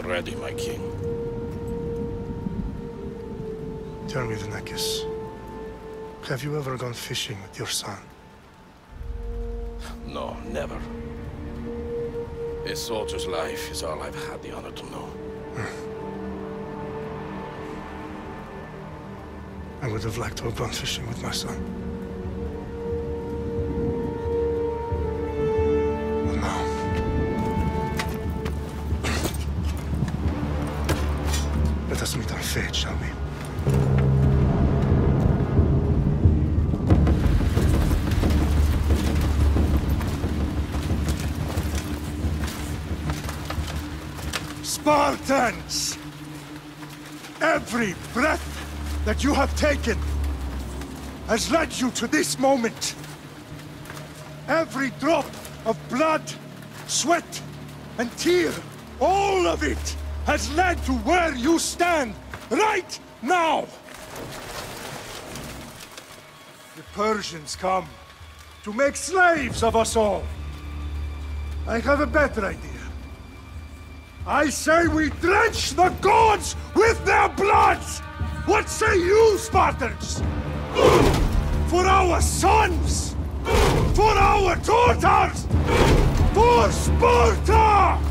already, my king. Tell me, Venekis, have you ever gone fishing with your son? No, never. A soldier's life is all I've had the honor to know. I would have liked to have gone fishing with my son. But no. Let us meet our fate, shall we? Spartans! Every breath that you have taken has led you to this moment. Every drop of blood, sweat, and tear, all of it has led to where you stand right now. The Persians come to make slaves of us all. I have a better idea. I say we drench the gods with their blood! What say you, Spartans? For our sons! For our daughters! For Sparta!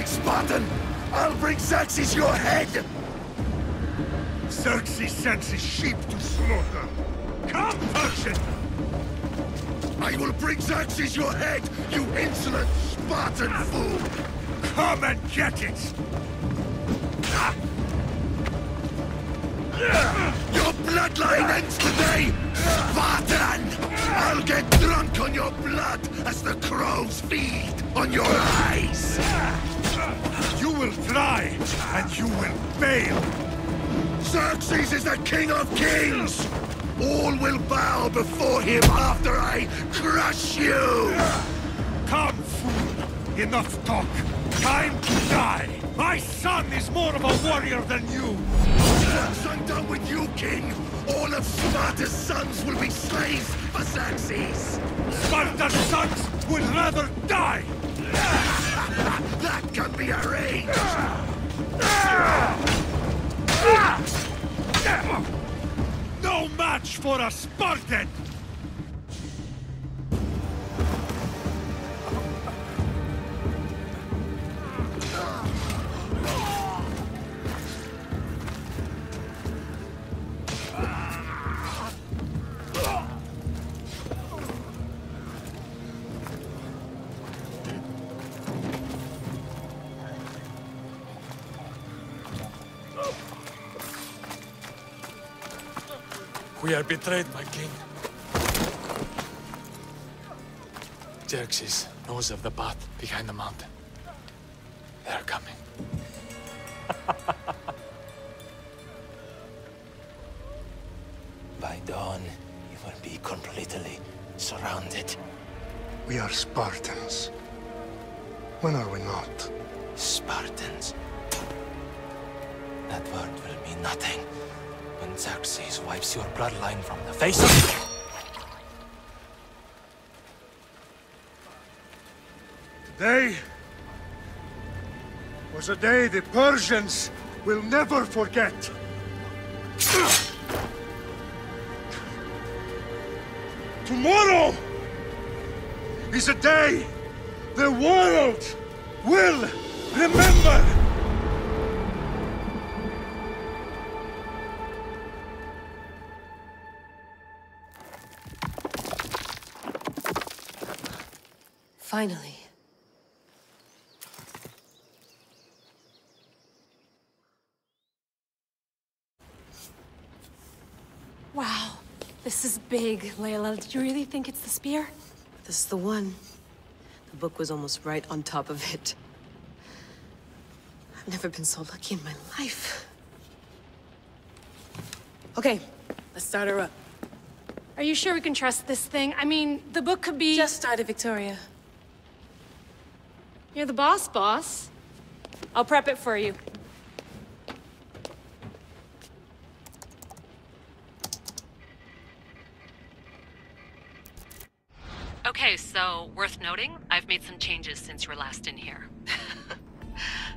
Spartan! I'll bring Xerxes your head! Xerxes sends his sheep to slaughter. Come, Persian! I will bring Xerxes your head, you insolent Spartan fool! Come and get it! Your bloodline ends today, Spartan! I'll get drunk on your blood as the crows feed on your eyes! You will try, and you will fail! Xerxes is the king of kings! All will bow before him after I crush you! Come, fool! Enough talk! Time to die! My son is more of a warrior than you! Once I'm done with you, king, all of Sparta's sons will be slaves for Xerxes! Sparta's sons would rather die! That can be arranged! No match for a Spartan! We are betrayed, my king. Xerxes knows of the path behind the mountain. They are coming. By dawn, you will be completely surrounded. We are Spartans. When are we not? Spartans. That word will mean nothing when Xerxes wipes your bloodline from the face of... Today was a day the Persians will never forget. Tomorrow is a day the world will remember. Finally. Wow, this is big, Layla. Did you really think it's the spear? This is the one. The book was almost right on top of it. I've never been so lucky in my life. Okay, let's start her up. Are you sure we can trust this thing? I mean, the book could be... Just started, Victoria. You're the boss. I'll prep it for you. Okay, so, worth noting, I've made some changes since you were last in here.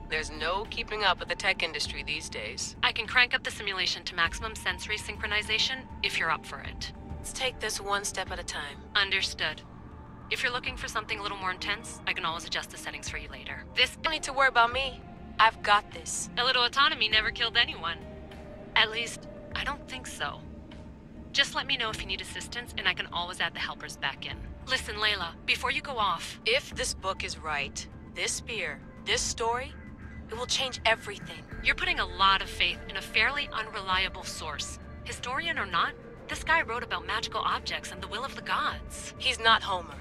There's no keeping up with the tech industry these days. I can crank up the simulation to maximum sensory synchronization, if you're up for it. Let's take this one step at a time. Understood. If you're looking for something a little more intense, I can always adjust the settings for you later. You don't need to worry about me. I've got this. A little autonomy never killed anyone. At least, I don't think so. Just let me know if you need assistance, and I can always add the helpers back in. Listen, Layla, before you go off... If this book is right, this spear, this story, it will change everything. You're putting a lot of faith in a fairly unreliable source. Historian or not, this guy wrote about magical objects and the will of the gods. He's not Homer.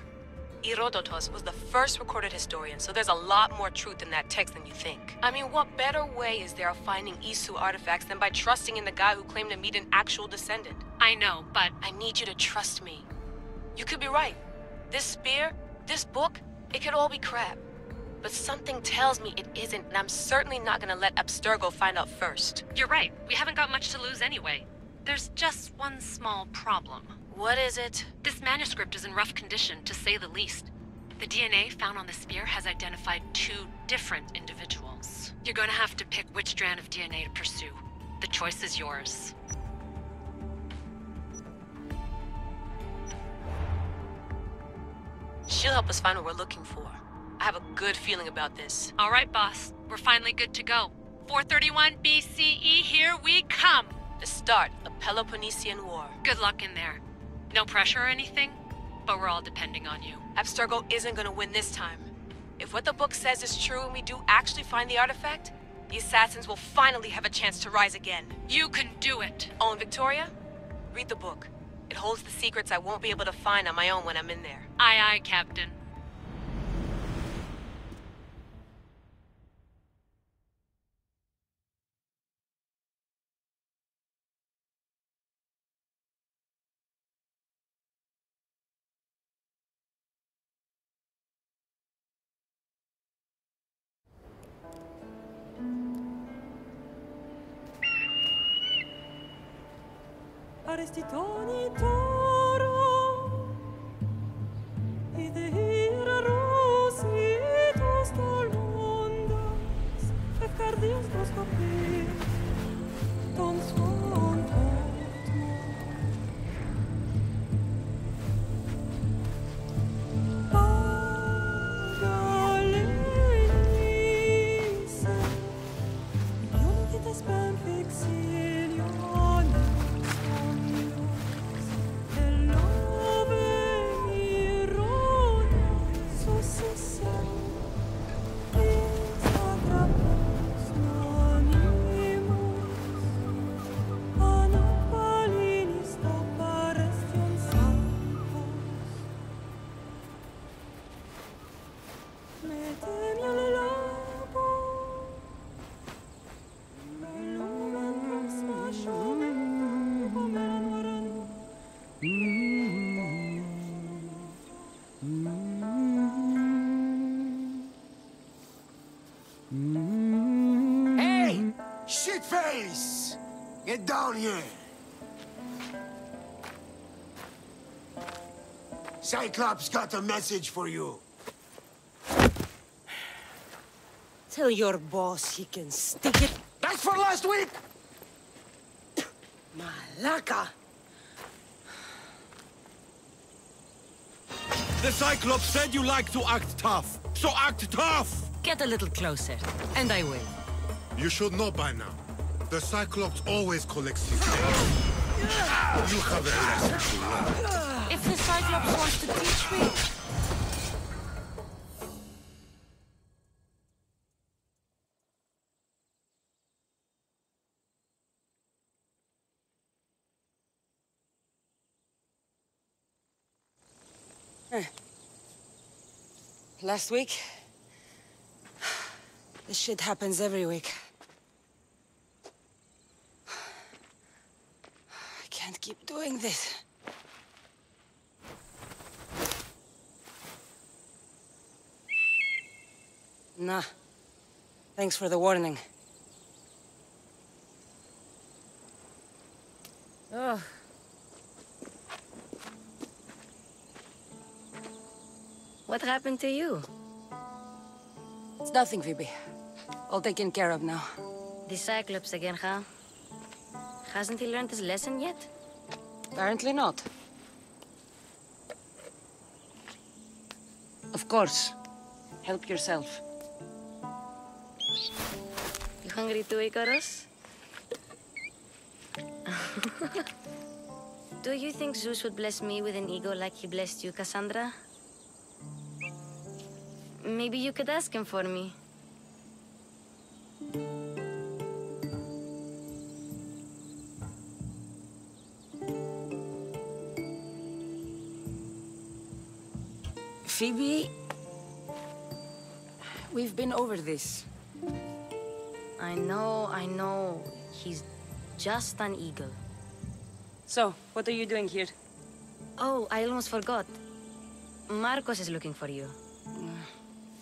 Herodotus was the first recorded historian, so there's a lot more truth in that text than you think. I mean, what better way is there of finding Isu artifacts than by trusting in the guy who claimed to meet an actual descendant? I know, but... I need you to trust me. You could be right. This spear, this book, it could all be crap. But something tells me it isn't, and I'm certainly not gonna let Abstergo find out first. You're right. We haven't got much to lose anyway. There's just one small problem. What is it? This manuscript is in rough condition, to say the least. The DNA found on the spear has identified 2 different individuals. You're gonna have to pick which strand of DNA to pursue. The choice is yours. She'll help us find what we're looking for. I have a good feeling about this. All right, boss. We're finally good to go. 431 BCE, here we come! The start of Peloponnesian War. Good luck in there. No pressure or anything, but we're all depending on you. Abstergo isn't gonna win this time. If what the book says is true and we do actually find the artifact, The assassins will finally have a chance to rise again. You can do it. Oh, and Victoria? Read the book. It holds the secrets I won't be able to find on my own when I'm in there. Aye, aye, Captain. Arrestitoni toro, idehira rositos tolmondas, efcardios dos copir, ton son Pagalenice, ionidites benfixiliones. Hey! Shitface! Get down here! Cyclops got a message for you. Tell your boss he can stick it. That's for last week! Malaka! The Cyclops said you like to act tough, so act tough! Get a little closer, and I will. You should know by now. The Cyclops always collects his things. You have a lesson to learn. If the Cyclops wants to teach me... Last week? This shit happens every week. I can't keep doing this. Nah. Thanks for the warning. Oh. What happened to you? It's nothing, Phoebe. All taken care of now. The Cyclops again, huh? Hasn't he learned his lesson yet? Apparently not. Of course. Help yourself. You hungry too, Icarus? Do you think Zeus would bless me with an ego like he blessed you, Cassandra? Maybe you could ask him for me. Phoebe... We've been over this. I know. He's just an eagle. So, what are you doing here? Oh, I almost forgot. Marcos is looking for you.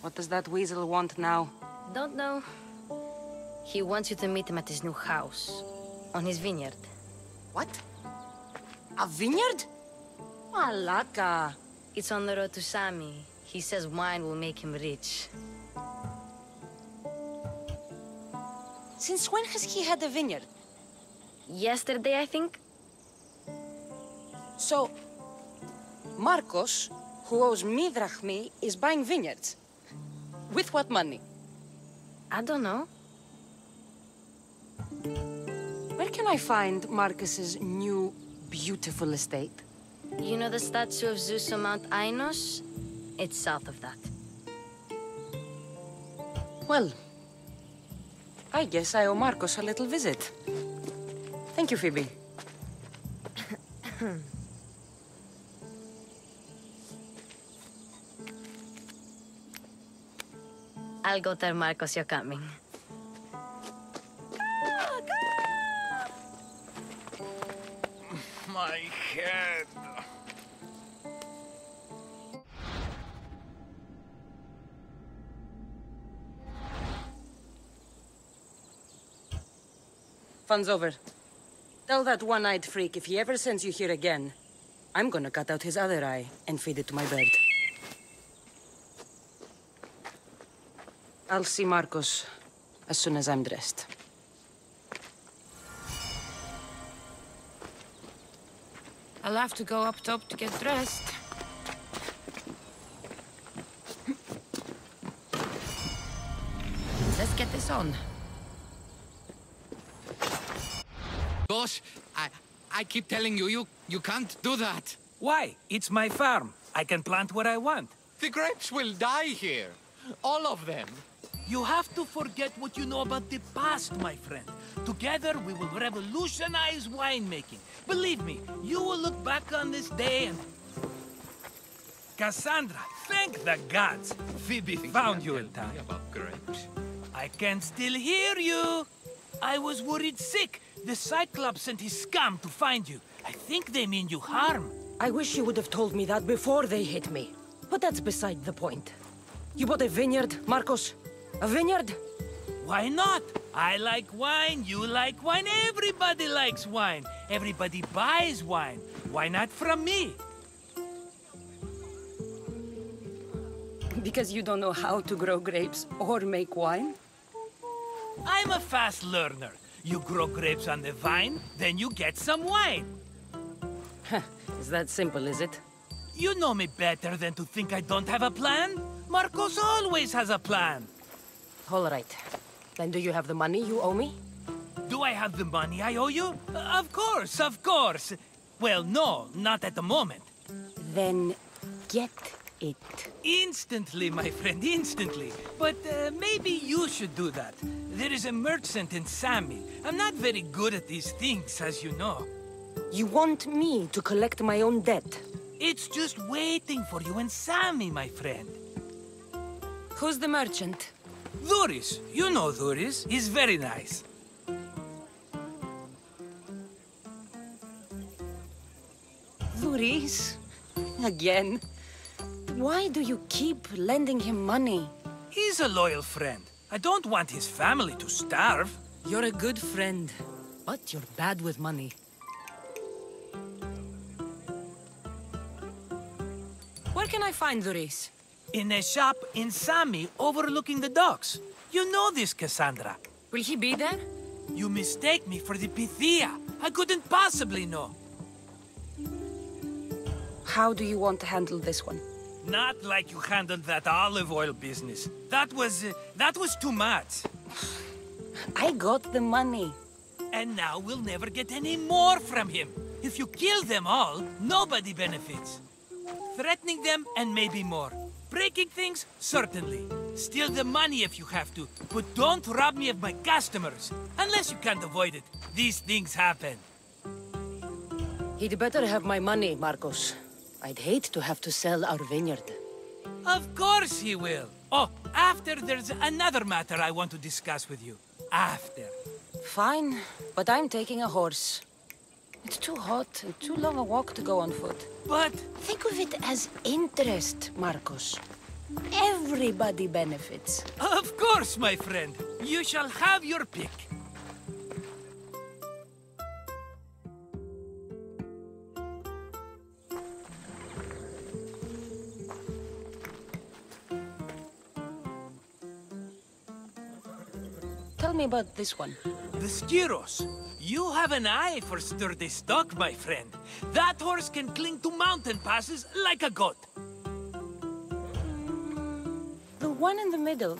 What does that weasel want now? Don't know. He wants you to meet him at his new house. On his vineyard. What? A vineyard? Malaka. It's on the road to Sami. He says wine will make him rich. Since when has he had a vineyard? Yesterday, I think. So, Marcos, who owes me drachmi, is buying vineyards. With what money? I don't know. Where can I find Marcus's new, beautiful estate? You know the statue of Zeus on Mount Ainos? It's south of that. Well, I guess I owe Marcos a little visit. Thank you, Phoebe. I'll go tell Marcos you're coming. My head. Fun's over. Tell that one-eyed freak if he ever sends you here again, I'm gonna cut out his other eye and feed it to my bird. I'll see Marcos as soon as I'm dressed. I'll have to go up top to get dressed. Let's get this on. Boss, I keep telling you, you can't do that. Why? It's my farm. I can plant what I want. The grapes will die here. All of them. You have to forget what you know about the past, my friend. Together, we will revolutionize winemaking. Believe me, you will look back on this day and... Cassandra, thank the gods! Phoebe found you in time. About grapes. I can still hear you! I was worried sick. The Cyclops sent his scum to find you. I think they mean you harm. I wish you would have told me that before they hit me. But that's beside the point. You bought a vineyard, Marcos? A vineyard? Why not? I like wine, you like wine, everybody likes wine. Everybody buys wine. Why not from me? Because you don't know how to grow grapes or make wine? I'm a fast learner. You grow grapes on the vine, then you get some wine. Is that simple, is it? You know me better than to think I don't have a plan. Marcos always has a plan. All right. Then do you have the money you owe me? Do I have the money I owe you? Of course, of course. Well, no, not at the moment. Then get it. Instantly, my friend, instantly. But maybe you should do that. There is a merchant in Sami. I'm not very good at these things, as you know. You want me to collect my own debt? It's just waiting for you in Sami, my friend. Who's the merchant? Dhuris. You know Dhuris. He's very nice. Dhuris? Again? Why do you keep lending him money? He's a loyal friend. I don't want his family to starve. You're a good friend, but you're bad with money. Where can I find Dhuris? In a shop in Sami overlooking the docks. You know this, Cassandra. Will he be there? You mistake me for the Pythia. I couldn't possibly know. How do you want to handle this one? Not like you handled that olive oil business. That was too much. I got the money. And now we'll never get any more from him. If you kill them all, nobody benefits. Threatening them, and maybe more. Breaking things, certainly. Steal the money if you have to, but don't rob me of my customers. Unless you can't avoid it. These things happen. He'd better have my money, Marcos. I'd hate to have to sell our vineyard. Of course he will. Oh, after there's another matter I want to discuss with you. After. Fine, but I'm taking a horse. It's too hot and too long a walk to go on foot. But... think of it as interest, Marcos. Everybody benefits. Of course, my friend. You shall have your pick. Tell me about this one. The Skiros. You have an eye for sturdy stock, my friend. That horse can cling to mountain passes like a goat. The one in the middle.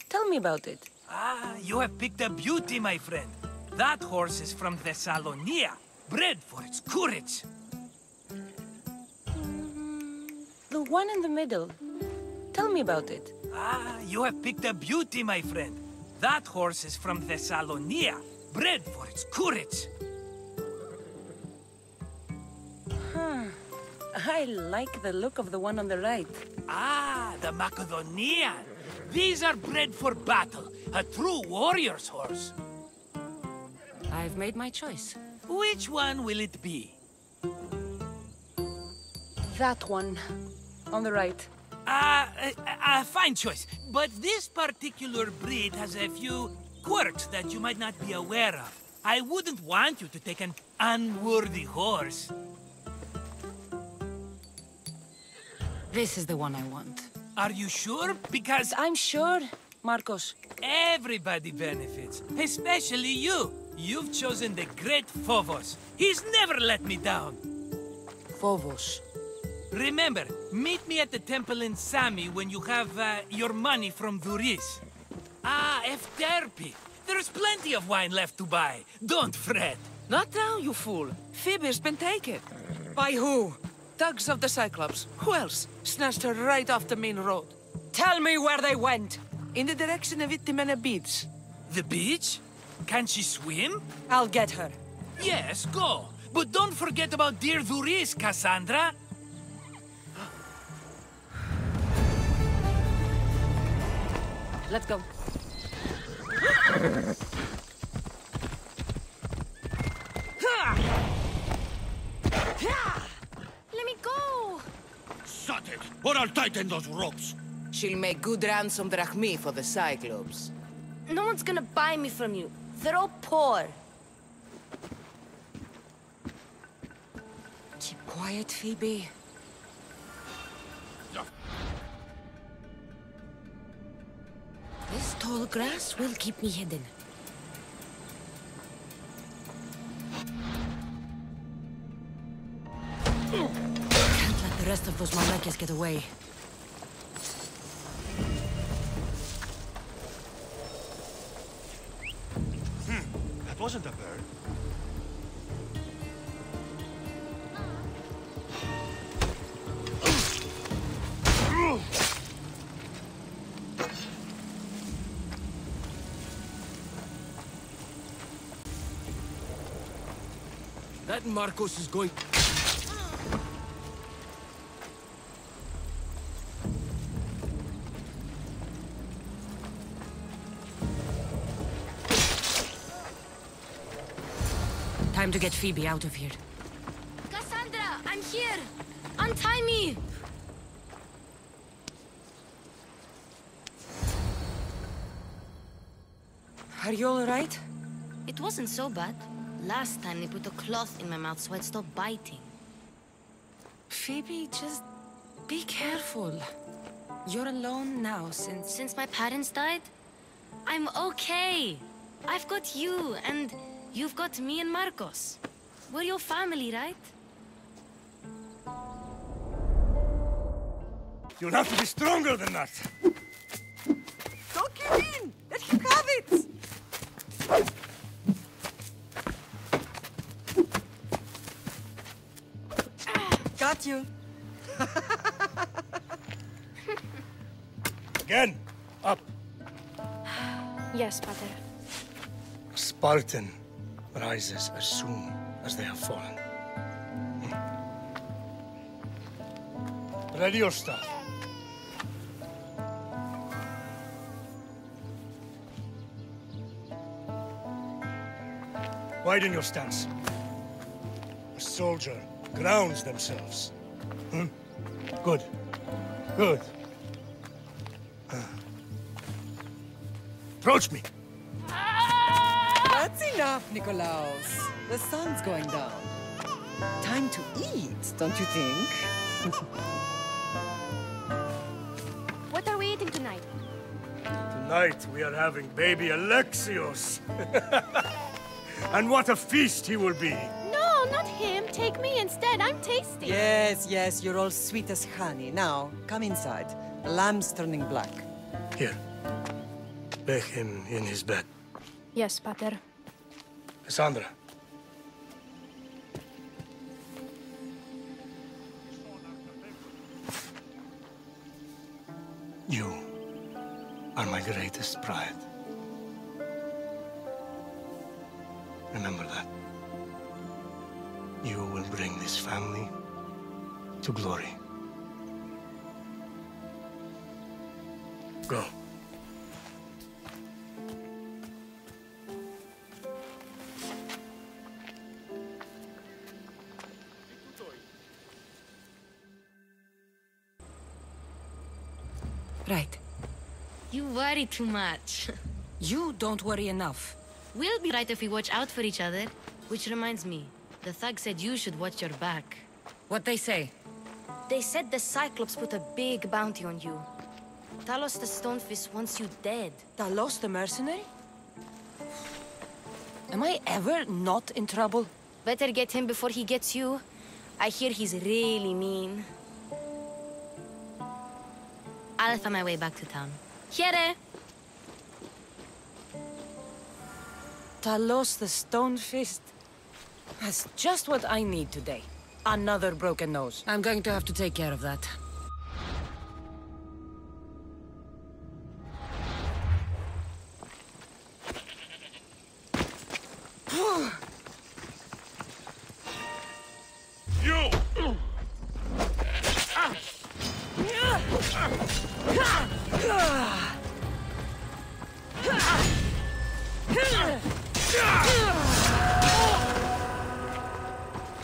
Tell me about it. Ah, you have picked a beauty, my friend. That horse is from Thessalonia, bred for its courage. The one in the middle. Tell me about it. Ah, you have picked a beauty, my friend. That horse is from Thessalonia, bred for its courage. I like the look of the one on the right. Ah, the Macedonian. These are bred for battle, a true warrior's horse. I've made my choice. Which one will it be? That one, on the right. Fine choice. But this particular breed has a few quirks that you might not be aware of. I wouldn't want you to take an unworthy horse. This is the one I want. Are you sure? Because I'm sure, Marcos. Everybody benefits, especially you. You've chosen the great Phobos. He's never let me down. Phobos. Remember, meet me at the temple in Sami when you have your money from Duris. Ah, Efterpi. There's plenty of wine left to buy. Don't fret. Not now, you fool. Phoebe's been taken. By who? Thugs of the Cyclops. Who else? Snatched her right off the main road. Tell me where they went. In the direction of Itimena Beach. The beach? Can she swim? I'll get her. Yes, go. But don't forget about dear Duris, Cassandra. Let's go. Let me go! Shut it, or I'll tighten those ropes. She'll make good ransom drachmi for the Cyclops. No one's gonna buy me from you. They're all poor. Keep quiet, Phoebe. This tall grass will keep me hidden. Can't let the rest of those Malakas get away. That wasn't a bird. That Marcos is going... Time to get Phoebe out of here. Cassandra, I'm here! Untie me! Are you all right? It wasn't so bad. Last time they put a cloth in my mouth so I'd stop biting. Phoebe, just be careful. You're alone now Since my parents died? I'm okay. I've got you, and you've got me and Marcos. We're your family, right? You'll have to be stronger than that. Don't give in! Let him have it! Got you. Again, up. Yes, Pater. Spartan rises as soon as they have fallen. Ready your staff. Widen your stance. A soldier grounds themselves. Good. Good. Approach me. That's enough, Nikolaos. The sun's going down. Time to eat, don't you think? What are we eating tonight? Tonight we are having baby Alexios. And what a feast he will be. No, not him. Take me instead. I'm tasty. Yes, yes, you're all sweet as honey. Now, come inside. The lamb's turning black. Here. Lay him in his bed. Yes, Pater. Cassandra. You are my greatest pride. Remember that. You will bring this family to glory. Go. Right. You worry too much. You don't worry enough. We'll be right if we watch out for each other. Which reminds me, the thug said you should watch your back. What'd they say? They said the Cyclops put a big bounty on you. Talos the Stonefist wants you dead. Talos the mercenary? Am I ever not in trouble? Better get him before he gets you. I hear he's really mean. I'll find my way back to town. Here! Talos the Stonefist? That's just what I need today. Another broken nose. I'm going to have to take care of that. You!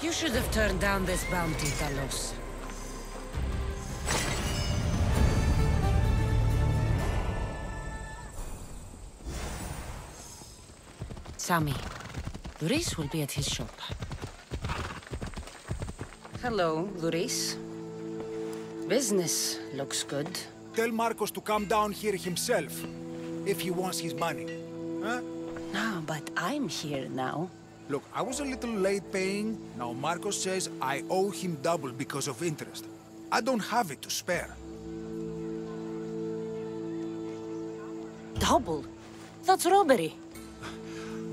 You should have turned down this bounty, Talos. Sami, Luris will be at his shop. Hello, Luris. Business looks good. Tell Marcos to come down here himself, if he wants his money. Huh? No, but I'm here now. Look, I was a little late paying. Now Marcos says I owe him double because of interest. I don't have it to spare. Double? That's robbery.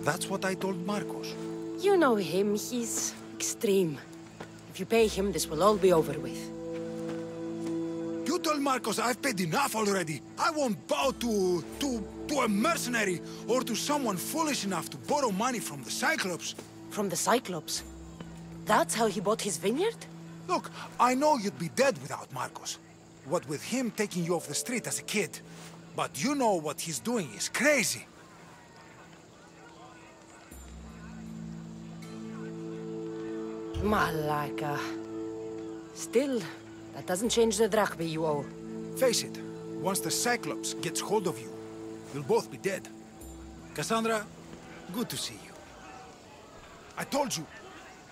That's what I told Marcos. You know him, he's extreme. If you pay him, this will all be over with. You told Marcos I've paid enough already. I won't bow to a mercenary or to someone foolish enough to borrow money from the Cyclops. From the Cyclops? That's how he bought his vineyard? Look, I know you'd be dead without Marcos. What with him taking you off the street as a kid. But you know what he's doing is crazy. Malaka. Still, that doesn't change the drachma you owe. Face it, once the Cyclops gets hold of you, you'll both be dead. Cassandra, good to see you. I told you,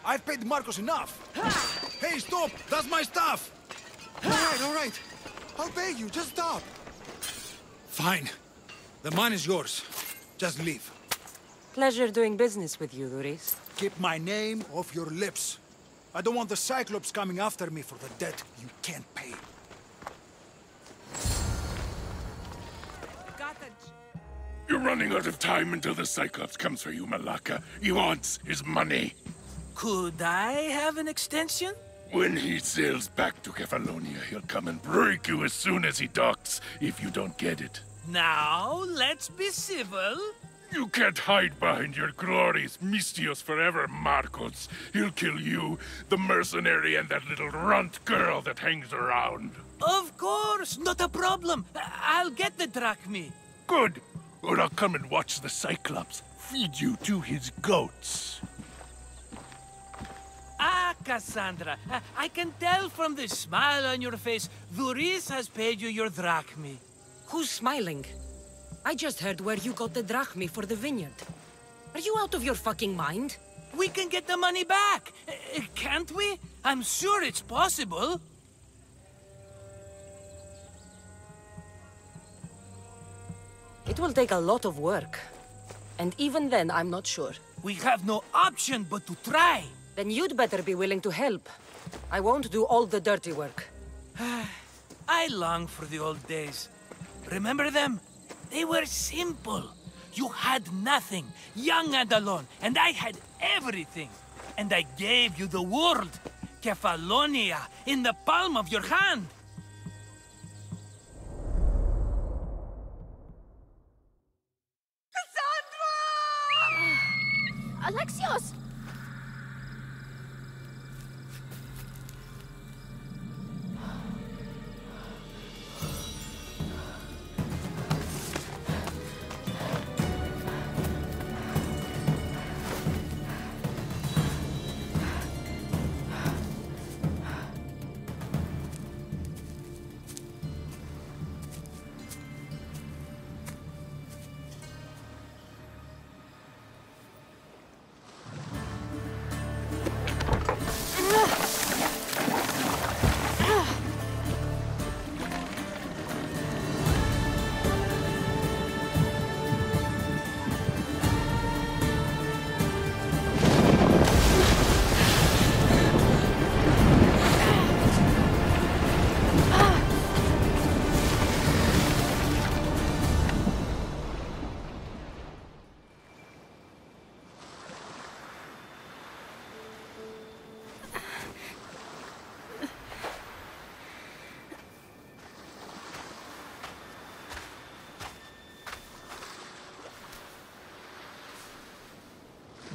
I've paid Marcos enough. Hey, stop! That's my stuff! All right. I'll pay you, just stop. Fine. The money is yours. Just leave. Pleasure doing business with you, Luris. Keep my name off your lips. I don't want the Cyclops coming after me for the debt you can't pay. You're running out of time until the Cyclops comes for you, Malaka. He wants his money. Could I have an extension? When he sails back to Kefalonia, he'll come and break you as soon as he docks, if you don't get it. Now, let's be civil. You can't hide behind your glories, Mistios forever, Marcos. He'll kill you, the mercenary, and that little runt girl that hangs around. Of course, not a problem. I'll get the drachmi. Good. Or I'll come and watch the Cyclops feed you to his goats. Ah, Cassandra, I can tell from the smile on your face, Luris has paid you your drachmi. Who's smiling? I just heard where you got the drachmi for the vineyard. Are you out of your fucking mind? We can get the money back, can't we? I'm sure it's possible. It will take a lot of work. And even then, I'm not sure. We have no option but to try. Then you'd better be willing to help. I won't do all the dirty work. I long for the old days. Remember them? They were simple. You had nothing, young and alone, and I had everything. And I gave you the world, Kefalonia, in the palm of your hand. Alexios!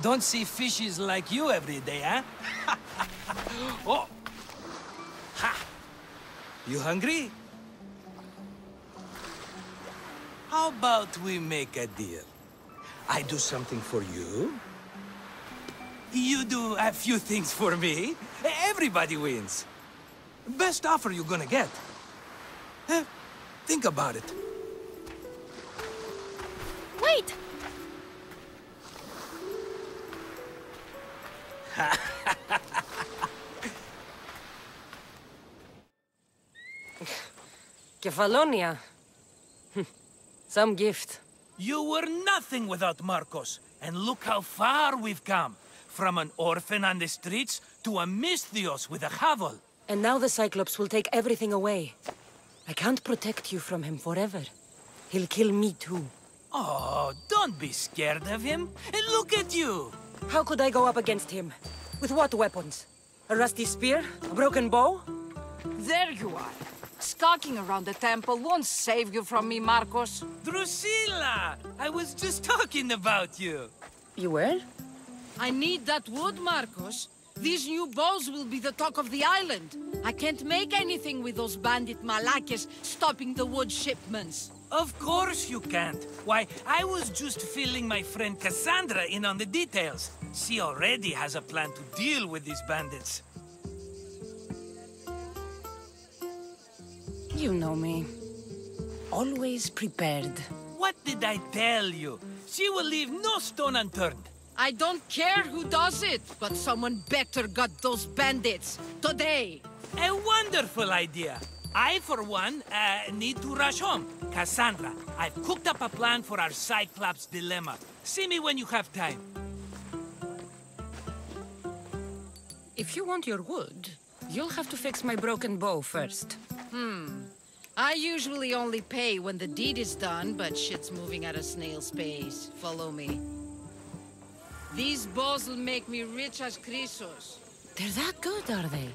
Don't see fishes like you every day, huh? Oh! Ha! You hungry? How about we make a deal? I do something for you. You do a few things for me. Everybody wins. Best offer you're gonna get. Think about it. Wait! Kefalonia. Some gift. You were nothing without Markos, and look how far we've come. From an orphan on the streets to a Misthios with a Havel. And now the Cyclops will take everything away. I can't protect you from him forever. He'll kill me too. Oh, don't be scared of him. And look at you. How could I go up against him? With what weapons? A rusty spear? A broken bow? There you are. Skulking around the temple won't save you from me, Markos. Drusilla! I was just talking about you. You were? I need that wood, Markos. These new bows will be the talk of the island. I can't make anything with those bandit malakes stopping the wood shipments. Of course you can't. Why, I was just filling my friend Cassandra in on the details. She already has a plan to deal with these bandits. You know me. Always prepared. What did I tell you? She will leave no stone unturned. I don't care who does it, but someone better got those bandits. Today! A wonderful idea. I, for one, need to rush home. Cassandra, I've cooked up a plan for our Cyclops dilemma. See me when you have time. If you want your wood, you'll have to fix my broken bow first. I usually only pay when the deed is done, but shit's moving at a snail's pace. Follow me. These bows will make me rich as Chrysos. They're that good, are they?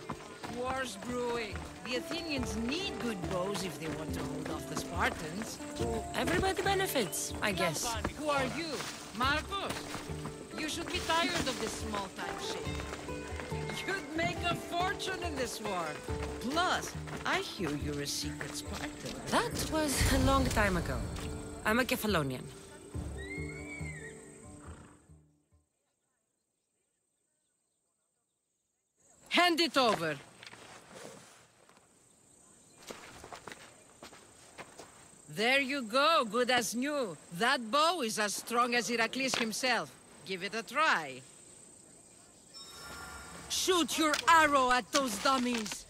War's brewing. The Athenians need good bows if they want to hold off the Spartans. Everybody benefits, I guess. Who are you? Markos? You should be tired of this small-time shit. You'd make a fortune in this war. Plus, I hear you're a secret Spartan. That was a long time ago. I'm a Kefalonian. Hand it over. There you go, good as new. That bow is as strong as Heracles himself. Give it a try. Shoot your arrow at those dummies!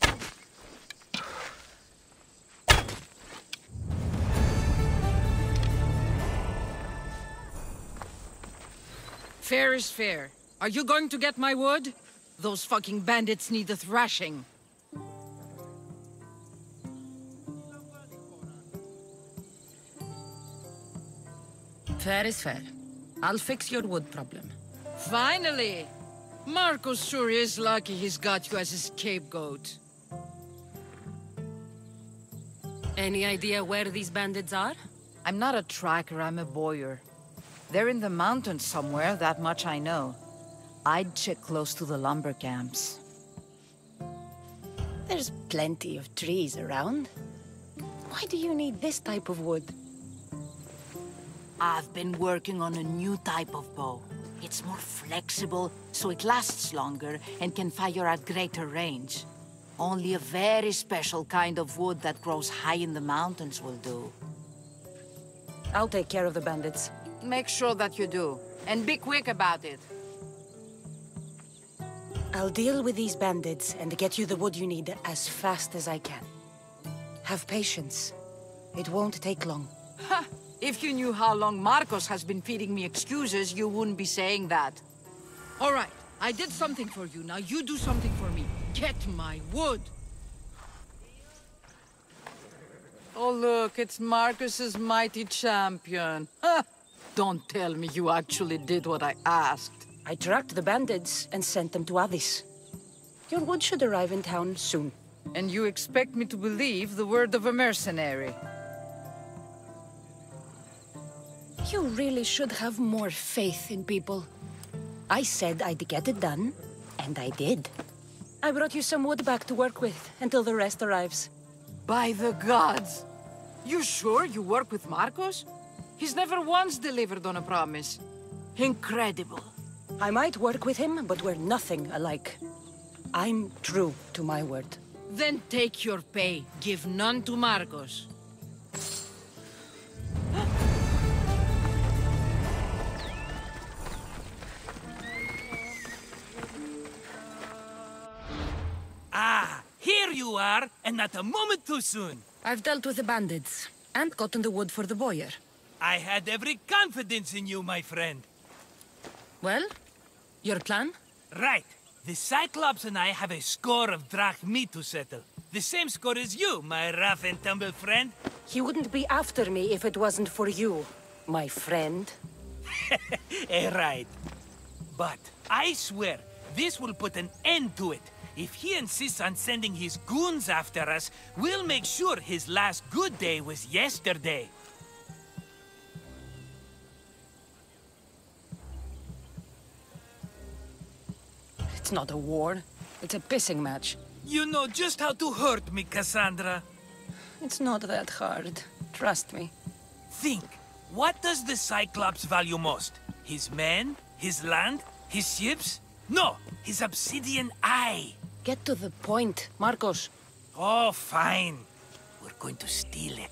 Fair is fair. Are you going to get my wood? Those fucking bandits need a thrashing. Fair is fair. I'll fix your wood problem. Finally! Markos sure is lucky he's got you as his scapegoat. Any idea where these bandits are? I'm not a tracker, I'm a boyer. They're in the mountains somewhere, that much I know. I'd check close to the lumber camps. There's plenty of trees around. Why do you need this type of wood? I've been working on a new type of bow. It's more flexible, so it lasts longer and can fire at greater range. Only a very special kind of wood that grows high in the mountains will do. I'll take care of the bandits. Make sure that you do. And be quick about it. I'll deal with these bandits and get you the wood you need as fast as I can. Have patience. It won't take long. Ha! If you knew how long Marcos has been feeding me excuses, you wouldn't be saying that. All right, I did something for you. Now you do something for me. Get my wood. Oh, look, it's Marcus's mighty champion. Ha! Don't tell me you actually did what I asked. I tracked the bandits and sent them to Avis. Your wood should arrive in town soon. And you expect me to believe the word of a mercenary? You really should have more faith in people. I said I'd get it done, and I did. I brought you some wood back to work with until the rest arrives. By the gods! You sure you work with Marcos? He's never once delivered on a promise. Incredible. I might work with him, but we're nothing alike. I'm true to my word. Then take your pay. Give none to Marcos. Ah, here you are, and not a moment too soon. I've dealt with the bandits, and gotten the wood for the boyar. I had every confidence in you, my friend. Well, your plan? Right. The Cyclops and I have a score of drachmi to settle. The same score as you, my rough and tumble friend. He wouldn't be after me if it wasn't for you, my friend. Right. But I swear, this will put an end to it. If he insists on sending his goons after us, we'll make sure his last good day was yesterday. It's not a war. It's a pissing match. You know just how to hurt me, Cassandra. It's not that hard. Trust me. Think. What does the Cyclops value most? His men? His land? His ships? No! His obsidian eye! Get to the point, Marcos. Oh, fine. We're going to steal it.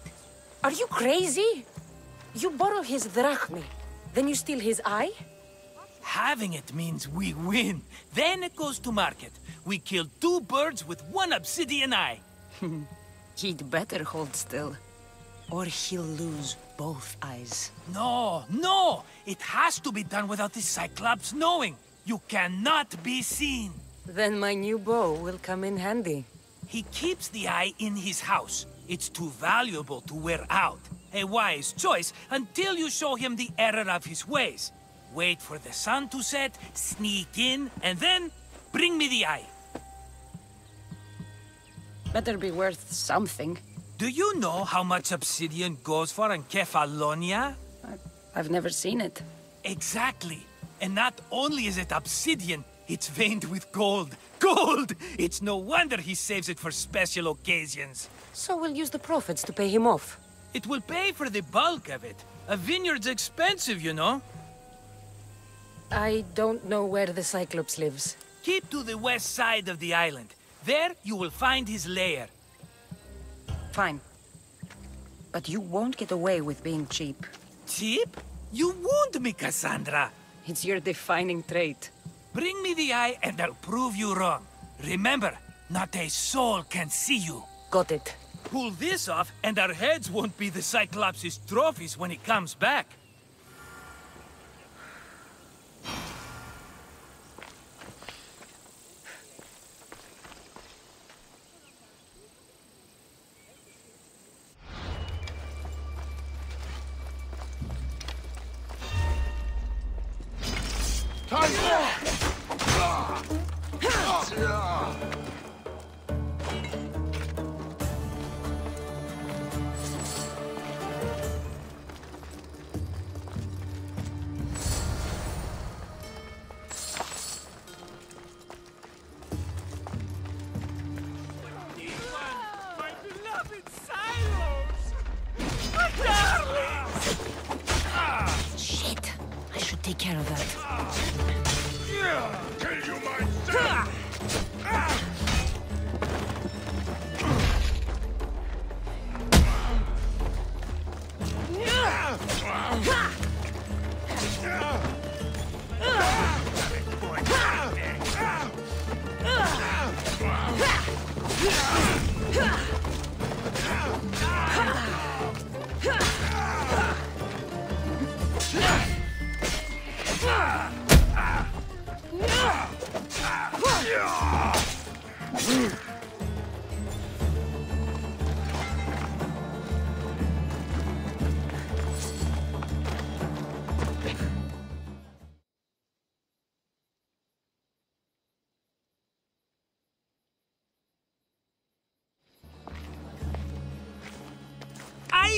Are you crazy? You borrow his drachmi, then you steal his eye? Having it means we win. Then it goes to market. We kill 2 birds with 1 obsidian eye. He'd better hold still, or he'll lose both eyes. No, no! It has to be done without the Cyclops knowing. You cannot be seen. Then my new bow will come in handy. He keeps the eye in his house. It's too valuable to wear out. A wise choice until you show him the error of his ways. Wait for the sun to set, sneak in, and then bring me the eye. Better be worth something. Do you know how much obsidian goes for in Kefalonia? I've never seen it. Exactly. And not only is it obsidian, it's veined with gold. Gold! It's no wonder he saves it for special occasions. So we'll use the profits to pay him off. It will pay for the bulk of it. A vineyard's expensive, you know. I don't know where the Cyclops lives. Keep to the west side of the island. There, you will find his lair. Fine. But you won't get away with being cheap. Cheap? You wound me, Cassandra. It's your defining trait. Bring me the eye and I'll prove you wrong. Remember, not a soul can see you. Got it. Pull this off and our heads won't be the Cyclops' trophies when he comes back.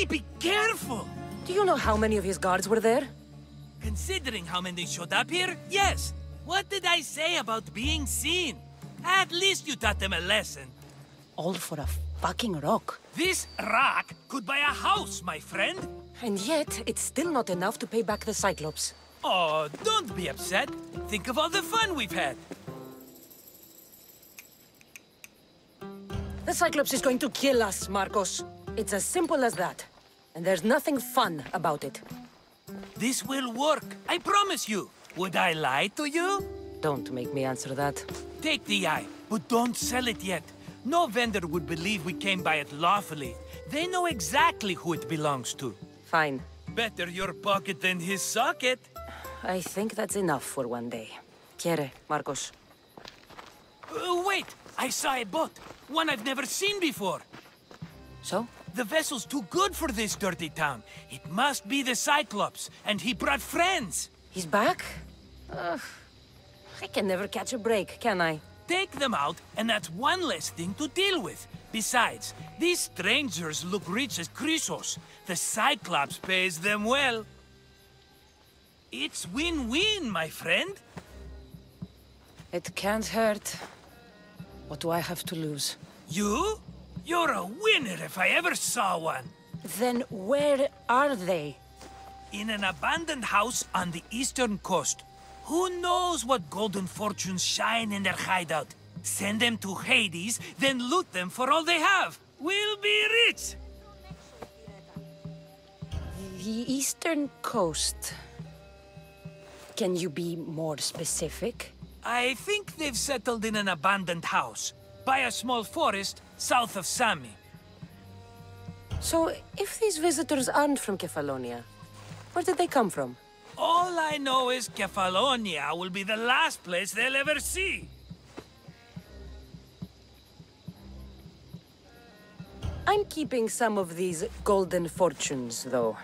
Be careful! Do you know how many of his guards were there? Considering how many showed up here, yes. What did I say about being seen? At least you taught them a lesson. All for a fucking rock. This rock could buy a house, my friend. And yet, it's still not enough to pay back the Cyclops. Oh, don't be upset. Think of all the fun we've had. The Cyclops is going to kill us, Markos. It's as simple as that. And there's nothing fun about it. This will work, I promise you. Would I lie to you? Don't make me answer that. Take the eye, but don't sell it yet. No vendor would believe we came by it lawfully. They know exactly who it belongs to. Fine. Better your pocket than his socket. I think that's enough for one day. Quiere, Markos. Wait! I saw a boat. One I've never seen before. So? The vessel's too good for this dirty town. It must be the Cyclops, and he brought friends. He's back? I can never catch a break, can I? Take them out, and that's one less thing to deal with. Besides, these strangers look rich as Chrysos. The Cyclops pays them well. It's win-win, my friend. It can't hurt. What do I have to lose? You? You're a winner if I ever saw one. Then where are they? In an abandoned house on the eastern coast. Who knows what golden fortunes shine in their hideout? Send them to Hades, then loot them for all they have. We'll be rich! The eastern coast. Can you be more specific? I think they've settled in an abandoned house, by a small forest south of Sami. So, if these visitors aren't from Kefalonia, where did they come from? All I know is Kefalonia will be the last place they'll ever see. I'm keeping some of these golden fortunes, though.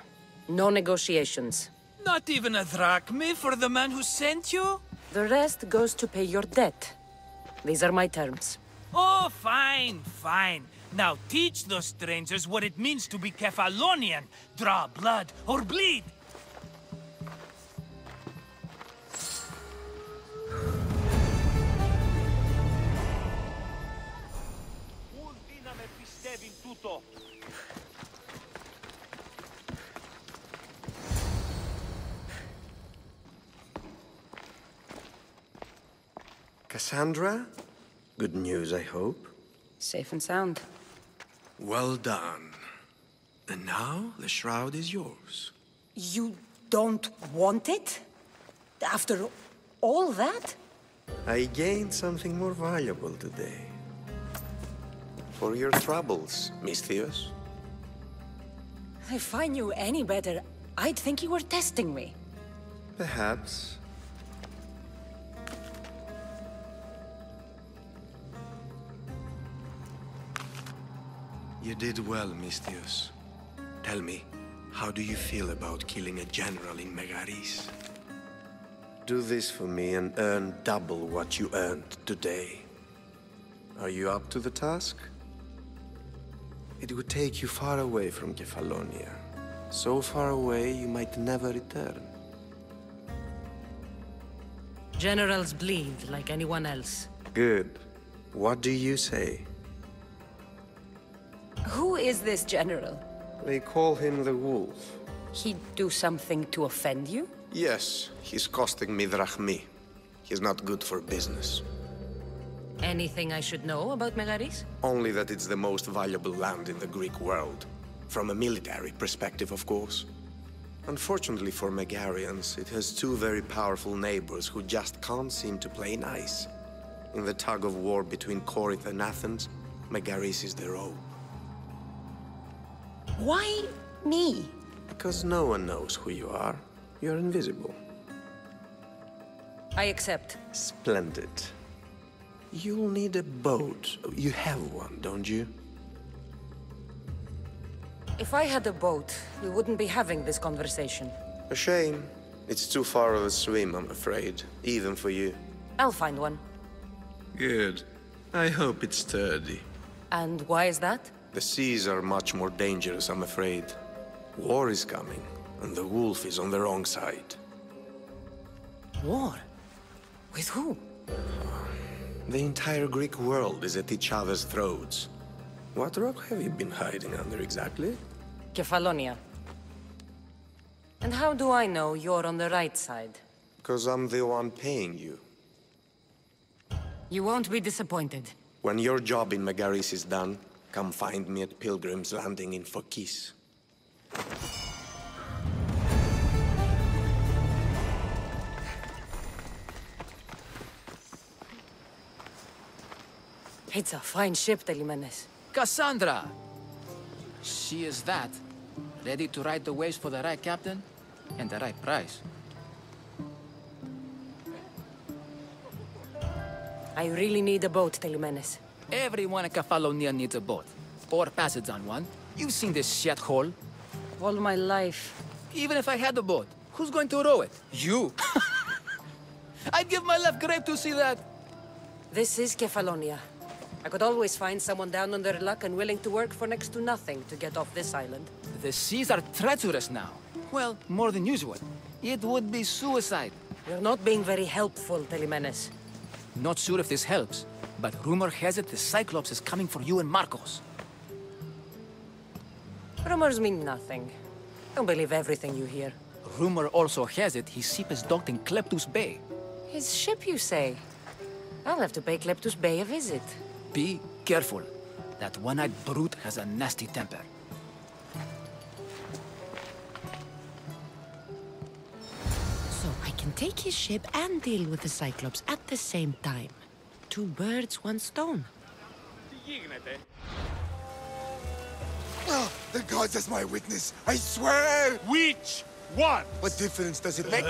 No negotiations. Not even a drachma for the man who sent you? The rest goes to pay your debt. These are my terms. Oh, fine, fine. Now teach those strangers what it means to be Kefalonian. Draw blood or bleed. Cassandra? Good news, I hope. Safe and sound. Well done. And now, the shroud is yours. You don't want it? After all that? I gained something more valuable today. For your troubles, Misthios. If I knew any better, I'd think you were testing me. Perhaps. You did well, Misthios. Tell me, how do you feel about killing a general in Megaris? Do this for me and earn double what you earned today. Are you up to the task? It would take you far away from Kefalonia. So far away, you might never return. Generals bleed like anyone else. Good. What do you say? Who is this general? They call him the Wolf. He'd do something to offend you? Yes, he's costing me drachmi. He's not good for business. Anything I should know about Megaris? Only that it's the most valuable land in the Greek world. From a military perspective, of course. Unfortunately for Megarians, it has two very powerful neighbors who just can't seem to play nice. In the tug of war between Corinth and Athens, Megaris is their own. Why me? Because no one knows who you are. You're invisible. I accept. Splendid. You'll need a boat. You have one, don't you? If I had a boat, we wouldn't be having this conversation. A shame. It's too far of a swim, I'm afraid. Even for you. I'll find one. Good. I hope it's sturdy. And why is that? The seas are much more dangerous, I'm afraid. War is coming, and the wolf is on the wrong side. War? With who? The entire Greek world is at each other's throats. What rock have you been hiding under exactly? Kefalonia. And how do I know you're on the right side? Because I'm the one paying you. You won't be disappointed. When your job in Megaris is done, come find me at Pilgrim's Landing in Phokis. It's a fine ship, Telimenes. Cassandra! She is that. Ready to ride the waves for the right captain and the right price. I really need a boat, Telimenes. Everyone in Kefalonia needs a boat. Or passage on one. You've seen this shithole. All my life. Even if I had a boat, who's going to row it? You! I'd give my left grape to see that. This is Kefalonia. I could always find someone down on their luck and willing to work for next to nothing to get off this island. The seas are treacherous now. Well, more than usual. It would be suicide. You're not being very helpful, Telimenes. Not sure if this helps, but rumor has it the Cyclops is coming for you and Markos. Rumors mean nothing. Don't believe everything you hear. Rumor also has it his ship is docked in Kleptus Bay. His ship, you say? I'll have to pay Kleptus Bay a visit. Be careful. That one-eyed brute has a nasty temper. So I can take his ship and deal with the Cyclops at the same time. 2 birds, 1 stone. Oh, the gods as my witness, I swear! Which one? What difference does it make?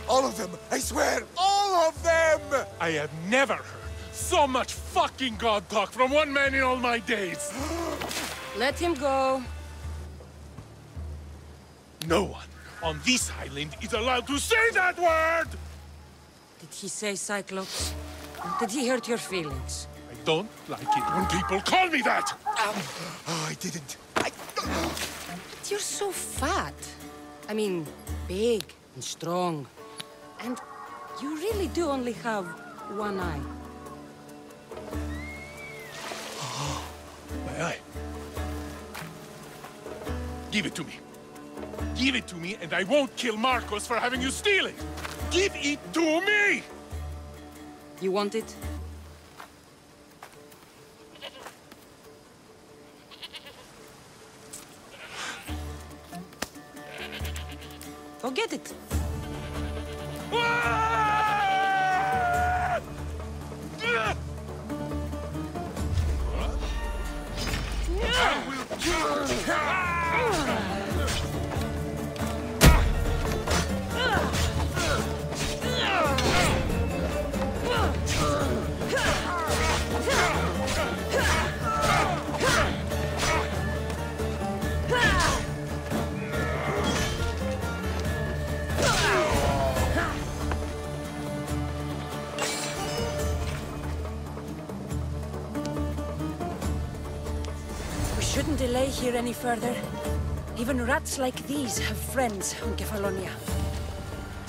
All of them, I swear, all of them! I have never heard so much fucking god talk from one man in all my days. Let him go. No one on this island is allowed to say that word! Did he say Cyclops? Did he hurt your feelings? I don't like it when people call me that! Oh, I didn't. But you're so fat. I mean, big and strong. And you really do only have 1 eye. Oh, my eye. Give it to me. Give it to me, and I won't kill Markos for having you steal it! Give it to me! You want it? Go get it! Shouldn't delay here any further. Even rats like these have friends on Kefalonia.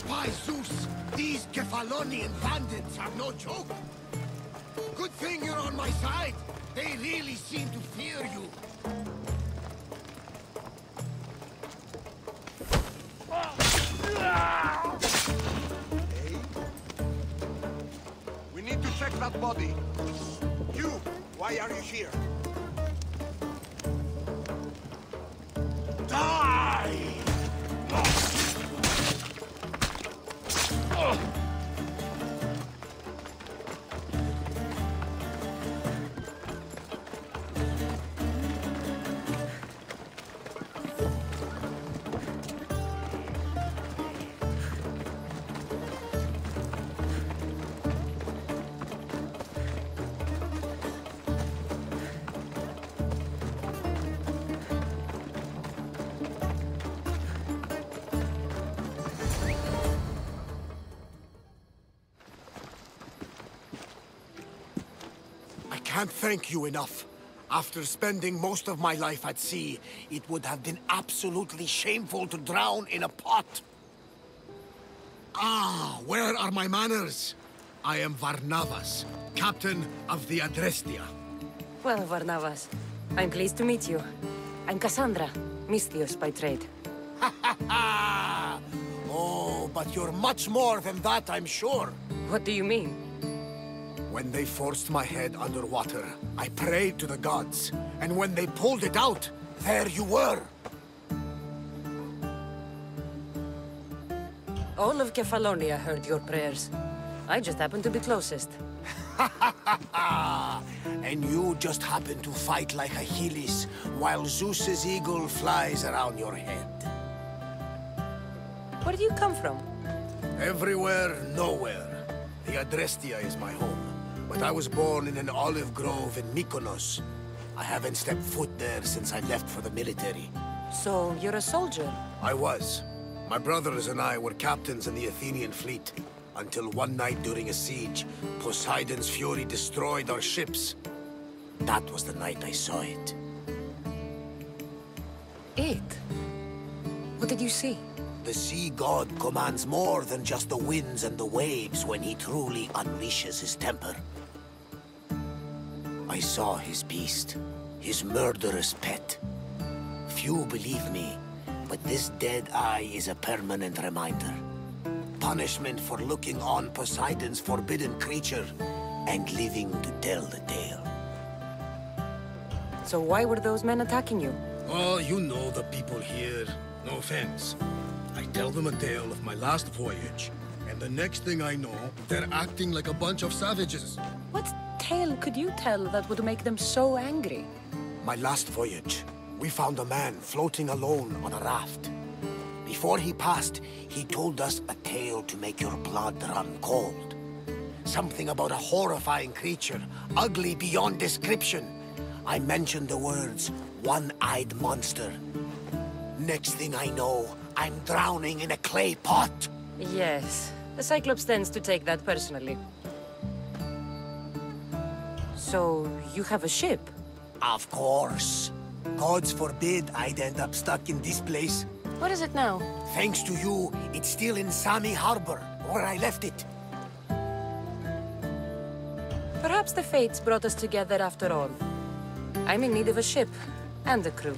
By Zeus, these Kefalonian bandits are no joke. Good thing you're on my side. They really seem to fear you. Hey? We need to check that body. You, why are you here? Die! can't thank you enough. After spending most of my life at sea, it would have been absolutely shameful to drown in a pot. Ah, where are my manners? I am Varnavas, captain of the Adrestia. Well, Varnavas, I'm pleased to meet you. I'm Cassandra, Misthios by trade. Oh, but you're much more than that, I'm sure. What do you mean? When they forced my head underwater, I prayed to the gods. And when they pulled it out, there you were. All of Kefalonia heard your prayers. I just happened to be closest. And you just happen to fight like Achilles, while Zeus's eagle flies around your head. Where do you come from? Everywhere, nowhere. The Adrestia is my home. But I was born in an olive grove in Mykonos. I haven't stepped foot there since I left for the military. So, you're a soldier? I was. My brothers and I were captains in the Athenian fleet. Until one night during a siege, Poseidon's fury destroyed our ships. That was the night I saw it. It? What did you see? The sea god commands more than just the winds and the waves when he truly unleashes his temper. I saw his beast, his murderous pet. Few believe me, but this dead eye is a permanent reminder. Punishment for looking on Poseidon's forbidden creature and living to tell the tale. So why were those men attacking you? Oh, you know the people here. No offense. I tell them a tale of my last voyage, and the next thing I know, they're acting like a bunch of savages. What tale could you tell that would make them so angry? My last voyage, we found a man floating alone on a raft. Before he passed, he told us a tale to make your blood run cold. Something about a horrifying creature, ugly beyond description. I mentioned the words, one-eyed monster. Next thing I know, I'm drowning in a clay pot. Yes, the Cyclops tends to take that personally. So, you have a ship? Of course. Gods forbid I'd end up stuck in this place. What is it now? Thanks to you, it's still in Sami Harbor, where I left it. Perhaps the fates brought us together after all. I'm in need of a ship, and a crew.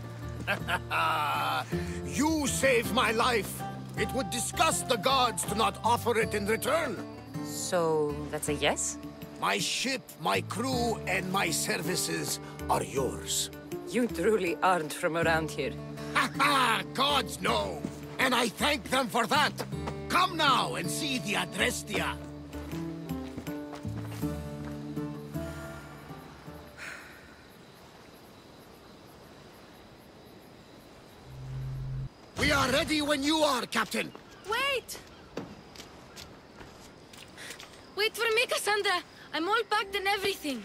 You saved my life. It would disgust the gods to not offer it in return. So, that's a yes? My ship, my crew, and my services are yours. You truly aren't from around here. Gods know, and I thank them for that. Come now and see the Adrestia. We are ready when you are, Captain. Wait! Wait for me, Cassandra. I'm all packed and everything.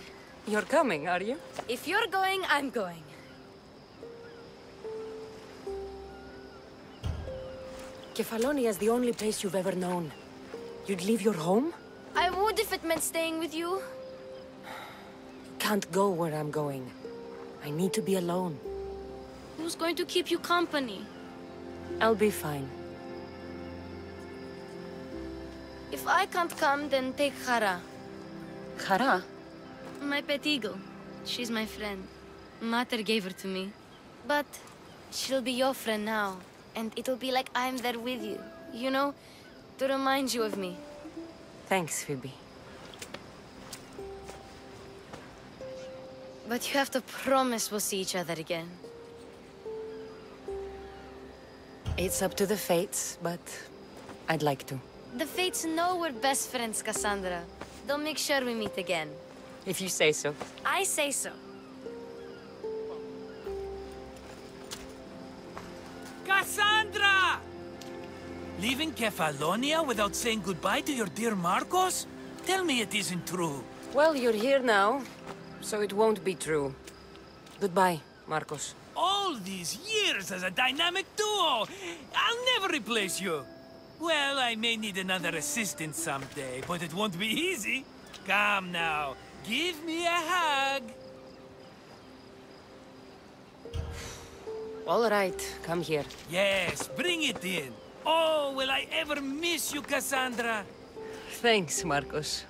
You're coming, are you? If you're going, I'm going. Kefalonia is the only place you've ever known. You'd leave your home? I would if it meant staying with you. Can't go where I'm going. I need to be alone. Who's going to keep you company? I'll be fine. If I can't come, then take Hara. Hara? My pet eagle. She's my friend. Mater gave her to me. But she'll be your friend now. And it'll be like I'm there with you. You know, to remind you of me. Thanks, Phoebe. But you have to promise we'll see each other again. It's up to the fates, but I'd like to. The fates know we're best friends, Cassandra. They'll make sure we meet again. If you say so. I say so. Cassandra! Leaving Kefalonia without saying goodbye to your dear Markos? Tell me it isn't true. Well, you're here now, so it won't be true. Goodbye, Markos. All these years as a dynamic duo! I'll never replace you! Well, I may need another assistant someday, but it won't be easy. Come now, Give me a hug. All right, come here. Yes, bring it in. Oh, will I ever miss you, Cassandra? Thanks, Marcos.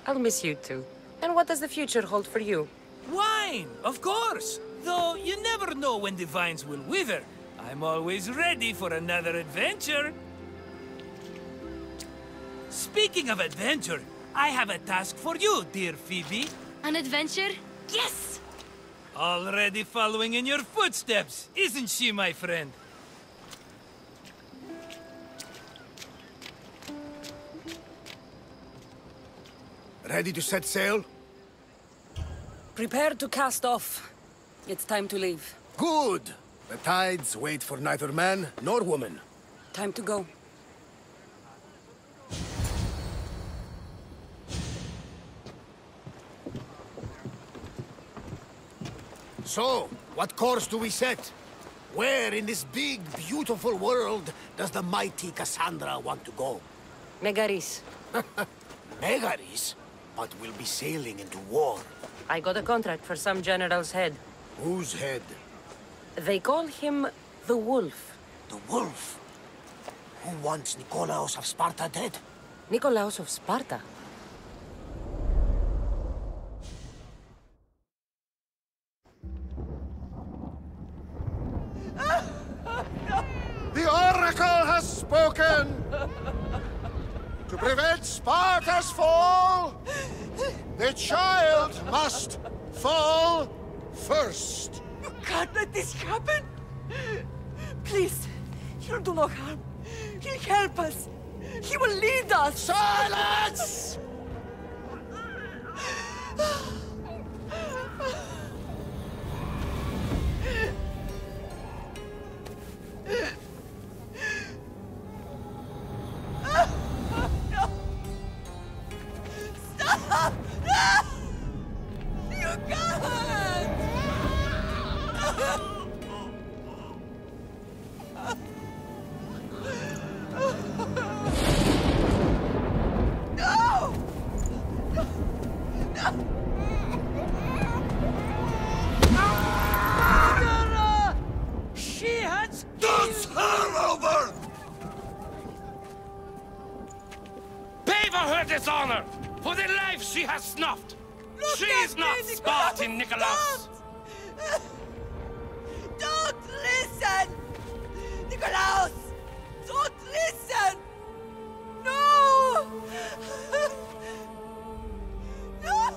I'll miss you too. And what does the future hold for you? Wine, of course. Though you never know when the vines will wither. I'm always ready for another adventure. Speaking of adventure, I have a task for you, dear Phoebe. An adventure? Yes! Already following in your footsteps, isn't she, my friend? Ready to set sail? Prepare to cast off. It's time to leave. Good! The tides wait for neither man nor woman. Time to go. So, what course do we set? Where in this big, beautiful world does the mighty Cassandra want to go? Megaris. Megaris? But we'll be sailing into war. I got a contract for some general's head. Whose head? They call him the Wolf. The Wolf? Who wants Nikolaos of Sparta dead? Nikolaos of Sparta? The Oracle has spoken! To prevent Sparta's fall, the child must fall first. You can't let this happen! Please, he'll do no harm. He'll help us. He will lead us. Silence! Stop! No! You can't! No! No! She has Dance her over! Pay for her dishonor! For the life she has snuffed! She is not Spartan, Nikolaos! Don't listen! Nikolaos! Don't listen! No! No!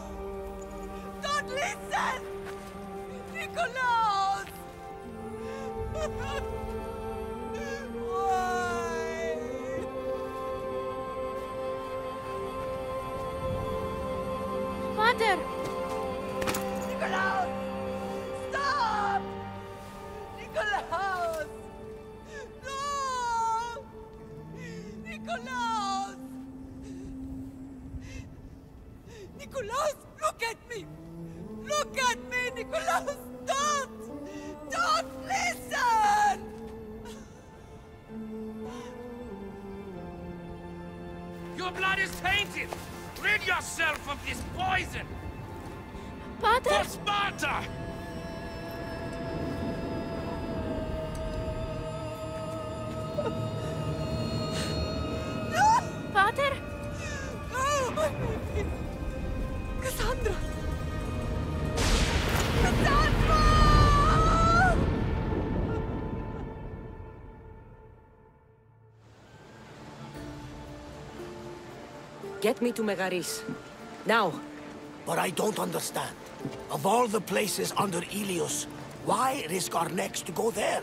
Don't listen! Nikolaos! Why? Father! Nikolaos! Stop! Nikolaos! No! Nikolaos! Nikolaos, look at me! Look at me, Nikolaos! Don't! Don't listen! Your blood is tainted! Rid yourself of this poison! Pater! For Sparta! Pater! Oh, my baby! Cassandra! Cassandra! Get me to Megaris. Now. But I don't understand. Of all the places under Ilios, why risk our necks to go there?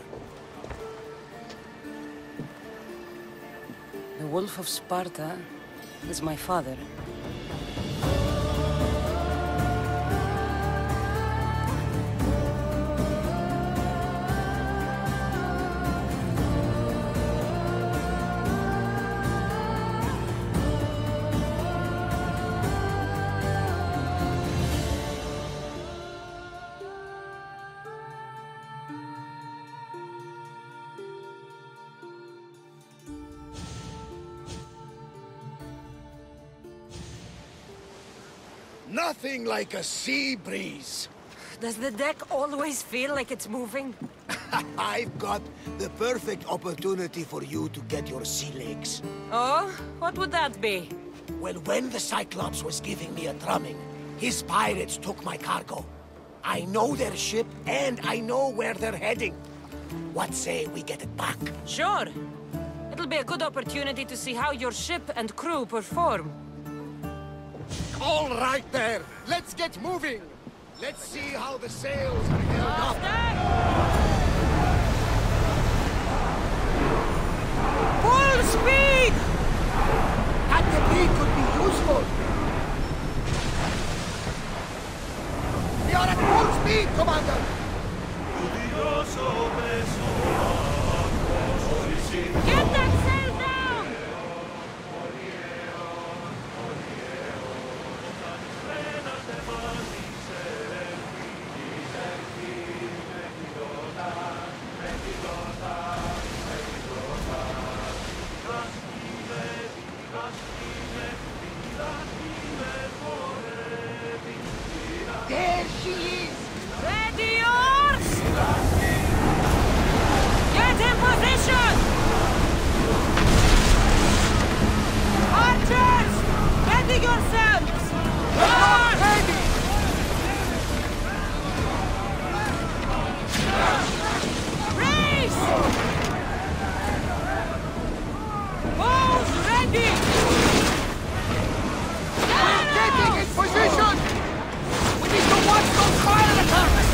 The Wolf of Sparta is my father. Nothing like a sea breeze. Does the deck always feel like it's moving? I've got the perfect opportunity for you to get your sea legs. Oh? What would that be? Well, when the Cyclops was giving me a drumming, his pirates took my cargo. I know their ship, and I know where they're heading. What say we get it back? Sure. It'll be a good opportunity to see how your ship and crew perform. All right there. Let's get moving. Let's see how the sails are held up. Full speed! At the peak could be useful. We are at full speed, Commander. Get that sail down! There she is! Ready yours! Get in position! Archers! Ready yourselves! Ready! Race! Bows ready! We're getting in position! We need to watch those fire attacks!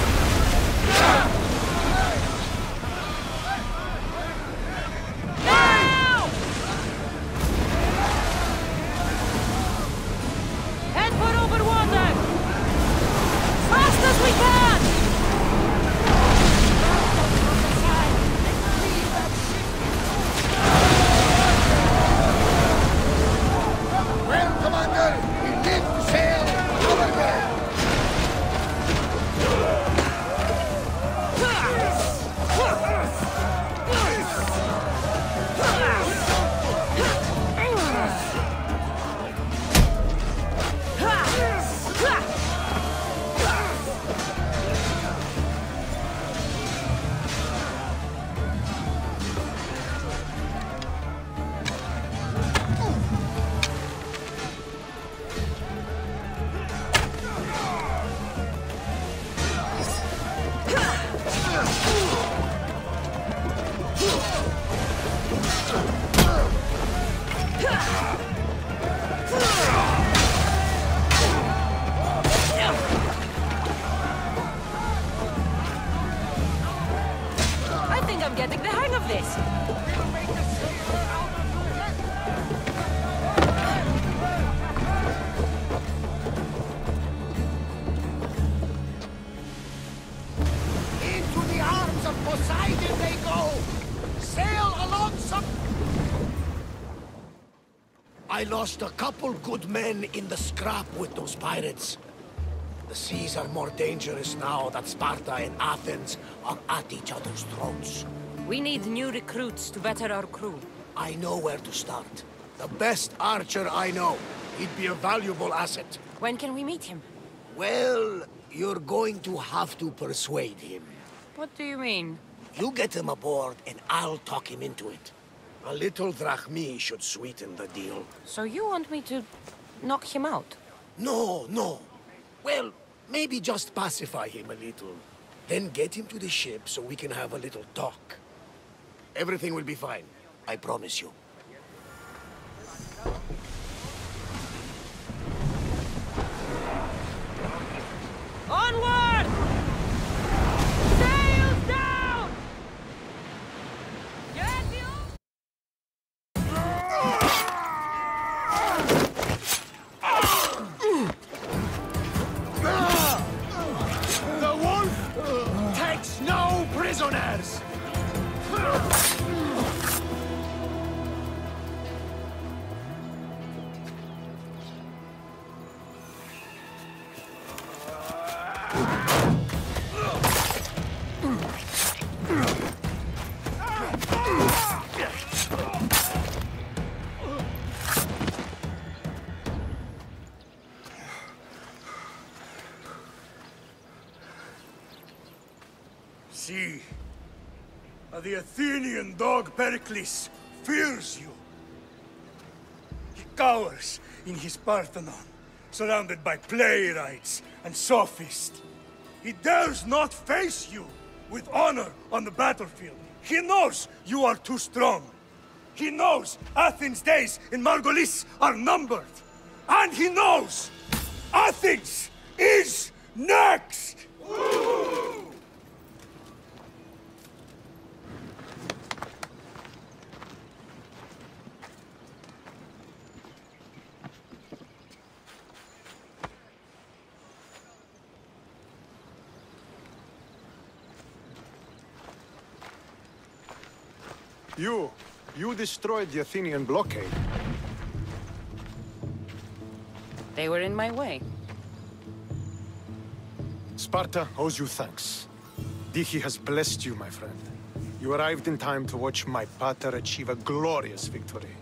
Now! Head for over water! Fast as we can! Well, Commander, we live to sail over there! I think I'm getting the hang of this. Into the arms of Poseidon they go! Sail alongside! I lost a couple good men in the scrap with those pirates. The seas are more dangerous now that Sparta and Athens are at each other's throats. We need new recruits to better our crew. I know where to start. The best archer I know. He'd be a valuable asset. When can we meet him? Well, you're going to have to persuade him. What do you mean? You get him aboard and I'll talk him into it. A little drachmi should sweeten the deal. So you want me to knock him out? No, no. Well, maybe just pacify him a little. Then get him to the ship so we can have a little talk. Everything will be fine. I promise you. Onward! Sails down! Get you! The wolf takes no prisoners! see. The Athenian dog Pericles fears you. He cowers in his Parthenon, surrounded by playwrights and sophists. He dares not face you with honor on the battlefield. He knows you are too strong. He knows Athens' days in Margolis are numbered. And he knows Athens is next! You destroyed the Athenian blockade. They were in my way. Sparta owes you thanks. Dihi has blessed you, my friend. You arrived in time to watch my pater achieve a glorious victory.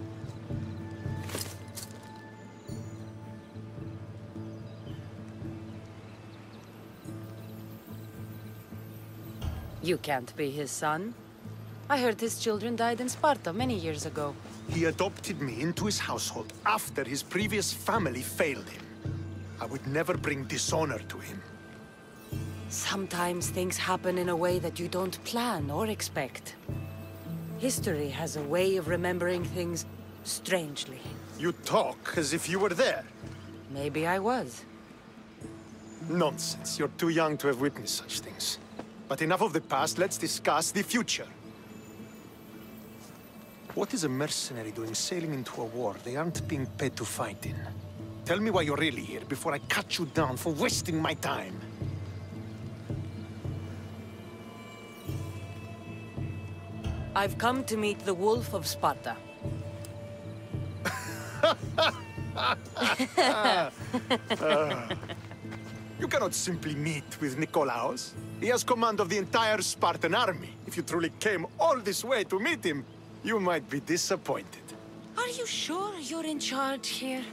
You can't be his son. I heard his children died in Sparta many years ago. He adopted me into his household after his previous family failed him. I would never bring dishonor to him. Sometimes things happen in a way that you don't plan or expect. History has a way of remembering things strangely. You talk as if you were there. Maybe I was. Nonsense. You're too young to have witnessed such things. But enough of the past, let's discuss the future. What is a mercenary doing sailing into a war they aren't being paid to fight in? Tell me why you're really here before I cut you down for wasting my time. I've come to meet the Wolf of Sparta. You cannot simply meet with Nikolaos. He has command of the entire Spartan army. If you truly came all this way to meet him, you might be disappointed. Are you sure you're in charge here?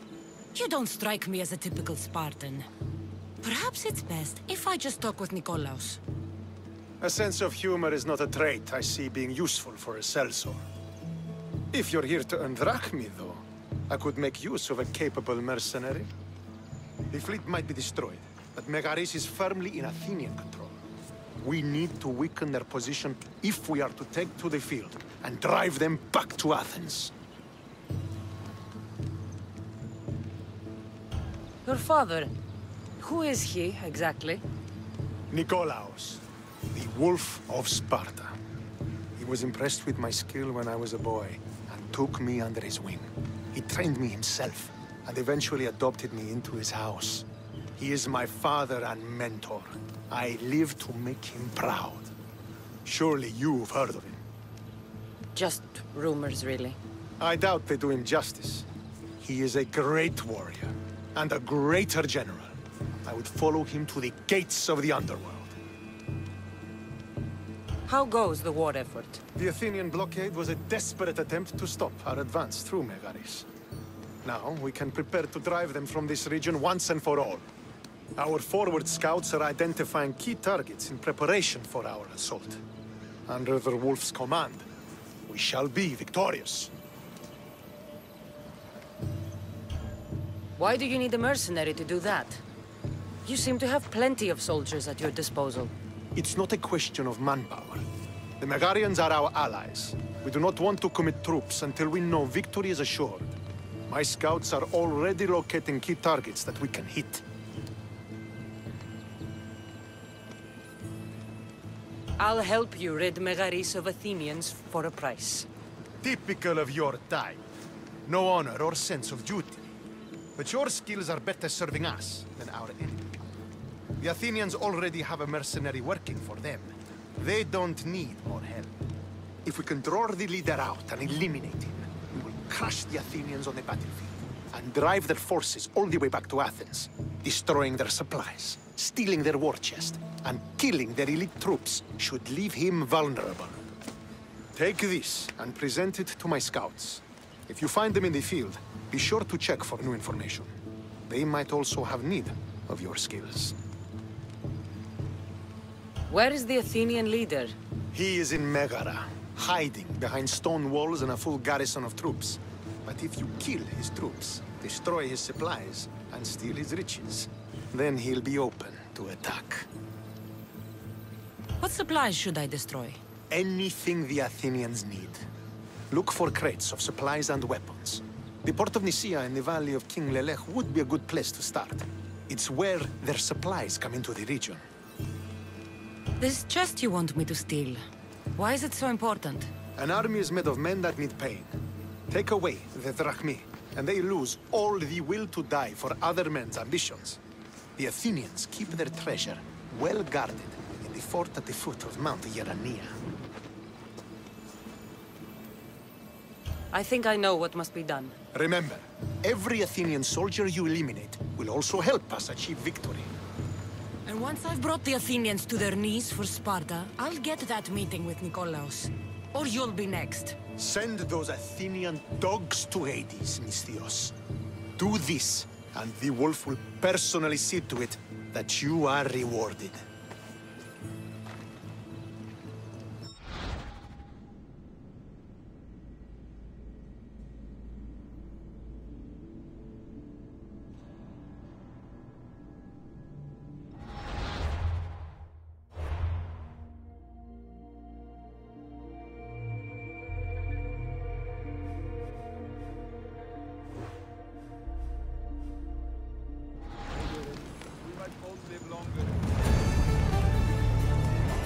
You don't strike me as a typical Spartan. Perhaps it's best if I just talk with Nikolaos. A sense of humor is not a trait I see being useful for a sellsword. If you're here to earn drachmi, though, I could make use of a capable mercenary. The fleet might be destroyed, but Megaris is firmly in Athenian control. We need to weaken their position if we are to take to the field and drive them back to Athens. Your father, who is he exactly? Nikolaos, the Wolf of Sparta. He was impressed with my skill when I was a boy and took me under his wing. He trained me himself and eventually adopted me into his house. He is my father and mentor. I live to make him proud. Surely you've heard of him. Just rumors, really. I doubt they do him justice. He is a great warrior and a greater general. I would follow him to the gates of the underworld. How goes the war effort? The Athenian blockade was a desperate attempt to stop our advance through Megaris. Now we can prepare to drive them from this region once and for all. Our forward scouts are identifying key targets in preparation for our assault. Under the Wolf's command, we shall be victorious. Why do you need a mercenary to do that? You seem to have plenty of soldiers at your disposal. It's not a question of manpower. The Megarians are our allies. We do not want to commit troops until we know victory is assured. My scouts are already locating key targets that we can hit. I'll help you rid Megaris of Athenians for a price. Typical of your type. No honor or sense of duty. But your skills are better serving us than our enemy. The Athenians already have a mercenary working for them. They don't need more help. If we can draw the leader out and eliminate him, we will crush the Athenians on the battlefield and drive their forces all the way back to Athens, destroying their supplies, stealing their war chest, and killing their elite troops should leave him vulnerable. Take this and present it to my scouts. If you find them in the field, be sure to check for new information. They might also have need of your skills. Where is the Athenian leader? He is in Megara, hiding behind stone walls and a full garrison of troops. But if you kill his troops, destroy his supplies, and steal his riches, then he'll be open to attack. What supplies should I destroy? Anything the Athenians need. Look for crates of supplies and weapons. The port of Nicaea in the valley of King Lelech would be a good place to start. It's where their supplies come into the region. This chest you want me to steal, why is it so important? An army is made of men that need pain. Take away the drachmi, and they lose all the will to die for other men's ambitions. The Athenians keep their treasure well guarded in the fort at the foot of Mount Yerania. I think I know what must be done. Remember, every Athenian soldier you eliminate will also help us achieve victory. And once I've brought the Athenians to their knees for Sparta, I'll get that meeting with Nikolaos. Or you'll be next. Send those Athenian dogs to Hades, Misthios. Do this, and the wolf will personally see to it that you are rewarded.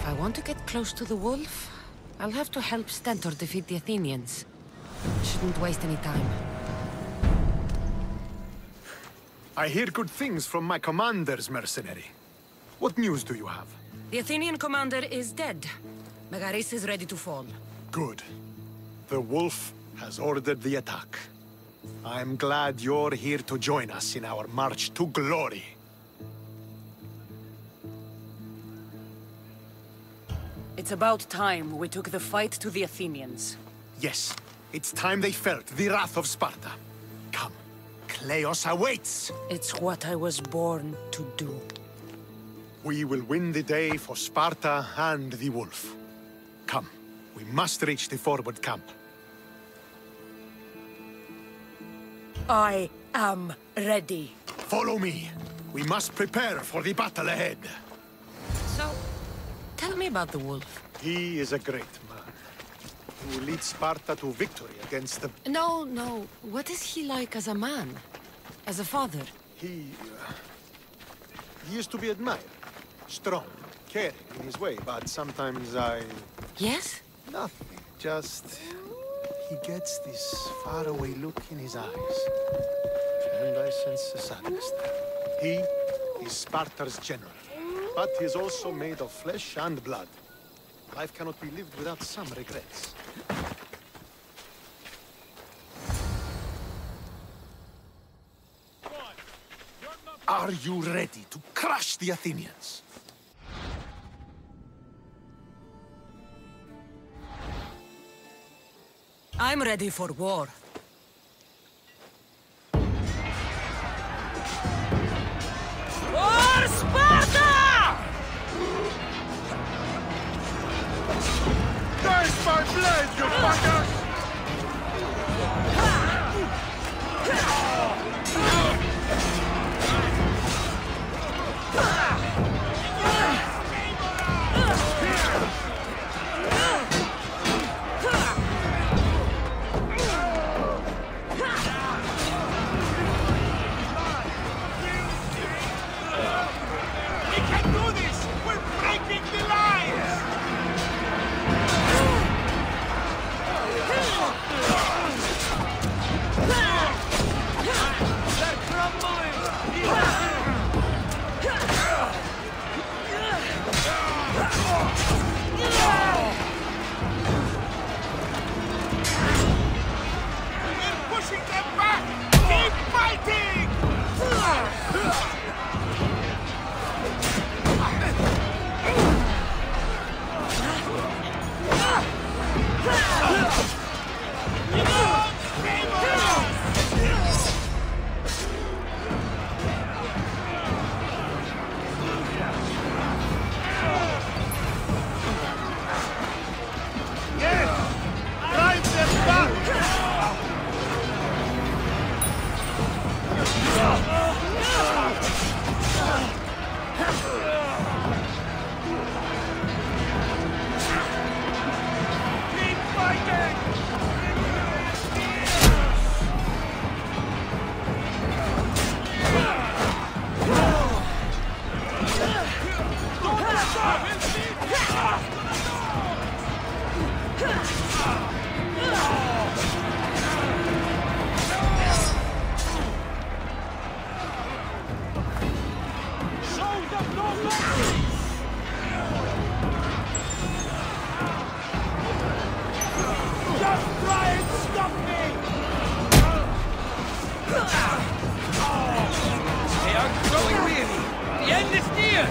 If I want to get close to the wolf, I'll have to help Stentor defeat the Athenians. Shouldn't waste any time. I hear good things from my commanders, mercenary. What news do you have? The Athenian commander is dead. Megaris is ready to fall. Good. The wolf has ordered the attack. I'm glad you're here to join us in our march to glory. It's about time we took the fight to the Athenians. Yes, it's time they felt the wrath of Sparta. Come, Kleos awaits! It's what I was born to do. We will win the day for Sparta and the wolf. Come, we must reach the forward camp. I am ready. Follow me. We must prepare for the battle ahead. So, tell me about the wolf. He is a great man. He will lead Sparta to victory against the... No. What is he like as a man? As a father? He is to be admired. Strong, caring in his way, but sometimes I... Yes? Nothing. Just... he gets this faraway look in his eyes. And I sense a sadness there. He is Sparta's general. But he is also made of flesh and blood. Life cannot be lived without some regrets. Are you ready to crush the Athenians? I'm ready for war. For Sparta! There's my blade, you fuckers! Just try and stop me! They are growing weary. The end is near.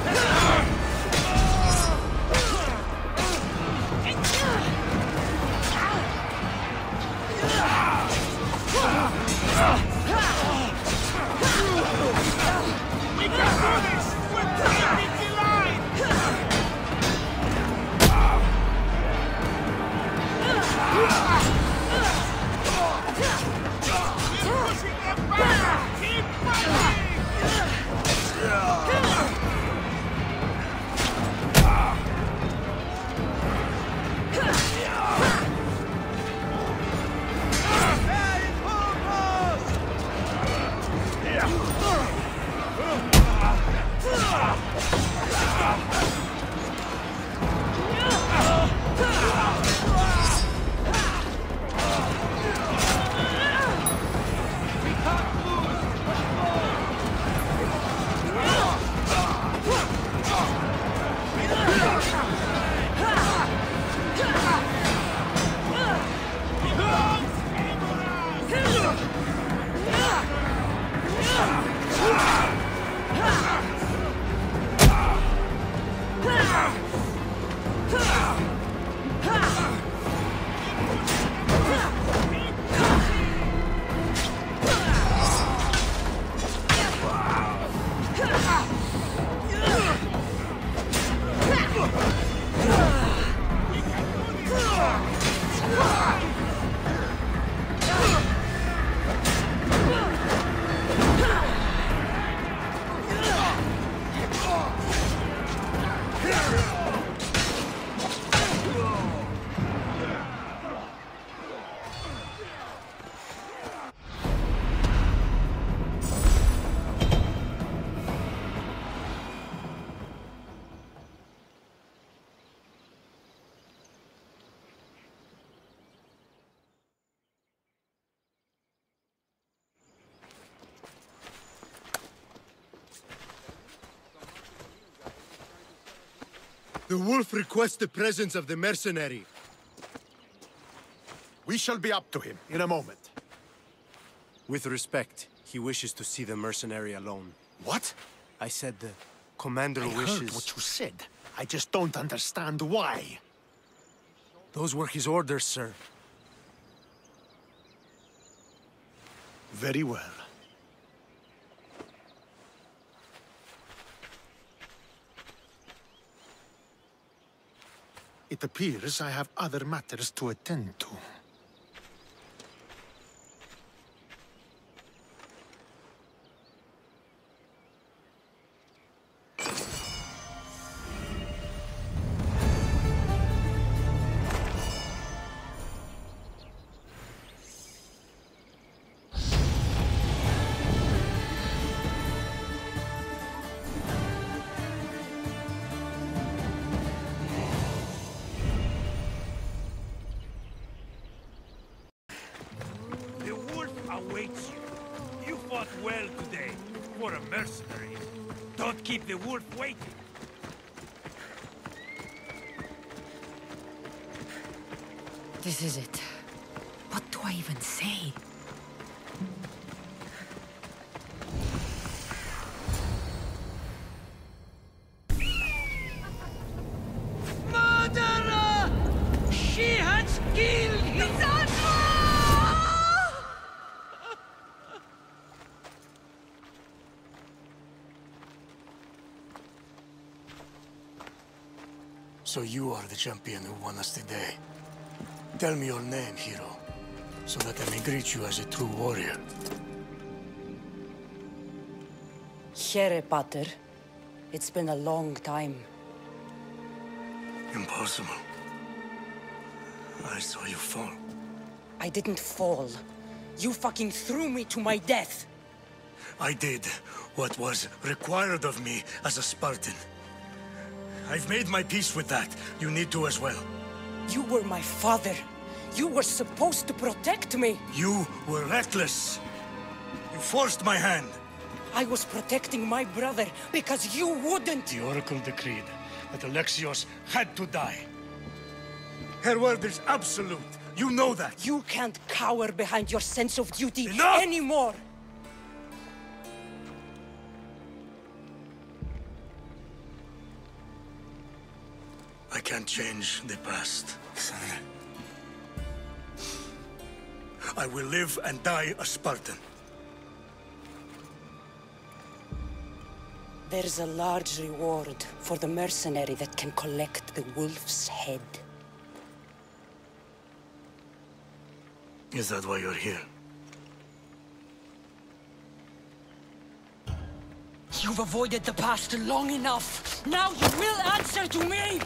We can do this! We're taking the line! We're pushing them back! Keep fighting! The wolf requests the presence of the mercenary. We shall be up to him in a moment. With respect, he wishes to see the mercenary alone. What? I said the commander wishes... I heard what you said. I just don't understand why. Those were his orders, sir. Very well. It appears I have other matters to attend to. Awaits you. You fought well today, for a mercenary. Don't keep the wolf waiting. This is it. What do I even say? Murderer! She has killed him! So you are the champion who won us today. Tell me your name, hero, so that I may greet you as a true warrior. Here, Pater. It's been a long time. Impossible. I saw you fall. I didn't fall. You fucking threw me to my death. I did what was required of me as a Spartan. I've made my peace with that. You need to as well. You were my father. You were supposed to protect me. You were reckless. You forced my hand. I was protecting my brother because you wouldn't. The Oracle decreed that Alexios had to die. Her word is absolute. You know that. You can't cower behind your sense of duty anymore. I can't change the past, Cassandra. I will live and die a Spartan. There's a large reward for the mercenary that can collect the wolf's head. Is that why you're here? You've avoided the past long enough. Now you will answer to me!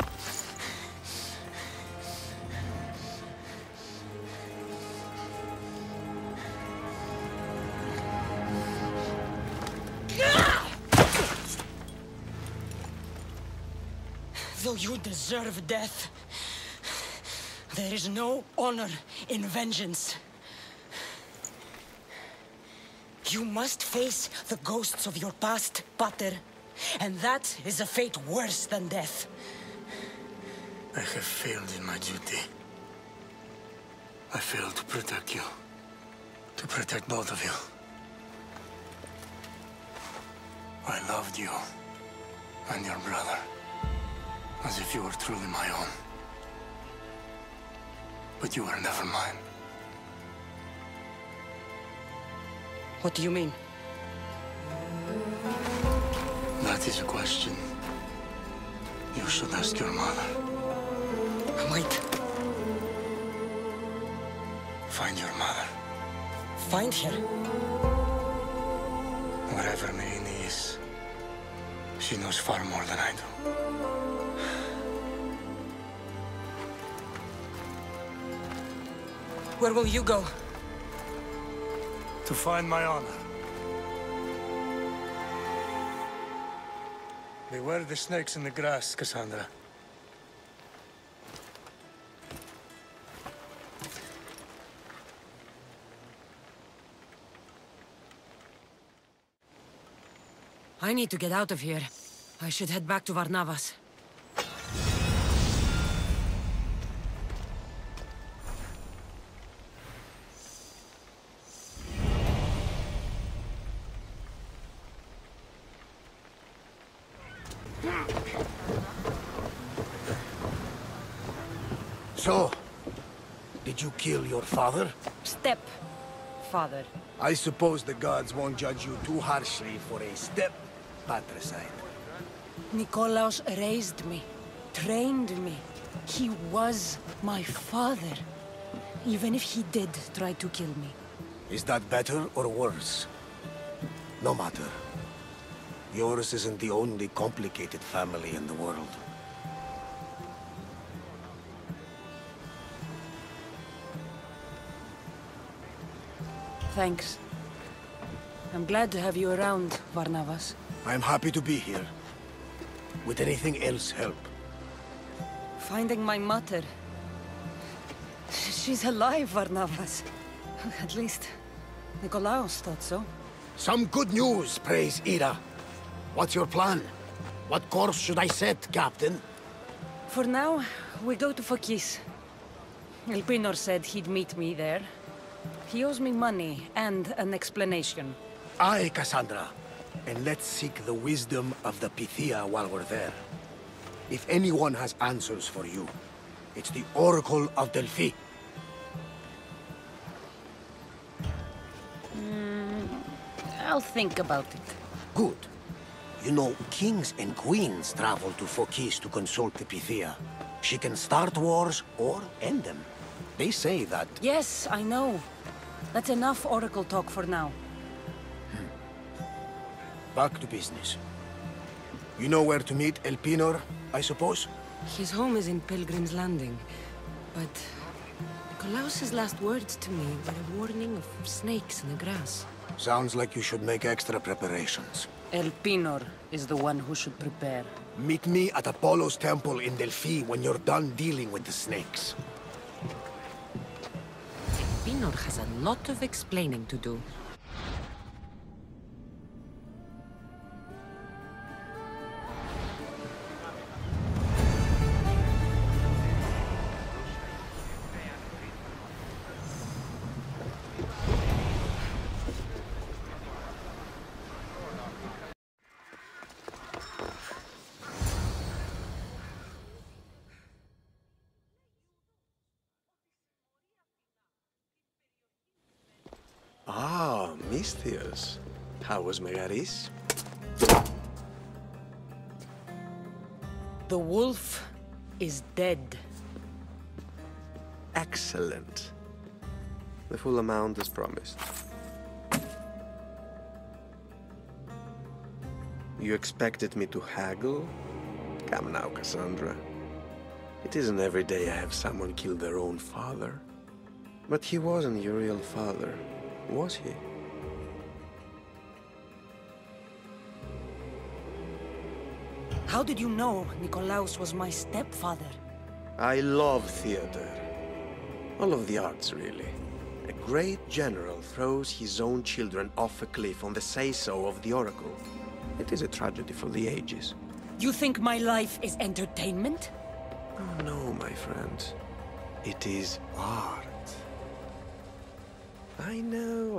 Though you deserve death, there is no honor in vengeance. You must face the ghosts of your past, Pater, and that is a fate worse than death. I have failed in my duty. I failed to protect you. To protect both of you. I loved you and your brother as if you were truly my own. But you were never mine. What do you mean? That is a question you should ask your mother. Wait. Find your mother. Find her? Wherever Myrine is, she knows far more than I do. Where will you go? To find my honor. Beware the snakes in the grass, Cassandra. I need to get out of here. I should head back to Varnavas. So, did you kill your father? Step-father. I suppose the gods won't judge you too harshly for a step-patricide. Nikolaos raised me, trained me. He was my father. Even if he did try to kill me. Is that better or worse? No matter. Yours isn't the only complicated family in the world. Thanks. I'm glad to have you around, Varnavas. I'm happy to be here. Would anything else help? Finding my mother. She's alive, Varnavas. At least, Nikolaos thought so. Some good news, praise Ira. What's your plan? What course should I set, Captain? For now, we go to Phokis. Elpinor said he'd meet me there. He owes me money and an explanation. Aye, Cassandra. And let's seek the wisdom of the Pythia while we're there. If anyone has answers for you, it's the Oracle of Delphi. I'll think about it. Good. You know, kings and queens travel to Phokis to consult the Pythia. She can start wars or end them. They say that... Yes, I know. That's enough Oracle talk for now. Back to business. You know where to meet Elpinor, I suppose? His home is in Pilgrim's Landing. But Nikolaos' last words to me were a warning of snakes in the grass. Sounds like you should make extra preparations. Elpinor is the one who should prepare. Meet me at Apollo's temple in Delphi when you're done dealing with the snakes. Elpinor has a lot of explaining to do. Misthios, how was Megaris? The wolf is dead. Excellent. The full amount as promised. You expected me to haggle? Come now, Cassandra. It isn't every day I have someone kill their own father. But he wasn't your real father, was he? How did you know Nikolaos was my stepfather? I love theater. All of the arts, really. A great general throws his own children off a cliff on the say-so of the Oracle. It is a tragedy for the ages. You think my life is entertainment? Oh, no, my friend. It is art. I know.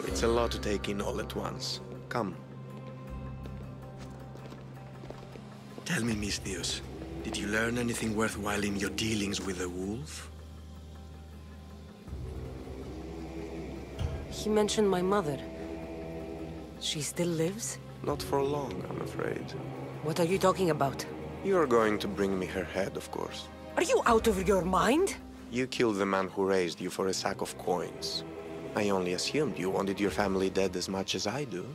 It's a lot to take in all at once. Come. Tell me, Misthios, did you learn anything worthwhile in your dealings with the wolf? He mentioned my mother. She still lives? Not for long, I'm afraid. What are you talking about? You're going to bring me her head, of course. Are you out of your mind? You killed the man who raised you for a sack of coins. I only assumed you wanted your family dead as much as I do.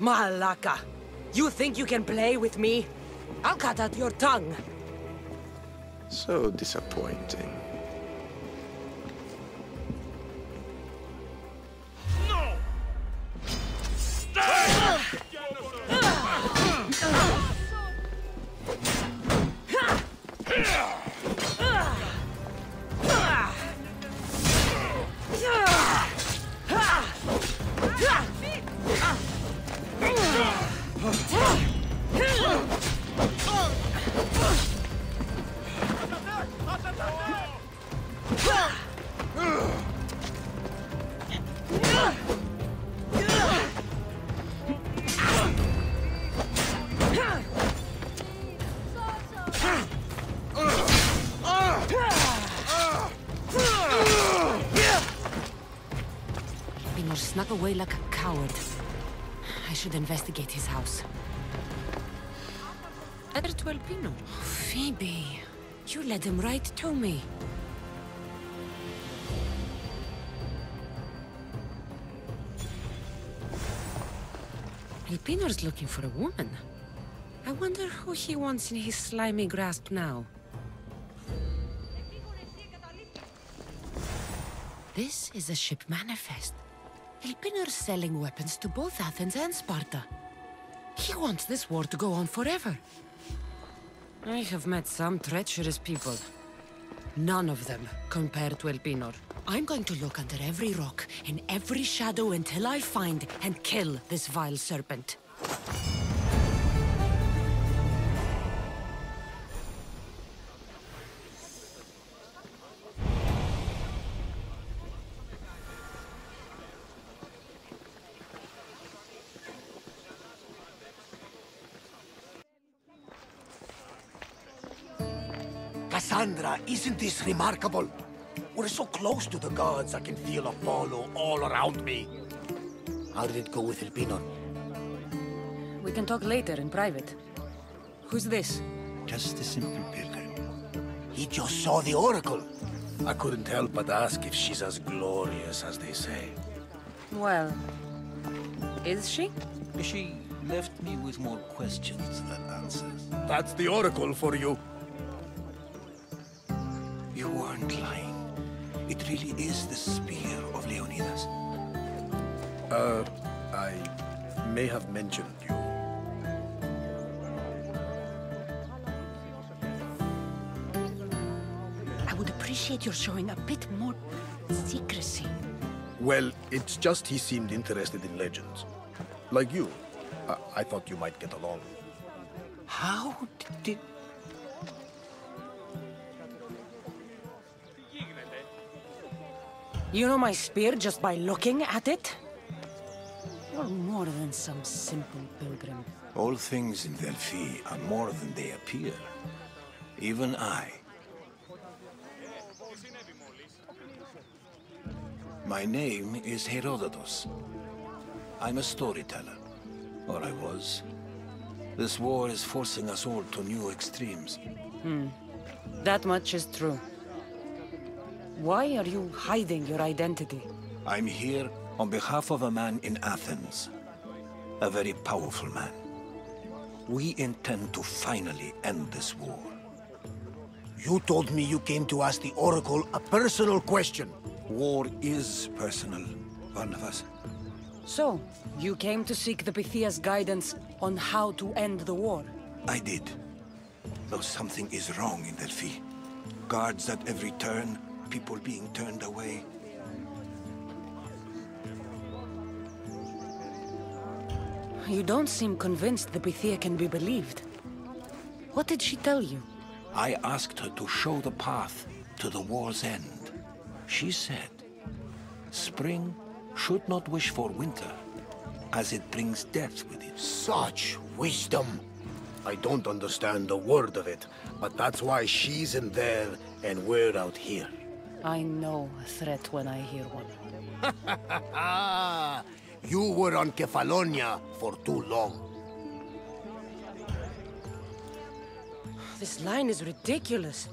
Malaka! You think you can play with me? I'll cut out your tongue! So disappointing. No! Pinor snuck away like a coward. I should investigate his house. Better to Elpino. Phoebe, you led him right to me. Elpinor's looking for a woman. I wonder who he wants in his slimy grasp now. This is a ship manifest. Elpinor's selling weapons to both Athens and Sparta. He wants this war to go on forever. I have met some treacherous people. None of them compared to Elpinor. I'm going to look under every rock, in every shadow until I find and kill this vile serpent. Cassandra, isn't this remarkable? We're so close to the gods, I can feel Apollo all around me. How did it go with Elpinor? We can talk later in private. Who's this? Just a simple pilgrim. He just saw the Oracle. I couldn't help but ask if she's as glorious as they say. Well, is she? She left me with more questions than answers. That's the Oracle for you. You weren't lying. It really is the spear of Leonidas. I may have mentioned you. I would appreciate your showing a bit more secrecy. Well, it's just he seemed interested in legends. Like you. I thought you might get along. How did... You know my spear just by looking at it? You're more than some simple pilgrim. All things in Delphi are more than they appear. Even I. My name is Herodotus. I'm a storyteller. Or I was. This war is forcing us all to new extremes. That much is true. Why are you hiding your identity? I'm here on behalf of a man in Athens. A very powerful man. We intend to finally end this war. You told me you came to ask the Oracle a personal question. War is personal, Barnabas. So, you came to seek the Pythia's guidance on how to end the war? I did. Though something is wrong in Delphi. Guards at every turn, people being turned away. You don't seem convinced the Pythia can be believed. What did she tell you? I asked her to show the path to the war's end. She said, spring should not wish for winter, as it brings death with it. Such wisdom! I don't understand a word of it, but that's why she's in there and we're out here. I know a threat when I hear one. You were on Kefalonia for too long. This line is ridiculous.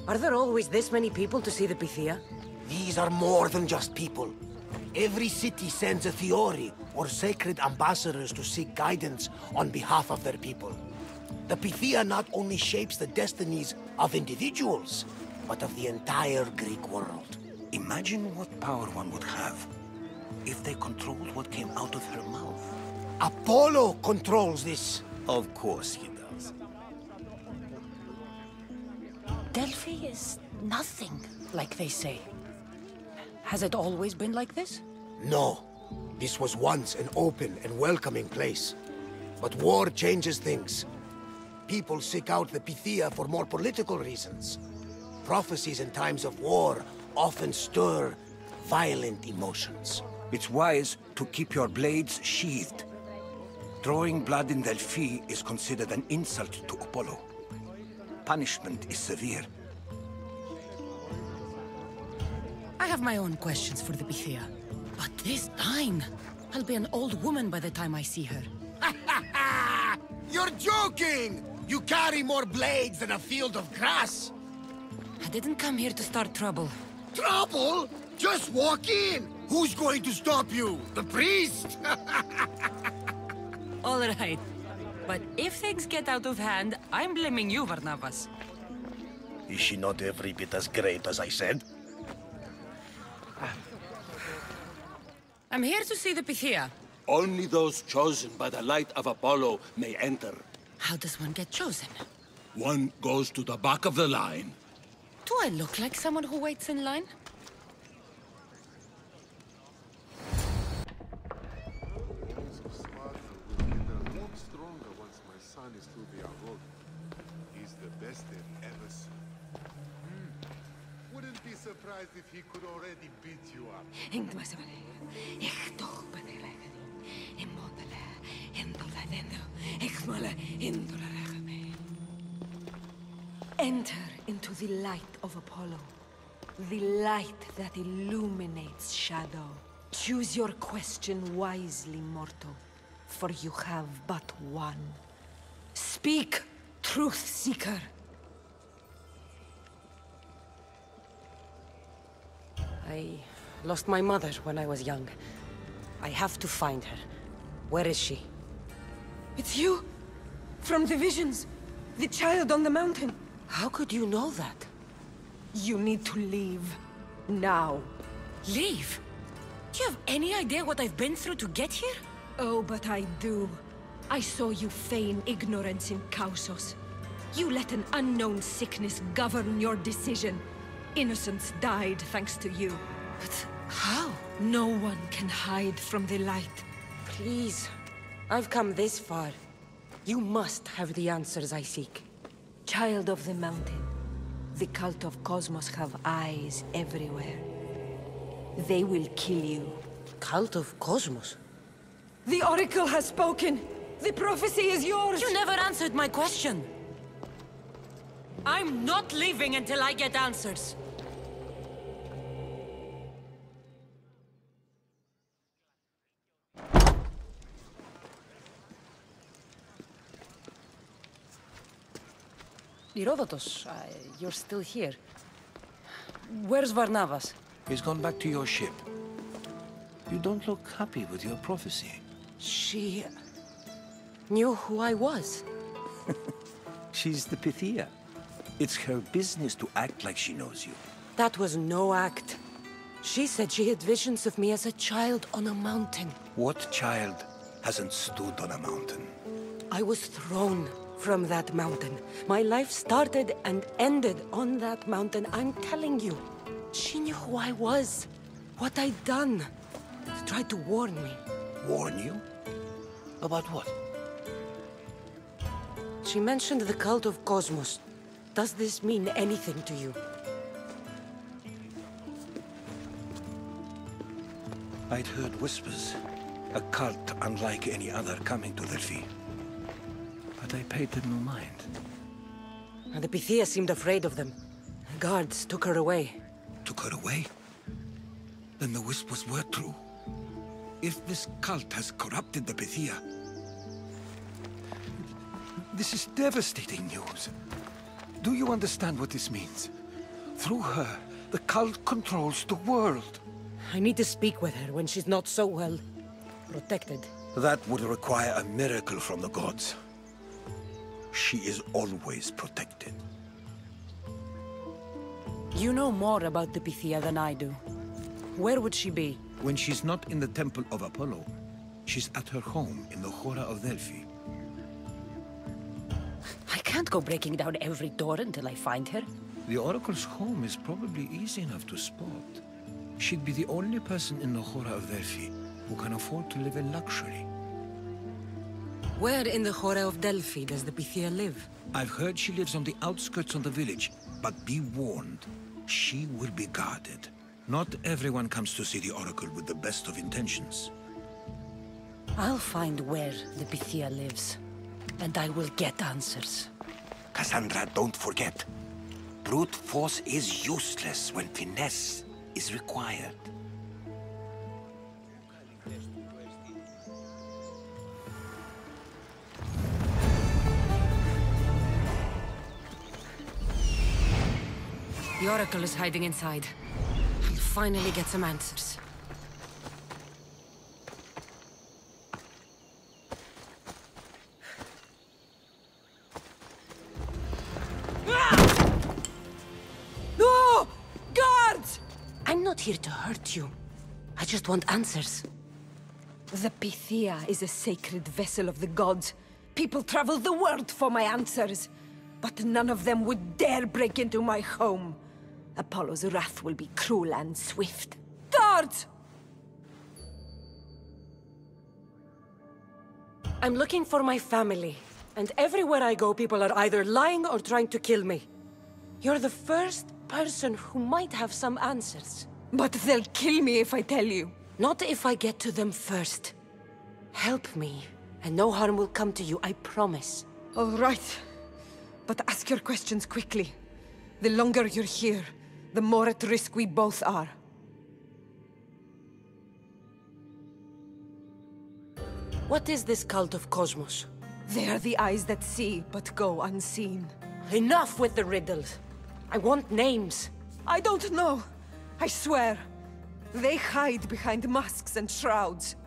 Are there always this many people to see the Pythia? These are more than just people. Every city sends a Theori, or sacred ambassadors to seek guidance on behalf of their people. The Pythia not only shapes the destinies of individuals, but of the entire Greek world. Imagine what power one would have if they controlled what came out of her mouth. Apollo controls this. Of course he does. Delphi is nothing, like they say. Has it always been like this? No. This was once an open and welcoming place. But war changes things. People seek out the Pythia for more political reasons. Prophecies in times of war often stir violent emotions. It's wise to keep your blades sheathed. Drawing blood in Delphi is considered an insult to Apollo. Punishment is severe. I have my own questions for the Pythia. But this time, I'll be an old woman by the time I see her. You're joking! You carry more blades than a field of grass! I didn't come here to start trouble. Trouble? Just walk in! Who's going to stop you? The priest? All right. But if things get out of hand, I'm blaming you, Barnabas. Is she not every bit as great as I said? I'm here to see the Pythia. Only those chosen by the light of Apollo may enter. How does one get chosen? One goes to the back of the line. Do I look like someone who waits in line? He's the best they've ever seen. Wouldn't be surprised if he could already beat you up. Enter into the light of Apollo. The light that illuminates shadow. Choose your question wisely, mortal, for you have but one. Speak, truth seeker. I lost my mother when I was young. I have to find her. Where is she? It's you! From the visions! The child on the mountain! How could you know that? You need to leave. Now. Leave? Do you have any idea what I've been through to get here? Oh, but I do. I saw you feign ignorance in Kausos. You let an unknown sickness govern your decision. Innocents died thanks to you. But how? No one can hide from the light. Please. I've come this far. You must have the answers I seek. Child of the mountain, the cult of Cosmos have eyes everywhere. They will kill you. Cult of Cosmos? The Oracle has spoken! The prophecy is yours! You never answered my question! I'm not leaving until I get answers! Herodotus, you're still here. Where's Barnabas? He's gone back to your ship. You don't look happy with your prophecy. She knew who I was. She's the Pythia. It's her business to act like she knows you. That was no act. She said she had visions of me as a child on a mountain. What child hasn't stood on a mountain? I was thrown from that mountain. My life started and ended on that mountain, I'm telling you. She knew who I was, what I'd done. She tried to warn me. Warn you? About what? She mentioned the cult of Cosmos. Does this mean anything to you? I'd heard whispers. A cult unlike any other coming to Delphi. But I paid them no mind. The Pythia seemed afraid of them. Guards took her away. Took her away? Then the whispers were true. If this cult has corrupted the Pythia... This is devastating news. Do you understand what this means? Through her, the cult controls the world. I need to speak with her when she's not so well protected. That would require a miracle from the gods. She is always protected. You know more about the Pythia than I do. Where would she be? When she's not in the Temple of Apollo, she's at her home in the Hora of Delphi. I can't go breaking down every door until I find her. The Oracle's home is probably easy enough to spot. She'd be the only person in the Hora of Delphi who can afford to live in luxury. Where in the Hora of Delphi does the Pythia live? I've heard she lives on the outskirts of the village, but be warned, she will be guarded. Not everyone comes to see the Oracle with the best of intentions. I'll find where the Pythia lives, and I will get answers. Cassandra, don't forget. Brute force is useless when finesse is required. The Oracle is hiding inside. I'll finally get some answers. No! Guards! I'm not here to hurt you. I just want answers. The Pythia is a sacred vessel of the gods. People travel the world for my answers. But none of them would dare break into my home. Apollo's wrath will be cruel and swift. Guards! I'm looking for my family. And everywhere I go, people are either lying or trying to kill me. You're the first person who might have some answers. But they'll kill me if I tell you. Not if I get to them first. Help me, and no harm will come to you, I promise. All right. But ask your questions quickly. The longer you're here, the more at risk we both are. What is this cult of Cosmos? They are the eyes that see, but go unseen. Enough with the riddles. I want names. I don't know. I swear. They hide behind masks and shrouds.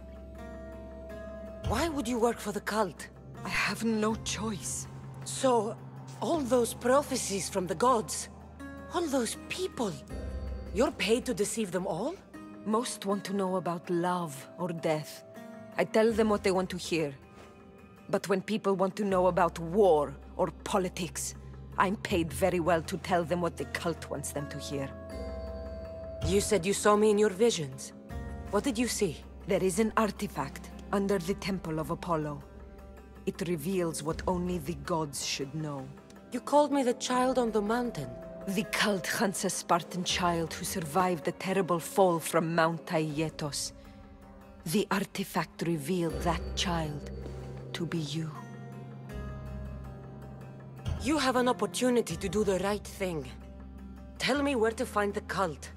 Why would you work for the cult? I have no choice. So, all those prophecies from the gods, all those people, you're paid to deceive them all? Most want to know about love or death. I tell them what they want to hear. But when people want to know about war or politics, I'm paid very well to tell them what the cult wants them to hear. You said you saw me in your visions. What did you see? There is an artifact under the Temple of Apollo. It reveals what only the gods should know. You called me the child on the mountain. The cult hunts a Spartan child who survived the terrible fall from Mount Aietos. The artifact revealed that child to be you. You have an opportunity to do the right thing. Tell me where to find the cult.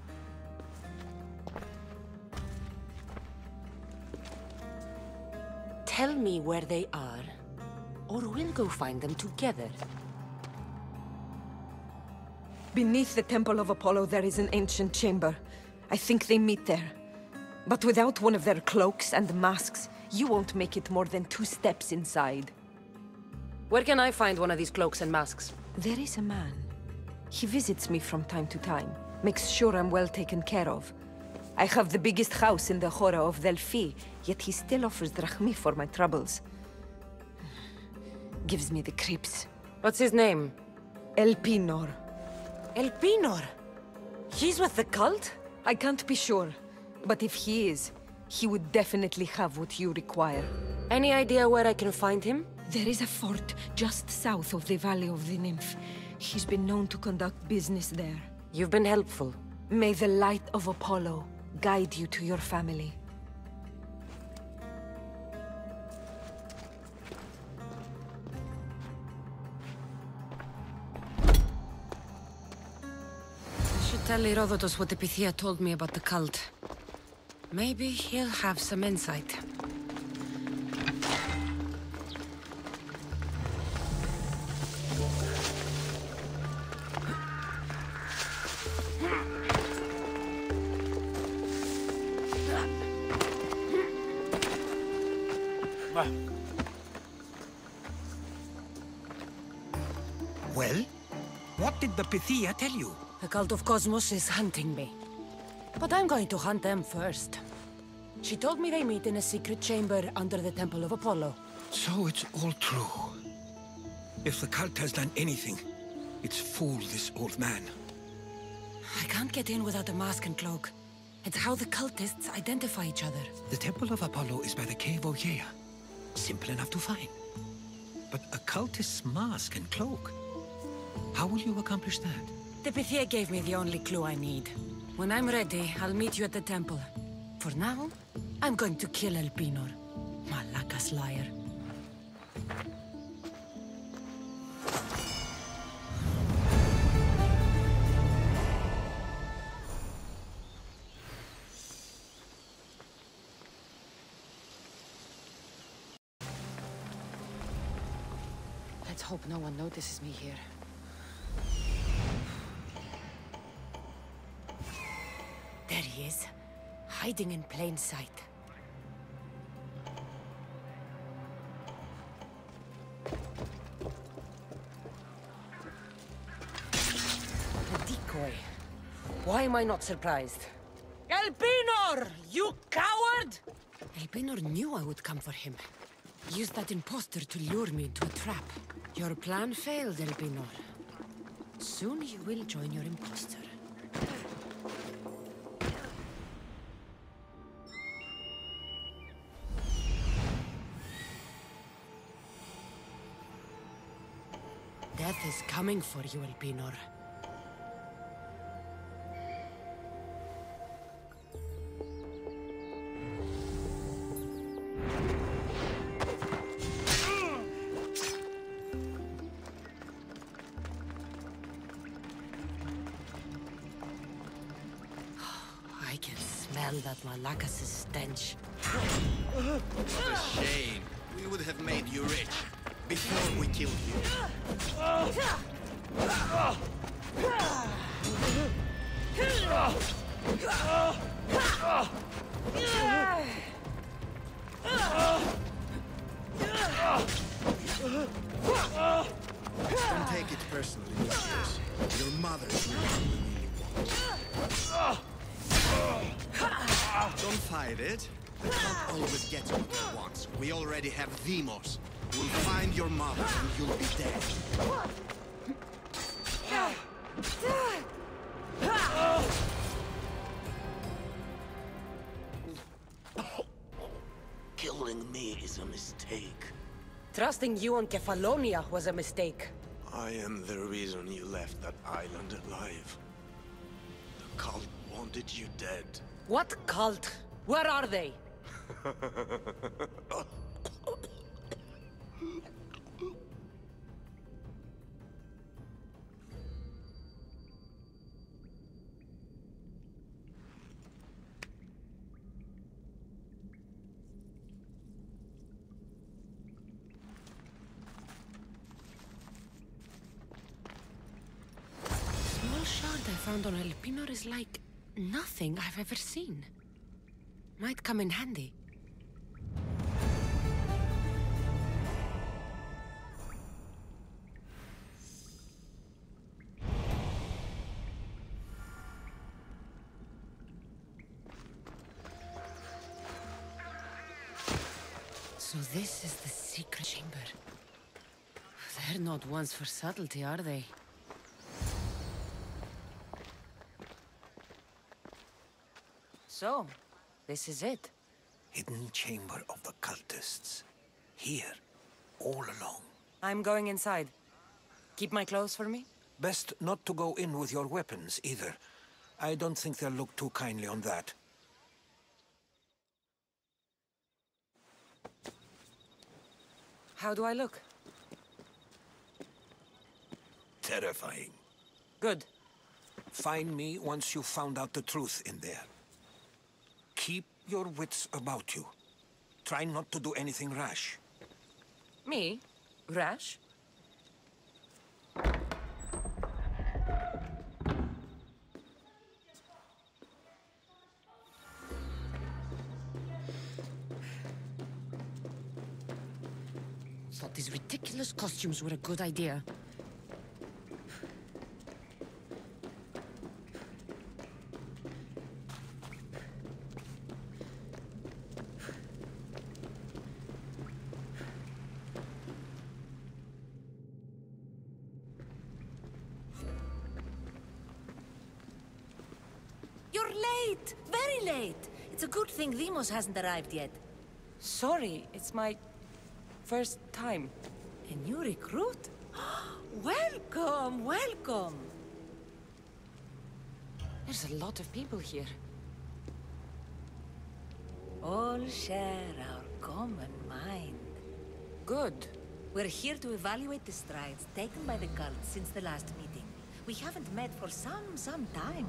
Tell me where they are, or we'll go find them together. Beneath the Temple of Apollo, there is an ancient chamber. I think they meet there. But without one of their cloaks and masks, you won't make it more than 2 steps inside. Where can I find one of these cloaks and masks? There is a man. He visits me from time to time, makes sure I'm well taken care of. I have the biggest house in the Hora of Delphi, yet he still offers drachmi for my troubles. Gives me the creeps. What's his name? Elpinor. Elpinor? He's with the cult? I can't be sure, but if he is, he would definitely have what you require. Any idea where I can find him? There is a fort just south of the Valley of the Nymph. He's been known to conduct business there. You've been helpful. May the light of Apollo guide you to your family. I should tell Herodotus what the Pythia told me about the cult. Maybe he'll have some insight. Well? What did the Pythia tell you? The cult of Cosmos is hunting me. But I'm going to hunt them first. She told me they meet in a secret chamber under the Temple of Apollo. So it's all true. If the cult has done anything, it's fooled this old man. I can't get in without a mask and cloak. It's how the cultists identify each other. The Temple of Apollo is by the Cave Ogyea. Simple enough to find. But a cultist's mask and cloak? How will you accomplish that? The Pythia gave me the only clue I need. When I'm ready, I'll meet you at the temple. For now, I'm going to kill Elpinor, Malaka's liar. Let's hope no one notices me here. There he is, hiding in plain sight. A decoy. Why am I not surprised? Elpinor! You coward! Elpinor knew I would come for him. Used that imposter to lure me into a trap. Your plan failed, Elpinor. Soon you will join your imposter. Death is coming for you, Elpinor. I can smell that Malakas' stench. What a shame. We would have made you rich before we killed you. Don't take it personally, Mistress. Your mother's the one we really want. Don't fight it. The cult always gets what it wants. We already have Deimos. We'll find your mother and you'll be dead. Killing me is a mistake. Trusting you on Kefalonia was a mistake. I am the reason you left that island alive. The cult wanted you dead. What cult? Where are they? found on El Pinor is like nothing I've ever seen. Might come in handy. So this is the secret chamber. They're not ones for subtlety, are they? So, this is it. Hidden chamber of the cultists. Here, all along. I'm going inside. Keep my clothes for me? Best not to go in with your weapons, either. I don't think they'll look too kindly on that. How do I look? Terrifying. Good. Find me once you've found out the truth in there. Keep your wits about you. Try not to do anything rash. Me? Rash? Thought these ridiculous costumes were a good idea. You're late! Very late! It's a good thing Deimos hasn't arrived yet. Sorry, it's my first time. A new recruit? Welcome, welcome! There's a lot of people here. All share our common mind. Good. We're here to evaluate the strides taken by the cult since the last meeting. We haven't met for some time.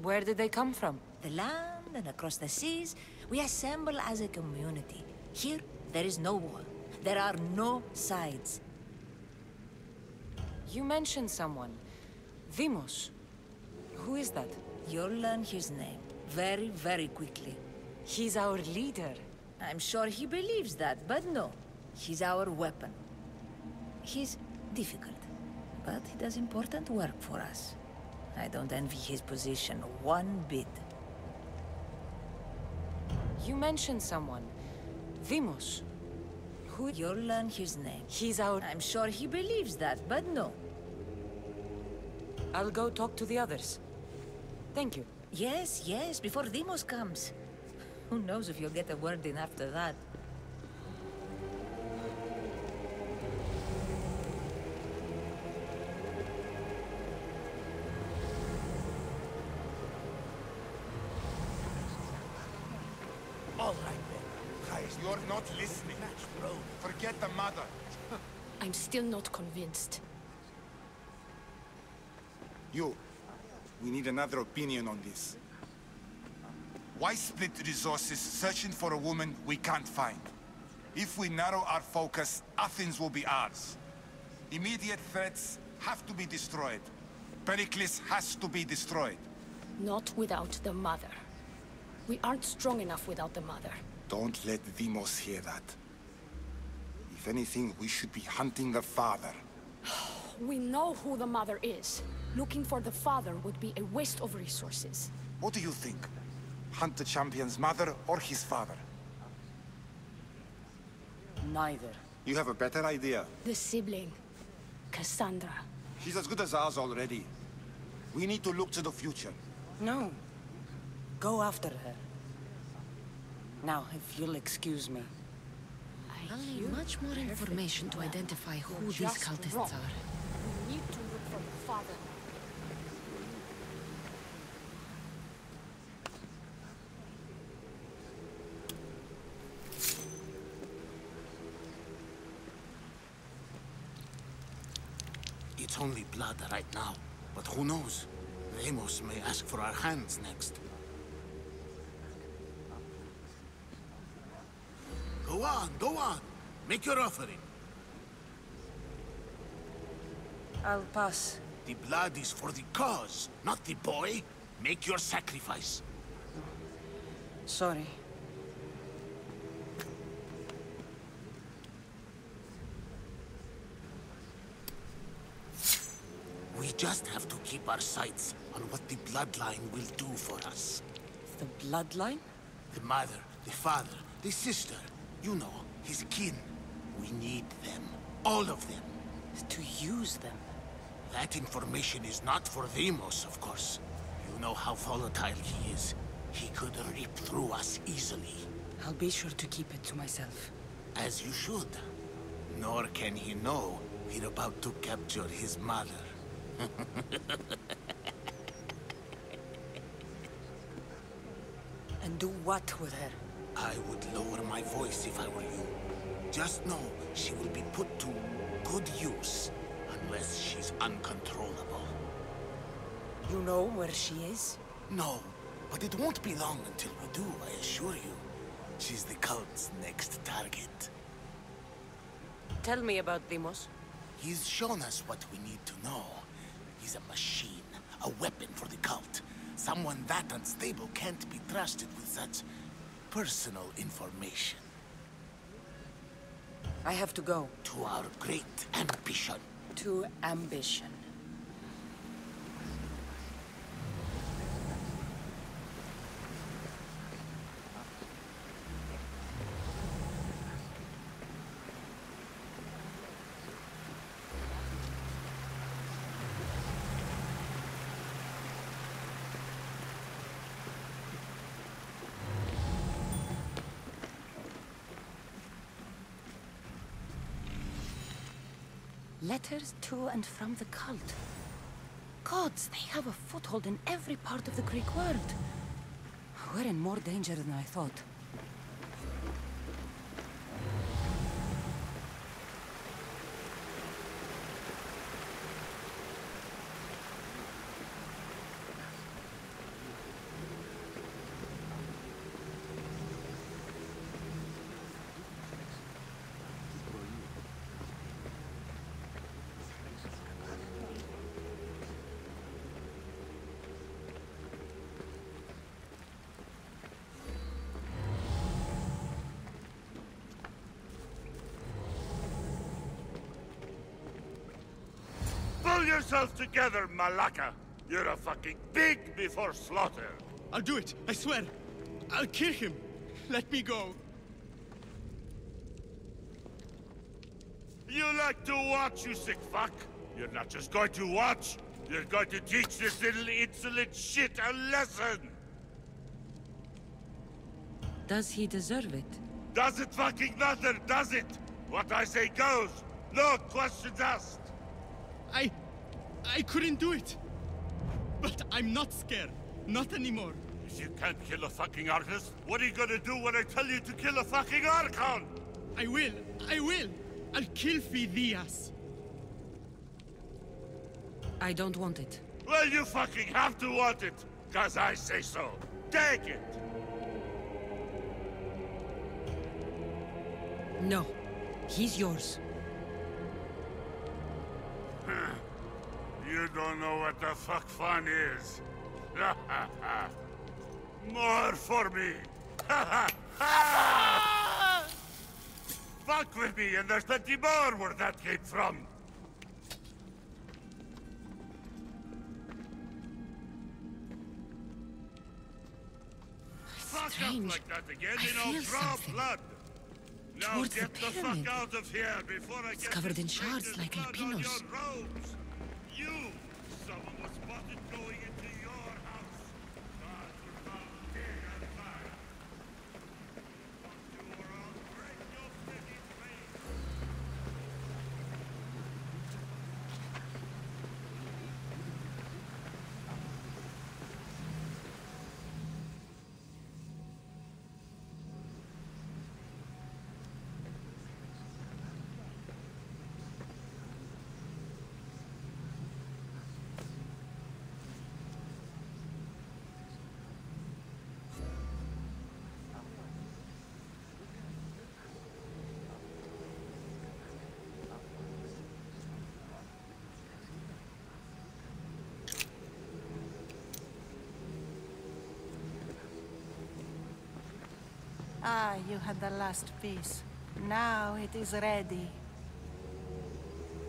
Where did they come from? The land and across the seas, we assemble as a community. Here, there is no war. There are no sides. You mentioned someone. Deimos. Who is that? You'll learn his name very, very quickly. He's our leader. I'm sure he believes that, but no. He's our weapon. He's difficult, but he does important work for us. I don't envy his position one bit. You mentioned someone. Deimos. Who? You'll learn his name. He's our... I'm sure he believes that, but no. I'll go talk to the others. Thank you. Yes, yes, before Deimos comes. Who knows if you'll get a word in after that. All right, then. Christ, you're not listening. Forget the mother. I'm still not convinced. You. We need another opinion on this. Why split resources searching for a woman we can't find? If we narrow our focus, Athens will be ours. Immediate threats have to be destroyed. Pericles has to be destroyed. Not without the mother. We aren't strong enough without the mother. Don't let Deimos hear that. If anything, we should be hunting the father. We know who the mother is. Looking for the father would be a waste of resources. What do you think? Hunt the champion's mother or his father? Neither. You have a better idea. The sibling. Cassandra. She's as good as ours already. We need to look to the future. No. Go after her. Now, if you'll excuse me. I'll need much more information to identify who these cultists are. We need to look for the father. It's only blood right now, but who knows? Deimos may ask for our hands next. Go on, go on. Make your offering. I'll pass. The blood is for the cause, not the boy. Make your sacrifice. Sorry. We just have to keep our sights on what the bloodline will do for us. The bloodline? The mother, the father, the sister. You know, his kin. We need them. All of them. To use them? That information is not for Deimos, of course. You know how volatile he is. He could rip through us easily. I'll be sure to keep it to myself. As you should. Nor can he know we're about to capture his mother. And do what with her? I would lower my voice if I were you. Just know she will be put to good use, unless she's uncontrollable. You know where she is? No, but it won't be long until we do, I assure you. She's the cult's next target. Tell me about Deimos. He's shown us what we need to know. He's a machine, a weapon for the cult. Someone that unstable can't be trusted with such personal information. I have to go. To our great ambition. To ambition. Letters to and from the cult. Gods, they have a foothold in every part of the Greek world. We're in more danger than I thought. Pull yourself together, Malaka! You're a fucking pig before slaughter! I'll do it, I swear! I'll kill him! Let me go! You like to watch, you sick fuck? You're not just going to watch, you're going to teach this little insolent shit a lesson! Does he deserve it? Does it fucking matter, does it? What I say goes, no questions asked! I couldn't do it! But I'm not scared. Not anymore. If you can't kill a fucking artist, what are you gonna do when I tell you to kill a fucking Archon? I will! I will! I'll kill Phidias! I don't want it. Well, you fucking have to want it, 'cause I say so. Take it! No. He's yours. You don't know what the fuck fun is. More for me. Fuck with me, and there's plenty more where that came from. Fuck up like that again, and I'll draw blood. Now Towards get the the fuck pyramid. out of here before I It's get covered this in shards traitor's like blood on albinos. your robes. You! Someone was spotted going into your house. God, you're found dead outside. You are all break your pretty face. Ah, you had the last piece. Now it is ready.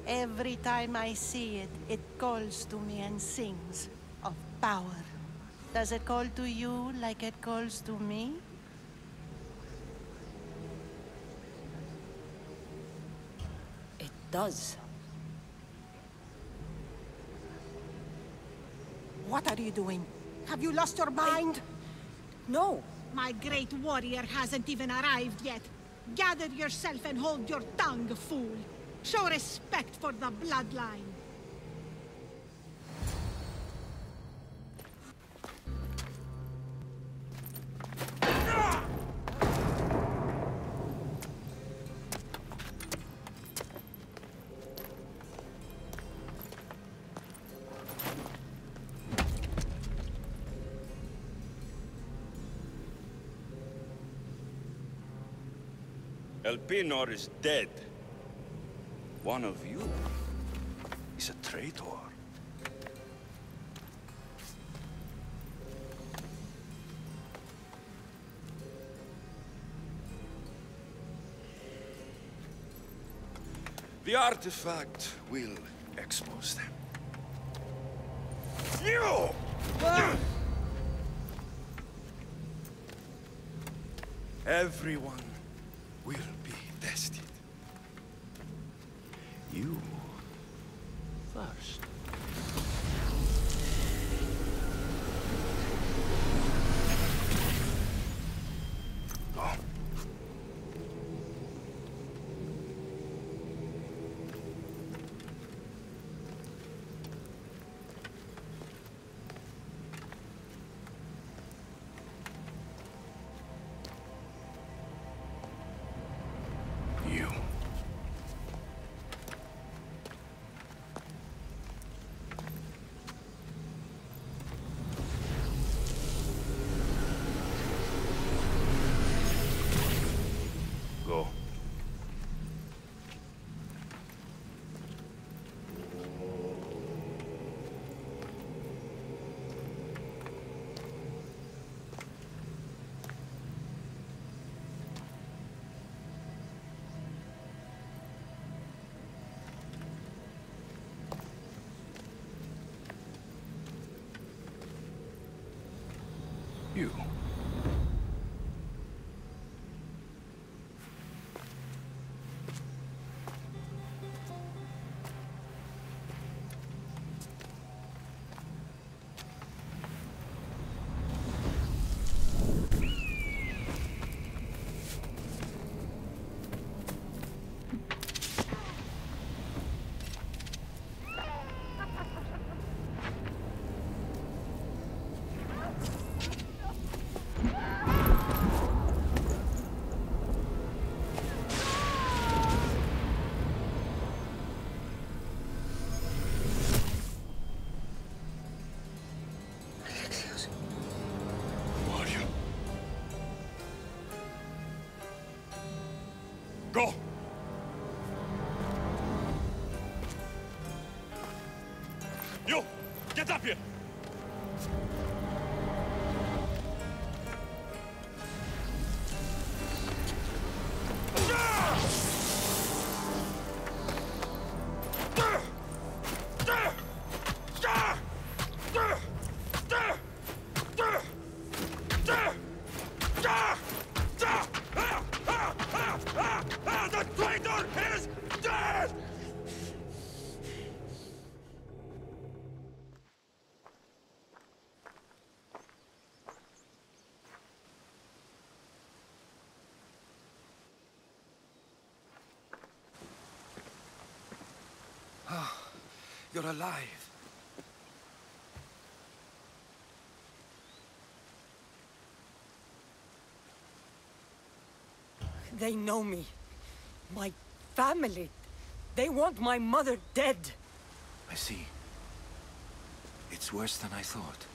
Every time I see it, it calls to me and sings of power. Does it call to you like it calls to me? It does. What are you doing? Have you lost your mind? No. My great warrior hasn't even arrived yet. Gather yourself and hold your tongue, fool. Show respect for the bloodline. Elpenor is dead. One of you is a traitor. The artifact will expose them. You! Everyone will be tested. You first. Go. You. Go. You. Go! You! Get up here! The traitor is dead! You're alive. They know me. My family. They want my mother dead. I see. It's worse than I thought.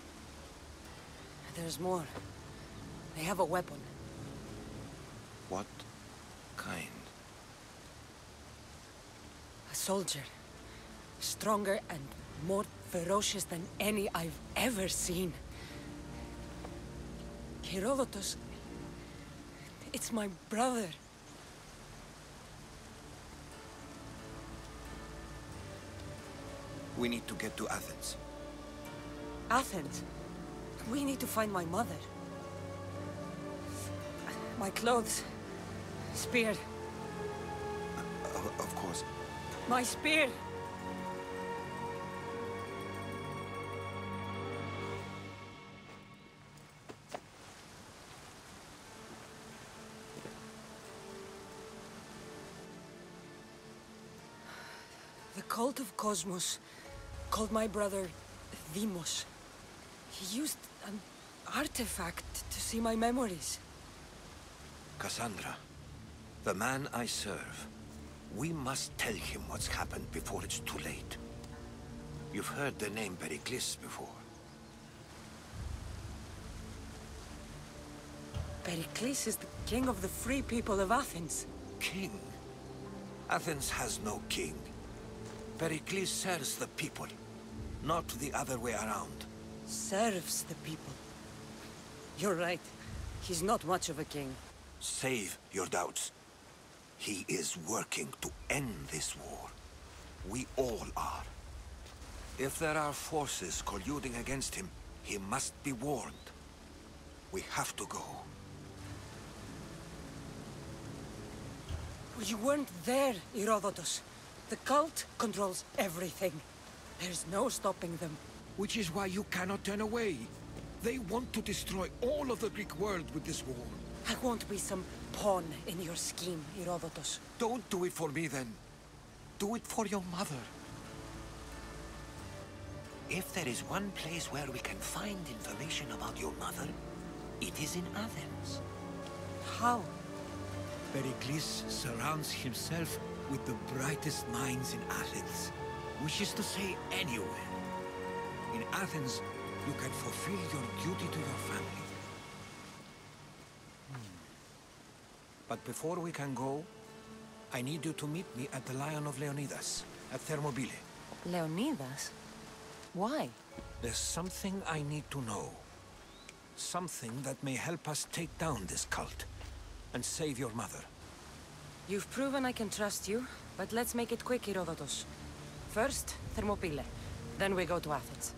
There's more. They have a weapon. What kind? A soldier. Stronger and more ferocious than any I've ever seen. Herodotus... It's my brother. We need to get to Athens. Athens? We need to find my mother. My clothes. Spear. Of course. My spear! The cult of Cosmos called my brother Deimos. He used an artifact to see my memories. Cassandra, the man I serve, we must tell him what's happened before it's too late. You've heard the name Pericles before. Pericles is the king of the free people of Athens. King? Athens has no king. Pericles serves the people, not the other way around. Serves the people. You're right. He's not much of a king. Save your doubts. He is working to end this war. We all are. If there are forces colluding against him, he must be warned. We have to go. You weren't there, Herodotus. The cult controls everything. There's no stopping them. Which is why you cannot turn away. They want to destroy all of the Greek world with this war. I won't be some pawn in your scheme, Herodotus. Don't do it for me, then. Do it for your mother. If there is one place where we can find information about your mother, it is in Athens. How? Pericles surrounds himself with the brightest minds in Athens. Which is to say, anywhere. In Athens, you can fulfill your duty to your family. But before we can go, I need you to meet me at the Lion of Leonidas, at Thermopylae. Leonidas? Why? There's something I need to know. Something that may help us take down this cult, and save your mother. You've proven I can trust you, but let's make it quick, Herodotus. First, Thermopylae. Then we go to Athens.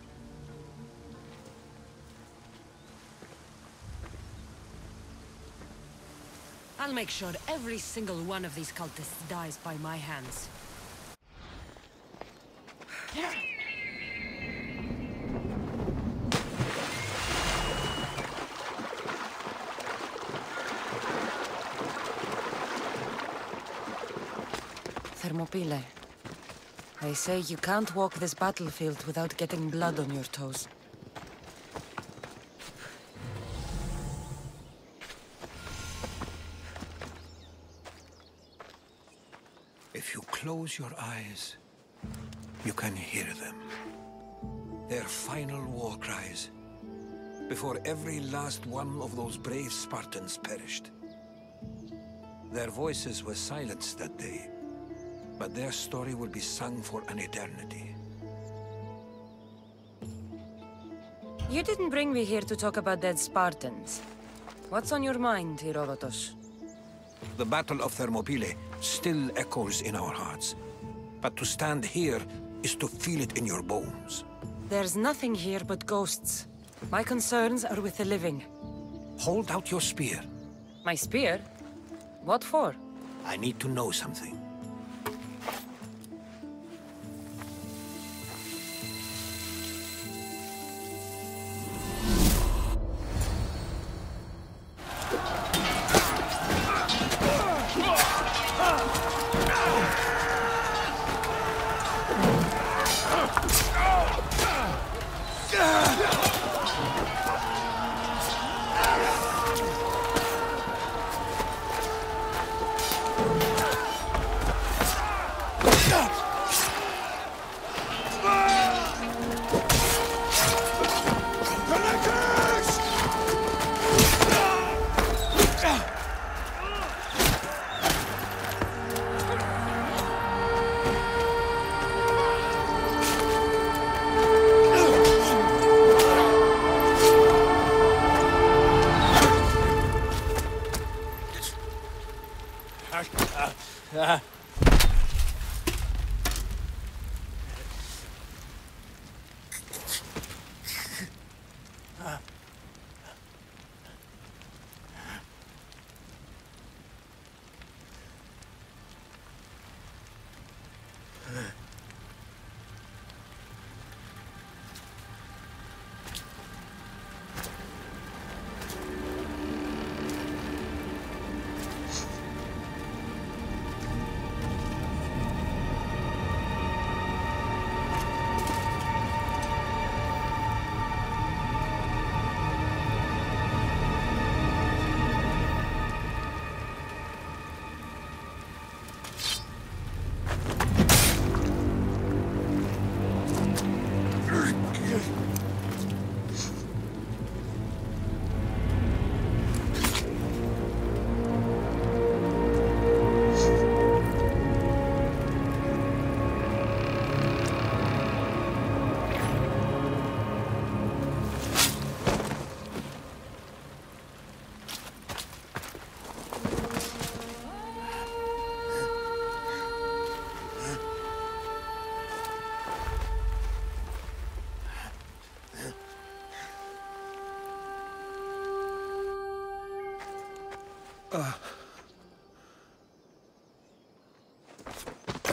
I'll make sure every single one of these cultists dies by my hands. Thermopylae. They say you can't walk this battlefield without getting blood on your toes. If you close your eyes, you can hear them. Their final war cries, before every last one of those brave Spartans perished. Their voices were silenced that day, but their story will be sung for an eternity. You didn't bring me here to talk about dead Spartans. What's on your mind, Herodotus? The Battle of Thermopylae still echoes in our hearts. But to stand here is to feel it in your bones. There's nothing here but ghosts. My concerns are with the living. Hold out your spear. My spear? What for? I need to know something.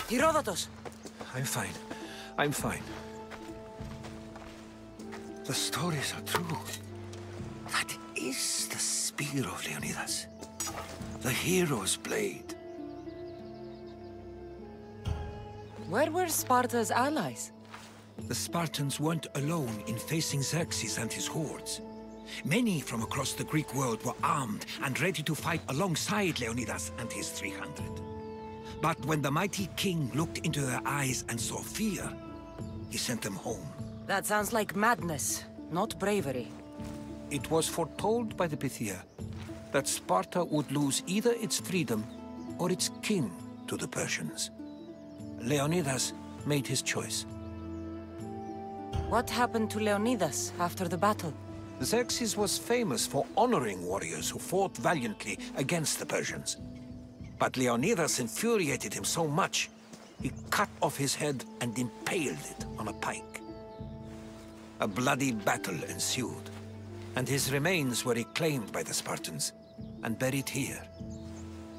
Herodotus! I'm fine. I'm fine. The stories are true. That is the spear of Leonidas. The hero's blade. Where were Sparta's allies? The Spartans weren't alone in facing Xerxes and his hordes. Many from across the Greek world were armed and ready to fight alongside Leonidas and his 300. But when the mighty king looked into their eyes and saw fear, he sent them home. That sounds like madness, not bravery. It was foretold by the Pythia that Sparta would lose either its freedom or its king to the Persians. Leonidas made his choice. What happened to Leonidas after the battle? Xerxes was famous for honoring warriors who fought valiantly against the Persians. But Leonidas infuriated him so much, he cut off his head and impaled it on a pike. A bloody battle ensued, and his remains were reclaimed by the Spartans and buried here.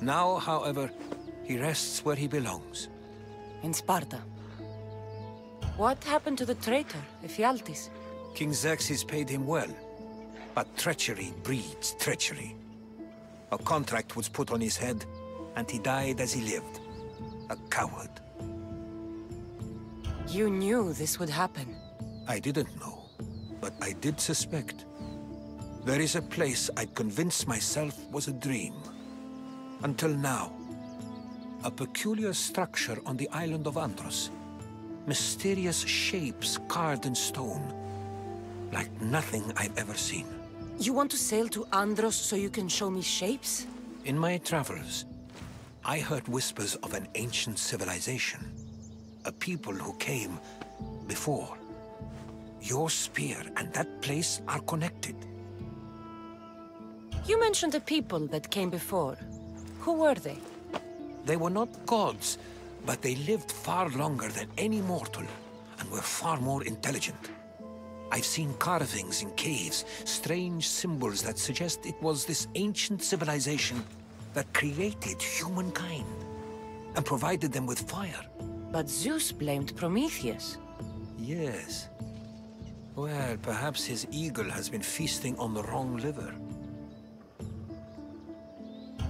Now, however, he rests where he belongs. In Sparta. What happened to the traitor, Ephialtes? King Xerxes paid him well, but treachery breeds treachery. A contract was put on his head, and he died as he lived. A coward. You knew this would happen. I didn't know, but I did suspect. There is a place I'd convinced myself was a dream. Until now. A peculiar structure on the island of Andros. Mysterious shapes carved in stone. Like nothing I've ever seen. You want to sail to Andros so you can show me shapes? In my travels, I heard whispers of an ancient civilization. A people who came before. Your spear and that place are connected. You mentioned a people that came before. Who were they? They were not gods, but they lived far longer than any mortal, and were far more intelligent. I've seen carvings in caves, strange symbols that suggest it was this ancient civilization that created humankind, and provided them with fire. But Zeus blamed Prometheus. Yes. Well, perhaps his eagle has been feasting on the wrong liver.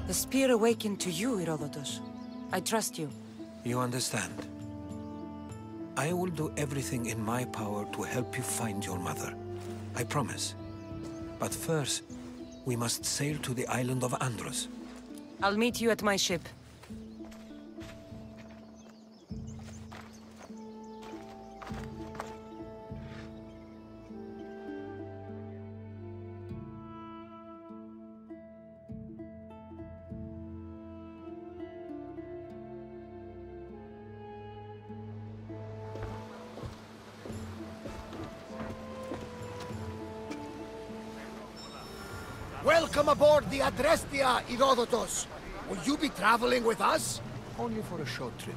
The spear awakened to you, Herodotus. I trust you. You understand. I will do everything in my power to help you find your mother. I promise. But first, we must sail to the island of Andros. I'll meet you at my ship. Welcome aboard the Adrestia, Herodotus. Will you be traveling with us? Only for a short trip.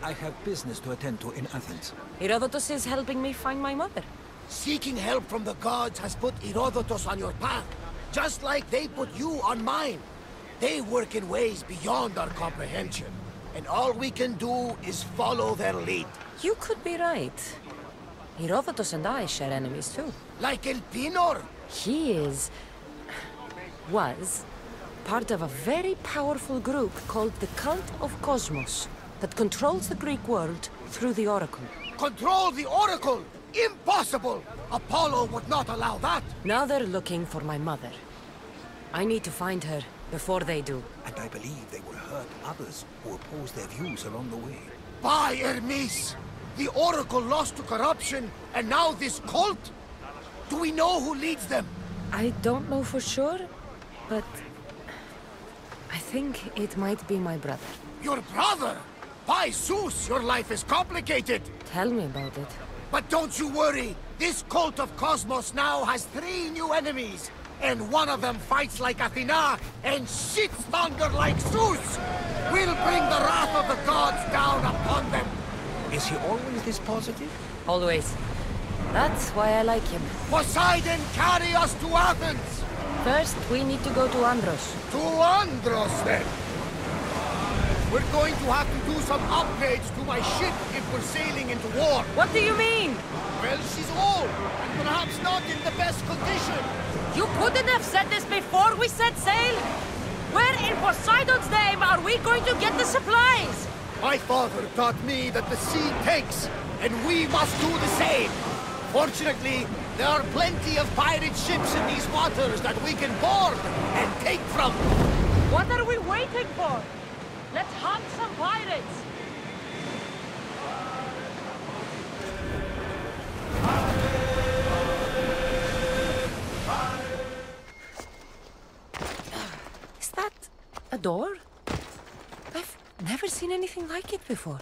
I have business to attend to in Athens. Herodotus is helping me find my mother. Seeking help from the gods has put Herodotus on your path, just like they put you on mine. They work in ways beyond our comprehension, and all we can do is follow their lead. You could be right. Herodotus and I share enemies too. Like Elpinor? He was part of a very powerful group called the Cult of Cosmos that controls the Greek world through the Oracle. Control the Oracle? Impossible! Apollo would not allow that! Now they're looking for my mother. I need to find her before they do. And I believe they will hurt others who oppose their views along the way. By Hermes! The Oracle lost to corruption, and now this cult? Do we know who leads them? I don't know for sure, but I think it might be my brother. Your brother? By Zeus, your life is complicated! Tell me about it. But don't you worry! This cult of Cosmos now has 3 new enemies! And one of them fights like Athena and shits thunder like Zeus! We'll bring the wrath of the gods down upon them! Is he always this positive? Always. That's why I like him. Poseidon, carry us to Athens! First, we need to go to Andros. To Andros, then! We're going to have to do some upgrades to my ship if we're sailing into war. What do you mean? Well, she's old, and perhaps not in the best condition. You couldn't have said this before we set sail? Where in Poseidon's name are we going to get the supplies? My father taught me that the sea takes, and we must do the same. Fortunately, there are plenty of pirate ships in these waters that we can board and take from. What are we waiting for? Let's hunt some pirates! Is that a door? I've never seen anything like it before.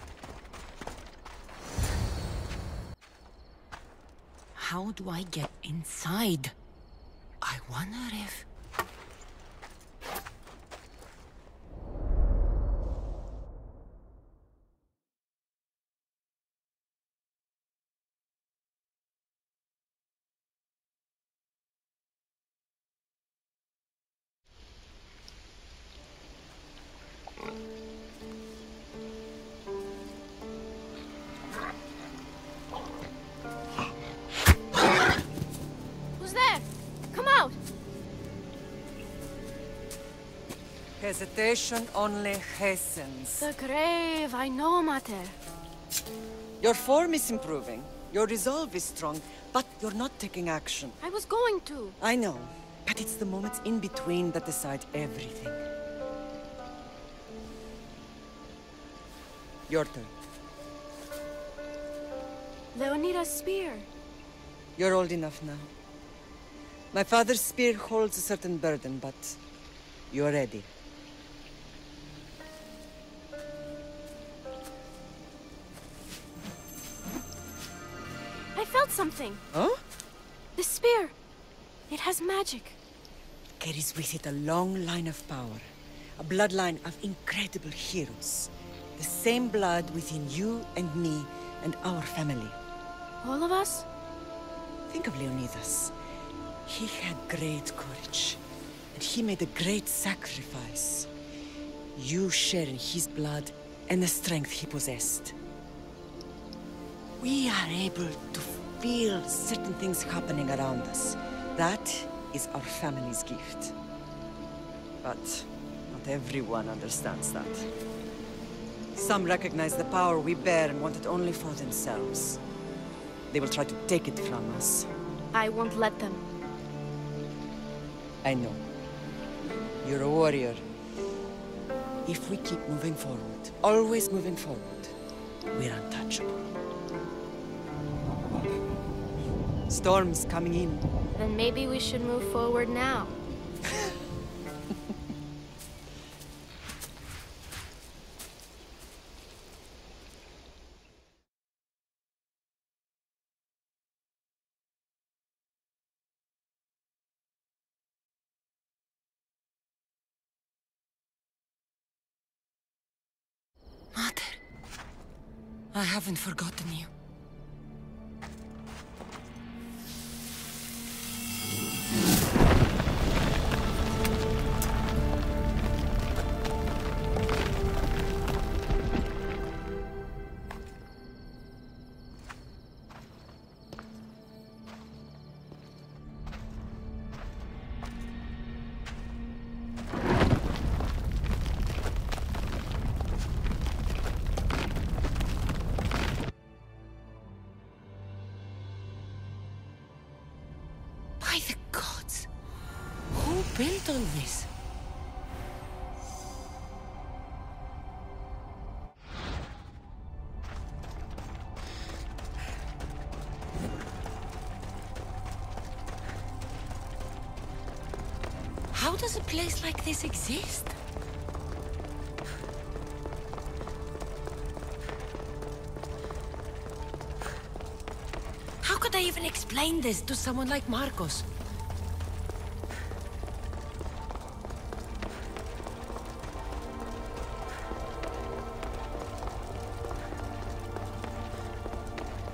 How do I get inside? I wonder if... Hesitation only hastens. The grave, I know, Mater. Your form is improving. Your resolve is strong, but you're not taking action. I was going to. I know, but it's the moments in between that decide everything. Your turn. Leonida's spear. You're old enough now. My father's spear holds a certain burden, but you're ready. I felt something. Huh? The spear. It has magic. Carries with it a long line of power. A bloodline of incredible heroes. The same blood within you and me and our family. All of us? Think of Leonidas. He had great courage. And he made a great sacrifice. You share in his blood and the strength he possessed. We are able to feel certain things happening around us. That is our family's gift. But not everyone understands that. Some recognize the power we bear and want it only for themselves. They will try to take it from us. I won't let them. I know. You're a warrior. If we keep moving forward, always moving forward, we're untouchable. Storm's coming in. Then maybe we should move forward now. I haven't forgotten you. By the gods! Who built all this? How does a place like this exist? How could I even explain this to someone like Marcos?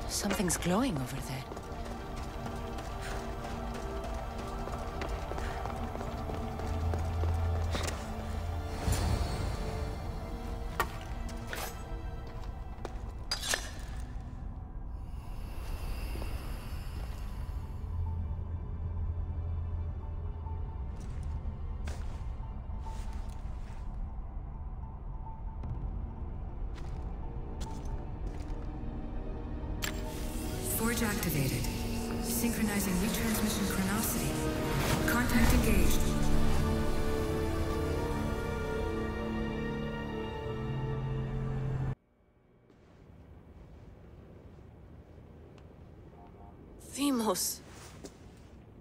Something's glowing over there. Forge activated. Synchronizing retransmission chronicity. Contact engaged. Deimos.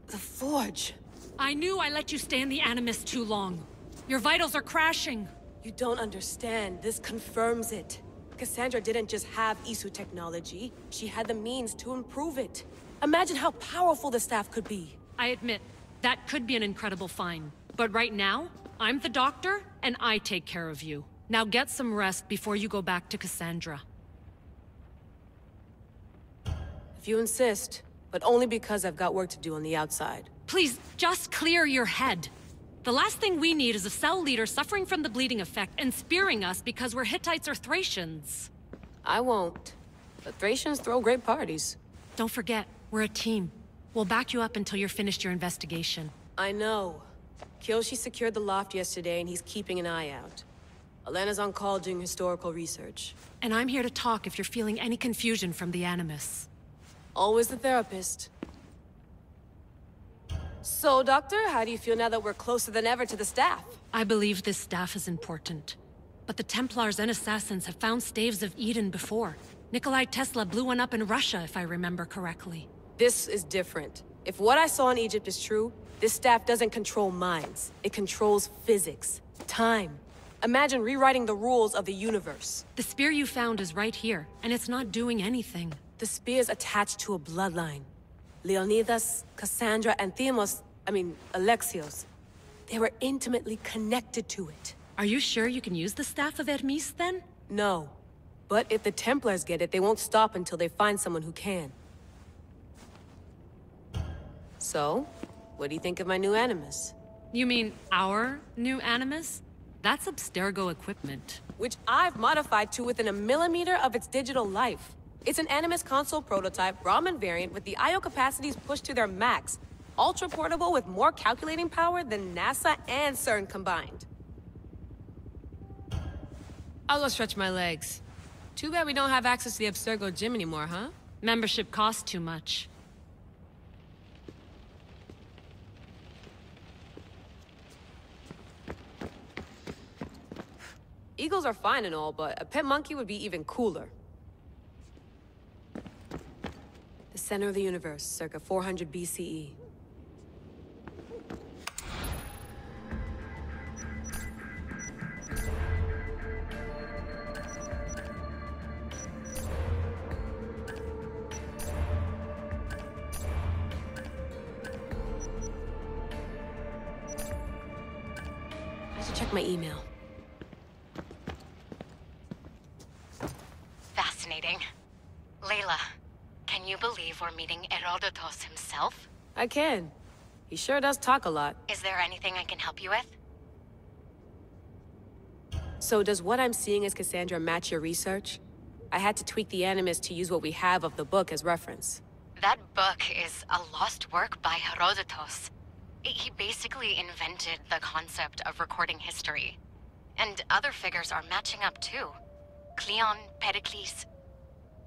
The Forge. I knew I let you stay in the Animus too long. Your vitals are crashing. You don't understand. This confirms it. Cassandra didn't just have Isu technology. She had the means to improve it. Imagine how powerful the staff could be. I admit, that could be an incredible find. But right now, I'm the doctor, and I take care of you. Now get some rest before you go back to Cassandra. If you insist, but only because I've got work to do on the outside. Please, just clear your head. The last thing we need is a cell leader suffering from the bleeding effect and spearing us because we're Hittites or Thracians. I won't. But Thracians throw great parties. Don't forget, we're a team. We'll back you up until you're finished your investigation. I know. Kiyoshi secured the loft yesterday and he's keeping an eye out. Elena's on call doing historical research. And I'm here to talk if you're feeling any confusion from the Animus. Always the therapist. So, Doctor, how do you feel now that we're closer than ever to the staff? I believe this staff is important. But the Templars and Assassins have found staves of Eden before. Nikolai Tesla blew one up in Russia, if I remember correctly. This is different. If what I saw in Egypt is true, this staff doesn't control minds. It controls physics, time. Imagine rewriting the rules of the universe. The spear you found is right here, and it's not doing anything. The spear's attached to a bloodline. Leonidas, Cassandra, and Alexios. They were intimately connected to it. Are you sure you can use the Staff of Hermes, then? No. But if the Templars get it, they won't stop until they find someone who can. So, what do you think of my new Animus? You mean our new Animus? That's Abstergo equipment. Which I've modified to within a millimeter of its digital life. It's an Animus console prototype, Raman variant, with the I/O capacities pushed to their max. Ultra-portable with more calculating power than NASA and CERN combined. I'll go stretch my legs. Too bad we don't have access to the Abstergo gym anymore, huh? Membership costs too much. Eagles are fine and all, but a pet monkey would be even cooler. The center of the universe, circa 400 BCE. I should check my email. Fascinating. fascinating. Layla, can you believe we're meeting Herodotos himself? I can. He sure does talk a lot. Is there anything I can help you with? So does what I'm seeing as Cassandra match your research? I had to tweak the Animus to use what we have of the book as reference. That book is a lost work by Herodotos. He basically invented the concept of recording history. And other figures are matching up too. Cleon, Pericles.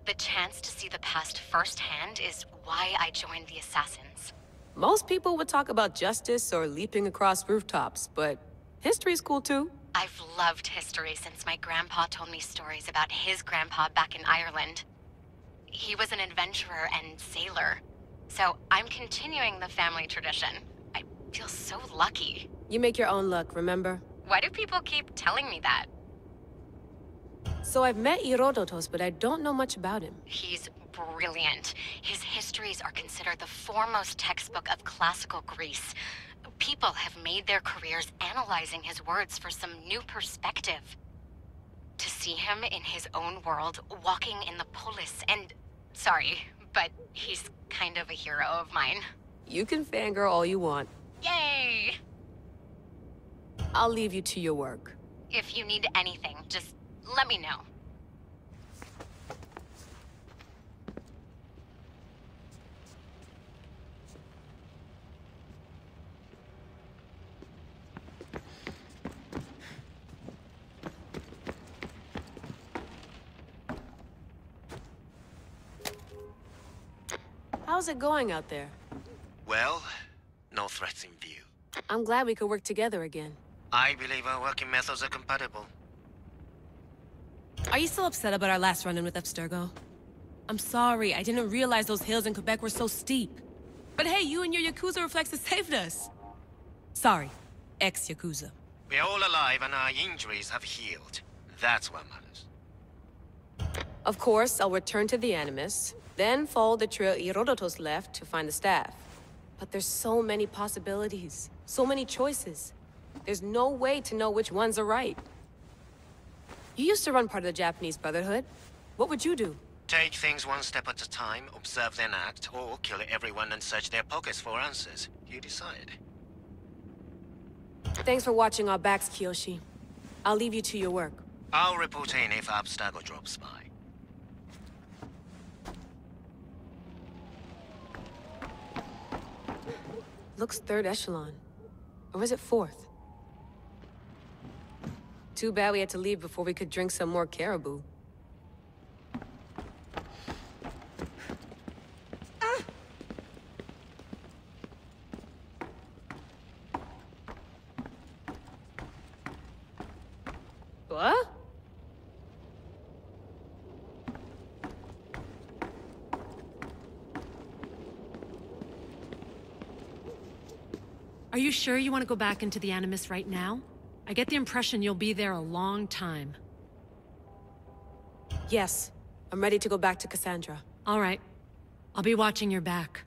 The chance to see the past firsthand is why I joined the Assassins. Most people would talk about justice or leaping across rooftops, but history's cool too. I've loved history since my grandpa told me stories about his grandpa back in Ireland. He was an adventurer and sailor, so I'm continuing the family tradition. I feel so lucky. You make your own luck, remember? Why do people keep telling me that? So I've met Herodotos, but I don't know much about him. He's brilliant. His histories are considered the foremost textbook of classical Greece. People have made their careers analyzing his words for some new perspective. To see him in his own world, walking in the polis, and... Sorry, but he's kind of a hero of mine. You can fangirl all you want. Yay! I'll leave you to your work. If you need anything, just let me know. How's it going out there? Well, no threats in view. I'm glad we could work together again. I believe our working methods are compatible. Are you still upset about our last run-in with Abstergo? I'm sorry, I didn't realize those hills in Quebec were so steep. But hey, you and your Yakuza reflexes saved us. Sorry, ex-Yakuza. We're all alive and our injuries have healed. That's what matters. Of course, I'll return to the Animus, then follow the trail Herodotos left to find the staff. But there's so many possibilities, so many choices. There's no way to know which ones are right. You used to run part of the Japanese Brotherhood. What would you do? Take things one step at a time, observe then act, or kill everyone and search their pockets for answers. You decide. Thanks for watching our backs, Kiyoshi. I'll leave you to your work. I'll report in if Abstergo drops by. Looks third echelon. Or was it fourth? Too bad we had to leave before we could drink some more caribou. What? Are you sure you want to go back into the Animus right now? I get the impression you'll be there a long time. Yes. I'm ready to go back to Cassandra. All right. I'll be watching your back.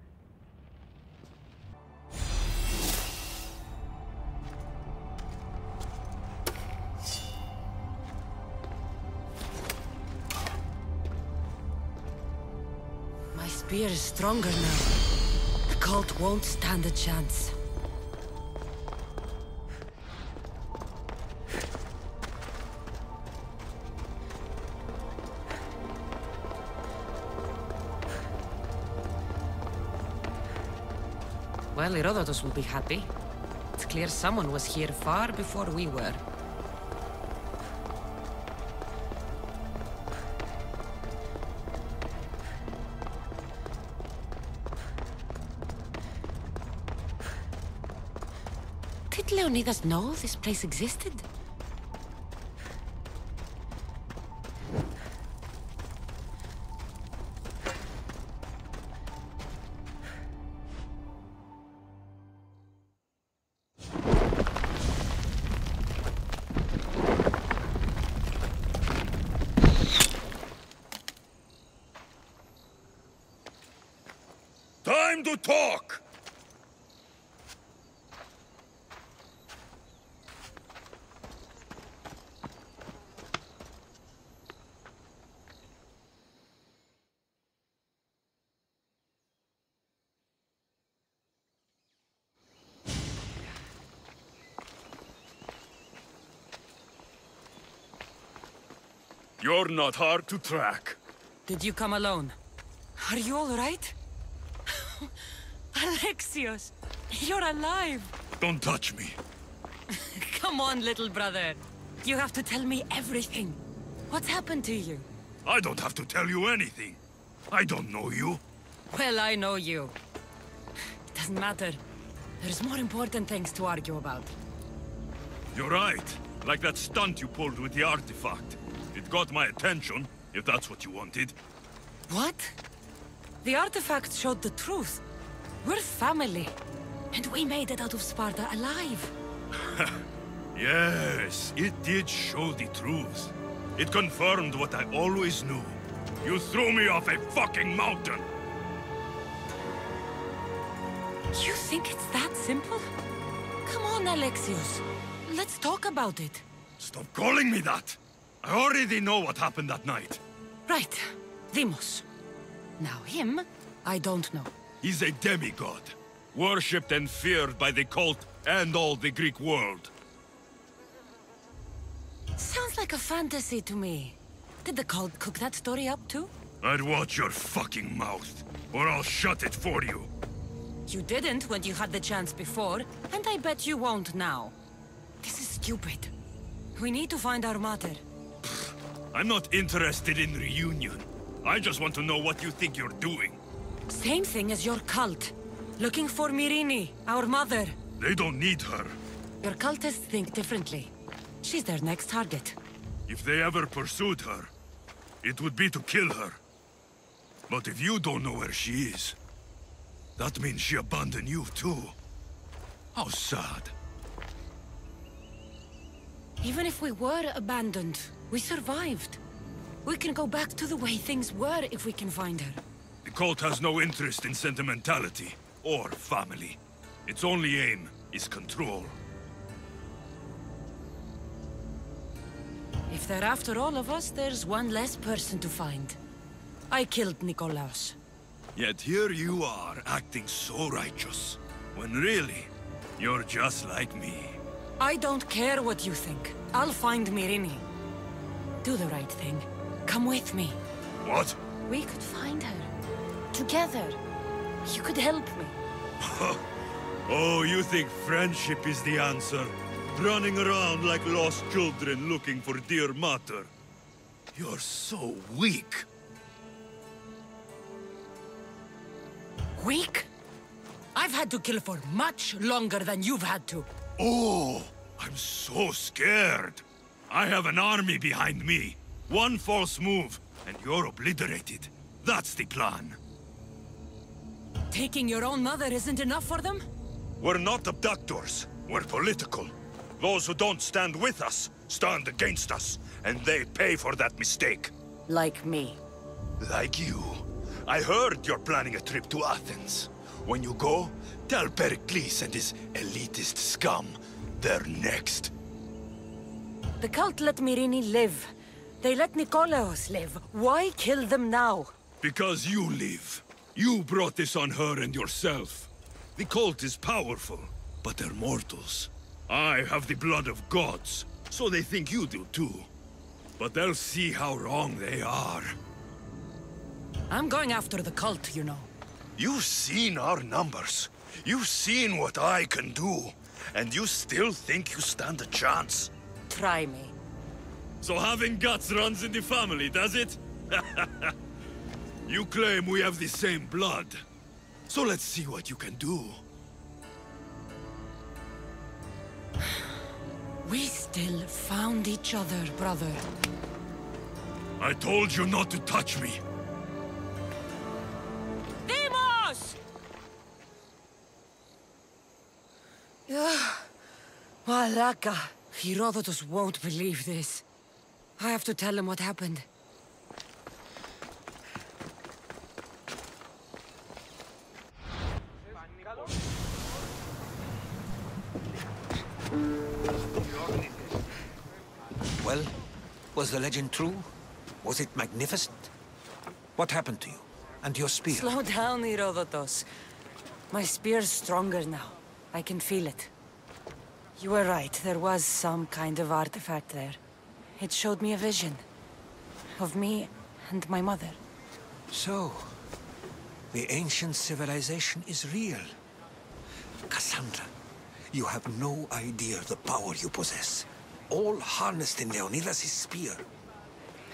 My spear is stronger now. The cult won't stand a chance. Well, Herodotus will be happy. It's clear someone was here far before we were. Did Leonidas know this place existed? Time to talk! You're not hard to track. Did you come alone? Are you all right? Alexios, you're alive! Don't touch me. Come on, little brother. You have to tell me everything. What's happened to you? I don't have to tell you anything. I don't know you. Well, I know you. It doesn't matter. There's more important things to argue about. You're right. Like that stunt you pulled with the artifact. It got my attention, if that's what you wanted. What? The artifact showed the truth. We're family. And we made it out of Sparta alive. Yes, it did show the truth. It confirmed what I always knew. You threw me off a fucking mountain! You think it's that simple? Come on, Alexios. Let's talk about it. Stop calling me that! I already know what happened that night. Right. Deimos. Now him, I don't know. He's a demigod. Worshipped and feared by the cult and all the Greek world. Sounds like a fantasy to me. Did the cult cook that story up too? I'd watch your fucking mouth, or I'll shut it for you. You didn't when you had the chance before, and I bet you won't now. This is stupid. We need to find our mother. I'm not interested in reunion. I just want to know what you think you're doing. Same thing as your cult. Looking for Myrrine, our mother. They don't need her. Your cultists think differently. She's their next target. If they ever pursued her, it would be to kill her. But if you don't know where she is, that means she abandoned you too. How sad. Even if we were abandoned, we survived. We can go back to the way things were if we can find her. The cult has no interest in sentimentality or family. Its only aim is control. If they're after all of us, there's one less person to find. I killed Nikolaos. Yet here you are, acting so righteous, when really, you're just like me. I don't care what you think. I'll find Myrrine. Do the right thing. Come with me. What? We could find her. Together. You could help me. Oh, you think friendship is the answer? Running around like lost children looking for dear mater. You're so weak. Weak? I've had to kill for much longer than you've had to. Oh, I'm so scared. I have an army behind me. One false move, and you're obliterated. That's the plan. Taking your own mother isn't enough for them? We're not abductors. We're political. Those who don't stand with us, stand against us. And they pay for that mistake. Like me. Like you. I heard you're planning a trip to Athens. When you go, tell Pericles and his elitist scum they're next. The cult let Myrrine live. They let Nikolaos live. Why kill them now? Because you live. You brought this on her and yourself. The cult is powerful, but they're mortals. I have the blood of gods, so they think you do too. But they'll see how wrong they are. I'm going after the cult, you know. You've seen our numbers. You've seen what I can do. And you still think you stand a chance? Try me. So having guts runs in the family, does it? You claim we have the same blood. So let's see what you can do. We still found each other, brother. I told you not to touch me. Deimos! Malaka. Herodotus won't believe this. I have to tell him what happened. Well, was the legend true? Was it magnificent? What happened to you? And your spear? Slow down, Herodotus. My spear's stronger now. I can feel it. You were right. There was some kind of artifact there. It showed me a vision. of me and my mother. So, the ancient civilization is real. Cassandra, you have no idea the power you possess. All harnessed in Leonidas' spear.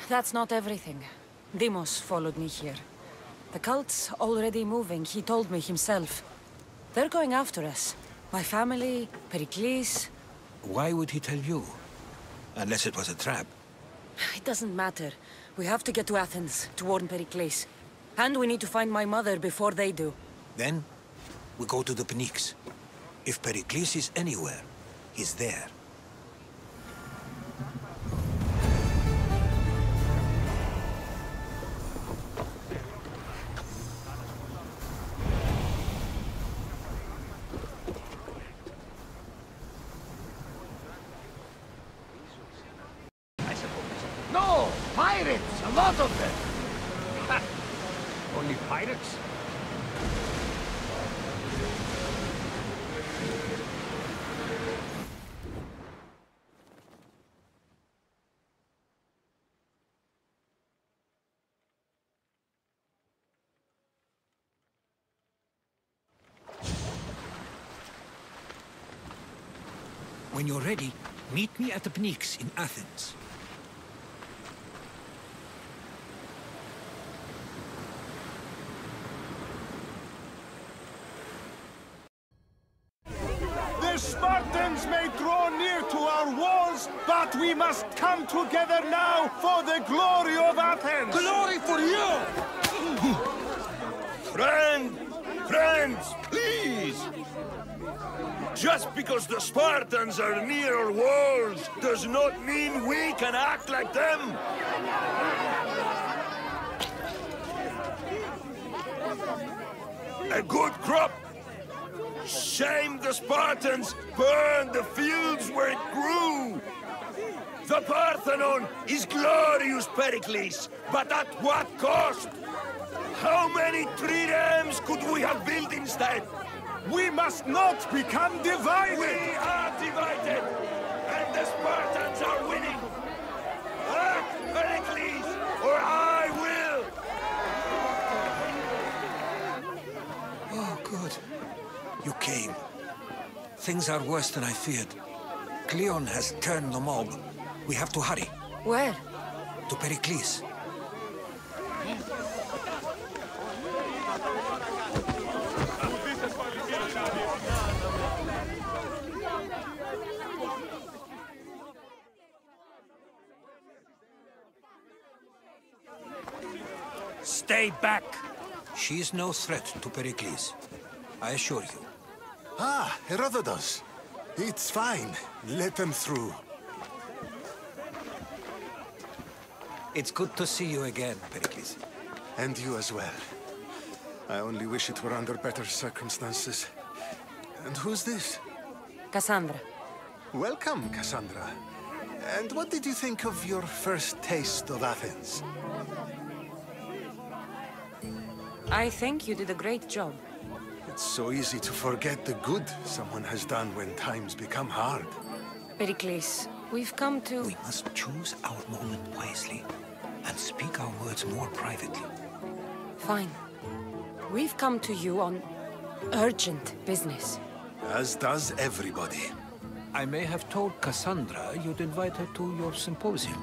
That's not everything. Deimos followed me here. The cult's already moving, he told me himself. They're going after us. My family, Pericles. Why would he tell you? Unless it was a trap. It doesn't matter. We have to get to Athens, to warn Pericles. And we need to find my mother before they do. Then, we go to the Pnyx. If Pericles is anywhere, he's there. No! Pirates! A lot of them! Ha! Only pirates? When you're ready, meet me at the Pnyx in Athens. The Spartans may draw near to our walls, but we must come together now for the glory of Athens! Glory for you! Friends, please! Just because the Spartans are near our walls does not mean we can act like them! A good crop! Shame the Spartans burned the fields where it grew! The Parthenon is glorious, Pericles, but at what cost? How many triremes could we have built instead? We must not become divided! We are divided! And the Spartans are winning! Act, Pericles, or I will! Oh, good. You came. Things are worse than I feared. Cleon has turned the mob. We have to hurry. Where? To Pericles. Stay back! She is no threat to Pericles. I assure you. Ah, Herodotus. It's fine. Let them through. It's good to see you again, Pericles. And you as well. I only wish it were under better circumstances. And who's this? Cassandra. Welcome, Cassandra. And what did you think of your first taste of Athens? I think you did a great job. It's so easy to forget the good someone has done when times become hard. Pericles, we've come to... We must choose our moment wisely and speak our words more privately. Fine. We've come to you on urgent business. As does everybody. I may have told Cassandra you'd invite her to your symposium.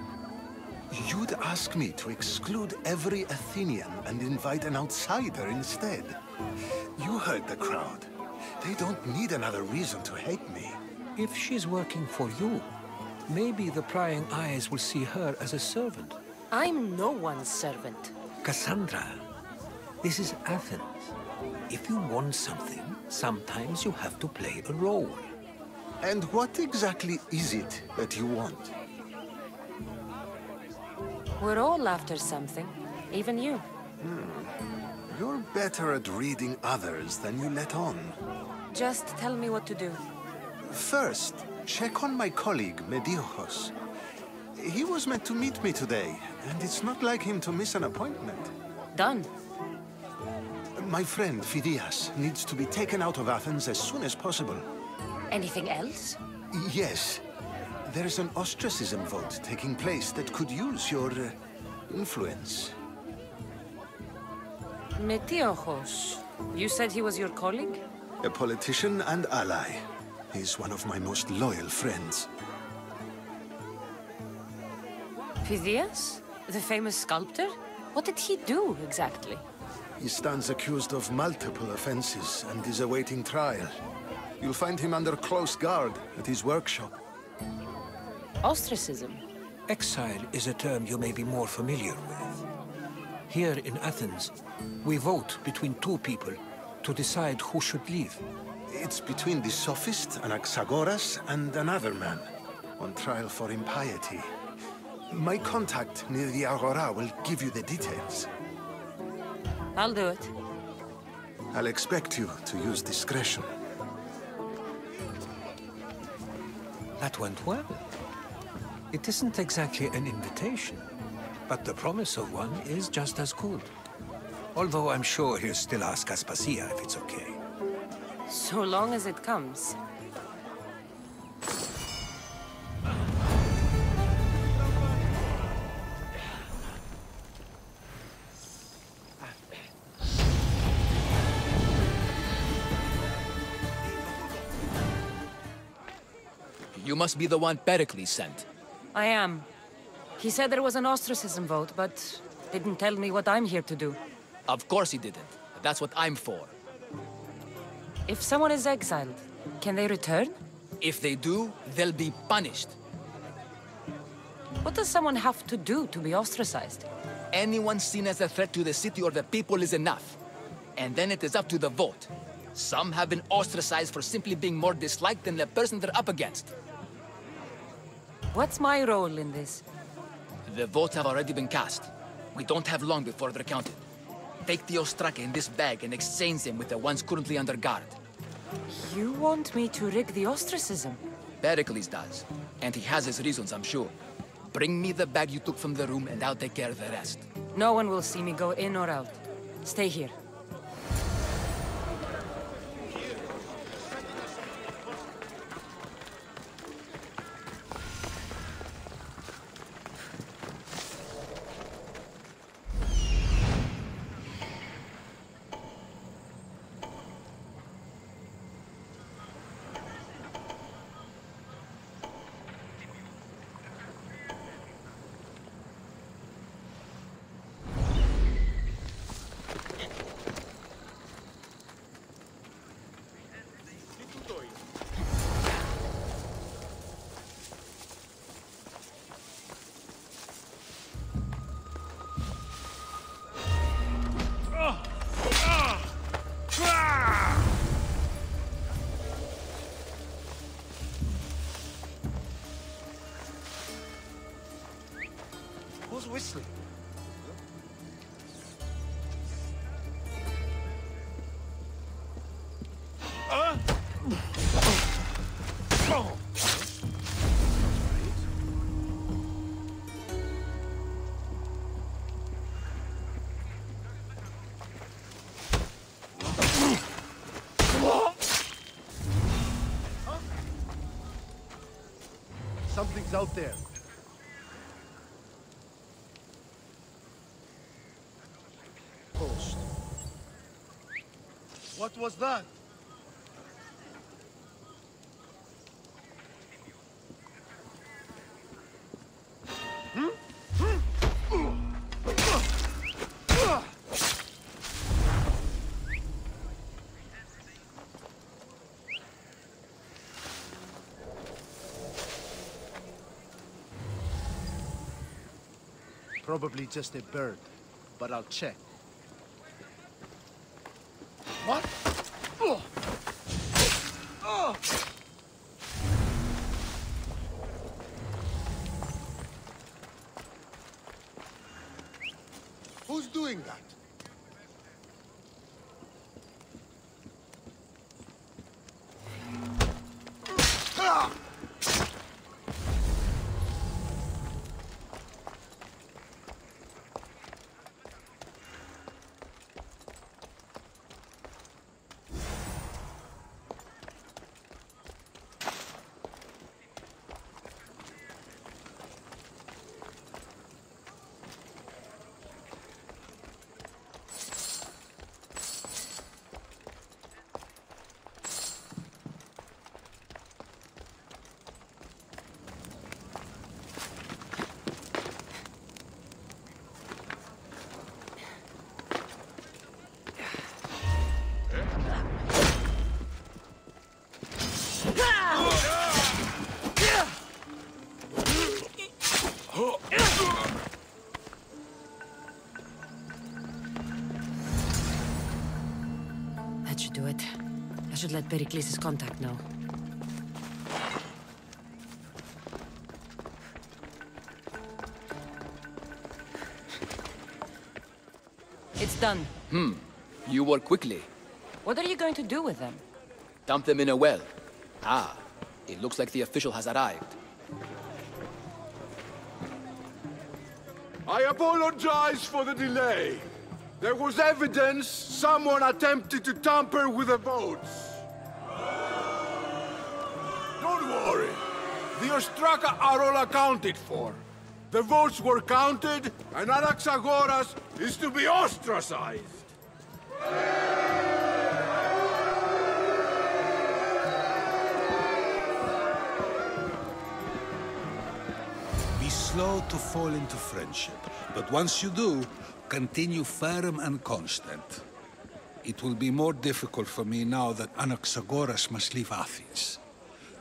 You'd ask me to exclude every Athenian and invite an outsider instead. You heard the crowd. They don't need another reason to hate me. If she's working for you, maybe the prying eyes will see her as a servant. I'm no one's servant. Cassandra, this is Athens. If you want something, sometimes you have to play a role. And what exactly is it that you want? We're all after something, even you. You're better at reading others than you let on. Just tell me what to do. First, check on my colleague, Mediochos. He was meant to meet me today, and it's not like him to miss an appointment. Done. My friend, Phidias, needs to be taken out of Athens as soon as possible. Anything else? Yes. There's an ostracism vote taking place that could use your Influence. Metiochos. You said he was your colleague? A politician and ally. He's one of my most loyal friends. Phidias? The famous sculptor? What did he do, exactly? He stands accused of multiple offenses and is awaiting trial. You'll find him under close guard at his workshop. Ostracism? Exile is a term you may be more familiar with. Here in Athens, we vote between two people to decide who should leave. It's between the sophist, Anaxagoras, and another man, on trial for impiety. My contact near the Agora will give you the details. I'll do it. I'll expect you to use discretion. That went well. It isn't exactly an invitation, but the promise of one is just as good. Although I'm sure he'll still ask Aspasia if it's okay. So long as it comes. You must be the one Pericles sent. I am. He said there was an ostracism vote, but didn't tell me what I'm here to do. Of course he didn't. That's what I'm for. If someone is exiled, can they return? If they do, they'll be punished. What does someone have to do to be ostracized? Anyone seen as a threat to the city or the people is enough. And then it is up to the vote. Some have been ostracized for simply being more disliked than the person they're up against. What's my role in this? The votes have already been cast. We don't have long before they're counted. Take the Ostraka in this bag and exchange them with the ones currently under guard. You want me to rig the ostracism? Pericles does. And he has his reasons, I'm sure. Bring me the bag you took from the room and I'll take care of the rest. No one will see me go in or out. Stay here. Who's whistling? Something's out there. Post. What was that? Probably just a bird, but I'll check. What? Who's doing that? should let Pericles' contact know. It's done. You work quickly. What are you going to do with them? Dump them in a well. Ah, it looks like the official has arrived. I apologize for the delay. There was evidence someone attempted to tamper with the votes. Don't worry. The Ostraka are all accounted for. The votes were counted, and Anaxagoras is to be ostracized. Be slow to fall into friendship, but once you do, continue firm and constant. It will be more difficult for me now that Anaxagoras must leave Athens.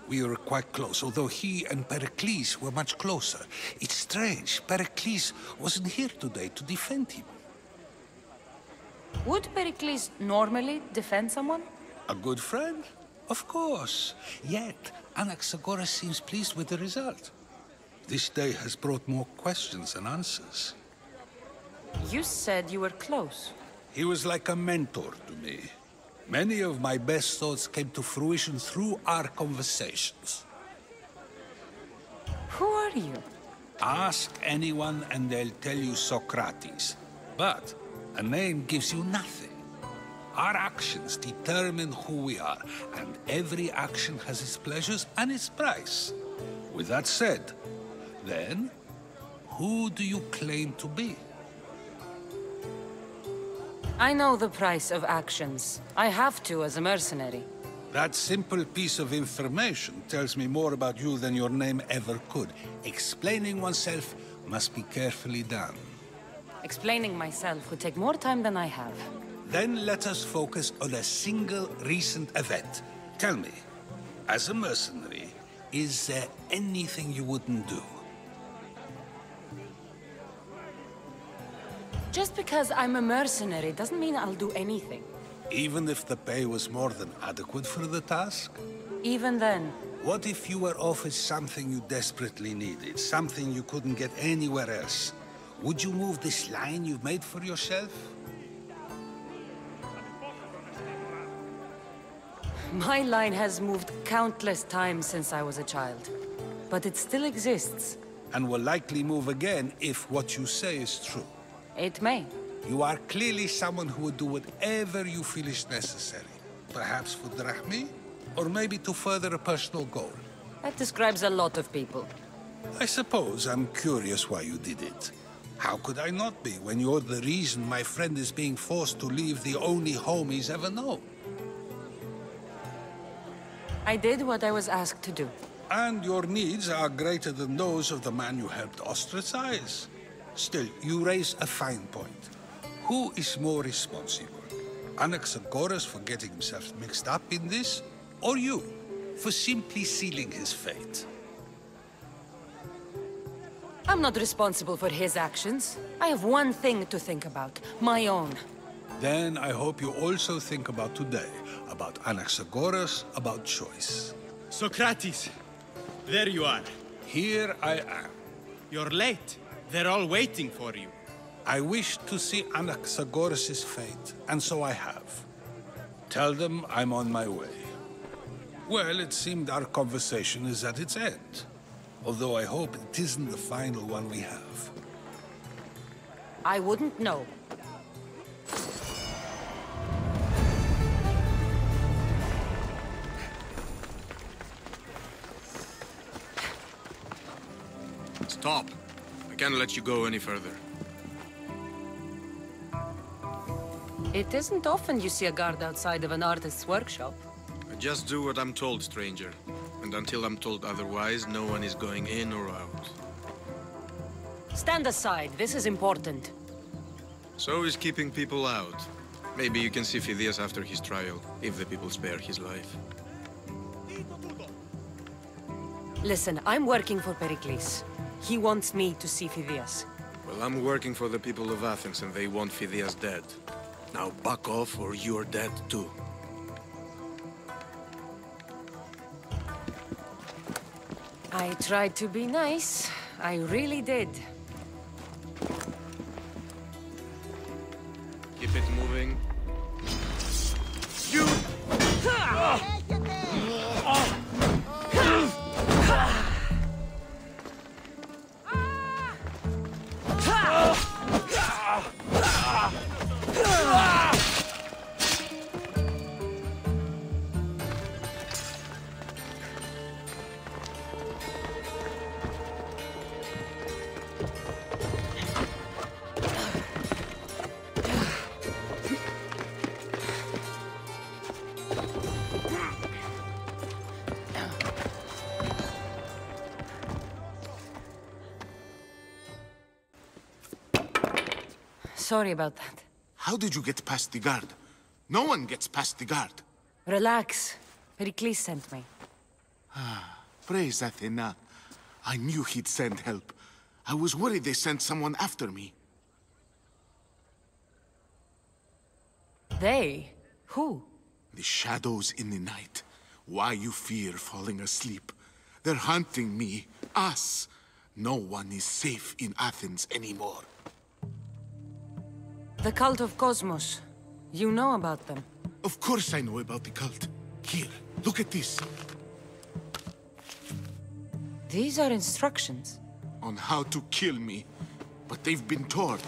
We were quite close, although he and Pericles were much closer. It's strange, Pericles wasn't here today to defend him. Would Pericles normally defend someone? A good friend? Of course. Yet, Anaxagoras seems pleased with the result. This day has brought more questions than answers. You said you were close. He was like a mentor to me. Many of my best thoughts came to fruition through our conversations. Who are you? Ask anyone and they'll tell you Socrates. But a name gives you nothing. Our actions determine who we are, and every action has its pleasures and its price. With that said, then, who do you claim to be? I know the price of actions. I have to as a mercenary. That simple piece of information tells me more about you than your name ever could. Explaining oneself must be carefully done. Explaining myself would take more time than I have. Then let us focus on a single recent event. Tell me, as a mercenary, is there anything you wouldn't do? Just because I'm a mercenary doesn't mean I'll do anything. Even if the pay was more than adequate for the task? Even then. What if you were offered something you desperately needed, something you couldn't get anywhere else? Would you move this line you've made for yourself? My line has moved countless times since I was a child. But it still exists. And will likely move again if what you say is true. It may. You are clearly someone who would do whatever you feel is necessary. Perhaps for drachmi, or maybe to further a personal goal. That describes a lot of people. I suppose I'm curious why you did it. How could I not be when you're the reason my friend is being forced to leave the only home he's ever known? I did what I was asked to do. And your needs are greater than those of the man you helped ostracize. Still, you raise a fine point. Who is more responsible? Anaxagoras for getting himself mixed up in this? Or you, for simply sealing his fate? I'm not responsible for his actions. I have one thing to think about, my own. Then I hope you also think about today, about Anaxagoras, about choice. Socrates, there you are. Here I am. You're late. They're all waiting for you. I wish to see Anaxagoras' fate, and so I have. Tell them I'm on my way. Well, it seemed our conversation is at its end. Although I hope it isn't the final one we have. I wouldn't know. Stop. I can't let you go any further. It isn't often you see a guard outside of an artist's workshop. I just do what I'm told, stranger. And until I'm told otherwise, no one is going in or out. Stand aside. This is important. So is keeping people out. Maybe you can see Phidias after his trial, if the people spare his life. Listen, I'm working for Pericles. He wants me to see Phidias. Well, I'm working for the people of Athens, and they want Phidias dead. Now back off, or you're dead too. I tried to be nice. I really did. Keep it moving. You! Sorry about that. How did you get past the guard? No one gets past the guard. Relax. Pericles sent me. Praise Athena. I knew he'd send help. I was worried they sent someone after me. They? Who? The shadows in the night. Why you fear falling asleep. They're hunting me. Us. No one is safe in Athens anymore. The cult of Cosmos. You know about them. Of course I know about the cult. Here, look at this. These are instructions. On how to kill me. But they've been torn.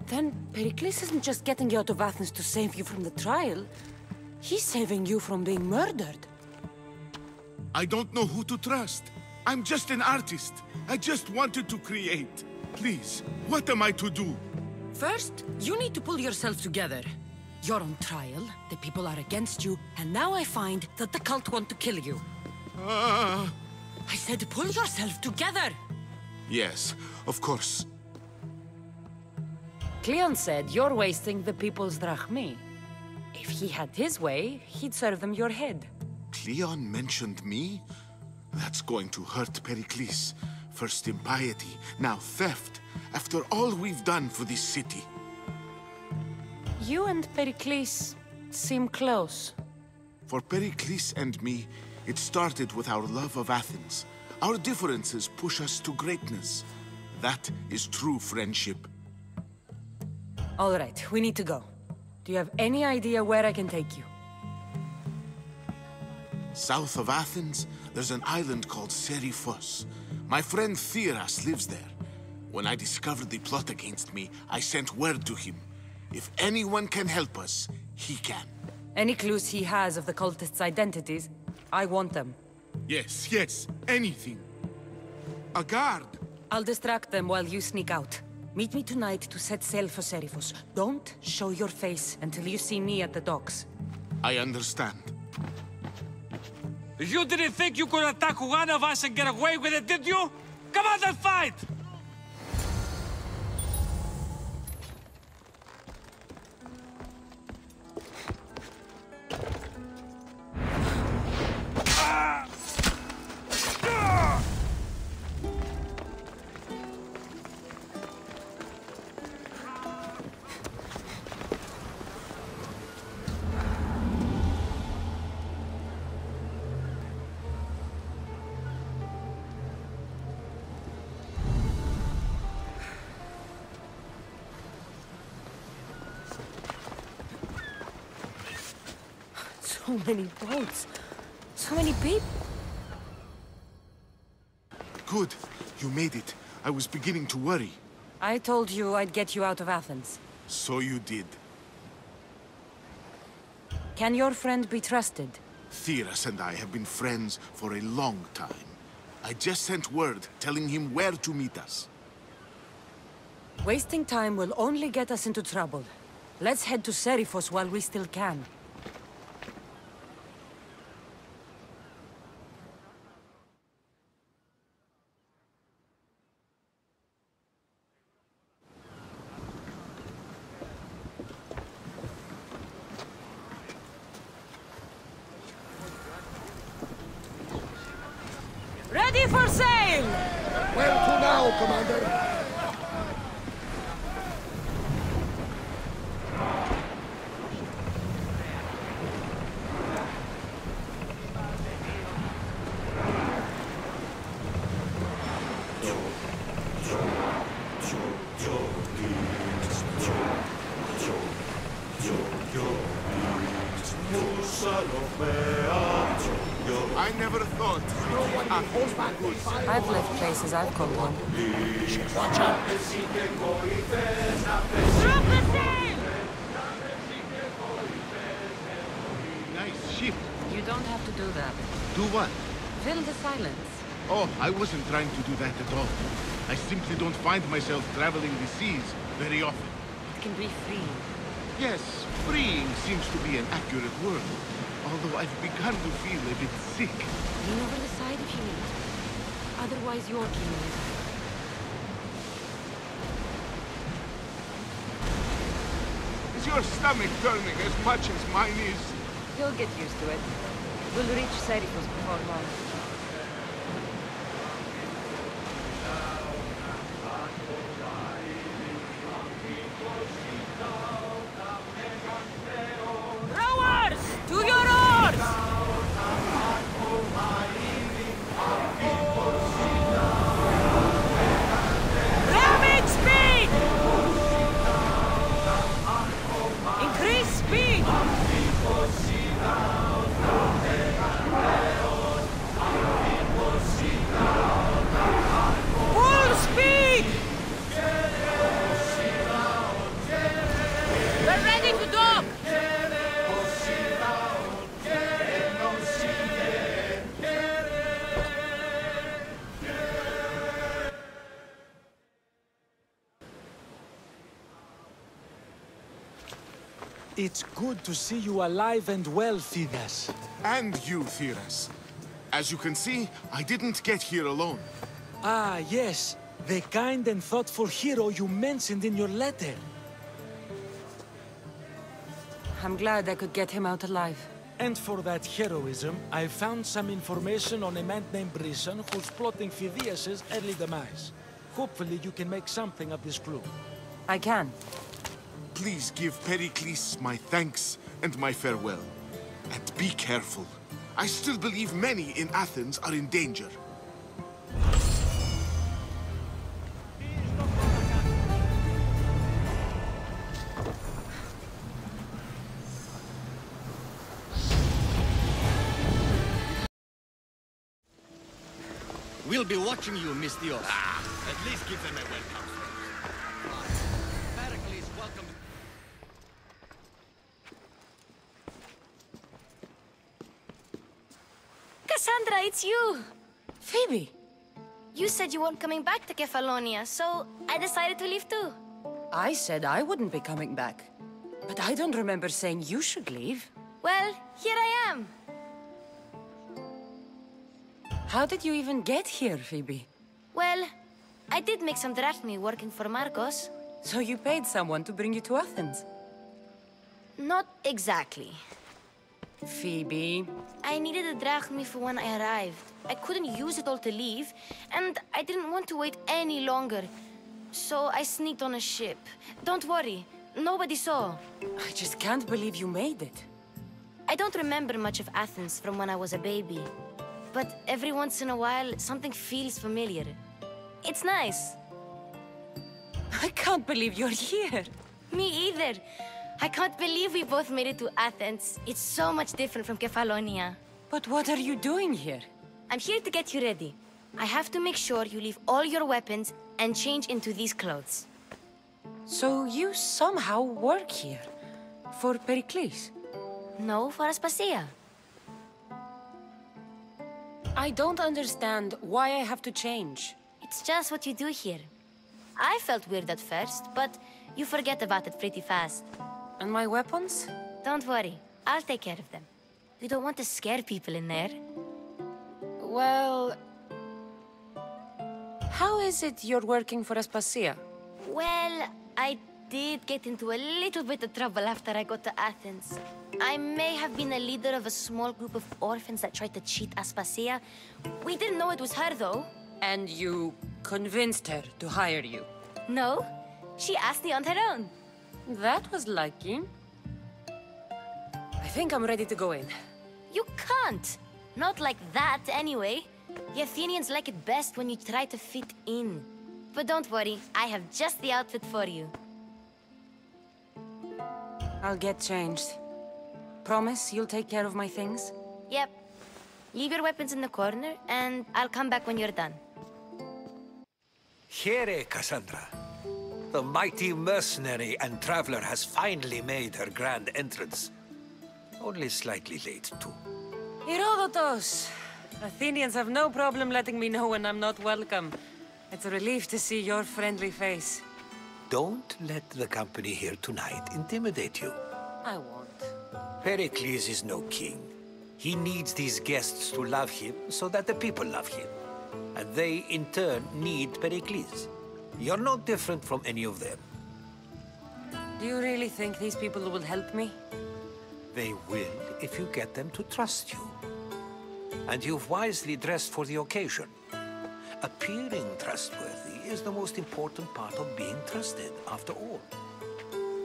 Then Pericles isn't just getting you out of Athens to save you from the trial. He's saving you from being murdered. I don't know who to trust. I'm just an artist. I just wanted to create. Please, what am I to do? First, you need to pull yourself together. You're on trial, the people are against you, and now I find that the cult want to kill you. I said pull yourself together! Yes, of course. Cleon said you're wasting the people's drachmi. If he had his way, he'd serve them your head. Cleon mentioned me? That's going to hurt Pericles. First impiety, now theft. After all we've done for this city. You and Pericles seem close. For Pericles and me, it started with our love of Athens. Our differences push us to greatness. That is true friendship. All right, we need to go. Do you have any idea where I can take you? South of Athens, there's an island called Seriphos. My friend Theras lives there. When I discovered the plot against me, I sent word to him. If anyone can help us, he can. Any clues he has of the cultists' identities? I want them. Yes, yes, anything. A guard! I'll distract them while you sneak out. Meet me tonight to set sail for Seriphos. Don't show your face until you see me at the docks. I understand. You didn't think you could attack one of us and get away with it, did you? Come on and fight! So many boats. So many people. Good. You made it. I was beginning to worry. I told you I'd get you out of Athens. So you did. Can your friend be trusted? Theras and I have been friends for a long time. I just sent word telling him where to meet us. Wasting time will only get us into trouble. Let's head to Seriphos while we still can. Ready for sail! Where to now, Commander? I never thought I've left places I've called home. Watch out! Nice ship. You don't have to do that. Do what? Fill the silence. Oh, I wasn't trying to do that at all. I simply don't find myself traveling the seas very often. It can be freeing. Yes, freeing seems to be an accurate word. Although I've begun to feel a bit sick. Lean over the side if you need. Otherwise, you're killing it. Is your stomach turning as much as mine is? You'll get used to it. We'll reach Serifos before long. Rowers! To your oars! Ramming speed! Increase speed! Full speed! We're ready to dock! It's good to see you alive and well, Thedas. And you, Theras. As you can see, I didn't get here alone. Ah, yes. The kind and thoughtful hero you mentioned in your letter. I'm glad I could get him out alive. And for that heroism, I found some information on a man named Brisson who's plotting Phidias' early demise. Hopefully you can make something of this clue. I can. Please give Pericles my thanks and my farewell. And be careful. I still believe many in Athens are in danger. We'll be watching you, Misthios. At least give them a welcome. Pericles, welcome. Cassandra, it's you! Phoebe! You said you weren't coming back to Kefalonia, so I decided to leave too. I said I wouldn't be coming back. But I don't remember saying you should leave. Well, here I am. How did you even get here, Phoebe? Well, I did make some drachmi working for Markos. So you paid someone to bring you to Athens? Not exactly. Phoebe... I needed a drachmi for when I arrived. I couldn't use it all to leave, and I didn't want to wait any longer. So I sneaked on a ship. Don't worry, nobody saw. I just can't believe you made it. I don't remember much of Athens from when I was a baby. But every once in a while, something feels familiar. It's nice. I can't believe you're here. Me either. I can't believe we both made it to Athens. It's so much different from Kefalonia. But what are you doing here? I'm here to get you ready. I have to make sure you leave all your weapons and change into these clothes. So you somehow work here? For Pericles? No, for Aspasia. I don't understand why I have to change. It's just what you do here. I felt weird at first, but you forget about it pretty fast. And my weapons? Don't worry, I'll take care of them. You don't want to scare people in there. Well... How is it you're working for Aspasia? Well, I did get into a little bit of trouble after I got to Athens. I may have been a leader of a small group of orphans that tried to cheat Aspasia. We didn't know it was her, though. And you convinced her to hire you? No, she asked me on her own. That was lucky. I think I'm ready to go in. You can't. Not like that, anyway. The Athenians like it best when you try to fit in. But don't worry, I have just the outfit for you. I'll get changed. Promise you'll take care of my things? Yep. Leave your weapons in the corner, and I'll come back when you're done. Here, Cassandra. The mighty mercenary and traveler has finally made her grand entrance. Only slightly late, too. Herodotus! Athenians have no problem letting me know when I'm not welcome. It's a relief to see your friendly face. Don't let the company here tonight intimidate you. I won't. Pericles is no king. He needs these guests to love him so that the people love him. And they, in turn, need Pericles. You're no different from any of them. Do you really think these people will help me? They will if you get them to trust you. And you've wisely dressed for the occasion. Appearing trustworthy is the most important part of being trusted, after all.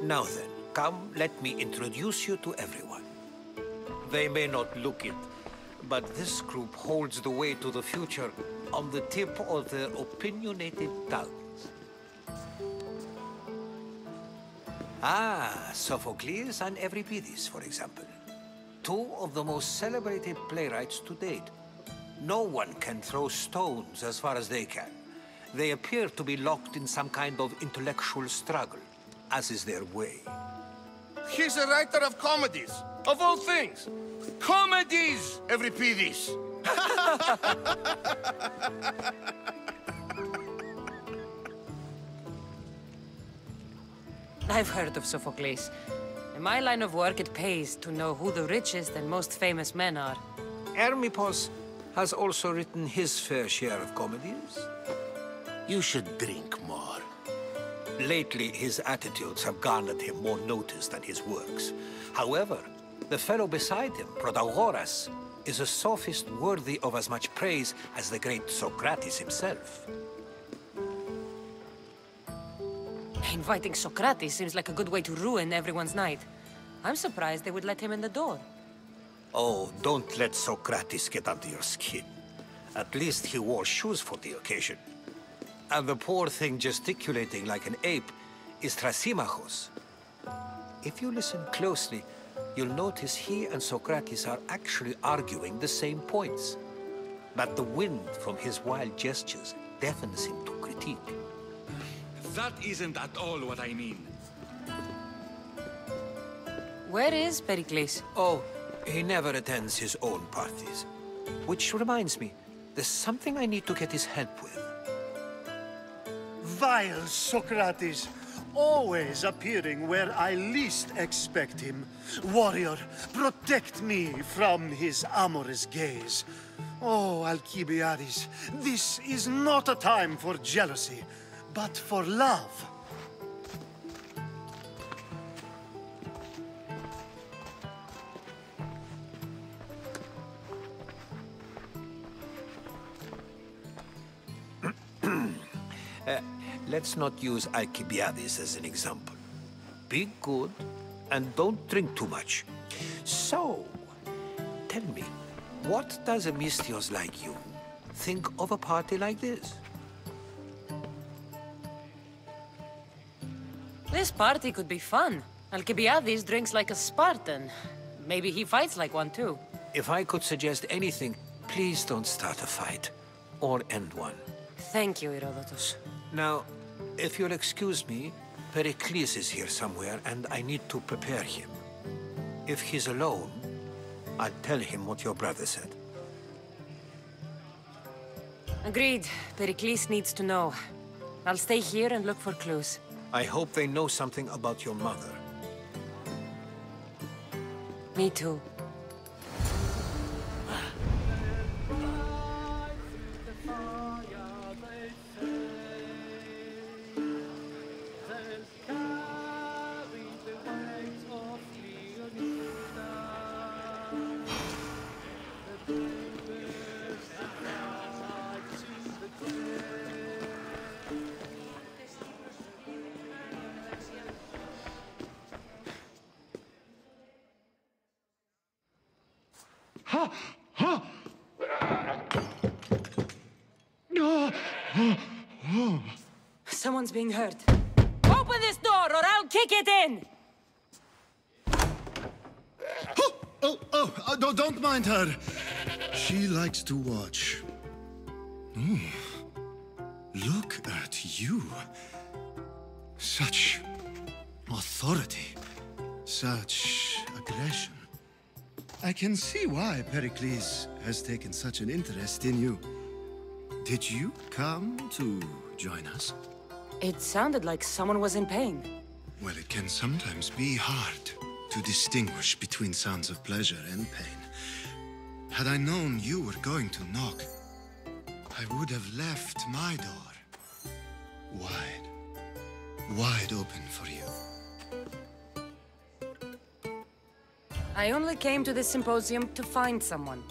Now then, come, let me introduce you to everyone. They may not look it, but this group holds the way to the future on the tip of their opinionated tongues. Ah, Sophocles and Euripides, for example. Two of the most celebrated playwrights to date. No one can throw stones as far as they can. They appear to be locked in some kind of intellectual struggle, as is their way. He's a writer of comedies, of all things. Comedies, Euripides! I've heard of Sophocles. In my line of work, it pays to know who the richest and most famous men are. Hermippos has also written his fair share of comedies. You should drink more. Lately, his attitudes have garnered him more notice than his works. However, the fellow beside him, Protagoras, is a sophist worthy of as much praise as the great Socrates himself. Inviting Socrates seems like a good way to ruin everyone's night. I'm surprised they would let him in the door. Oh, don't let Socrates get under your skin. At least he wore shoes for the occasion. And the poor thing gesticulating like an ape is Thrasymachos. If you listen closely, you'll notice he and Socrates are actually arguing the same points. But the wind from his wild gestures deafens him to critique. That isn't at all what I mean. Where is Pericles? Oh, he never attends his own parties. Which reminds me, there's something I need to get his help with. Vile Socrates, always appearing where I least expect him. Warrior, protect me from his amorous gaze. Oh, Alcibiades, this is not a time for jealousy, but for love. Let's not use Alcibiades as an example. Be good, and don't drink too much. So, tell me, what does a Misthios like you think of a party like this? This party could be fun. Alcibiades drinks like a Spartan. Maybe he fights like one too. If I could suggest anything, please don't start a fight, or end one. Thank you, Herodotus. Now, if you'll excuse me, Pericles is here somewhere, and I need to prepare him. If he's alone, I'll tell him what your brother said. Agreed. Pericles needs to know. I'll stay here and look for clues. I hope they know something about your mother. Me too. Someone's being hurt. Open this door or I'll kick it in! Oh, don't mind her. She likes to watch. Look at you. Such authority. Such aggression. I can see why Pericles has taken such an interest in you. Did you come to join us? It sounded like someone was in pain. Well, it can sometimes be hard to distinguish between sounds of pleasure and pain. Had I known you were going to knock, I would have left my door wide open for you. I only came to this symposium to find someone.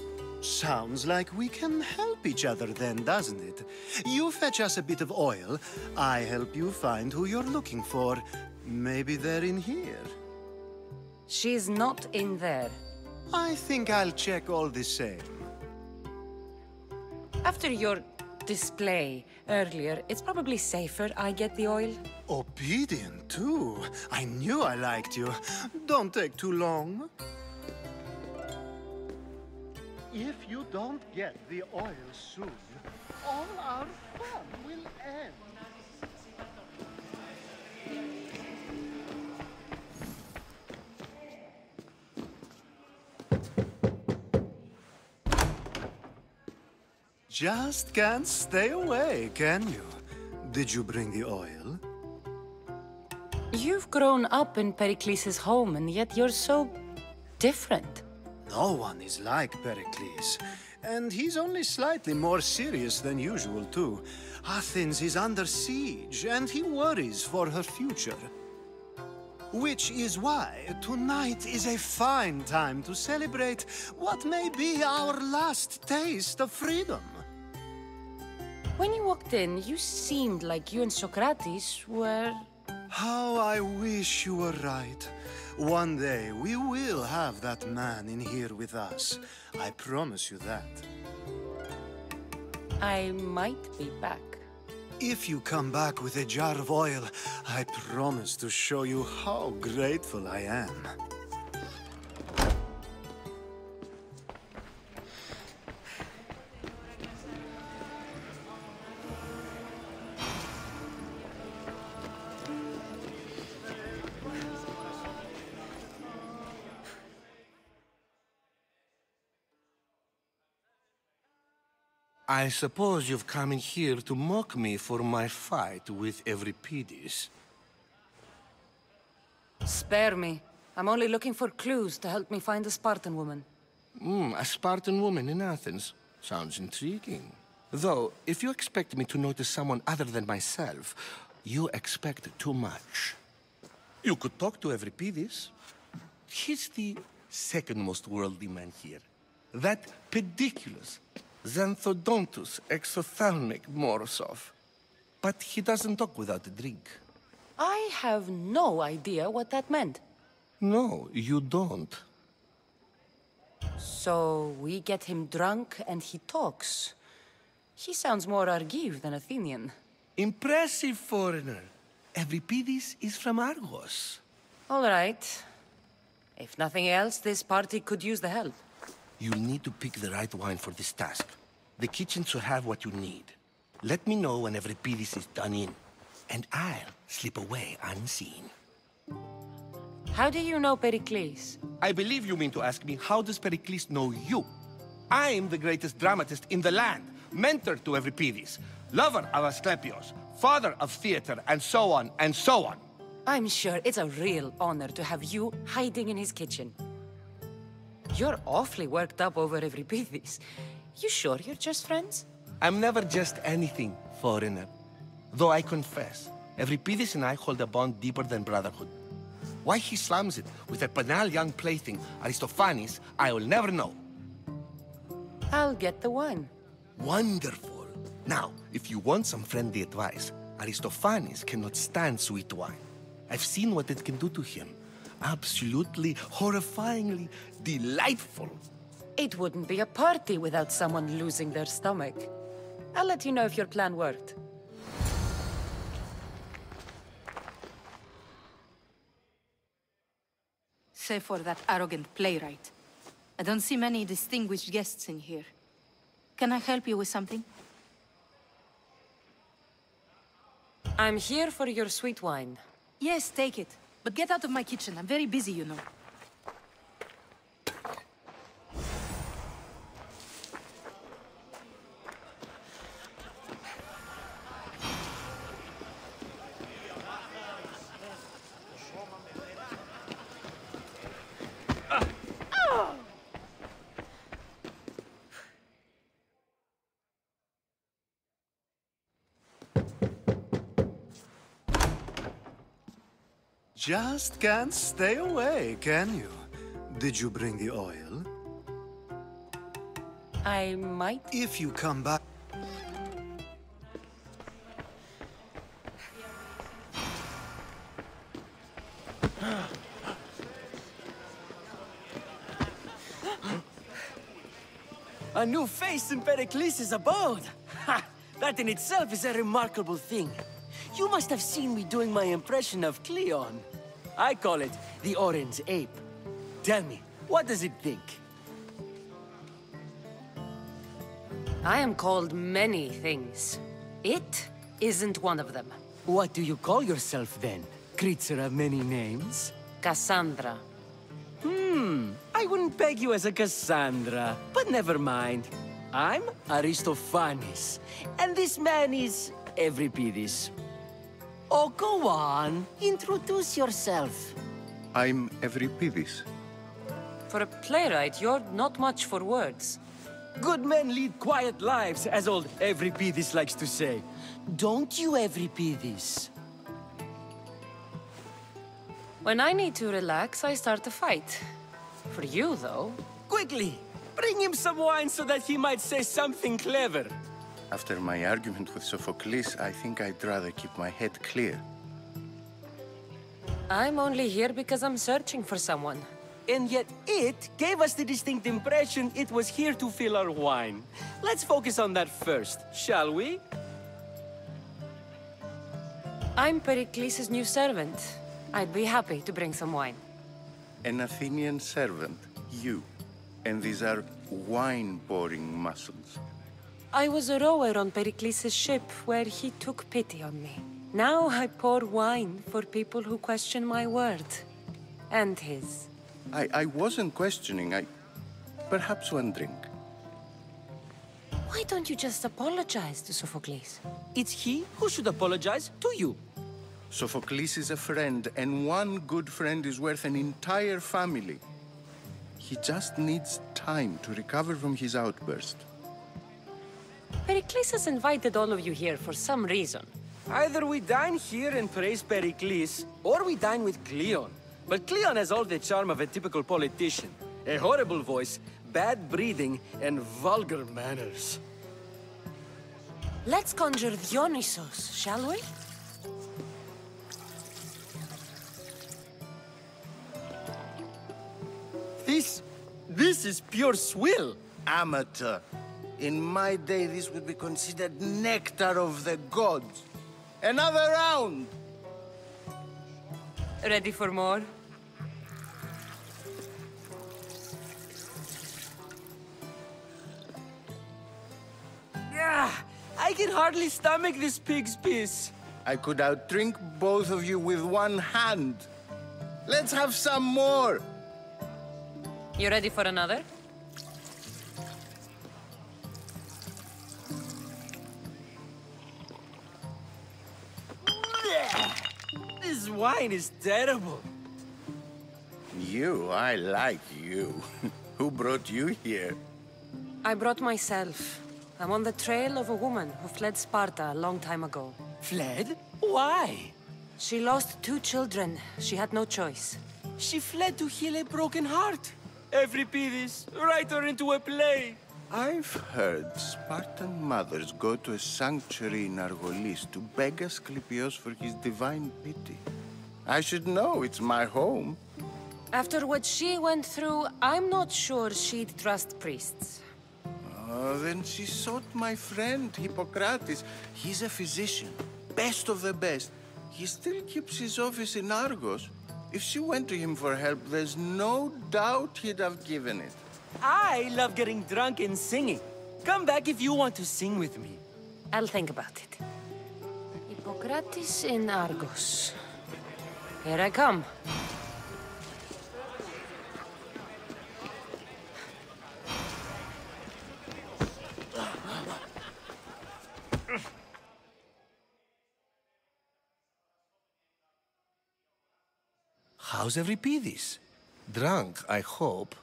Sounds like we can help each other then, doesn't it? You fetch us a bit of oil, I help you find who you're looking for. Maybe they're in here. She's not in there. I think I'll check all the same. After your display earlier, it's probably safer I get the oil. Obedient, too. I knew I liked you. Don't take too long. If you don't get the oil soon, all our fun will end. Just can't stay away, can you? Did you bring the oil? You've grown up in Pericles' home, and yet you're so different. No one is like Pericles. And he's only slightly more serious than usual, too. Athens is under siege, and he worries for her future. Which is why tonight is a fine time to celebrate what may be our last taste of freedom. When you walked in, you seemed like you and Socrates were... How I wish you were right. One day we will have that man in here with us. I promise you that. I might be back. If you come back with a jar of oil, I promise to show you how grateful I am. I suppose you've come in here to mock me for my fight with Euripides. Spare me. I'm only looking for clues to help me find a Spartan woman. A Spartan woman in Athens. Sounds intriguing. Though, if you expect me to notice someone other than myself, you expect too much. You could talk to Euripides. He's the second most worldly man here. That pediculous Xanthodontus exophthalmic Morosov. But he doesn't talk without a drink. I have no idea what that meant. No, you don't. So we get him drunk and he talks. He sounds more Argive than Athenian. Impressive, foreigner. Euripides is from Argos. All right. If nothing else, this party could use the help. You'll need to pick the right wine for this task. The kitchen should have what you need. Let me know when Euripides is done in, and I'll slip away unseen. How do you know Pericles? I believe you mean to ask me, how does Pericles know you? I'm the greatest dramatist in the land, mentor to Euripides, lover of Asclepios, father of theater, and so on, and so on. I'm sure it's a real honor to have you hiding in his kitchen. You're awfully worked up over Euripides. You sure you're just friends? I'm never just anything, foreigner. Though I confess, Euripides and I hold a bond deeper than brotherhood. Why he slams it with a banal young plaything, Aristophanes, I will never know. I'll get the wine. Wonderful. Now, if you want some friendly advice, Aristophanes cannot stand sweet wine. I've seen what it can do to him. Absolutely, horrifyingly delightful. It wouldn't be a party without someone losing their stomach. I'll let you know if your plan worked. Save for that arrogant playwright. I don't see many distinguished guests in here. Can I help you with something? I'm here for your sweet wine. Yes, take it. But get out of my kitchen. I'm very busy, you know. Just can't stay away, can you? Did you bring the oil? I might. If you come back... A new face in Pericles' abode! Ha! That in itself is a remarkable thing. You must have seen me doing my impression of Cleon. I call it the Orange Ape. Tell me, what does it think? I am called many things. It isn't one of them. What do you call yourself then? Creature of many names? Cassandra. I wouldn't peg you as a Cassandra, but never mind. I'm Aristophanes, and this man is Euripides. Oh, go on. Introduce yourself. I'm Euripides. For a playwright, you're not much for words. Good men lead quiet lives, as old Euripides likes to say. Don't you, Euripides? When I need to relax, I start a fight. For you, though... Quickly! Bring him some wine so that he might say something clever. After my argument with Sophocles, I think I'd rather keep my head clear. I'm only here because I'm searching for someone. And yet it gave us the distinct impression it was here to fill our wine. Let's focus on that first, shall we? I'm Pericles' new servant. I'd be happy to bring some wine. An Athenian servant, you. And these are wine-pouring muscles. I was a rower on Pericles' ship where he took pity on me. Now I pour wine for people who question my word. And his. I wasn't questioning, perhaps one drink. Why don't you just apologize to Sophocles? It's he who should apologize to you. Sophocles is a friend, and one good friend is worth an entire family. He just needs time to recover from his outburst. Pericles has invited all of you here for some reason. Either we dine here and praise Pericles, or we dine with Cleon. But Cleon has all the charm of a typical politician. A horrible voice, bad breeding, and vulgar manners. Let's conjure Dionysos, shall we? This is pure swill. Amateur. In my day, this would be considered nectar of the gods. Another round! Ready for more? I can hardly stomach this pig's piss. I could outdrink both of you with one hand. Let's have some more! You ready for another? This wine is terrible. I like you. Who brought you here? I brought myself. I'm on the trail of a woman who fled Sparta a long time ago. Fled? Why? She lost 2 children. She had no choice. She fled to heal a broken heart. Euripides, write her into a play. I've heard Spartan mothers go to a sanctuary in Argolis to beg Asclepios for his divine pity. I should know, it's my home. After what she went through, I'm not sure she'd trust priests. Then she sought my friend, Hippocrates. He's a physician, best of the best. He still keeps his office in Argos. If she went to him for help, there's no doubt he'd have given it. I love getting drunk and singing. Come back if you want to sing with me. I'll think about it. Hippocrates in Argos. Here I come. How's Euripides? Drunk, I hope.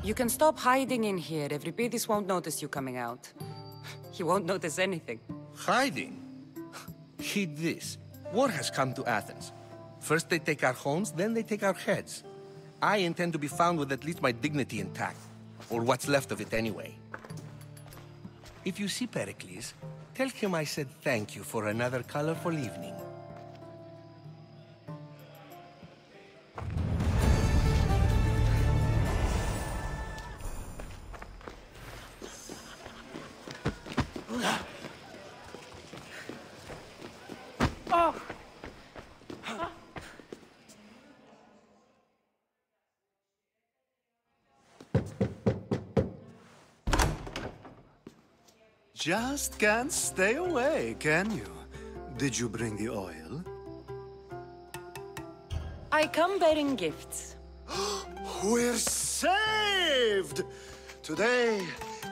You can stop hiding in here. Euripides won't notice you coming out. He won't notice anything. Hiding? Heed this. War has come to Athens. First they take our homes, then they take our heads. I intend to be found with at least my dignity intact. Or what's left of it anyway. If you see Pericles, tell him I said thank you for another colorful evening. Just can't stay away, can you? Did you bring the oil? I come bearing gifts. We're saved! Today,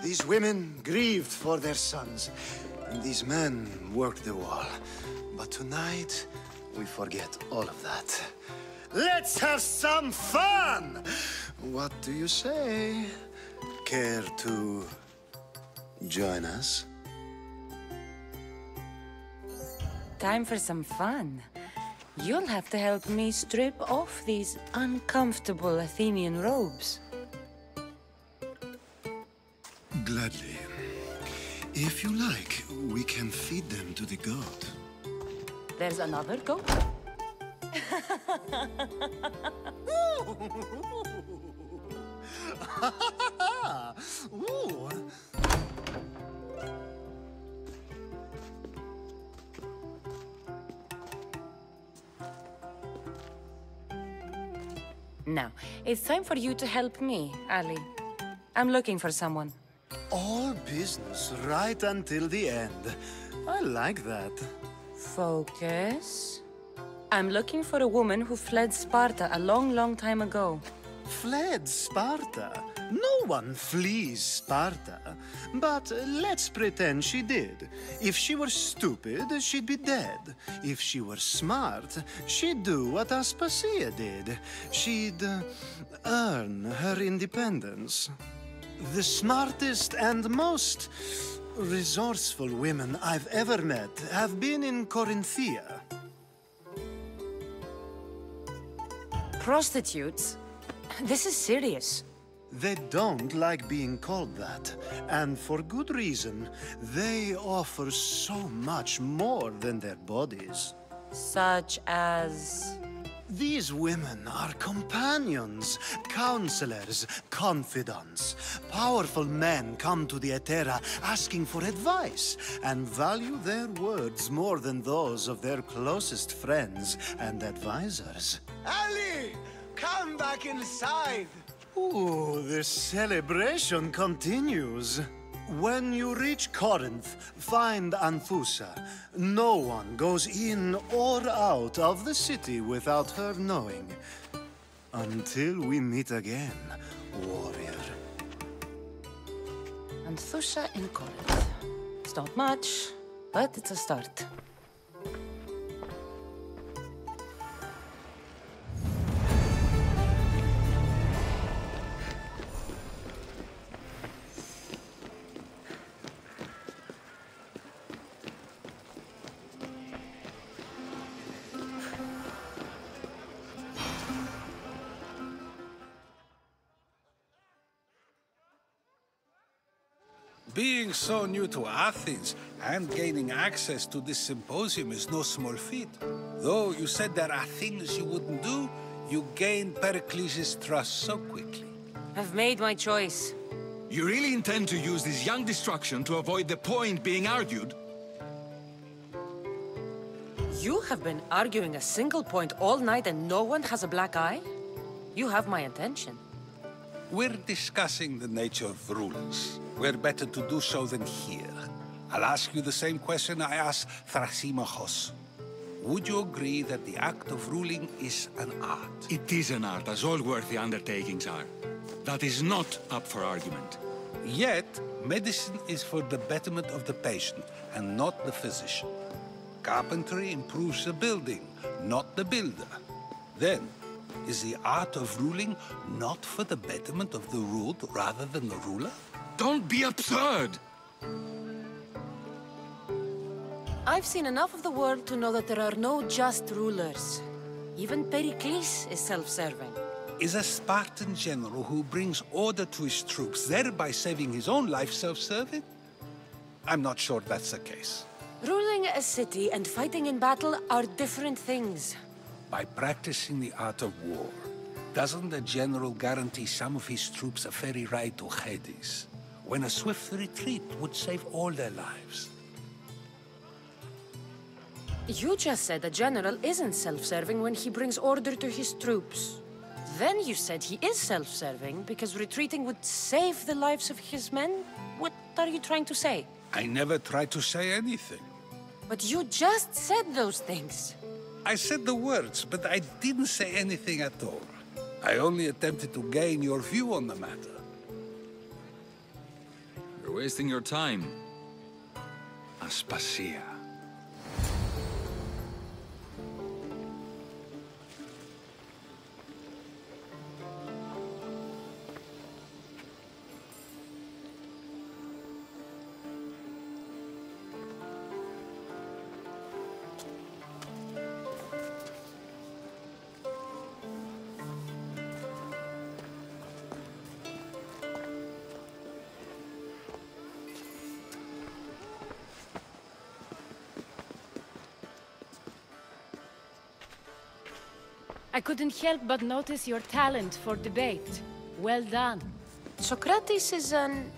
these women grieved for their sons, and these men worked the wall. But tonight, we forget all of that. Let's have some fun! What do you say? Care to join us? Time for some fun. You'll have to help me strip off these uncomfortable Athenian robes. Gladly. If you like, we can feed them to the goat. There's another goat? Ooh. Now, it's time for you to help me, Ali. I'm looking for someone. All business right until the end. I like that. Focus. I'm looking for a woman who fled Sparta a long, long time ago. Fled Sparta? No one flees Sparta. But let's pretend she did. If she were stupid, she'd be dead. If she were smart, she'd do what Aspasia did. She'd earn her independence. The smartest and most resourceful women I've ever met have been in Corinthia. Prostitutes? This is serious. They don't like being called that, and for good reason. They offer so much more than their bodies. Such as? These women are companions, counselors, confidants. Powerful men come to the Hetera asking for advice, and value their words more than those of their closest friends and advisors. Ali! Come back inside! Ooh, the celebration continues. When you reach Corinth, find Anthusa. No one goes in or out of the city without her knowing. Until we meet again, warrior. Anthusa in Corinth. It's not much, but it's a start. Being so new to Athens and gaining access to this symposium is no small feat. Though you said there are things you wouldn't do, you gained Pericles' trust so quickly. I've made my choice. You really intend to use this young destruction to avoid the point being argued? You have been arguing a single point all night and no one has a black eye? You have my attention. We're discussing the nature of rulers. Where better to do so than here? I'll ask you the same question I asked Thrasymachos. Would you agree that the act of ruling is an art? It is an art, as all worthy undertakings are. That is not up for argument. Yet, medicine is for the betterment of the patient, and not the physician. Carpentry improves the building, not the builder. Then, is the art of ruling not for the betterment of the ruled rather than the ruler? Don't be absurd! I've seen enough of the world to know that there are no just rulers. Even Pericles is self-serving. Is a Spartan general who brings order to his troops, thereby saving his own life, self-serving? I'm not sure that's the case. Ruling a city and fighting in battle are different things. By practicing the art of war, doesn't the general guarantee some of his troops a ferry ride to Hades, when a swift retreat would save all their lives? You just said a general isn't self-serving when he brings order to his troops. Then you said he is self-serving because retreating would save the lives of his men? What are you trying to say? I never tried to say anything. But you just said those things. I said the words, but I didn't say anything at all. I only attempted to gain your view on the matter. You're wasting your time. Aspasia. I couldn't help but notice your talent for debate. Well done. Socrates is an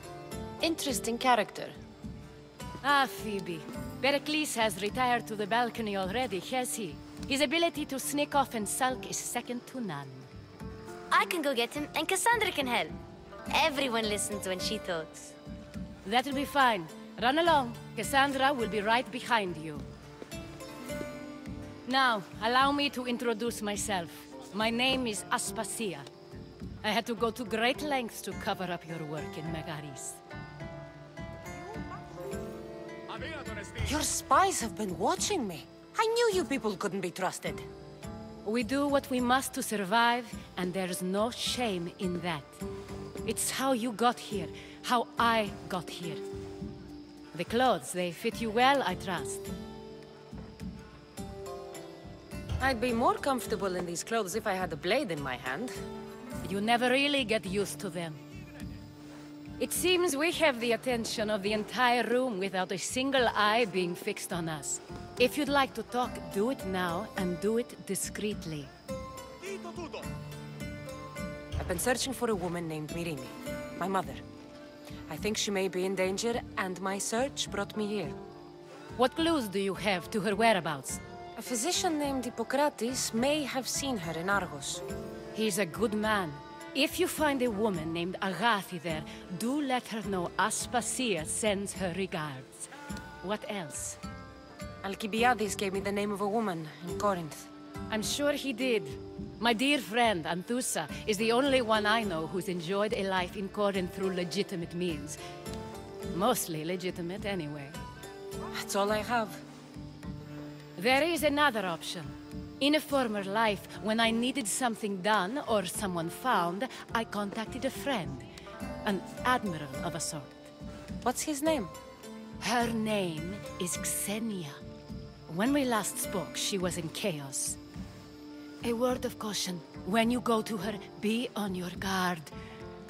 interesting character. Ah, Phoebe. Pericles has retired to the balcony already, has he? His ability to sneak off and sulk is second to none. I can go get him, and Cassandra can help. Everyone listens when she talks. That'll be fine. Run along. Cassandra will be right behind you. Now, allow me to introduce myself. My name is Aspasia. I had to go to great lengths to cover up your work in Megaris. Your spies have been watching me. I knew you people couldn't be trusted. We do what we must to survive, and there's no shame in that. It's how you got here, how I got here. The clothes, they fit you well, I trust. I'd be more comfortable in these clothes if I had a blade in my hand. You never really get used to them. It seems we have the attention of the entire room without a single eye being fixed on us. If you'd like to talk, do it now, and do it discreetly. I've been searching for a woman named Myrrine, my mother. I think she may be in danger, and my search brought me here. What clues do you have to her whereabouts? A physician named Hippocrates may have seen her in Argos. He's a good man. If you find a woman named Agathi there, do let her know Aspasia sends her regards. What else? Alcibiades gave me the name of a woman in Corinth. I'm sure he did. My dear friend, Anthusa, is the only one I know who's enjoyed a life in Corinth through legitimate means. Mostly legitimate, anyway. That's all I have. There is another option. In a former life, when I needed something done or someone found, I contacted a friend. An admiral of a sort. What's his name? Her name is Xenia. When we last spoke, she was in chaos. A word of caution. When you go to her, be on your guard.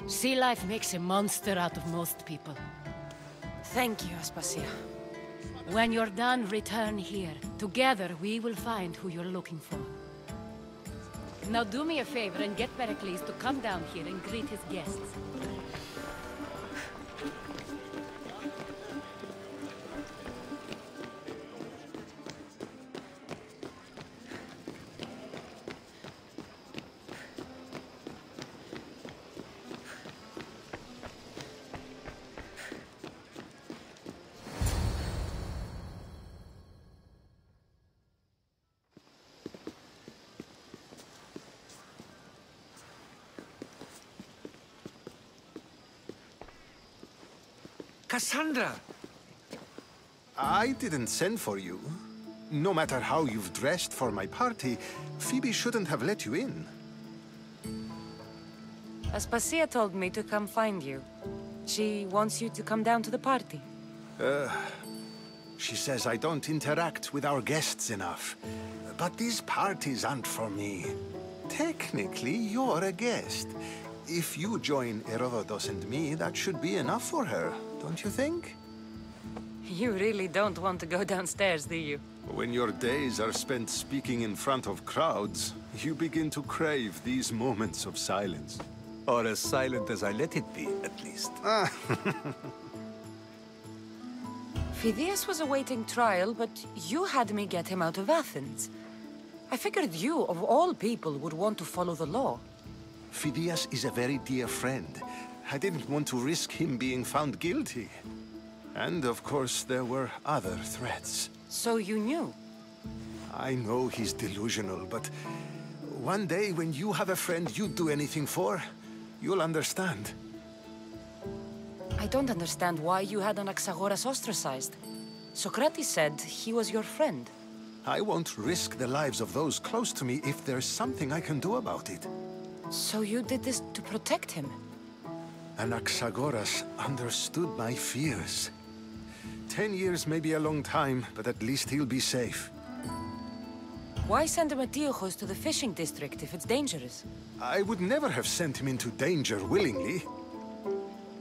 Sea life makes a monster out of most people. Thank you, Aspasia. When you're done, return here. Together, we will find who you're looking for. Now do me a favor and get Pericles to come down here and greet his guests. Cassandra! I didn't send for you. No matter how you've dressed for my party, Phoebe shouldn't have let you in. Aspasia told me to come find you. She wants you to come down to the party. She says I don't interact with our guests enough. But these parties aren't for me. Technically, you're a guest. If you join Herodotus and me, that should be enough for her, don't you think? You really don't want to go downstairs, do you? When your days are spent speaking in front of crowds, you begin to crave these moments of silence. Or as silent as I let it be, at least. Phidias was awaiting trial, but you had me get him out of Athens. I figured you, of all people, would want to follow the law. Phidias is a very dear friend. I didn't want to risk him being found guilty. And, of course, there were other threats. So you knew? I know he's delusional, but one day when you have a friend you'd do anything for, you'll understand. I don't understand why you had Anaxagoras ostracized. Socrates said he was your friend. I won't risk the lives of those close to me if there's something I can do about it. So you did this to protect him? Anaxagoras understood my fears. 10 years may be a long time, but at least he'll be safe. Why send Emetiochos to the fishing district if it's dangerous? I would never have sent him into danger willingly.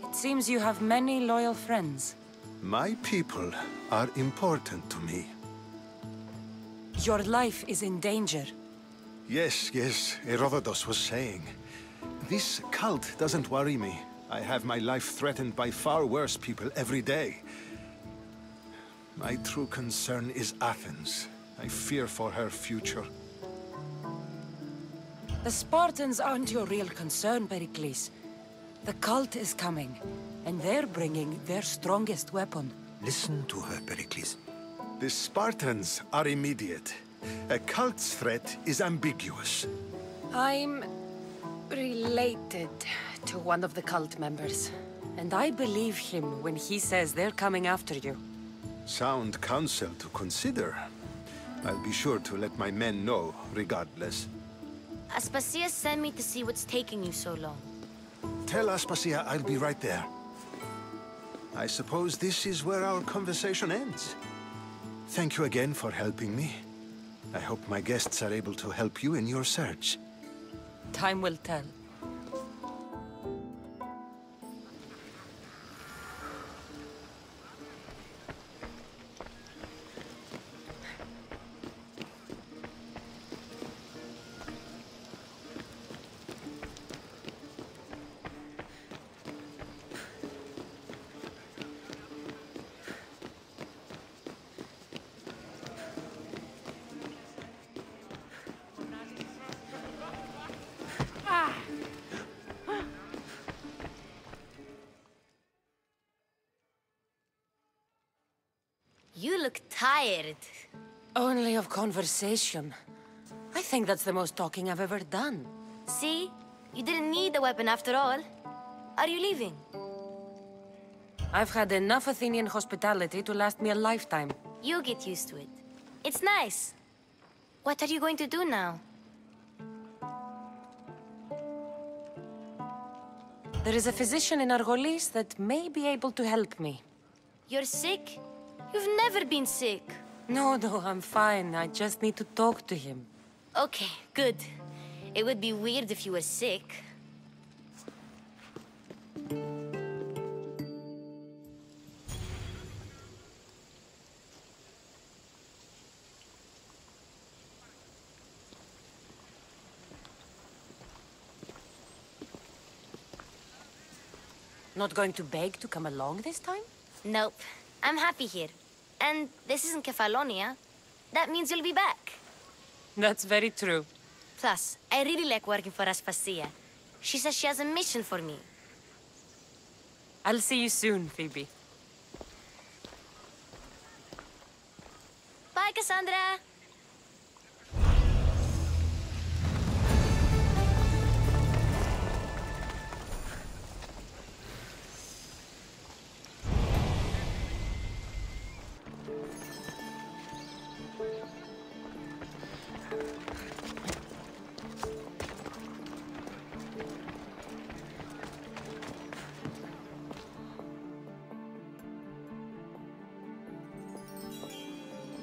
It seems you have many loyal friends. My people are important to me. Your life is in danger. Yes, Herodotus was saying. This cult doesn't worry me. I have my life threatened by far worse people every day. My true concern is Athens. I fear for her future. The Spartans aren't your real concern, Pericles. The cult is coming, and they're bringing their strongest weapon. Listen to her, Pericles. The Spartans are immediate. A cult's threat is ambiguous. I'm related to one of the cult members, and I believe him when he says they're coming after you. Sound counsel to consider. I'll be sure to let my men know, regardless. Aspasia sent me to see what's taking you so long. Tell Aspasia I'll be right there. I suppose this is where our conversation ends. Thank you again for helping me. I hope my guests are able to help you in your search. Time will tell. You look tired. Only of conversation. I think that's the most talking I've ever done. See? You didn't need the weapon after all. Are you leaving? I've had enough Athenian hospitality to last me a lifetime. You'll get used to it. It's nice. What are you going to do now? There is a physician in Argolis that may be able to help me. You're sick? You've never been sick. No, I'm fine. I just need to talk to him. Okay, good. It would be weird if you were sick. Not going to beg to come along this time? Nope. I'm happy here. And this isn't Kefalonia. That means you'll be back. That's very true. Plus, I really like working for Aspasia. She says she has a mission for me. I'll see you soon, Phoebe. Bye, Cassandra!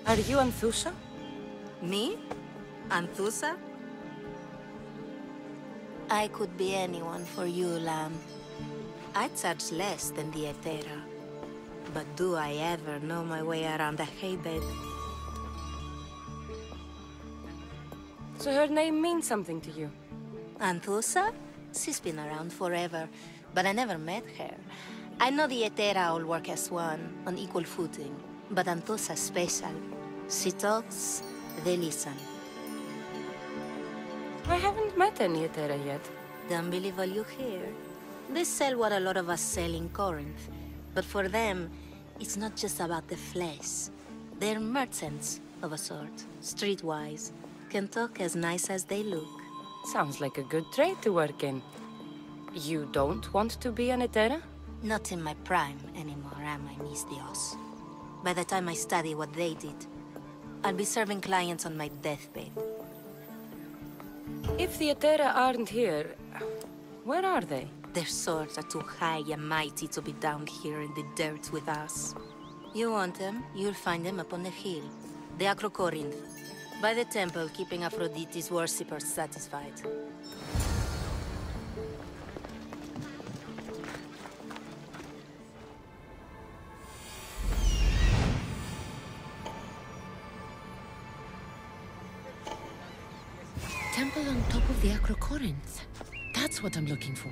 Are you Anthusa? Me? Anthusa? I could be anyone for you, Lamb. I charge less than the Etera. But do I ever know my way around a haybed? So her name means something to you? Anthusa? She's been around forever, but I never met her. I know the Etera all work as one, on equal footing. But Anthusa's special. She talks, they listen. I haven't met any Etera yet. Don't believe all you hear. They sell what a lot of us sell in Corinth. But for them, it's not just about the flesh. They're merchants of a sort, streetwise. Can talk as nice as they look. Sounds like a good trade to work in. You don't want to be an Etera? Not in my prime anymore, am I, Miss Dios? By the time I study what they did, I'll be serving clients on my deathbed. If the Etera aren't here, where are they? Their swords are too high and mighty to be down here in the dirt with us. You want them, you'll find them up on the hill. The Acrocorinth. By the temple, keeping Aphrodite's worshippers satisfied. Temple on top of the Acrocorinth. That's what I'm looking for.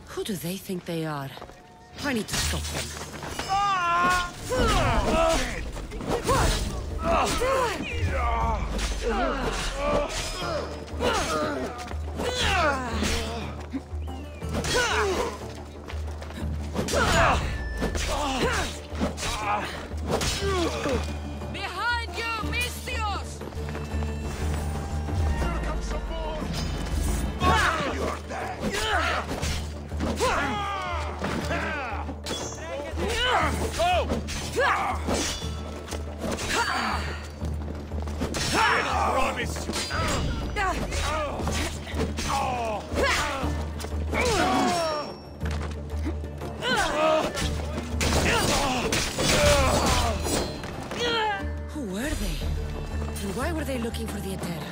Who do they think they are? I need to stop them. Behind you, Misthios! Here comes some more! You're dead! Go! I promise you! Who were they? And why were they looking for the Etera?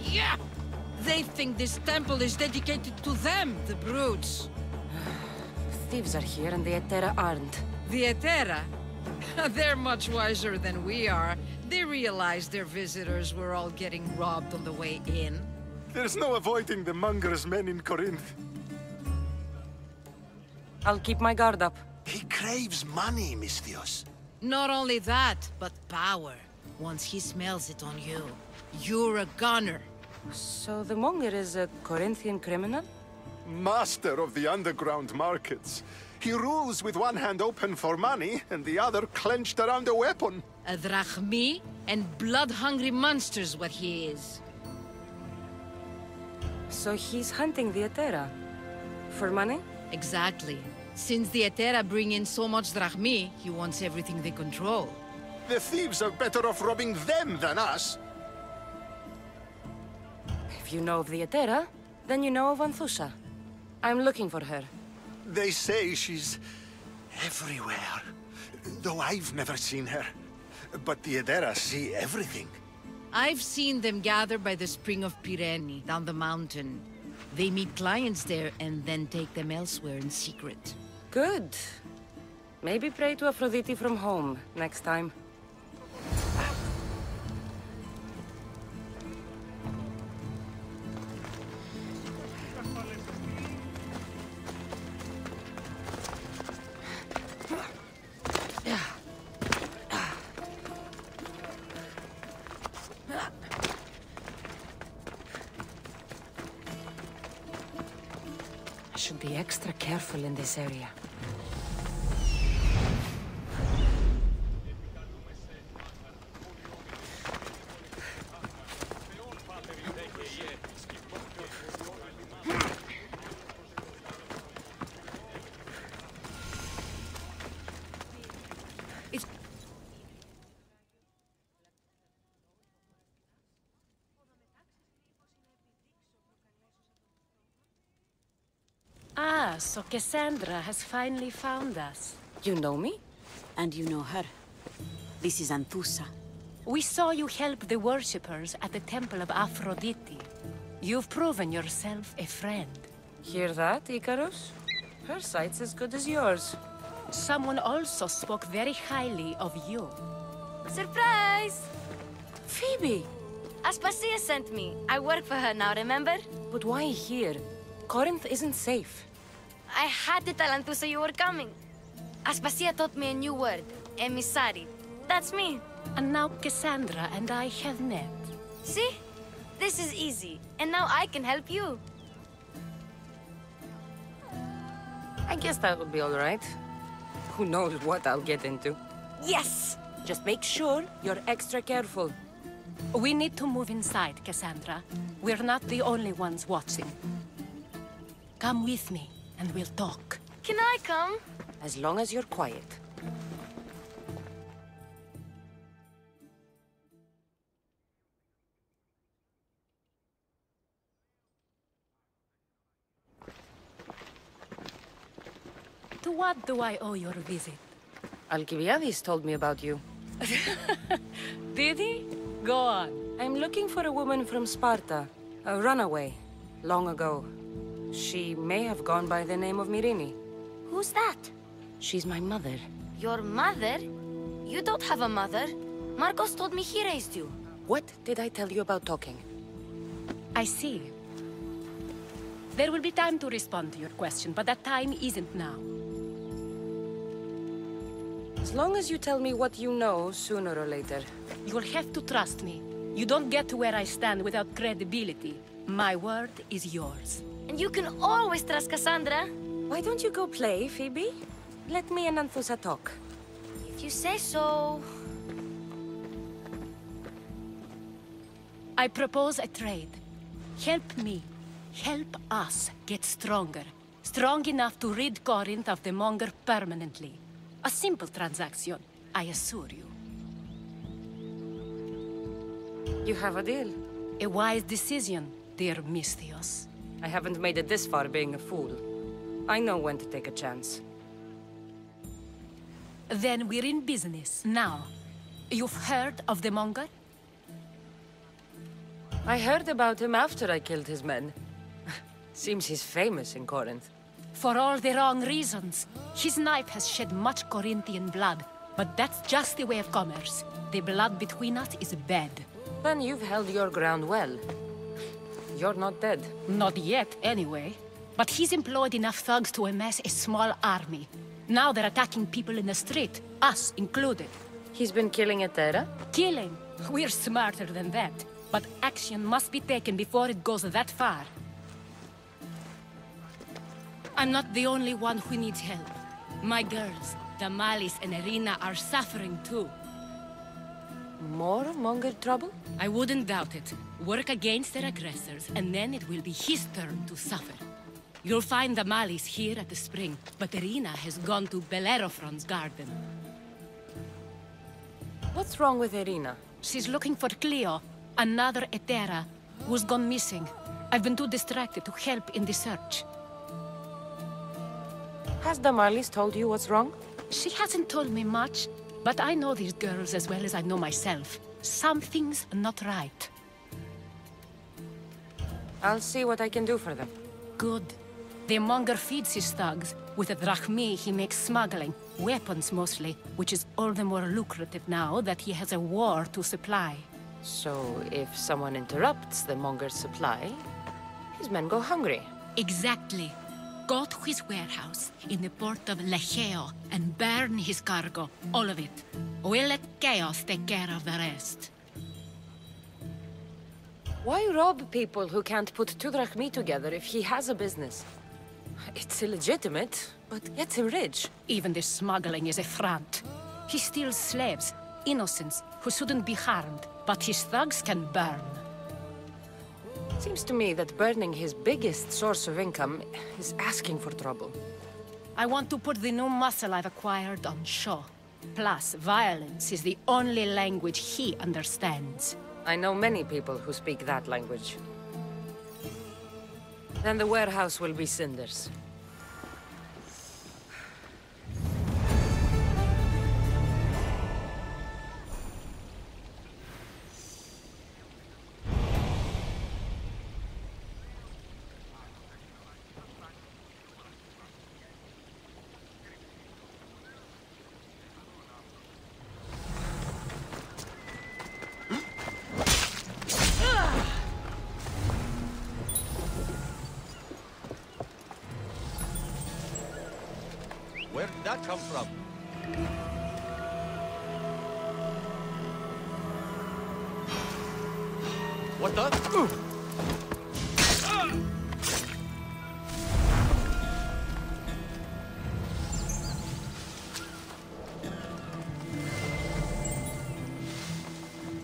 Yeah! They think this temple is dedicated to them, the brutes. Thieves are here and the Etera aren't. The Etera? They're much wiser than we are. They realized their visitors were all getting robbed on the way in. There's no avoiding the Monger's men in Corinth. I'll keep my guard up. He craves money, Misthios. Not only that, but power. Once he smells it on you, you're a gunner. So the Monger is a Corinthian criminal? Master of the underground markets. He rules with one hand open for money and the other clenched around a weapon. A drachmi and blood-hungry monster's what he is. So he's hunting the Etera? For money? Exactly. Since the Etera bring in so much drachmi, he wants everything they control. The thieves are better off robbing them than us. If you know of the Etera, then you know of Anthusa. I'm looking for her. They say she's everywhere, though I've never seen her. But the Etera see everything. I've seen them gather by the Spring of Pirene, down the mountain. They meet clients there and then take them elsewhere in secret. Good. Maybe pray to Aphrodite from home next time. I should be extra careful in this area. Ah, so Cassandra has finally found us. You know me? And you know her. This is Anthusa. We saw you help the worshippers at the Temple of Aphrodite. You've proven yourself a friend. Hear that, Icarus? Her sight's as good as yours. Someone also spoke very highly of you. Surprise! Phoebe! Aspasia sent me. I work for her now, remember? But why here? Corinth isn't safe. I had to tell Anthusa you were coming. Aspasia taught me a new word. Emissary. That's me. And now Cassandra and I have met. See? This is easy. And now I can help you. I guess that would be all right. Who knows what I'll get into. Yes! Just make sure you're extra careful. We need to move inside, Cassandra. We're not the only ones watching. Come with me, and we'll talk. Can I come? As long as you're quiet. To what do I owe your visit? Alcibiades told me about you. Did he? Go on. I'm looking for a woman from Sparta. A runaway. Long ago. She may have gone by the name of Myrine. Who's that? She's my mother. Your mother? You don't have a mother. Marcos told me he raised you. What did I tell you about talking? I see. There will be time to respond to your question, but that time isn't now. As long as you tell me what you know, sooner or later. You'll have to trust me. You don't get to where I stand without credibility. My word is yours. And you can always trust Cassandra. Why don't you go play, Phoebe? Let me and Anthusa talk. If you say so... I propose a trade. Help me. Help us get stronger. Strong enough to rid Corinth of the Monger permanently. A simple transaction, I assure you. You have a deal. A wise decision, dear Misthios. I haven't made it this far being a fool. I know when to take a chance. Then we're in business. Now, you've heard of the Monger? I heard about him after I killed his men. Seems he's famous in Corinth. For all the wrong reasons. His knife has shed much Corinthian blood, but that's just the way of commerce. The blood between us is bad. Then you've held your ground well. You're not dead. Not yet, anyway. But he's employed enough thugs to amass a small army. Now they're attacking people in the street, us included. He's been killing Etera? Killing? We're smarter than that. But action must be taken before it goes that far. I'm not the only one who needs help. My girls, Damalis and Irina, are suffering too. More Monger trouble? I wouldn't doubt it. Work against their aggressors, and then it will be his turn to suffer. You'll find Damalis here at the spring, but Irina has gone to Bellerophon's garden. What's wrong with Irina? She's looking for Cleo, another Etera, who's gone missing. I've been too distracted to help in the search. Has Damalis told you what's wrong? She hasn't told me much, but I know these girls as well as I know myself. Something's not right. I'll see what I can do for them. Good. The Monger feeds his thugs. With the drachmi, he makes smuggling. Weapons, mostly, which is all the more lucrative now that he has a war to supply. So, if someone interrupts the Monger's supply, his men go hungry. Exactly. Go to his warehouse in the port of Lecheo and burn his cargo, all of it. We'll let Chaos take care of the rest. Why rob people who can't put 2 drachmi together if he has a business? It's illegitimate, but gets him rich. Even the smuggling is a front. He steals slaves, innocents, who shouldn't be harmed, but his thugs can burn. Seems to me that burning his biggest source of income is asking for trouble. I want to put the new muscle I've acquired on show. Plus, violence is the only language he understands. I know many people who speak that language. Then the warehouse will be cinders. Where did that come from? What the?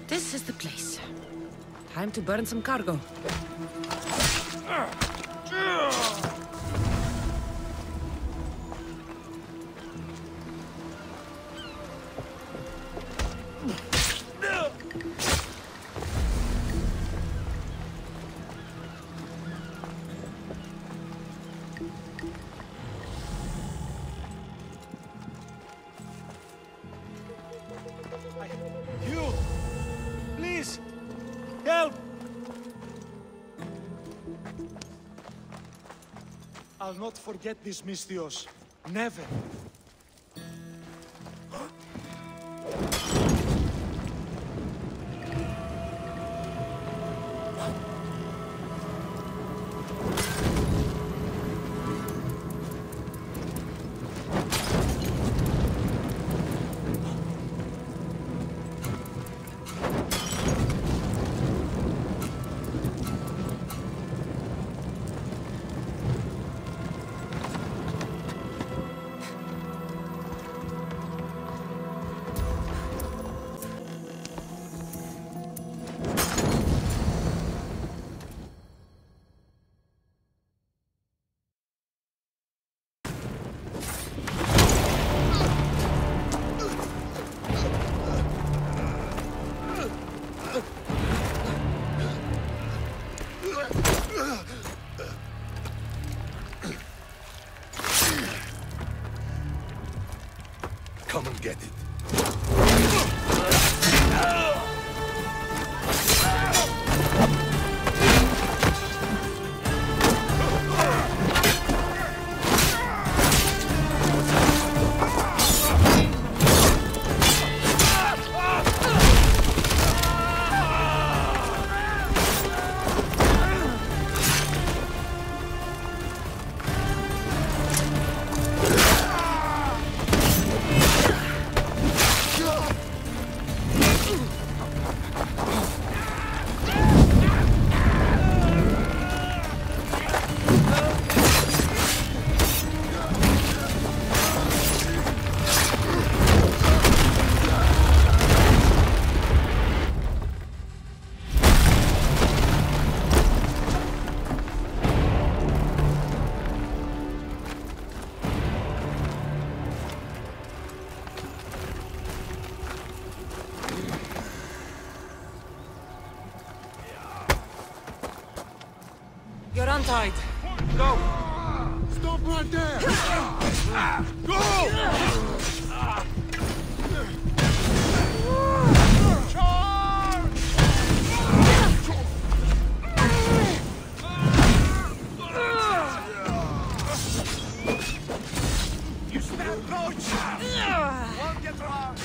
This is the place. Time to burn some cargo. You! Please! Help! I'll not forget this, Misthios. Never. Come and get it. You're untied. Go! Stop right there! Go! You stand coach! Won't get wrong!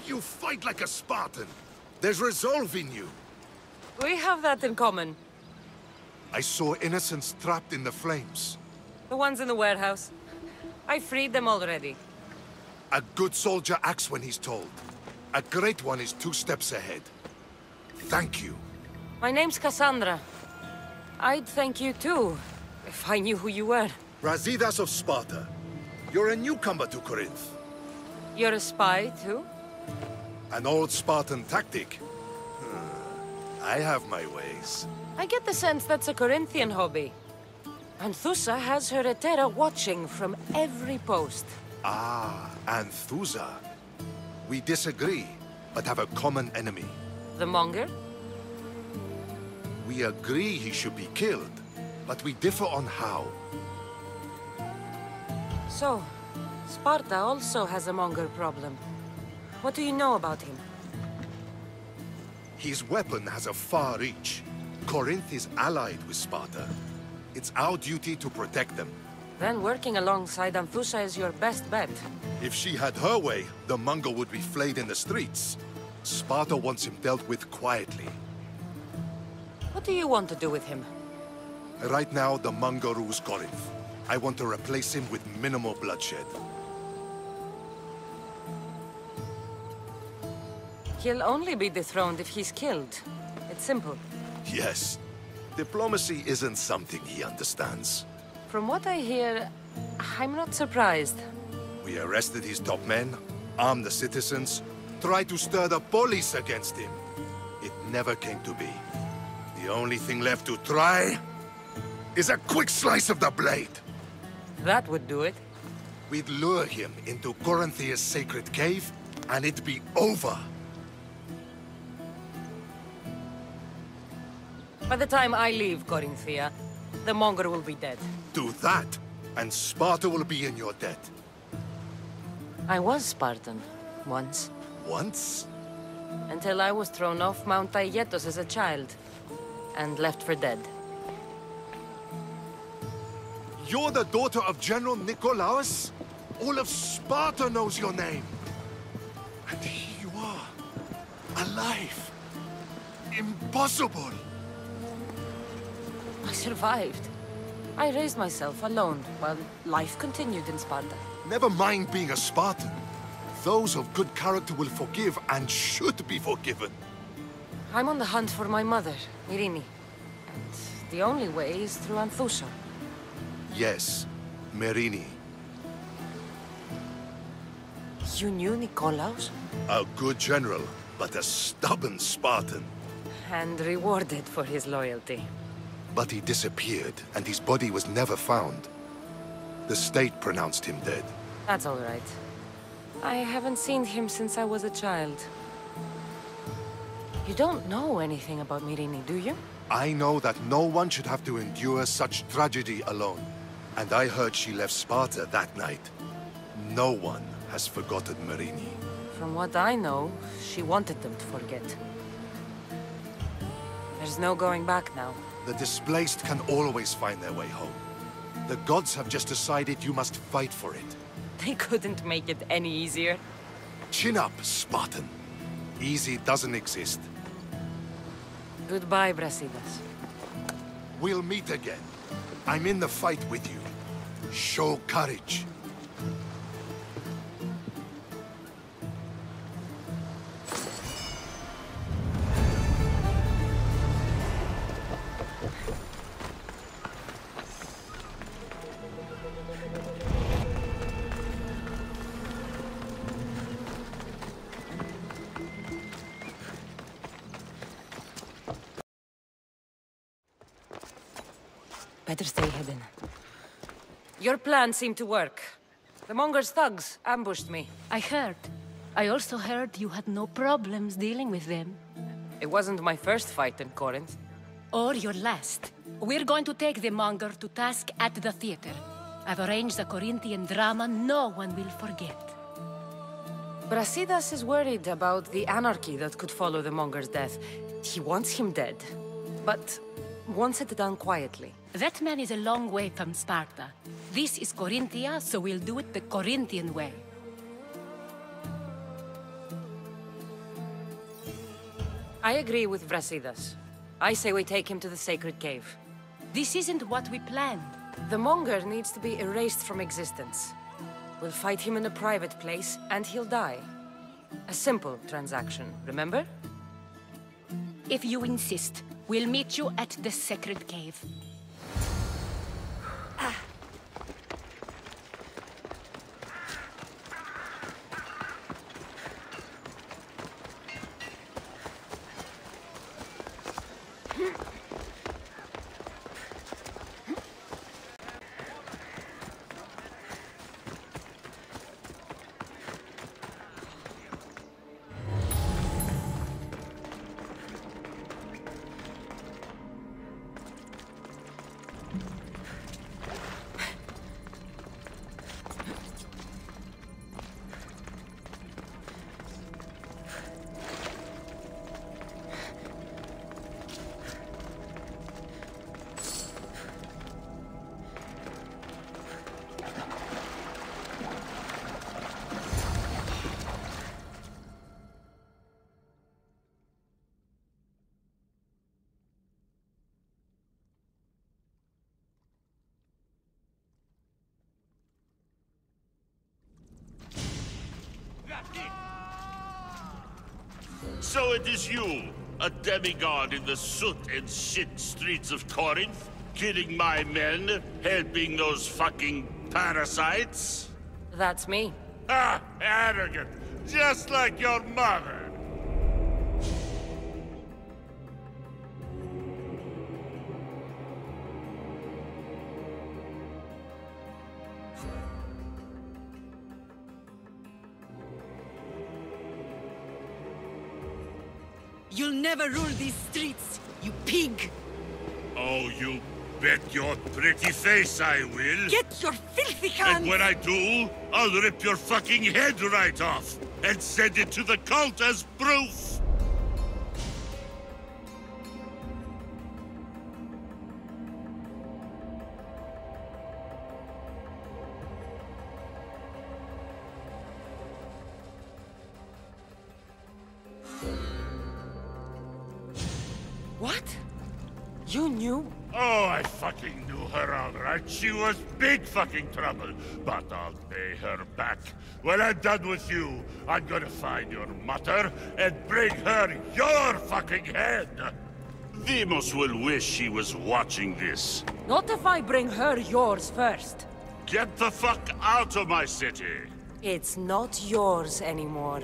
You fight like a Spartan. There's resolve in you. We have that in common. I saw innocents trapped in the flames. The ones in the warehouse. I freed them already. A good soldier acts when he's told. A great one is 2 steps ahead. Thank you. My name's Cassandra. I'd thank you too, if I knew who you were. Brasidas of Sparta. You're a newcomer to Corinth. You're a spy too? An old Spartan tactic. I have my ways. I get the sense that's a Corinthian hobby. Anthusa has her Etera watching from every post. Ah, Anthusa. We disagree, but have a common enemy. The Monger? We agree he should be killed, but we differ on how. So, Sparta also has a Monger problem. What do you know about him? His weapon has a far reach. Corinth is allied with Sparta. It's our duty to protect them. Then working alongside Anthusa is your best bet. If she had her way, the Mongol would be flayed in the streets. Sparta wants him dealt with quietly. What do you want to do with him? Right now, the Mongol rules Corinth. I want to replace him with minimal bloodshed. He'll only be dethroned if he's killed. It's simple. Yes. Diplomacy isn't something he understands. From what I hear, I'm not surprised. We arrested his top men, armed the citizens, tried to stir the police against him. It never came to be. The only thing left to try is a quick slice of the blade. That would do it. We'd lure him into Corinthia's sacred cave, and it'd be over. By the time I leave Corinthia, the Mongol will be dead. Do that, and Sparta will be in your debt. I was Spartan, once. Once? Until I was thrown off Mount Aietos as a child, and left for dead. You're the daughter of General Nikolaos? All of Sparta knows your name. And here you are, alive. Impossible. I survived. I raised myself alone, while life continued in Sparta. Never mind being a Spartan. Those of good character will forgive and should be forgiven. I'm on the hunt for my mother, Myrrine. And the only way is through Anthusa. Yes, Myrrine. You knew Nikolaos? A good general, but a stubborn Spartan. And rewarded for his loyalty. But he disappeared, and his body was never found. The state pronounced him dead. That's all right. I haven't seen him since I was a child. You don't know anything about Myrrine, do you? I know that no one should have to endure such tragedy alone. And I heard she left Sparta that night. No one has forgotten Myrrine. From what I know, she wanted them to forget. There's no going back now. The displaced can always find their way home. The gods have just decided you must fight for it. They couldn't make it any easier. Chin up, Spartan. Easy doesn't exist. Goodbye, Brasidas. We'll meet again. I'm in the fight with you. Show courage. Better stay hidden. Your plan seemed to work. The Mongol's thugs ambushed me. I heard. I also heard you had no problems dealing with them. It wasn't my first fight in Corinth. Or your last. We're going to take the Mongol to task at the theater. I've arranged a Corinthian drama no one will forget. Brasidas is worried about the anarchy that could follow the Mongol's death. He wants him dead, but wants it done quietly. That man is a long way from Sparta. This is Corinthia, so we'll do it the Corinthian way. I agree with Brasidas. I say we take him to the sacred cave. This isn't what we planned. The Mongol needs to be erased from existence. We'll fight him in a private place, and he'll die. A simple transaction, remember? If you insist, we'll meet you at the sacred cave. So it is you, a demigod in the soot and shit streets of Corinth, killing my men, helping those fucking parasites? That's me. Ah, arrogant, just like your mother. You'll never rule these streets, you pig! Oh, you bet your pretty face I will. Get your filthy hands! And when I do, I'll rip your fucking head right off and send it to the cult as proof. What? You knew? Oh, I fucking knew her all right. She was big fucking trouble. But I'll pay her back. When I'm done with you, I'm gonna find your mother and bring her your fucking head. Demos will wish she was watching this. Not if I bring her yours first. Get the fuck out of my city. It's not yours anymore.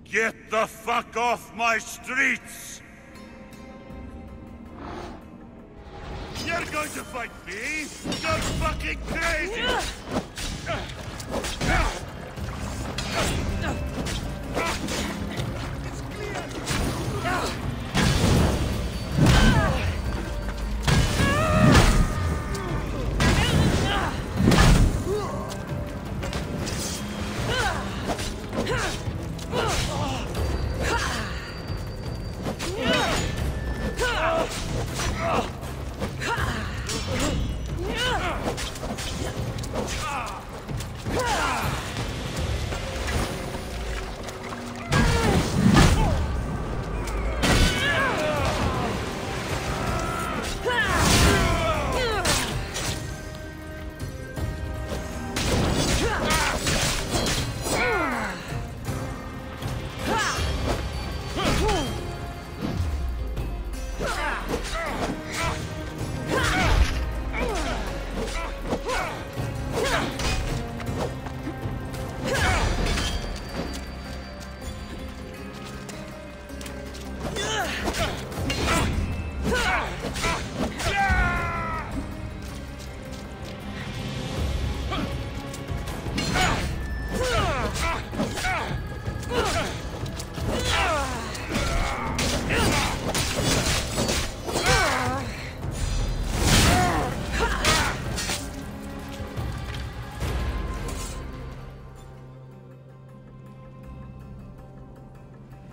Get the fuck off my streets! You're going to fight me? You're fucking crazy!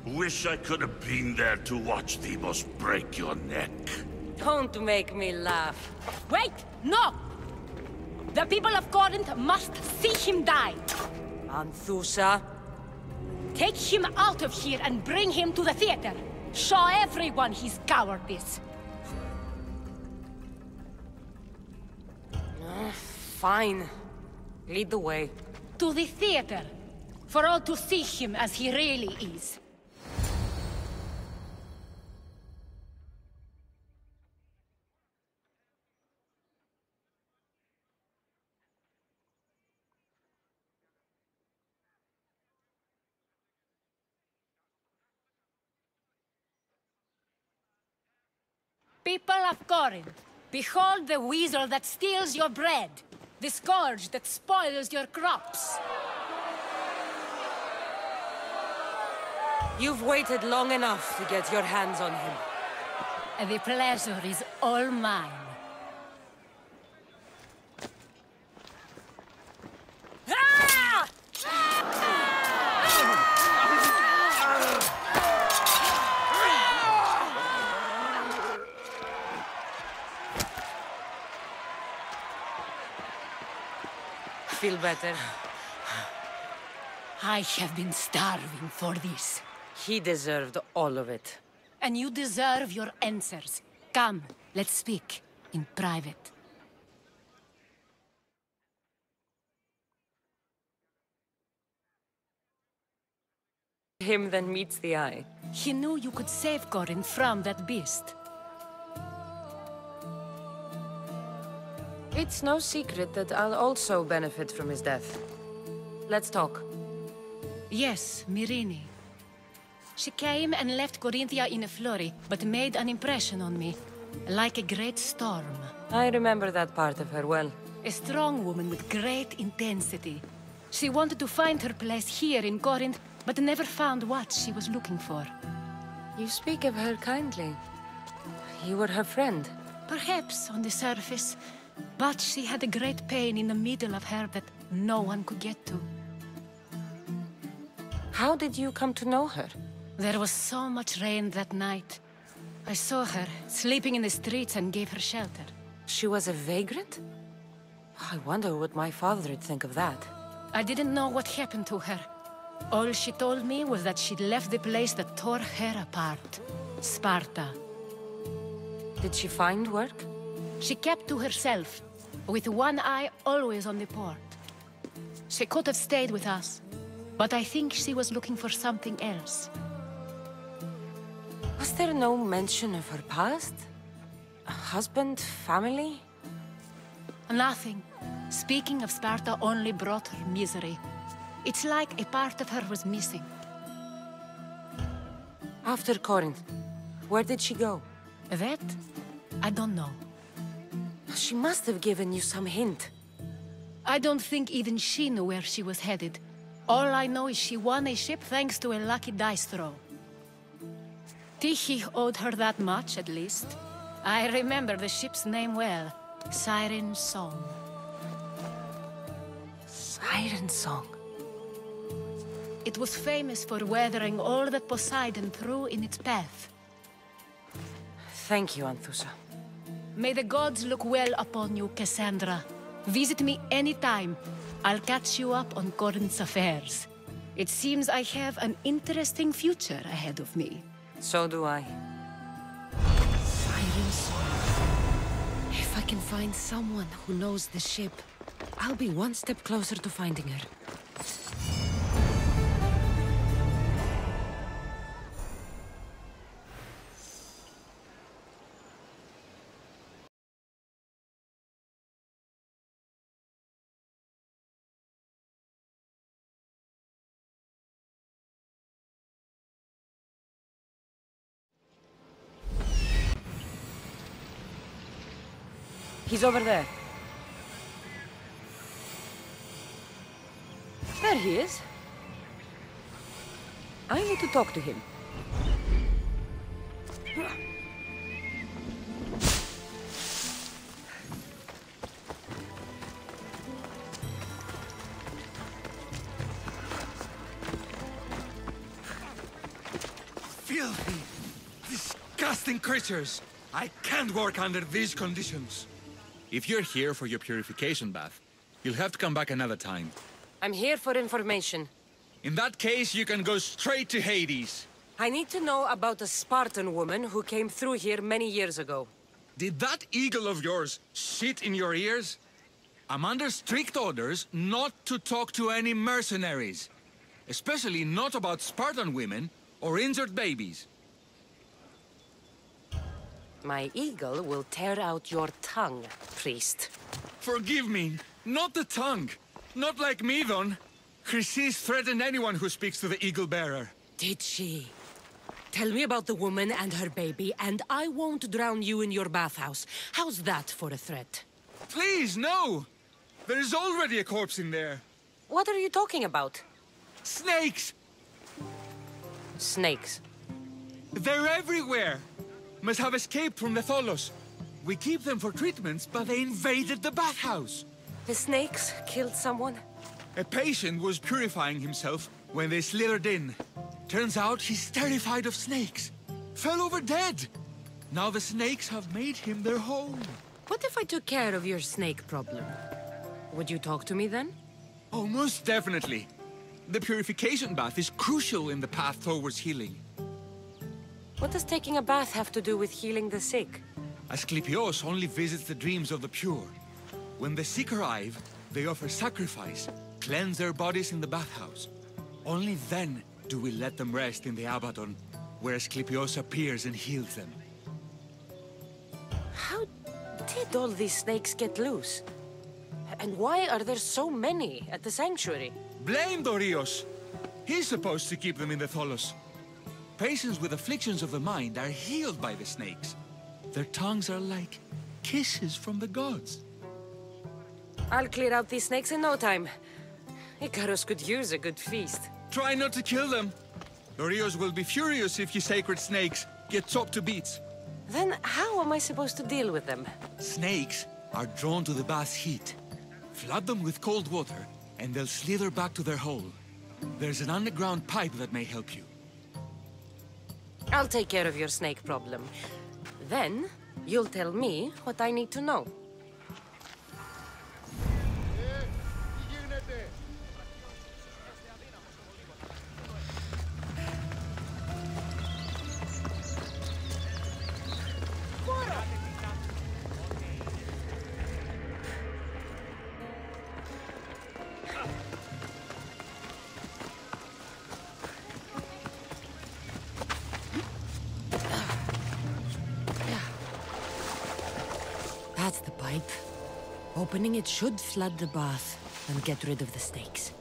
Wish I could have been there to watch Demos break your neck. Don't make me laugh. Wait! No! The people of Corinth must see him die! Anthusa? Take him out of here and bring him to the theater! Show everyone his cowardice! Fine. Lead the way. To the theater! For all to see him as he really is. People of Corinth, behold the weasel that steals your bread, the scourge that spoils your crops. You've waited long enough to get your hands on him. And the pleasure is all mine. Ah! Feel better? I have been starving for this. He deserved all of it. And you deserve your answers. Come, let's speak in private. him than meets the eye. He knew you could save Corinth from that beast. It's no secret that I'll also benefit from his death. Let's talk. Yes, Myrrine. She came and left Corinthia in a flurry, but made an impression on me. Like a great storm. I remember that part of her well. A strong woman with great intensity. She wanted to find her place here in Corinth, but never found what she was looking for. You speak of her kindly. You were her friend. Perhaps on the surface, but she had a great pain in the middle of her that no one could get to. How did you come to know her? There was so much rain that night. I saw her, sleeping in the streets, and gave her shelter. She was a vagrant? I wonder what my father would think of that. I didn't know what happened to her. All she told me was that she'd left the place that tore her apart. Sparta. Did she find work? She kept to herself, with one eye always on the port. She could have stayed with us, but I think she was looking for something else. Was there no mention of her past? A husband, family? Nothing. Speaking of Sparta only brought her misery. It's like a part of her was missing. After Corinth, where did she go? That? I don't know. She must have given you some hint. I don't think even she knew where she was headed. All I know is she won a ship thanks to a lucky dice throw. Tyche owed her that much, at least. I remember the ship's name well. Siren Song. Siren Song? It was famous for weathering all that Poseidon threw in its path. Thank you, Anthusa. May the gods look well upon you, Cassandra. Visit me anytime. I'll catch you up on Corinth's affairs. It seems I have an interesting future ahead of me. So do I. Siren Song. If I can find someone who knows the ship, I'll be one step closer to finding her. He's over there. There he is. I need to talk to him. Filthy, disgusting creatures! I can't work under these conditions. If you're here for your purification bath, you'll have to come back another time. I'm here for information. In that case, you can go straight to Hades. I need to know about a Spartan woman who came through here many years ago. Did that eagle of yours shit in your ears? I'm under strict orders not to talk to any mercenaries. Especially not about Spartan women or injured babies. My eagle will tear out your tongue, priest. Forgive me, not the tongue. Not like Medon. Chrysis threatened anyone who speaks to the eagle bearer. Did she? Tell me about the woman and her baby, and I won't drown you in your bathhouse. How's that for a threat? Please, no! There's already a corpse in there. What are you talking about? Snakes! Snakes? They're everywhere! Must have escaped from the Tholos. We keep them for treatments, but they invaded the bathhouse. The snakes killed someone? A patient was purifying himself when they slithered in. Turns out he's terrified of snakes. Fell over dead. Now the snakes have made him their home. What if I took care of your snake problem? Would you talk to me then? Oh, most definitely. The purification bath is crucial in the path towards healing. What does taking a bath have to do with healing the sick? Asclepios only visits the dreams of the pure. When the sick arrive, they offer sacrifice, cleanse their bodies in the bathhouse. Only then do we let them rest in the Abaddon, where Asclepios appears and heals them. How did all these snakes get loose? And why are there so many at the sanctuary? Blame Dorios! He's supposed to keep them in the Tholos. Patients with afflictions of the mind are healed by the snakes. Their tongues are like kisses from the gods. I'll clear out these snakes in no time. Icarus could use a good feast. Try not to kill them. Dorios will be furious if you sacred snakes get chopped to bits. Then how am I supposed to deal with them? Snakes are drawn to the bath's heat. Flood them with cold water, and they'll slither back to their hole. There's an underground pipe that may help you. I'll take care of your snake problem. Then, you'll tell me what I need to know. That's the pipe. Opening it should flood the bath and get rid of the snakes.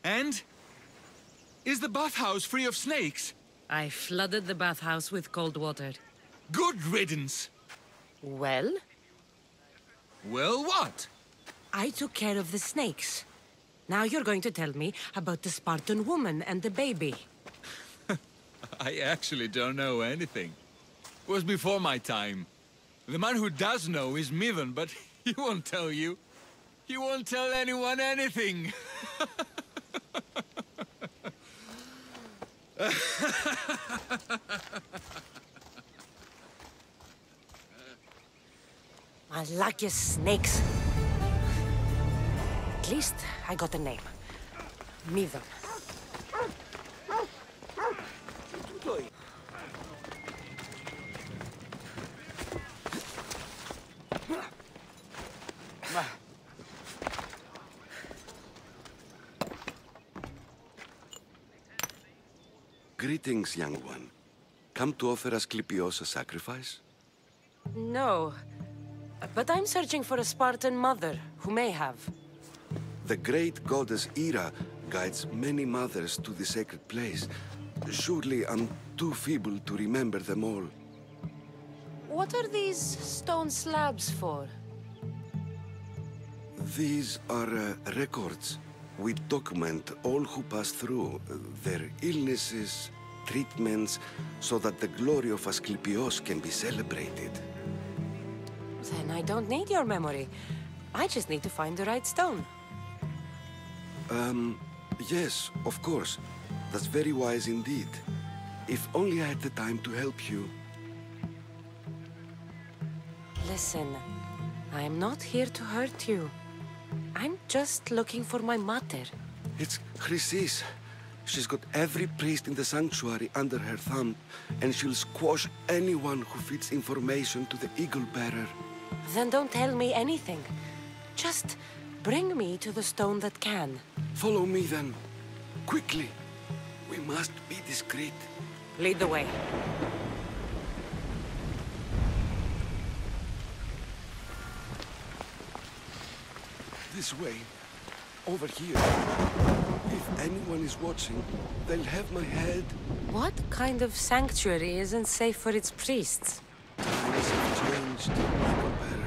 And? Is the bathhouse free of snakes? I flooded the bathhouse with cold water. Good riddance! Well? Well, what? I took care of the snakes. Now you're going to tell me about the Spartan woman and the baby. I actually don't know anything. It was before my time. The man who does know is Midon, but he won't tell you. He won't tell anyone anything. I like your snakes. At least I got a name. Midon. Greetings, young one. Come to offer Asclepios a sacrifice? No. But I'm searching for a Spartan mother who may have. The great goddess Hera guides many mothers to the sacred place. Surely I'm too feeble to remember them all. What are these stone slabs for? These are records. We document all who pass through, their illnesses, treatments, so that the glory of Asclepios can be celebrated. Then I don't need your memory. I just need to find the right stone. Yes, of course. That's very wise indeed. If only I had the time to help you. Listen, I'm not here to hurt you. I'm just looking for my mother. It's Chrysis. She's got every priest in the sanctuary under her thumb, and she'll squash anyone who feeds information to the Eagle Bearer. Then don't tell me anything. Just bring me to the stone that can. Follow me then. Quickly. We must be discreet. Lead the way. This way. Over here. If anyone is watching, they'll have my head. What kind of sanctuary isn't safe for its priests? Times have changed, Eagle Bearer.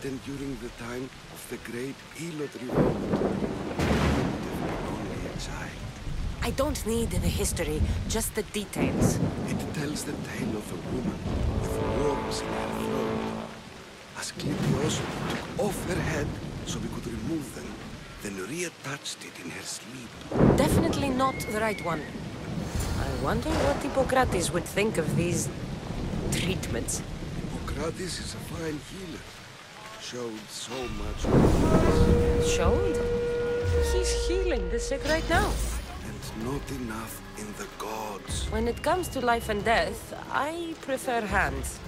written during the time of the Great Elot Revolt. Only a child. I don't need the history, just the details. It tells the tale of a woman with worms in her throat. Asclepios took off her head so we could remove them, then reattached it in her sleep. Definitely not the right one. I wonder what Hippocrates would think of these treatments. Hippocrates is a fine healer. Showed so much weakness. Showed? He's healing the sick right now. And not enough in the gods. When it comes to life and death, I prefer hands.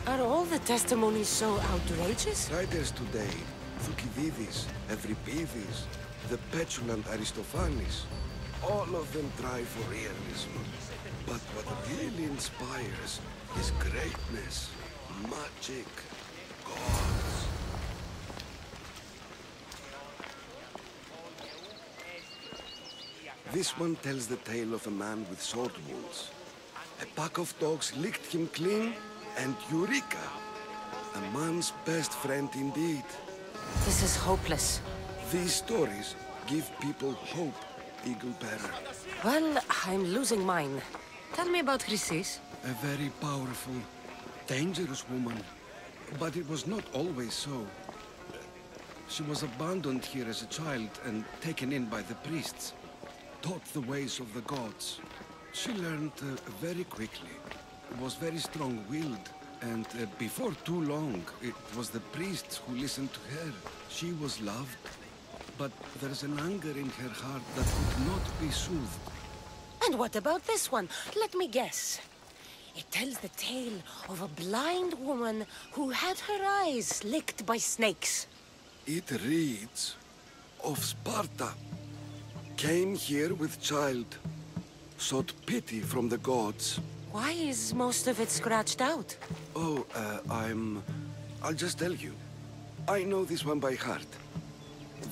Are all the testimonies so outrageous? Writers today, Thucydides, Euripides, the petulant Aristophanes, all of them try for realism. But what really inspires is greatness, magic, gods. This one tells the tale of a man with sword wounds. A pack of dogs licked him clean, and Eureka! A man's best friend indeed. This is hopeless. These stories give people hope, Eagle Bearer. Well, I'm losing mine. Tell me about Chrysis. A very powerful, dangerous woman. But it was not always so. She was abandoned here as a child and taken in by the priests. Taught the ways of the gods. She learned very quickly. Was very strong-willed. And before too long, it was the priests who listened to her. She was loved. But there's an anger in her heart that could not be soothed. And what about this one? Let me guess. It tells the tale of a blind woman who had her eyes licked by snakes. It reads of Sparta. Came here with child. Sought pity from the gods. Why is most of it scratched out? Oh, I'll just tell you. I know this one by heart.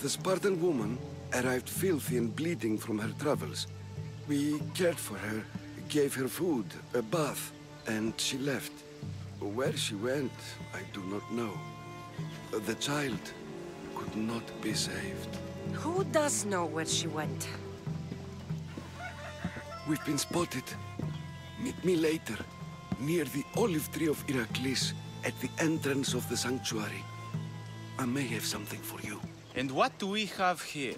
The Spartan woman arrived filthy and bleeding from her travels. We cared for her, gave her food, a bath, and she left. Where she went, I do not know. The child could not be saved. Who does know where she went? We've been spotted. Meet me later, near the olive tree of Heracles, at the entrance of the sanctuary. I may have something for you. And what do we have here?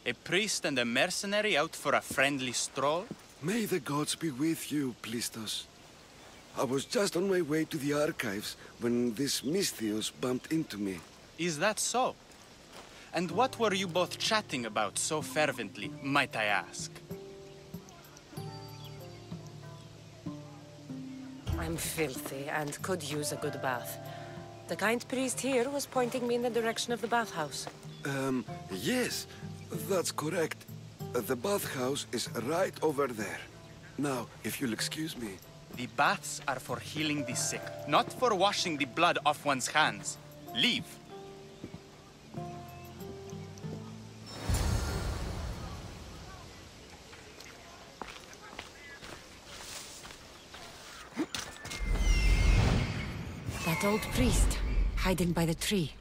A priest and a mercenary out for a friendly stroll? May the gods be with you, Plistos. I was just on my way to the archives when this Misthios bumped into me. Is that so? And what were you both chatting about so fervently, might I ask? I'm filthy and could use a good bath. The kind priest here was pointing me in the direction of the bathhouse. Yes, that's correct. The bathhouse is right over there. Now, if you'll excuse me. The baths are for healing the sick, not for washing the blood off one's hands. Leave. That old priest, hiding by the tree.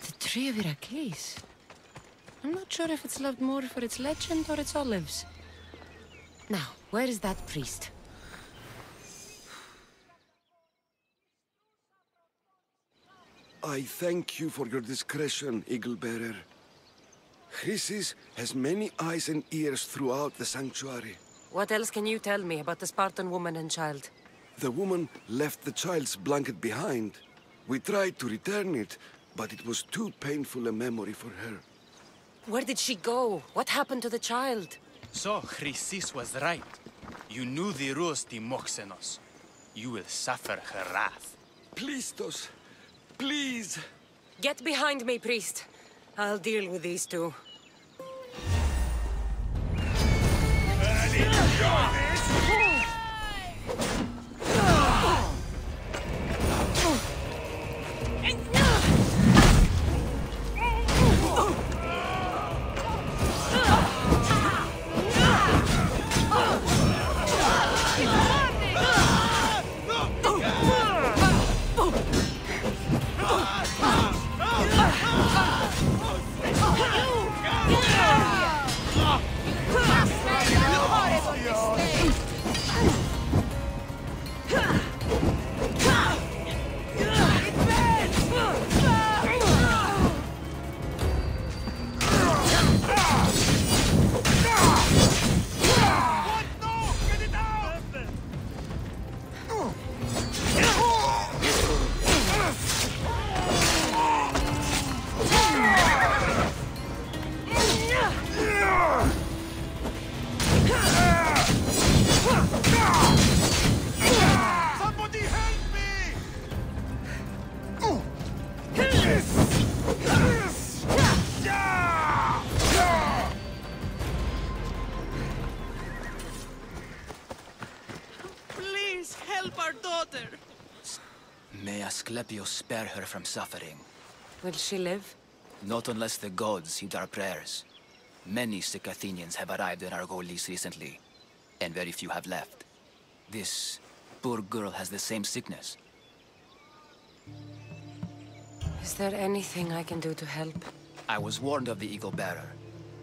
The tree of Heracles. I'm not sure if it's loved more for its legend or its olives. Now, where is that priest? I thank you for your discretion, Eagle Bearer. Chrysis has many eyes and ears throughout the sanctuary. What else can you tell me about the Spartan woman and child? The woman left the child's blanket behind. We tried to return it, but it was too painful a memory for her. Where did she go? What happened to the child? So, Chrysis was right. You knew the rules, Timoxenos. You will suffer her wrath. Plistos, please! Get behind me, priest. I'll deal with these two. Asclepius spare her from suffering. Will she live? Not unless the gods heed our prayers. Many sick Athenians have arrived in Argolis recently, and very few have left. This poor girl has the same sickness. Is there anything I can do to help? I was warned of the Eagle Bearer.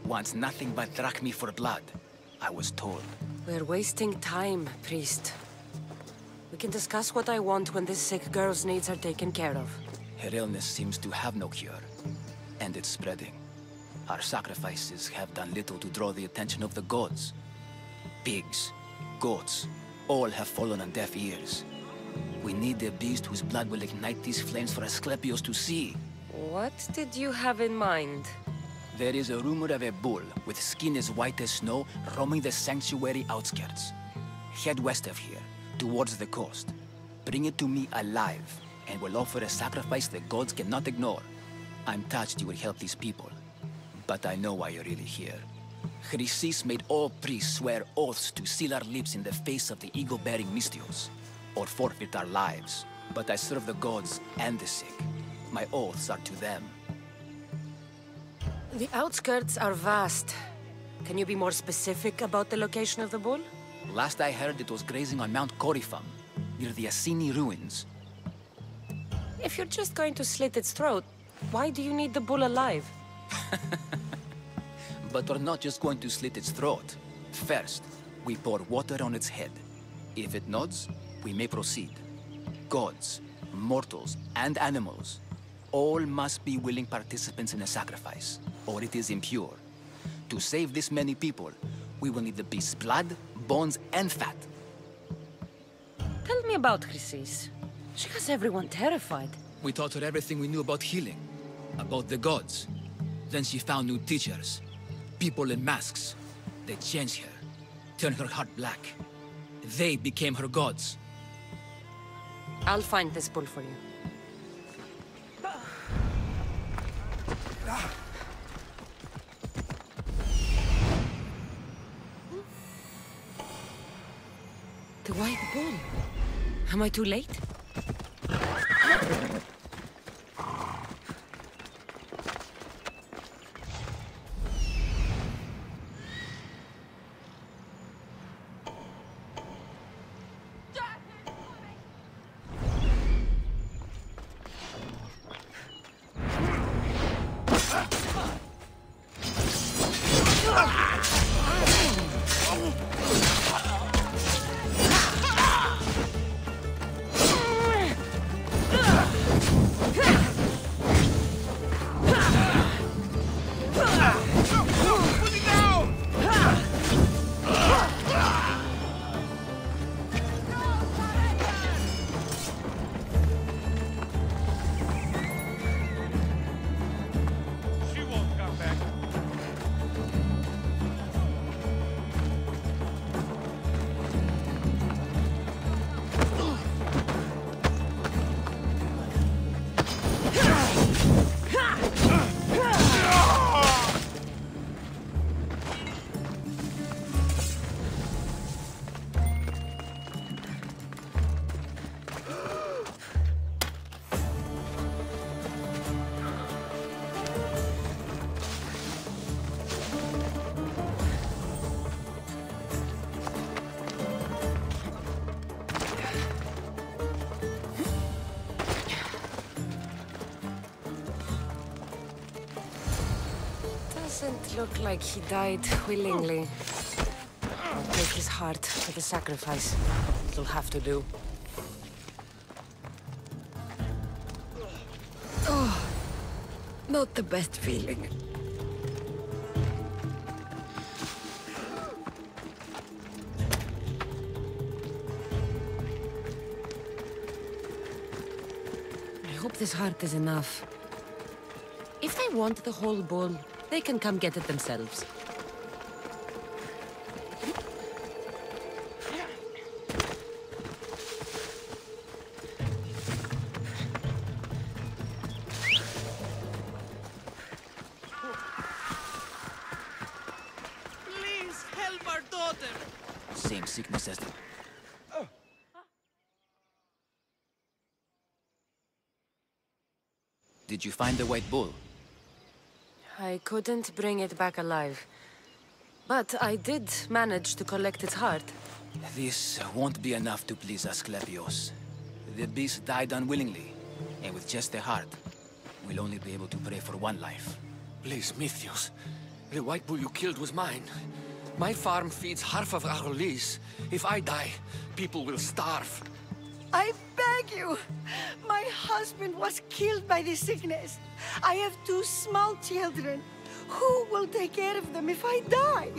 Wants nothing but drachmi for blood, I was told. We're wasting time, priest. We can discuss what I want when this sick girl's needs are taken care of. Her illness seems to have no cure, and it's spreading. Our sacrifices have done little to draw the attention of the gods. Pigs, goats, all have fallen on deaf ears. We need a beast whose blood will ignite these flames for Asclepius to see. What did you have in mind? There is a rumor of a bull with skin as white as snow roaming the sanctuary outskirts. Head west of here, towards the coast. Bring it to me alive, and we'll offer a sacrifice the gods cannot ignore. I'm touched you will help these people, but I know why you're really here. Chrysis made all priests swear oaths to seal our lips in the face of the eagle-bearing Mystios, or forfeit our lives. But I serve the gods and the sick. My oaths are to them. The outskirts are vast. Can you be more specific about the location of the bull? Last I heard, it was grazing on Mount Coryphon, near the Assini ruins. If you're just going to slit its throat, why do you need the bull alive? But we're not just going to slit its throat. First, we pour water on its head. If it nods, we may proceed. Gods, mortals, and animals, all must be willing participants in a sacrifice, or it is impure. To save this many people, we will need the beast's blood, bones, and fat. Tell me about Chrysis. She has everyone terrified. We taught her everything we knew about healing, about the gods. Then she found new teachers, people in masks. They changed her, turned her heart black. They became her gods. I'll find this bull for you. The white bull. Am I too late? Doesn't look like he died willingly. I'll break his heart for the sacrifice. It'll have to do. Oh, not the best feeling. I hope this heart is enough. If they want the whole bull, they can come get it themselves. Please help our daughter! Same sickness as the... Did you find the White Bull? I couldn't bring it back alive. But I did manage to collect its heart. This won't be enough to please Asclepios. The beast died unwillingly, and with just the heart, we'll only be able to pray for one life. Please, Misthios. The White Bull you killed was mine. My farm feeds half of Argolis. If I die, people will starve. I beg you! My husband was killed by the sickness. I have 2 small children. Who will take care of them if I die?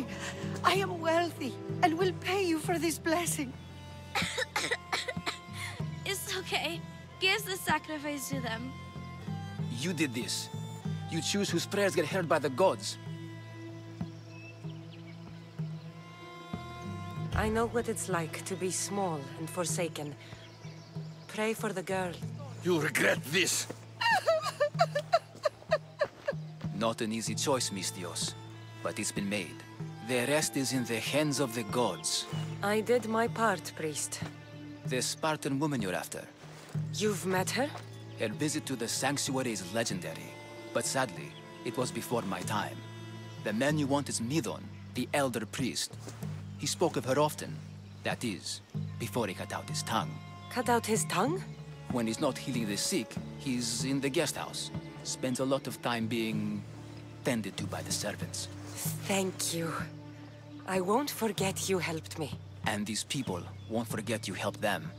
I am wealthy and will pay you for this blessing. It's okay. Give the sacrifice to them. You did this. You choose whose prayers get heard by the gods. I know what it's like to be small and forsaken. Pray for the girl. You'll regret this. Not an easy choice, Misthios, but it's been made. The rest is in the hands of the gods. I did my part, priest. The Spartan woman you're after. You've met her? Her visit to the sanctuary is legendary, but sadly, it was before my time. The man you want is Midon, the elder priest. He spoke of her often. That is, before he cut out his tongue. Cut out his tongue? When he's not healing the sick, he's in the guest house. Spends a lot of time being tended to by the servants. Thank you. I won't forget you helped me. And these people won't forget you helped them.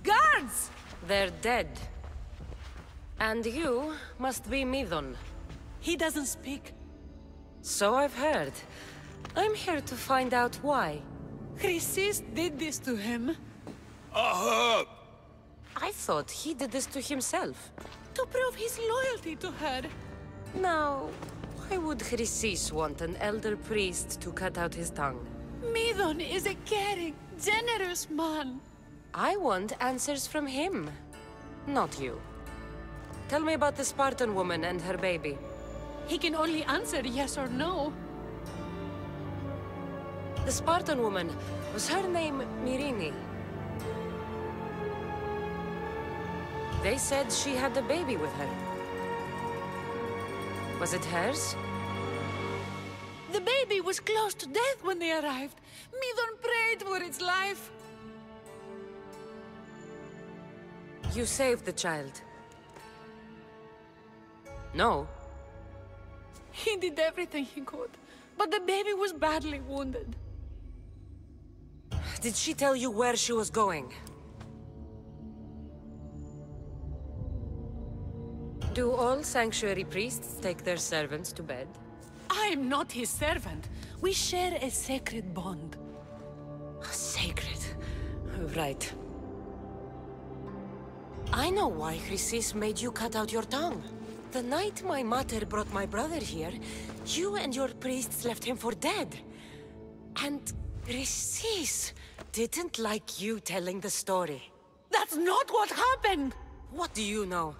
Guards! They're dead. And you must be Midon. He doesn't speak. So I've heard. I'm here to find out why. Chrysis did this to him. I thought he did this to himself. To prove his loyalty to her. Now, why would Chrysis want an elder priest to cut out his tongue? Midon is a caring, generous man. I want answers from him, not you. Tell me about the Spartan woman and her baby. He can only answer yes or no. The Spartan woman, was her name Myrine? They said she had a baby with her. Was it hers? The baby was close to death when they arrived. Midon prayed for its life. You saved the child. No. He did everything he could, but the baby was badly wounded. Did she tell you where she was going? Do all sanctuary priests take their servants to bed? I am not his servant. We share a sacred bond. Sacred? Right. I know why Chrysis made you cut out your tongue. The night my mater brought my brother here, you and your priests left him for dead. And Chrysis didn't like you telling the story. That's not what happened! What do you know?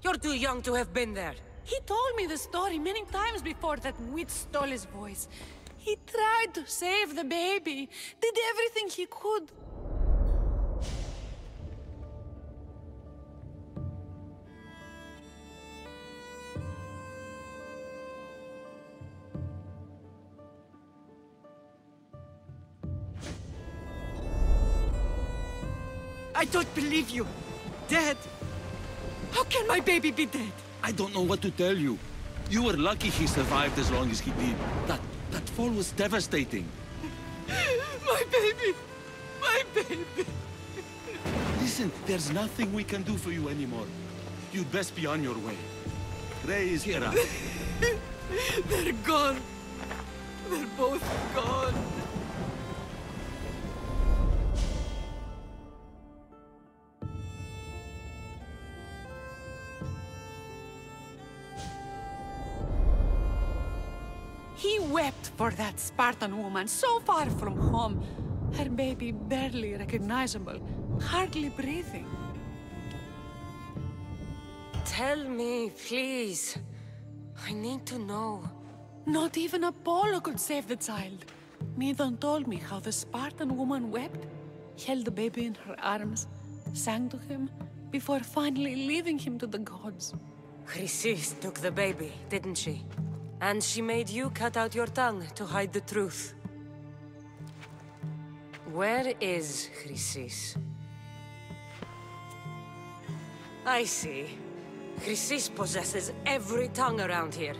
You're too young to have been there. He told me the story many times before that witch stole his voice. He tried to save the baby, did everything he could. I don't believe you. Dead? How can my baby be dead? I don't know what to tell you. You were lucky he survived as long as he did. That fall was devastating. My baby! My baby! Listen, there's nothing we can do for you anymore. You'd best be on your way. Ray is here. They're gone. They're both gone. He wept for that Spartan woman so far from home. Her baby barely recognizable, hardly breathing. Tell me, please. I need to know. Not even Apollo could save the child. Medon told me how the Spartan woman wept, held the baby in her arms, sang to him, before finally leaving him to the gods. Chrysis took the baby, didn't she? And she made you cut out your tongue to hide the truth. Where is Chrysis? I see. Chrysis possesses every tongue around here.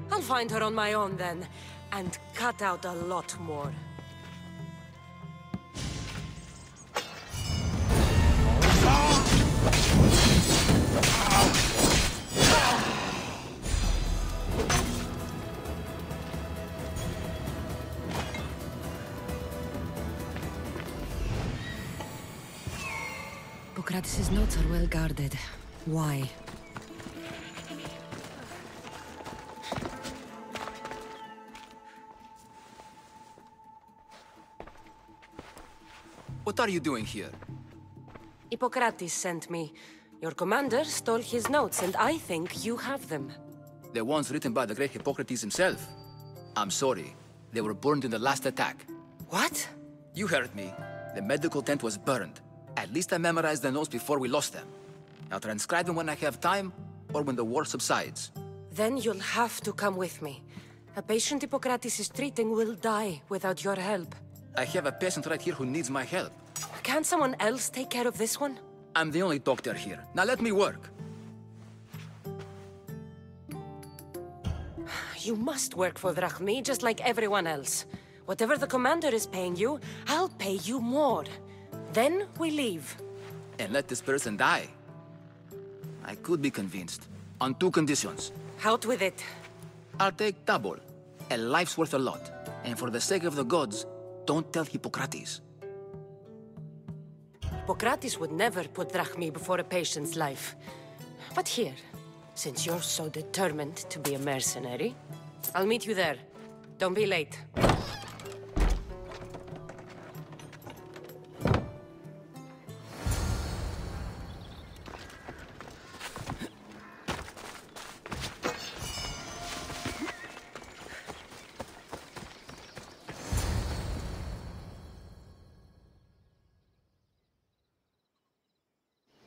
I'll find her on my own then, and cut out a lot more. Hippocrates' notes are well guarded. Why? What are you doing here? Hippocrates sent me. Your commander stole his notes, and I think you have them. The ones written by the great Hippocrates himself. I'm sorry. They were burned in the last attack. What? You heard me. The medical tent was burned. At least I memorized the notes before we lost them. I'll transcribe them when I have time, or when the war subsides. Then you'll have to come with me. A patient Hippocrates is treating will die without your help. I have a patient right here who needs my help. Can't someone else take care of this one? I'm the only doctor here. Now let me work. You must work for Drachmi just like everyone else. Whatever the commander is paying you, I'll pay you more. Then we leave. And let this person die. I could be convinced. On two conditions. Out with it. I'll take double. A life's worth a lot. And for the sake of the gods, don't tell Hippocrates. Hippocrates would never put Drachmi before a patient's life. But here, since you're so determined to be a mercenary, I'll meet you there. Don't be late.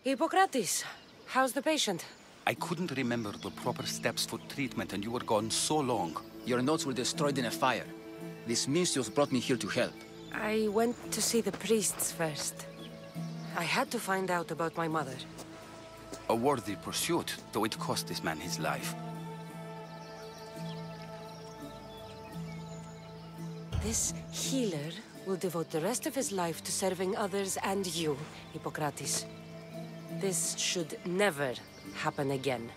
Hippocrates, how's the patient? I couldn't remember the proper steps for treatment, and you were gone so long. Your notes were destroyed in a fire. This Misthios brought me here to help. I went to see the priests first. I had to find out about my mother. A worthy pursuit, though it cost this man his life. This healer will devote the rest of his life to serving others and you, Hippocrates. This should never happen again.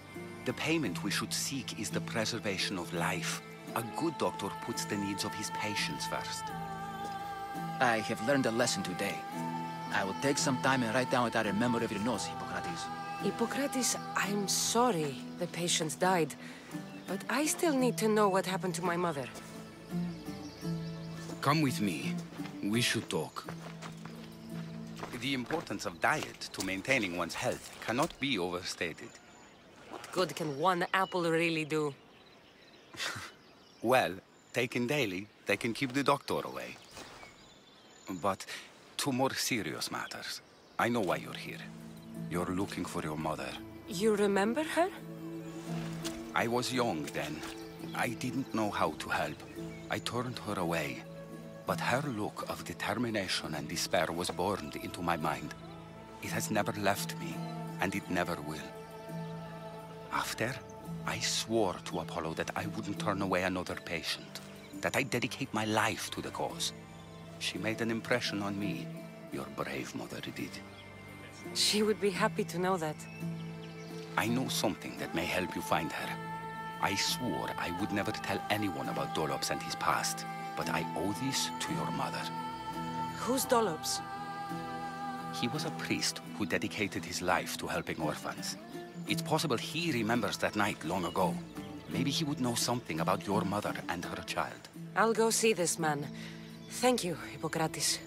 The payment we should seek is the preservation of life. A good doctor puts the needs of his patients first. I have learned a lesson today. I will take some time and write down what I remember of your notes, Hippocrates. Hippocrates, I'm sorry the patient died, but I still need to know what happened to my mother. Come with me. We should talk. The importance of diet to maintaining one's health cannot be overstated. What good can one apple really do? Well, taken daily, they can keep the doctor away. But to more serious matters, I know why you're here. You're looking for your mother. You remember her? I was young then. I didn't know how to help. I turned her away. But her look of determination and despair was burned into my mind. It has never left me, and it never will. After, I swore to Apollo that I wouldn't turn away another patient, that I'd dedicate my life to the cause. She made an impression on me. Your brave mother did. She would be happy to know that. I know something that may help you find her. I swore I would never tell anyone about Dolops and his past. But I owe this to your mother. Who's Dolops? He was a priest who dedicated his life to helping orphans. It's possible he remembers that night long ago. Maybe he would know something about your mother and her child. I'll go see this man. Thank you, Hippocrates.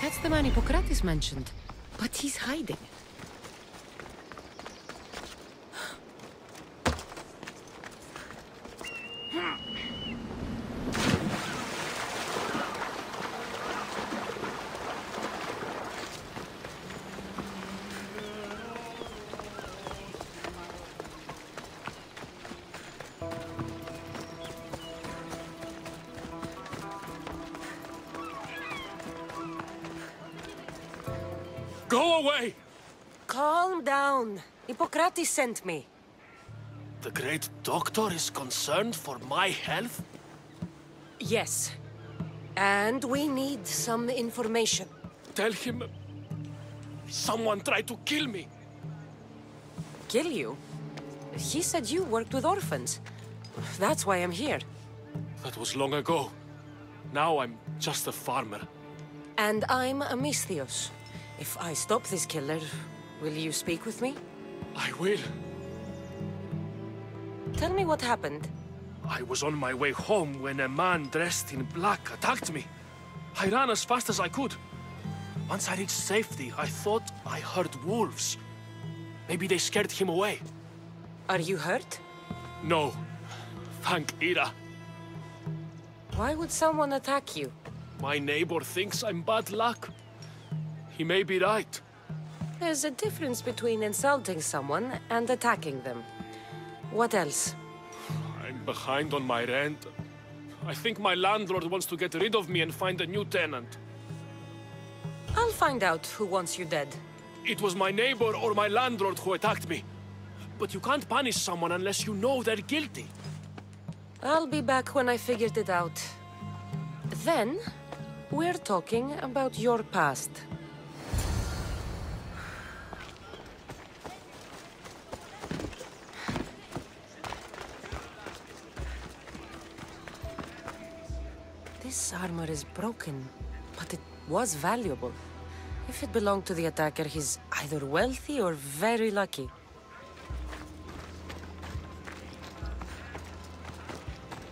That's the man Hippocrates mentioned. But he's hiding. Go away! Calm down. Hippocrates sent me. The great doctor is concerned for my health? Yes. And we need some information. Tell him... someone tried to kill me. Kill you? He said you worked with orphans. That's why I'm here. That was long ago. Now I'm just a farmer. And I'm Misthios. If I stop this killer, will you speak with me? I will. Tell me what happened. I was on my way home when a man dressed in black attacked me. I ran as fast as I could. Once I reached safety, I thought I heard wolves. Maybe they scared him away. Are you hurt? No. Thank Ira. Why would someone attack you? My neighbor thinks I'm bad luck. He may be right. There's a difference between insulting someone and attacking them. What else? I'm behind on my rent. I think my landlord wants to get rid of me and find a new tenant. I'll find out who wants you dead. It was my neighbor or my landlord who attacked me. But you can't punish someone unless you know they're guilty. I'll be back when I figured it out. Then, we're talking about your past. This armor is broken, but it was valuable. If it belonged to the attacker, he's either wealthy or very lucky.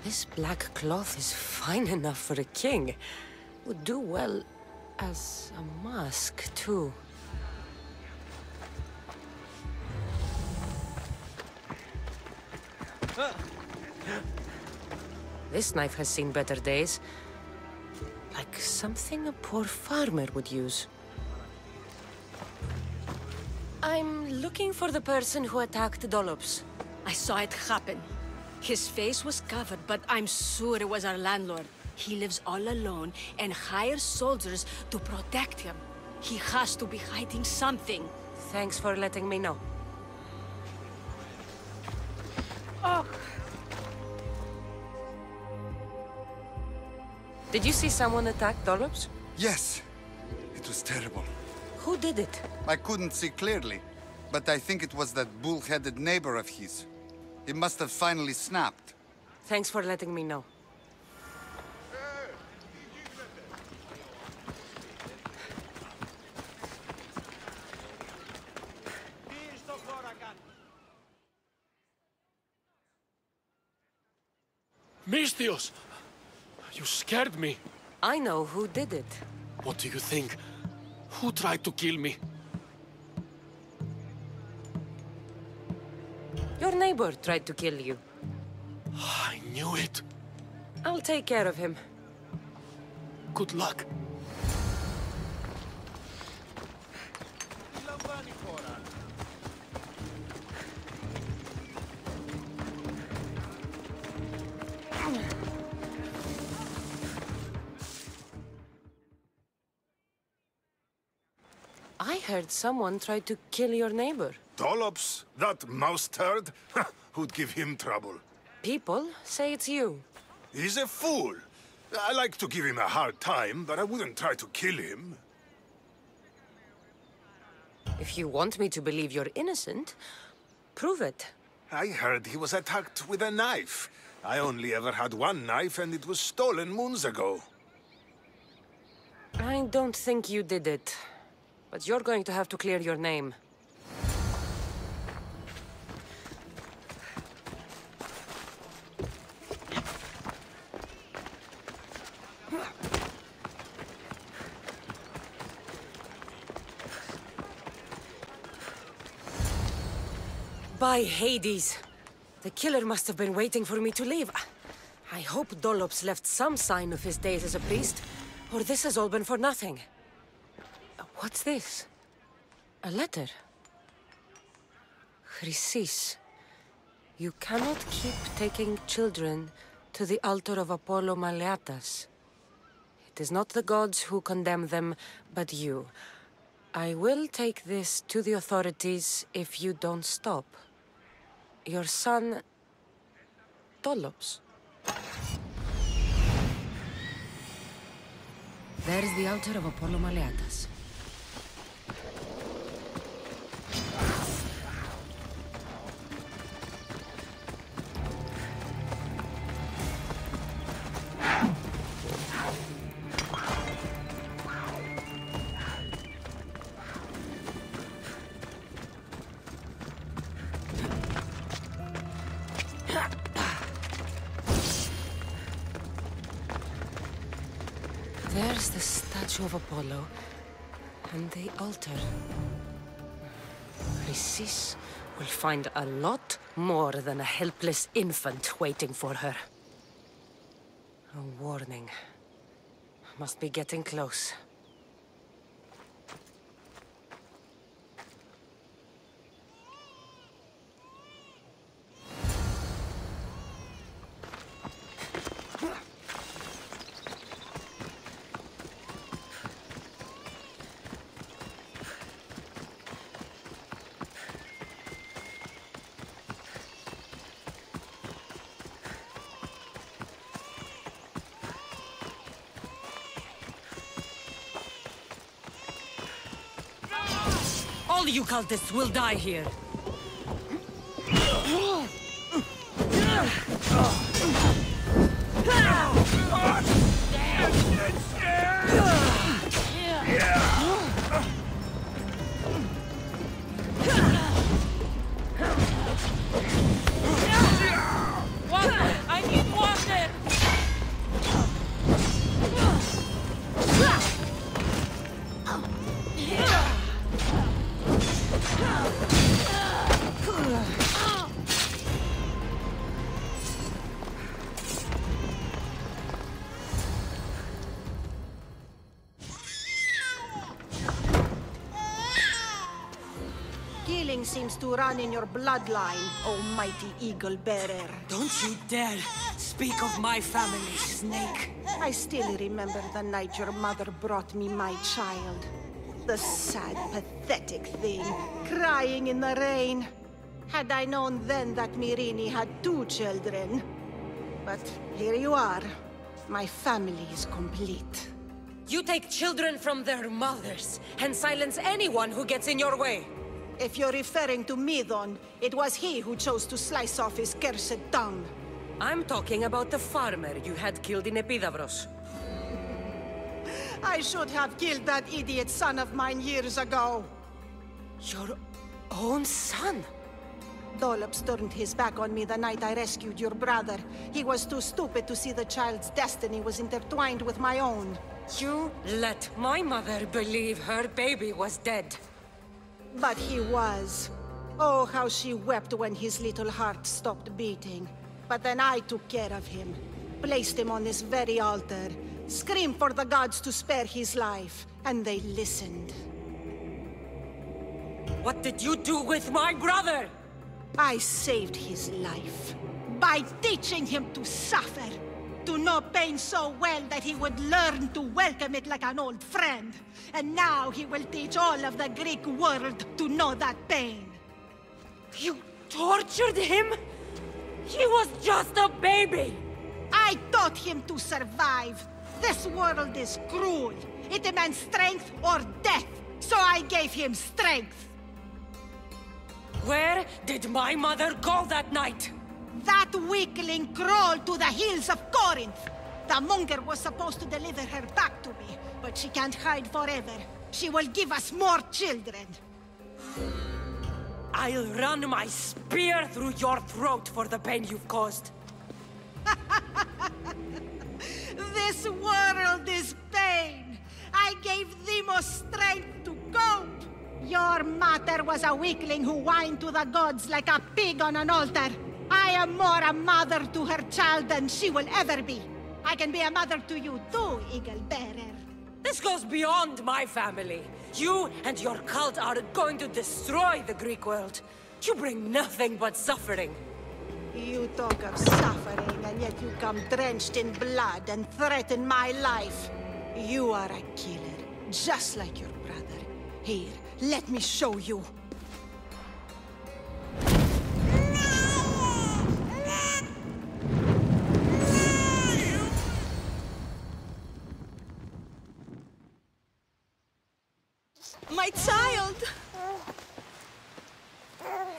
This black cloth is fine enough for a king. Would do well as a mask, too. This knife has seen better days. Like something a poor farmer would use. I'm looking for the person who attacked Dolops. I saw it happen. His face was covered, but I'm sure it was our landlord. He lives all alone and hires soldiers to protect him. He has to be hiding something. Thanks for letting me know. Oh. Did you see someone attack Dolops? Yes. It was terrible. Who did it? I couldn't see clearly, but I think it was that bull-headed neighbor of his. He must have finally snapped. Thanks for letting me know. Misthios! You scared me. I know who did it. What do you think? Who tried to kill me? Your neighbor tried to kill you. I knew it. I'll take care of him. Good luck. I heard someone tried to kill your neighbor. Dolops? That mouse turd? Who'd give him trouble? People say it's you. He's a fool. I like to give him a hard time, but I wouldn't try to kill him. If you want me to believe you're innocent, prove it. I heard he was attacked with a knife. I only ever had one knife, and it was stolen moons ago. I don't think you did it. But you're going to have to clear your name. By Hades! The killer must have been waiting for me to leave. I hope Dollops left some sign of his days as a priest, or this has all been for nothing. What's this? A letter? Chrysis, you cannot keep taking children to the altar of Apollo Maleatas. It is not the gods who condemn them, but you. I will take this to the authorities if you don't stop. Your son, Dollops. There's the altar of Apollo Maleatas. There's the statue of Apollo, and the altar. Chrysis will find a lot more than a helpless infant waiting for her. A warning. Must be getting close. All you cultists will die here. Water! I need water! Killing seems to run in your bloodline, almighty eagle bearer. Don't you dare speak of my family, Snake. I still remember the night your mother brought me my child. The sad, pathetic thing, crying in the rain. Had I known then that Myrrine had 2 children. But here you are. My family is complete. You take children from their mothers and silence anyone who gets in your way. If you're referring to Midon, it was he who chose to slice off his cursed tongue. I'm talking about the farmer you had killed in Epidavros. I should have killed that idiot son of mine years ago. Your own son? Dollops turned his back on me the night I rescued your brother. He was too stupid to see the child's destiny was intertwined with my own. You let my mother believe her baby was dead. But he was. Oh, how she wept when his little heart stopped beating. But then I took care of him, placed him on this very altar, screamed for the gods to spare his life, and they listened. What did you do with my brother? I saved his life by teaching him to suffer, to know pain so well that he would learn to welcome it like an old friend. And now he will teach all of the Greek world to know that pain. You tortured him? He was just a baby! I taught him to survive. This world is cruel. It demands strength or death. So I gave him strength. did my mother go that night? That weakling crawled to the hills of Corinth. The monger was supposed to deliver her back to me, but she can't hide forever. She will give us more children. I'll run my spear through your throat for the pain you've caused. This world is pain. I gave Deimos strength to cope. Your mater was a weakling who whined to the gods like a pig on an altar. I am more a mother to her child than she will ever be. I can be a mother to you too, Eagle Bearer. This goes beyond my family. You and your cult are going to destroy the Greek world. You bring nothing but suffering. You talk of suffering, and yet you come drenched in blood and threaten my life. You are a killer, just like your brother. Here, let me show you. My child!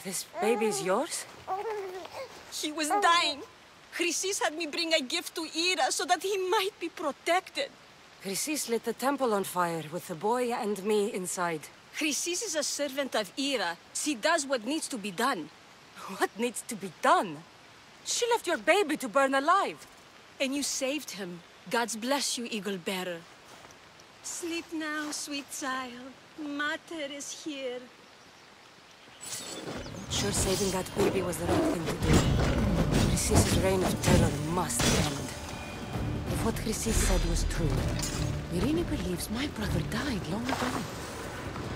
This baby's yours? He was dying. Chrysis had me bring a gift to Ira so that he might be protected. Chrysis lit the temple on fire with the boy and me inside. Chrysis is a servant of Ira. She does what needs to be done. What needs to be done? She left your baby to burn alive. And you saved him. God's bless you, Eagle Bearer. Sleep now, sweet child. Mater is here. Sure saving that baby was the right thing to do. Chrysis' reign of terror must end. If what Chrysis said was true, Irene believes my brother died long ago.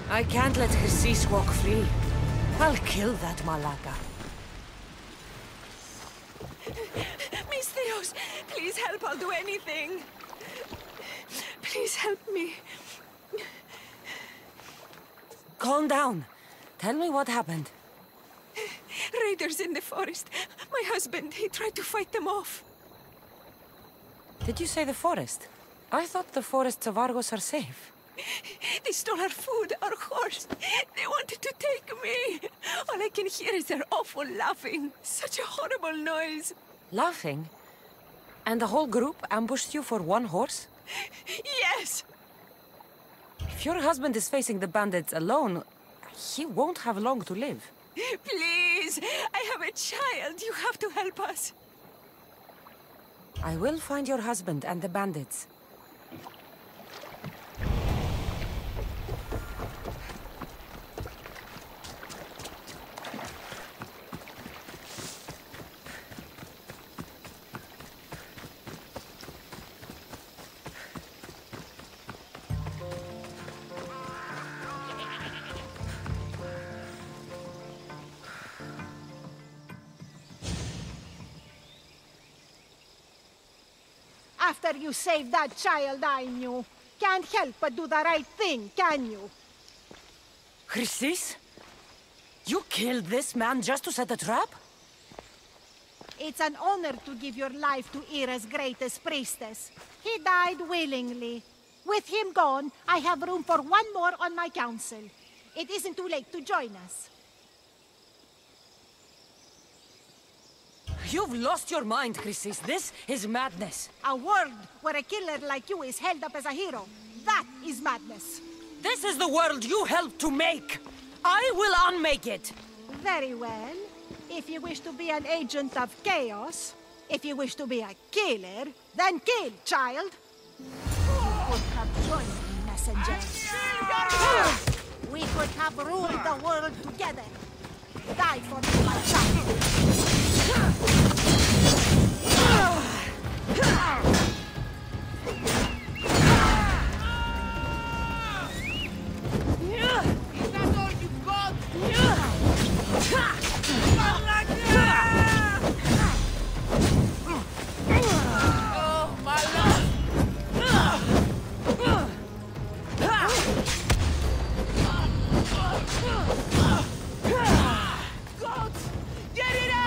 I can't let Chrysis walk free. I'll kill that Malaka. Misthios, please help, I'll do anything. Please help me. Calm down. Tell me what happened. Raiders in the forest. My husband, he tried to fight them off. Did you say the forest? I thought the forests of Argos are safe. They stole our food, our horse. They wanted to take me. All I can hear is their awful laughing. Such a horrible noise. Laughing? And the whole group ambushed you for one horse? Yes! If your husband is facing the bandits alone, he won't have long to live. Please! I have a child. You have to help us. I will find your husband and the bandits. After you saved that child I knew, can't help but do the right thing, can you? Chrysis? You killed this man just to set a trap? It's an honor to give your life to Ira's greatest priestess. He died willingly. With him gone, I have room for one more on my council. It isn't too late to join us. You've lost your mind, Chrysis. This is madness. A world where a killer like you is held up as a hero. That is madness. This is the world you helped to make. I will unmake it. Very well. If you wish to be an agent of chaos, if you wish to be a killer, then kill, child. You could have joined me, messenger. We could have ruled the world together. Die for me, my child. Is that all you've got? Oh, my love! Goats! Get it out!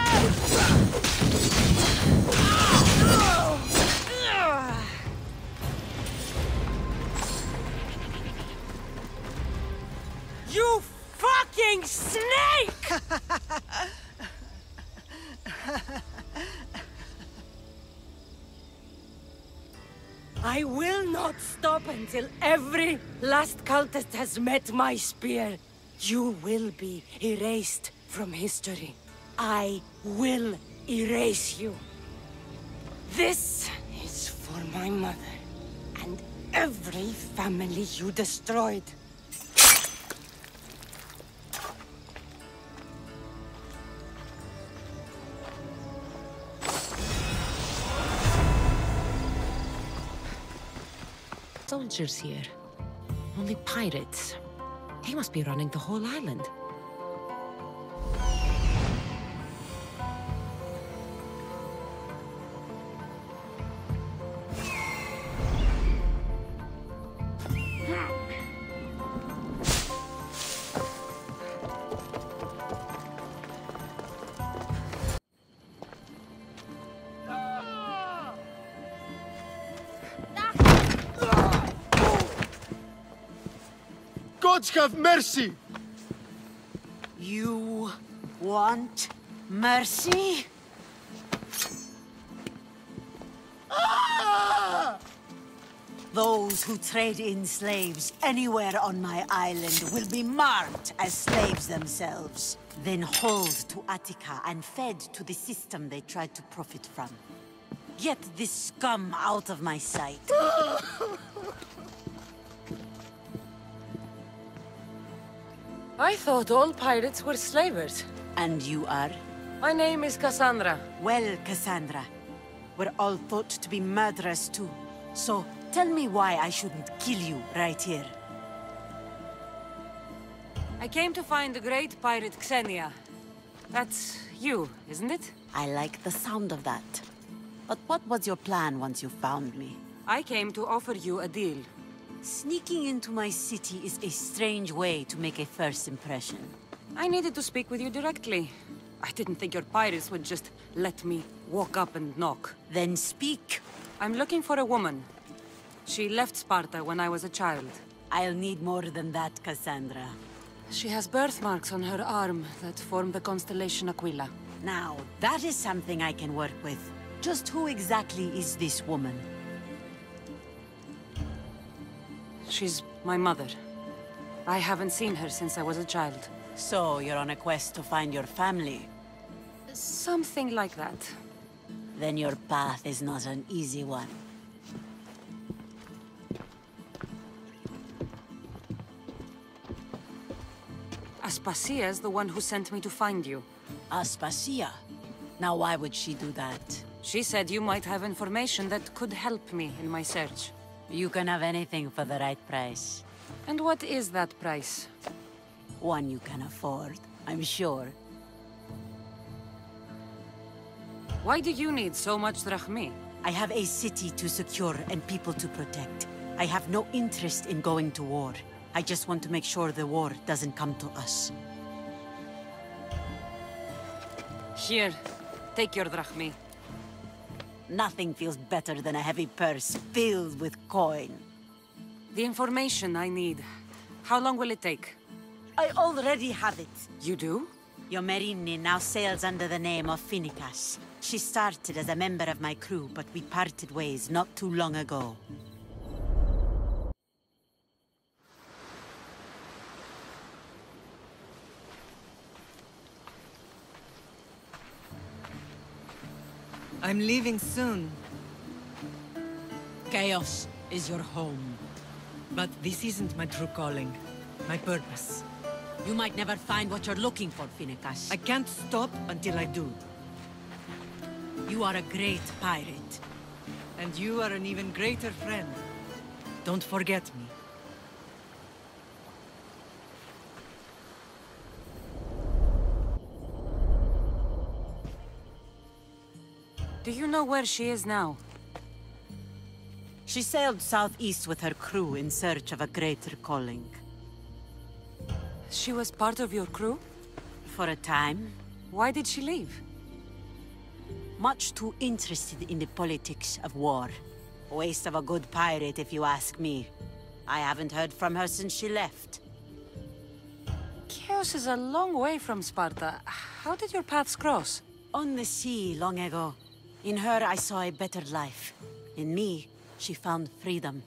You fucking snake! I will not stop until every last cultist has met my spear. You will be erased from history. I will erase you. This is for my mother and every family you destroyed. Soldiers here. Only pirates. They must be running the whole island. Gods have mercy! You want mercy? Those who trade in slaves anywhere on my island will be marked as slaves themselves, then hauled to Attica and fed to the system they tried to profit from. Get this scum out of my sight. I thought all pirates were slavers. And you are? My name is Cassandra. Well, Cassandra, we're all thought to be murderers too. So, tell me why I shouldn't kill you right here. I came to find the great pirate Xenia. That's you, isn't it? I like the sound of that. But what was your plan once you found me? I came to offer you a deal. Sneaking into my city is a strange way to make a first impression. I needed to speak with you directly. I didn't think your pirates would just let me walk up and knock. Then speak. I'm looking for a woman. She left Sparta when I was a child. I'll need more than that, Cassandra. She has birthmarks on her arm that form the constellation Aquila. Now, that is something I can work with. Just who exactly is this woman? She's my mother. I haven't seen her since I was a child. So, you're on a quest to find your family? Something like that. Then your path is not an easy one. Aspasia's the one who sent me to find you. Aspasia? Now why would she do that? She said you might have information that could help me in my search. You can have anything for the right price. And what is that price? One you can afford, I'm sure. Why do you need so much drachmi? I have a city to secure and people to protect. I have no interest in going to war. I just want to make sure the war doesn't come to us. Here, take your drachmi. Nothing feels better than a heavy purse filled with coin. The information I need. How long will it take? I already have it. You do? Yomerini now sails under the name of Finicas. She started as a member of my crew, but we parted ways not too long ago. I'm leaving soon. Chaos is your home. But this isn't my true calling. My purpose. You might never find what you're looking for, Finicas. I can't stop until I do. You are a great pirate. And you are an even greater friend. Don't forget me. Do you know where she is now? She sailed southeast with her crew in search of a greater calling. She was part of your crew? For a time. Why did she leave? Much too interested in the politics of war. Waste of a good pirate, if you ask me. I haven't heard from her since she left. Chaos is a long way from Sparta. How did your paths cross? On the sea, long ago. In her, I saw a better life. In me, She found freedom.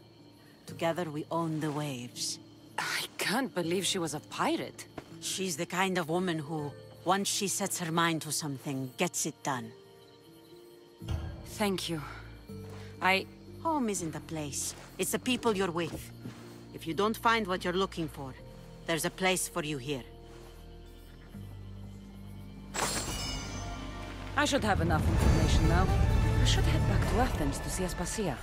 Together we own the waves. I can't believe she was a pirate. She's the kind of woman who, once she sets her mind to something, gets it done. Thank you. Home isn't a place. It's the people you're with. If you don't find what you're looking for, there's a place for you here. I should have enough information now. I should head back to Athens to see Aspasia.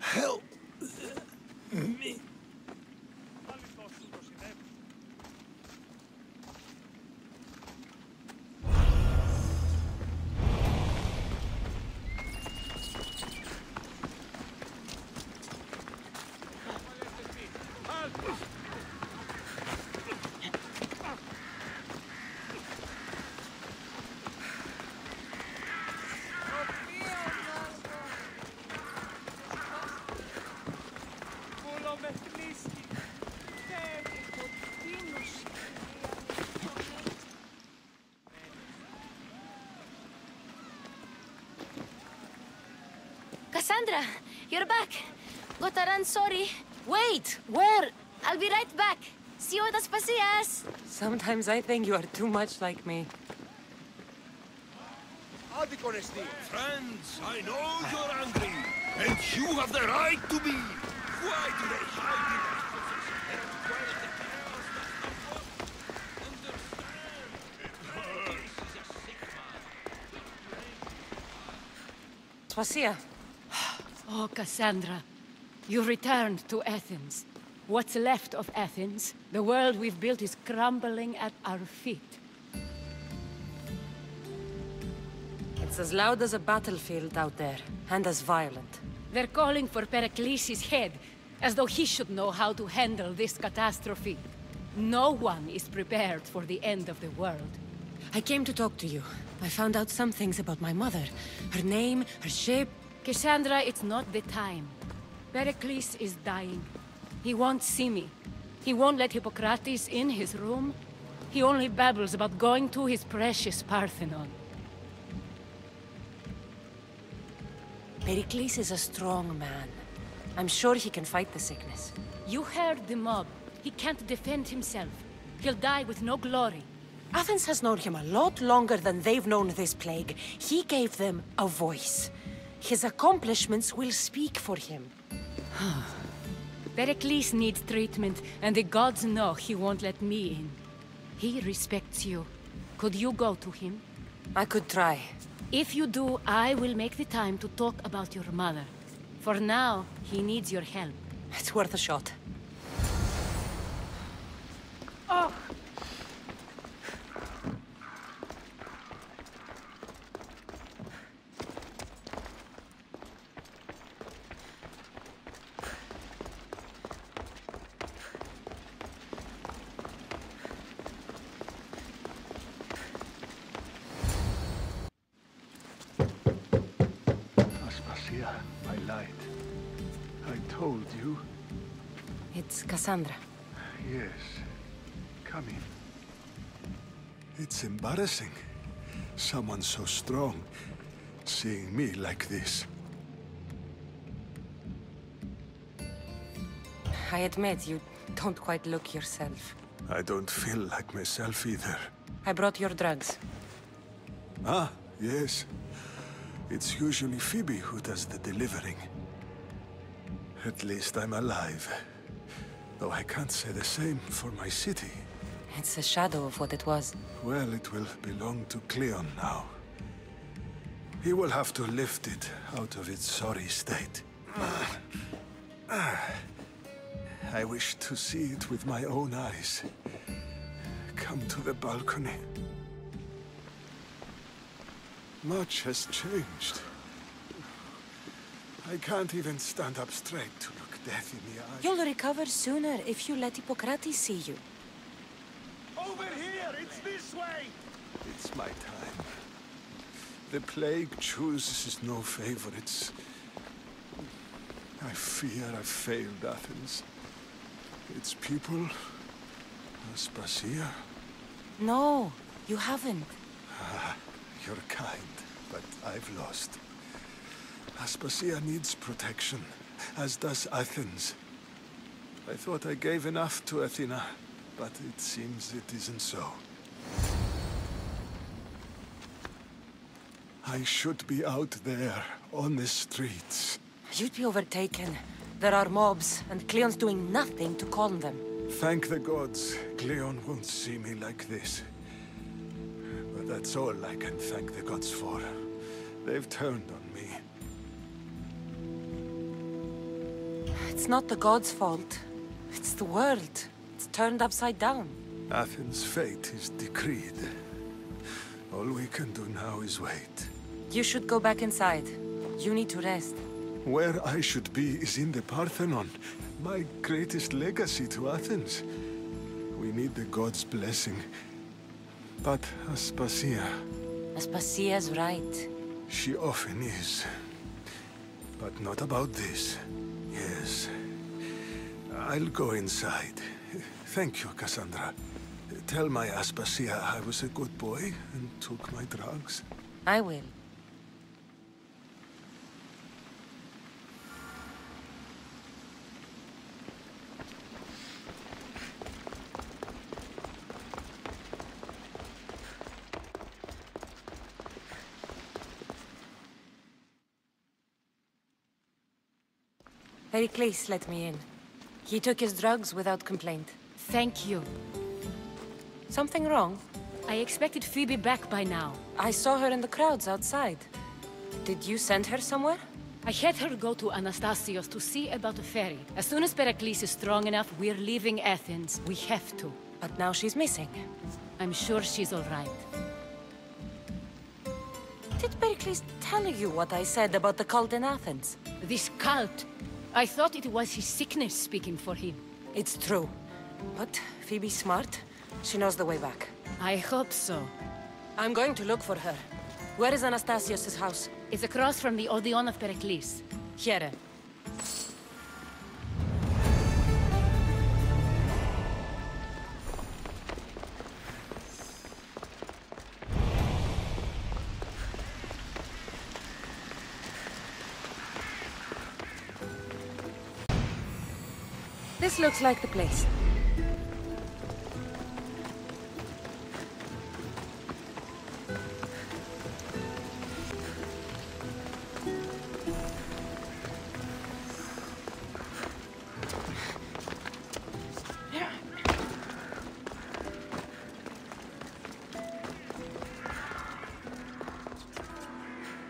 Help me. Cassandra, you're back. Gotta run, sorry. Wait! Where? I'll be right back. See you at Aspasias. Sometimes I think you are too much like me. Friends, I know you're angry, and you have the right to be. Why do they hide in Aspasia. Oh, Cassandra. You returned to Athens. What's left of Athens, the world we've built is crumbling at our feet. It's as loud as a battlefield out there, and as violent. They're calling for Pericles' head, as though he should know how to handle this catastrophe. No one is prepared for the end of the world. I came to talk to you. I found out some things about my mother. Her name, her shape. Cassandra, it's not the time. Pericles is dying. He won't see me. He won't let Hippocrates in his room. He only babbles about going to his precious Parthenon. Pericles is a strong man. I'm sure he can fight the sickness. You heard the mob. He can't defend himself. He'll die with no glory. Athens has known him a lot longer than they've known this plague. He gave them a voice. His accomplishments will speak for him. Pericles needs treatment, and the gods know he won't let me in. He respects you. Could you go to him? I could try. If you do, I will make the time to talk about your mother. For now, he needs your help. It's worth a shot. Oh! I lied. I told you. It's Cassandra. Yes. Come in. It's embarrassing. Someone so strong, seeing me like this. I admit, you don't quite look yourself. I don't feel like myself either. I brought your drugs. Ah, yes. It's usually Phoebe who does the delivering. At least I'm alive. Though I can't say the same for my city. It's a shadow of what it was. Well, it will belong to Cleon now. He will have to lift it out of its sorry state. I wish to see it with my own eyes. Come to the balcony. Much has changed. I can't even stand up straight to look death in the eye. You'll recover sooner if you let Hippocrates see you. Over here! It's this way! It's my time. The plague chooses no favorites. I fear I've failed Athens. Its people, Aspasia. No, you haven't. Ah, you're kind, but I've lost. Aspasia needs protection, as does Athens. I thought I gave enough to Athena, but it seems it isn't so. I should be out there, on the streets. You'd be overtaken. There are mobs, and Cleon's doing nothing to calm them. Thank the gods, Cleon won't see me like this. But that's all I can thank the gods for. They've turned on me. It's not the gods' fault. It's the world. It's turned upside down. Athens' fate is decreed. All we can do now is wait. You should go back inside. You need to rest. Where I should be is in the Parthenon, my greatest legacy to Athens. We need the gods' blessing. But Aspasia... Aspasia's right. She often is. But not about this. Yes. I'll go inside. Thank you, Cassandra. Tell my Aspasia I was a good boy and took my drugs. I will. Pericles let me in. He took his drugs without complaint. Thank you. Something wrong? I expected Phoebe back by now. I saw her in the crowds outside. Did you send her somewhere? I had her go to Anastasios to see about the ferry. As soon as Pericles is strong enough, we're leaving Athens. We have to. But now she's missing. I'm sure she's all right. Did Pericles tell you what I said about the cult in Athens? This cult? I thought it was his sickness speaking for him. It's true. But Phoebe's smart. She knows the way back. I hope so. I'm going to look for her. Where is Anastasios' house? It's across from the Odeon of Pericles. Here. This looks like the place.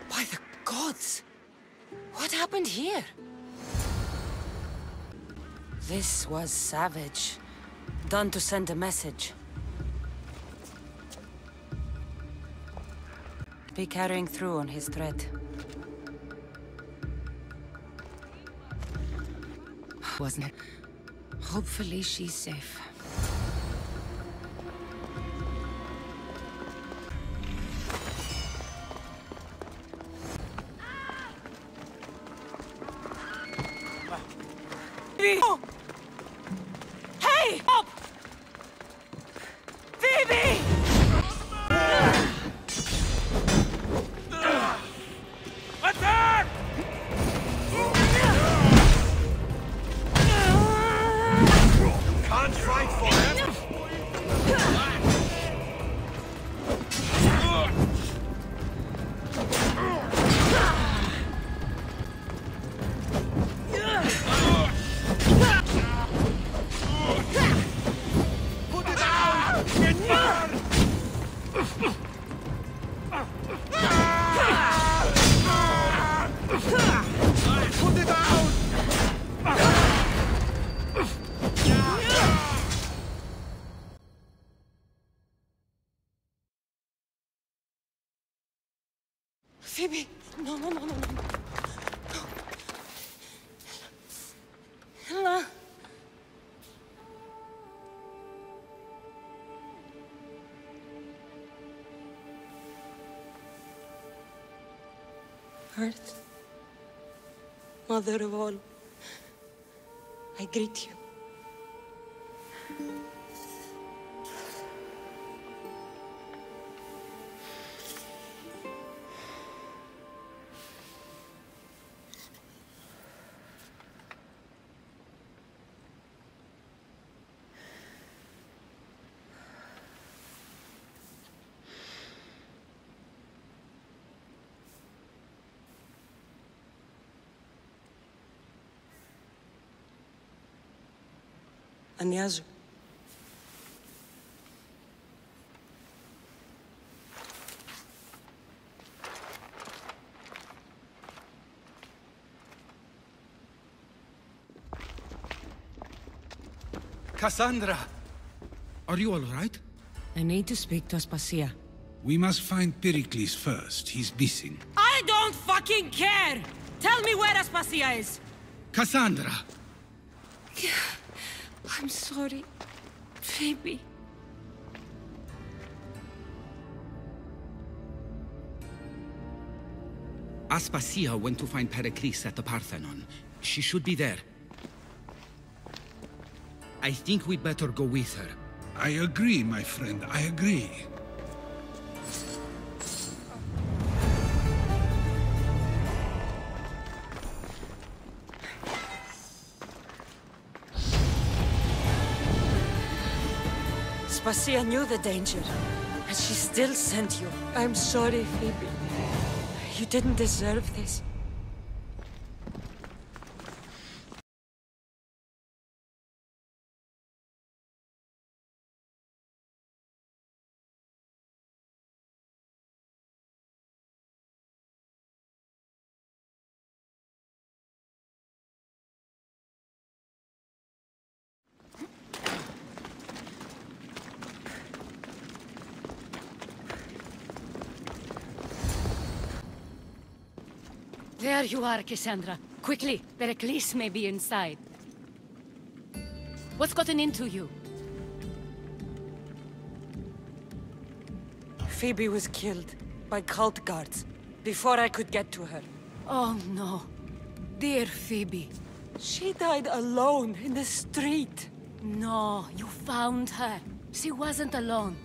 By the gods! What happened here? This was savage. Done to send a message. Be carrying through on his threat. Wasn't it? Hopefully she's safe. Oh! Hey! Up! Phoebe! Attack! Can't fight for him! Phoebe! No, no, no, no, no. Ella. Earth, Mother of all, I greet you. Aniazu. Cassandra! Are you all right? I need to speak to Aspasia. We must find Pericles first. He's missing. I don't fucking care! Tell me where Aspasia is! Cassandra! I'm sorry, Phoebe. Aspasia went to find Pericles at the Parthenon. She should be there. I think we'd better go with her. I agree, my friend. I agree. Aspasia knew the danger, and she still sent you. I'm sorry, Phoebe. You didn't deserve this. There you are, Cassandra. Quickly, Pericles may be inside. What's gotten into you? Phoebe was killed by cult guards before I could get to her. Oh no. Dear Phoebe. She died alone in the street. No, you found her. She wasn't alone.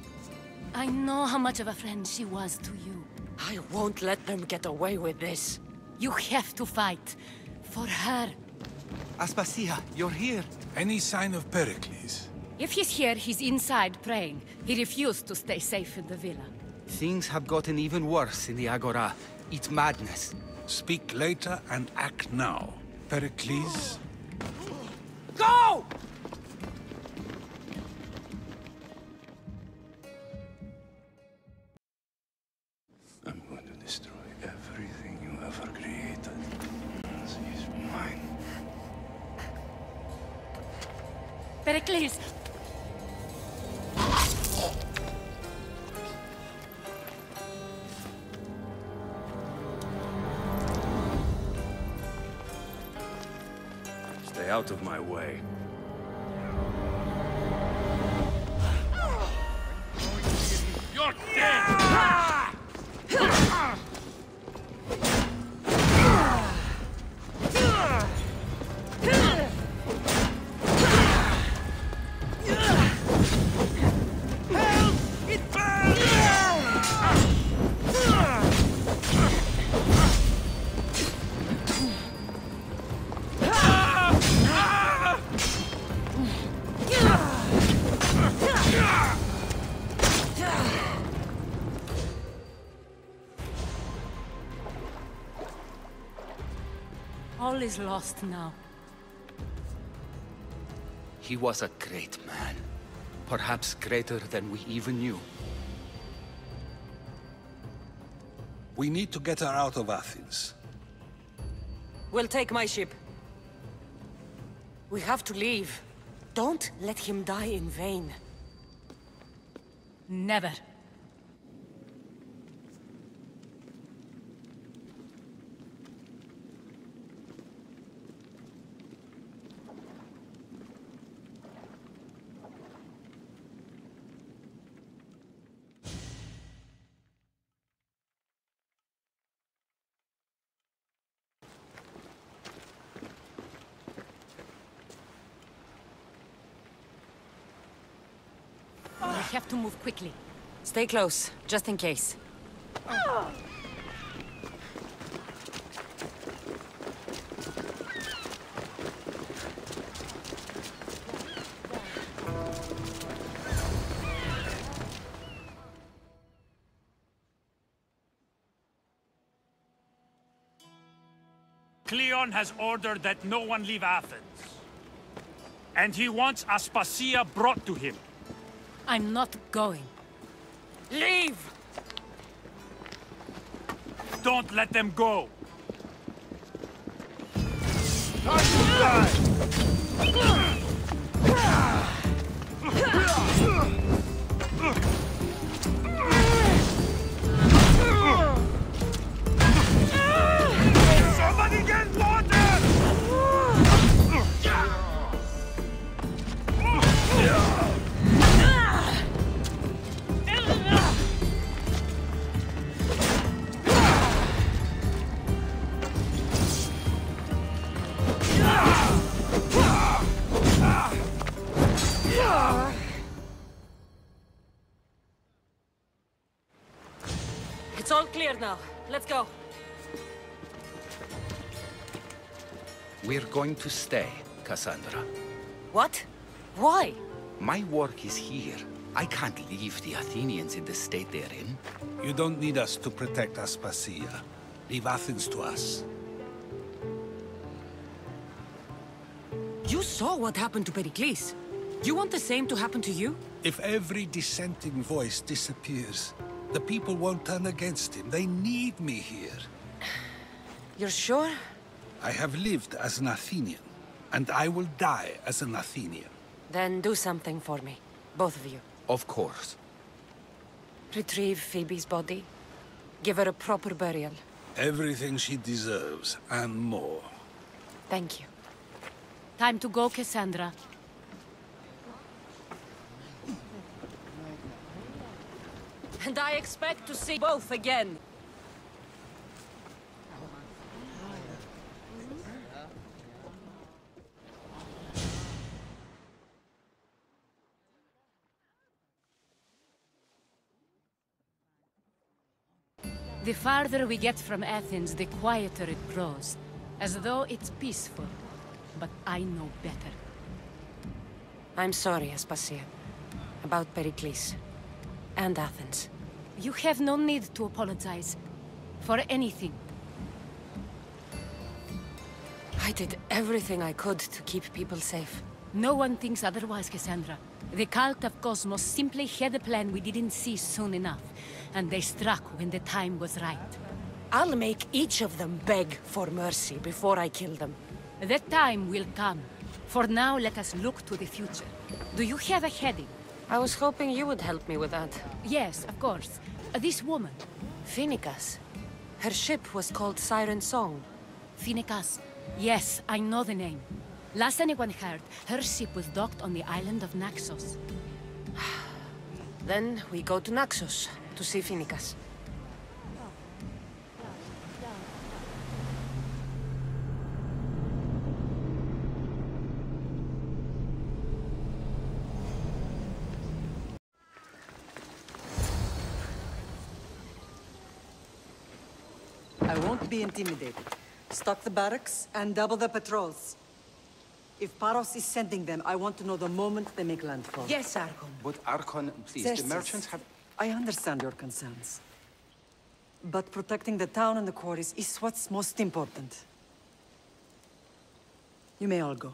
I know how much of a friend she was to you. I won't let them get away with this. You have to fight. For her. Aspasia, you're here. Any sign of Pericles? If he's here, he's inside praying. He refused to stay safe in the villa. Things have gotten even worse in the Agora. It's madness. Speak later and act now. Pericles? Go! I'm going to destroy everything you ever created. This is mine. Pericles! Stay out of my way. You're dead! All is lost now. He was a great man. Perhaps greater than we even knew. We need to get her out of Athens. We'll take my ship. We have to leave. Don't let him die in vain. Never. have to move quickly. Stay close, just in case. Cleon has ordered that no one leave Athens. And he wants Aspasia brought to him. I'm not going. Leave! Don't let them go! Time to die! Somebody get water! It's all clear now. Let's go. We're going to stay, Cassandra. What? Why? My work is here. I can't leave the Athenians in the state they're in. You don't need us to protect Aspasia. Leave Athens to us. You saw what happened to Pericles. You want the same to happen to you? If every dissenting voice disappears, the people won't turn against him. They need me here. You're sure? I have lived as an Athenian, and I will die as an Athenian. Then do something for me. Both of you. Of course. Retrieve Phoebe's body. Give her a proper burial. Everything she deserves, and more. Thank you. Time to go, Cassandra. And I expect to see both again. The farther we get from Athens, the quieter it grows. As though it's peaceful. But I know better. I'm sorry, Aspasia. About Pericles. And Athens. You have no need to apologize. For anything. I did everything I could to keep people safe. No one thinks otherwise, Cassandra. The cult of Cosmos simply had a plan we didn't see soon enough. And they struck when the time was right. I'll make each of them beg for mercy before I kill them. That time will come. For now, let us look to the future. Do you have a heading? I was hoping you would help me with that. Yes, of course. This woman. Phoenicas. Her ship was called Siren Song. Phoenicas. Yes, I know the name. Last anyone heard, her ship was docked on the island of Naxos. Then we go to Naxos to see Phoenicas. I won't be intimidated. Stock the barracks and double the patrols. If Paros is sending them, I want to know the moment they make landfall. Yes, Archon. But Archon, please, Xerxes, the merchants have... I understand your concerns. But protecting the town and the quarries is what's most important. You may all go.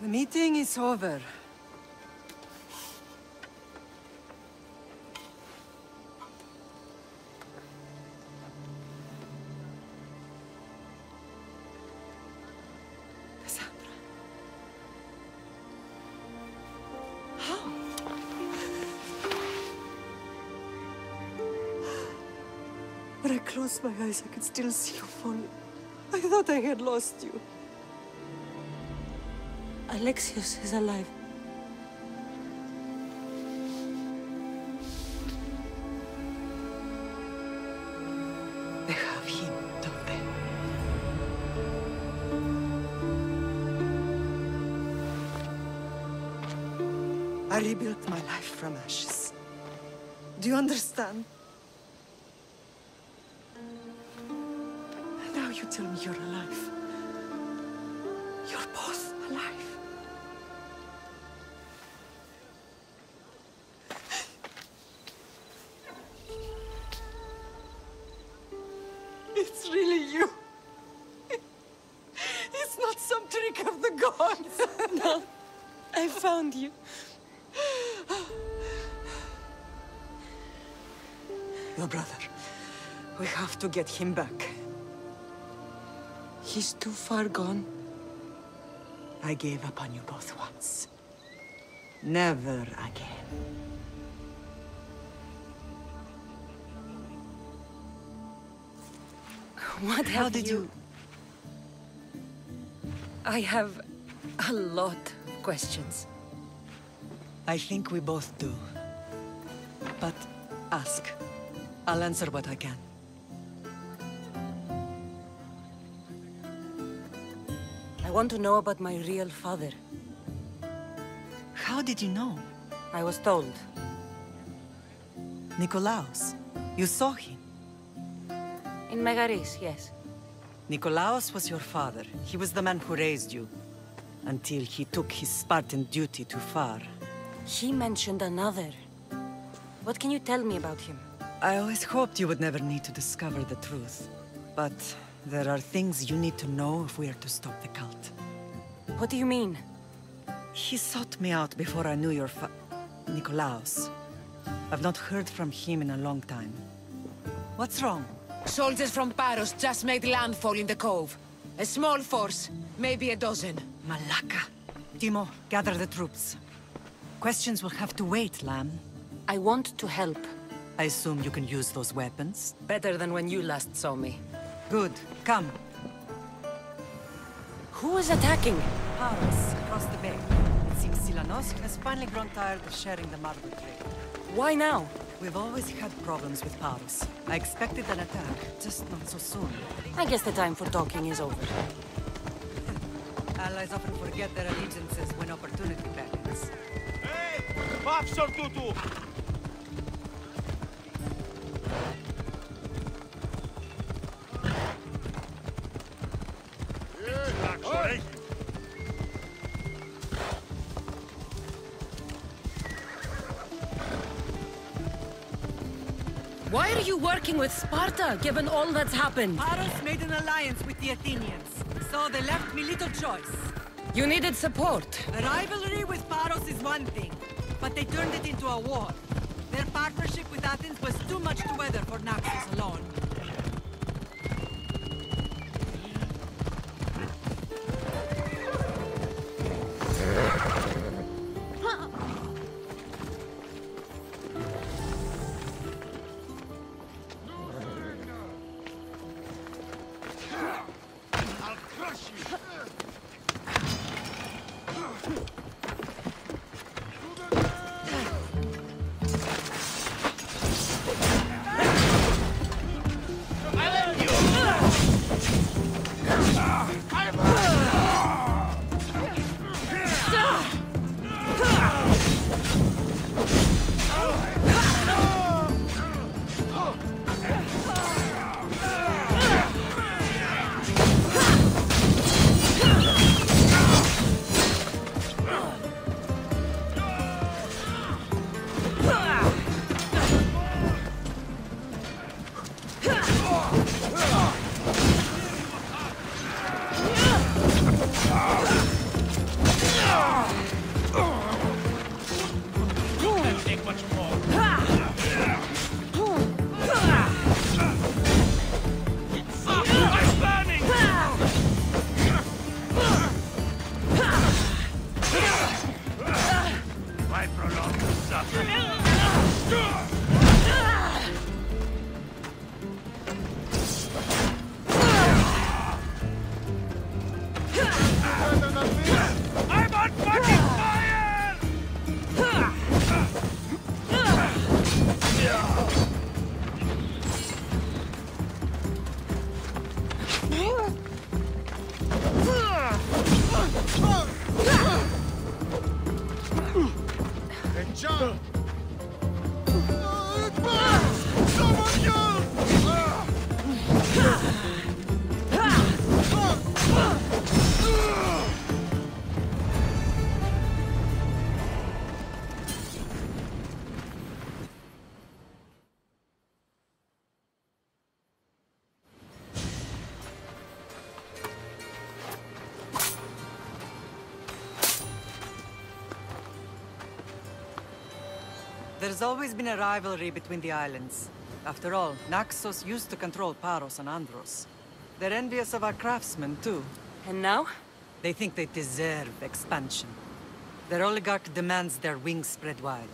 The meeting is over. Cassandra. When I closed my eyes, I could still see you falling. I thought I had lost you. Alexios is alive. They have him, don't they? I rebuilt my life from ashes. Do you understand? Now you tell me you're alive. You're both alive. It's really you. It's not some trick of the gods. No, I found you. Your brother. We have to get him back. He's too far gone. I gave up on you both once. Never again. What How have did you... I have a lot of questions. I think we both do. But ask. I'll answer what I can. I want to know about my real father. How did you know? I was told. Nikolaos. You saw him. In Megaris, yes. Nikolaos was your father. He was the man who raised you. Until he took his Spartan duty too far. He mentioned another. What can you tell me about him? I always hoped you would never need to discover the truth. But there are things you need to know if we are to stop the cult. What do you mean? He sought me out before I knew your Nikolaos. I've not heard from him in a long time. What's wrong? Soldiers from Paros just made landfall in the cove. A small force, maybe a dozen. Malaka. Timo, gather the troops. Questions will have to wait, Lamb. I want to help. I assume you can use those weapons? Better than when you last saw me. Good. Come. Who is attacking? Paros, across the bay. It seems Silanos has finally grown tired of sharing the marble trade. Why now? We've always had problems with Paros. I expected an attack, just not so soon. I guess the time for talking is over. Allies often forget their allegiances when opportunity beckons. Hey! Paf Tutu! Why are you working with Sparta, given all that's happened? Paros made an alliance with the Athenians, so they left me little choice. You needed support. A rivalry with Paros is one thing, but they turned it into a war. Their partnership with Athens was too much to weather for Naxos alone. I prolong the suffering. I'm on fucking fire! Hey, John! It burns! Someone yell! There's always been a rivalry between the islands. After all, Naxos used to control Paros and Andros. They're envious of our craftsmen, too. And now? They think they deserve expansion. Their oligarch demands their wings spread wide.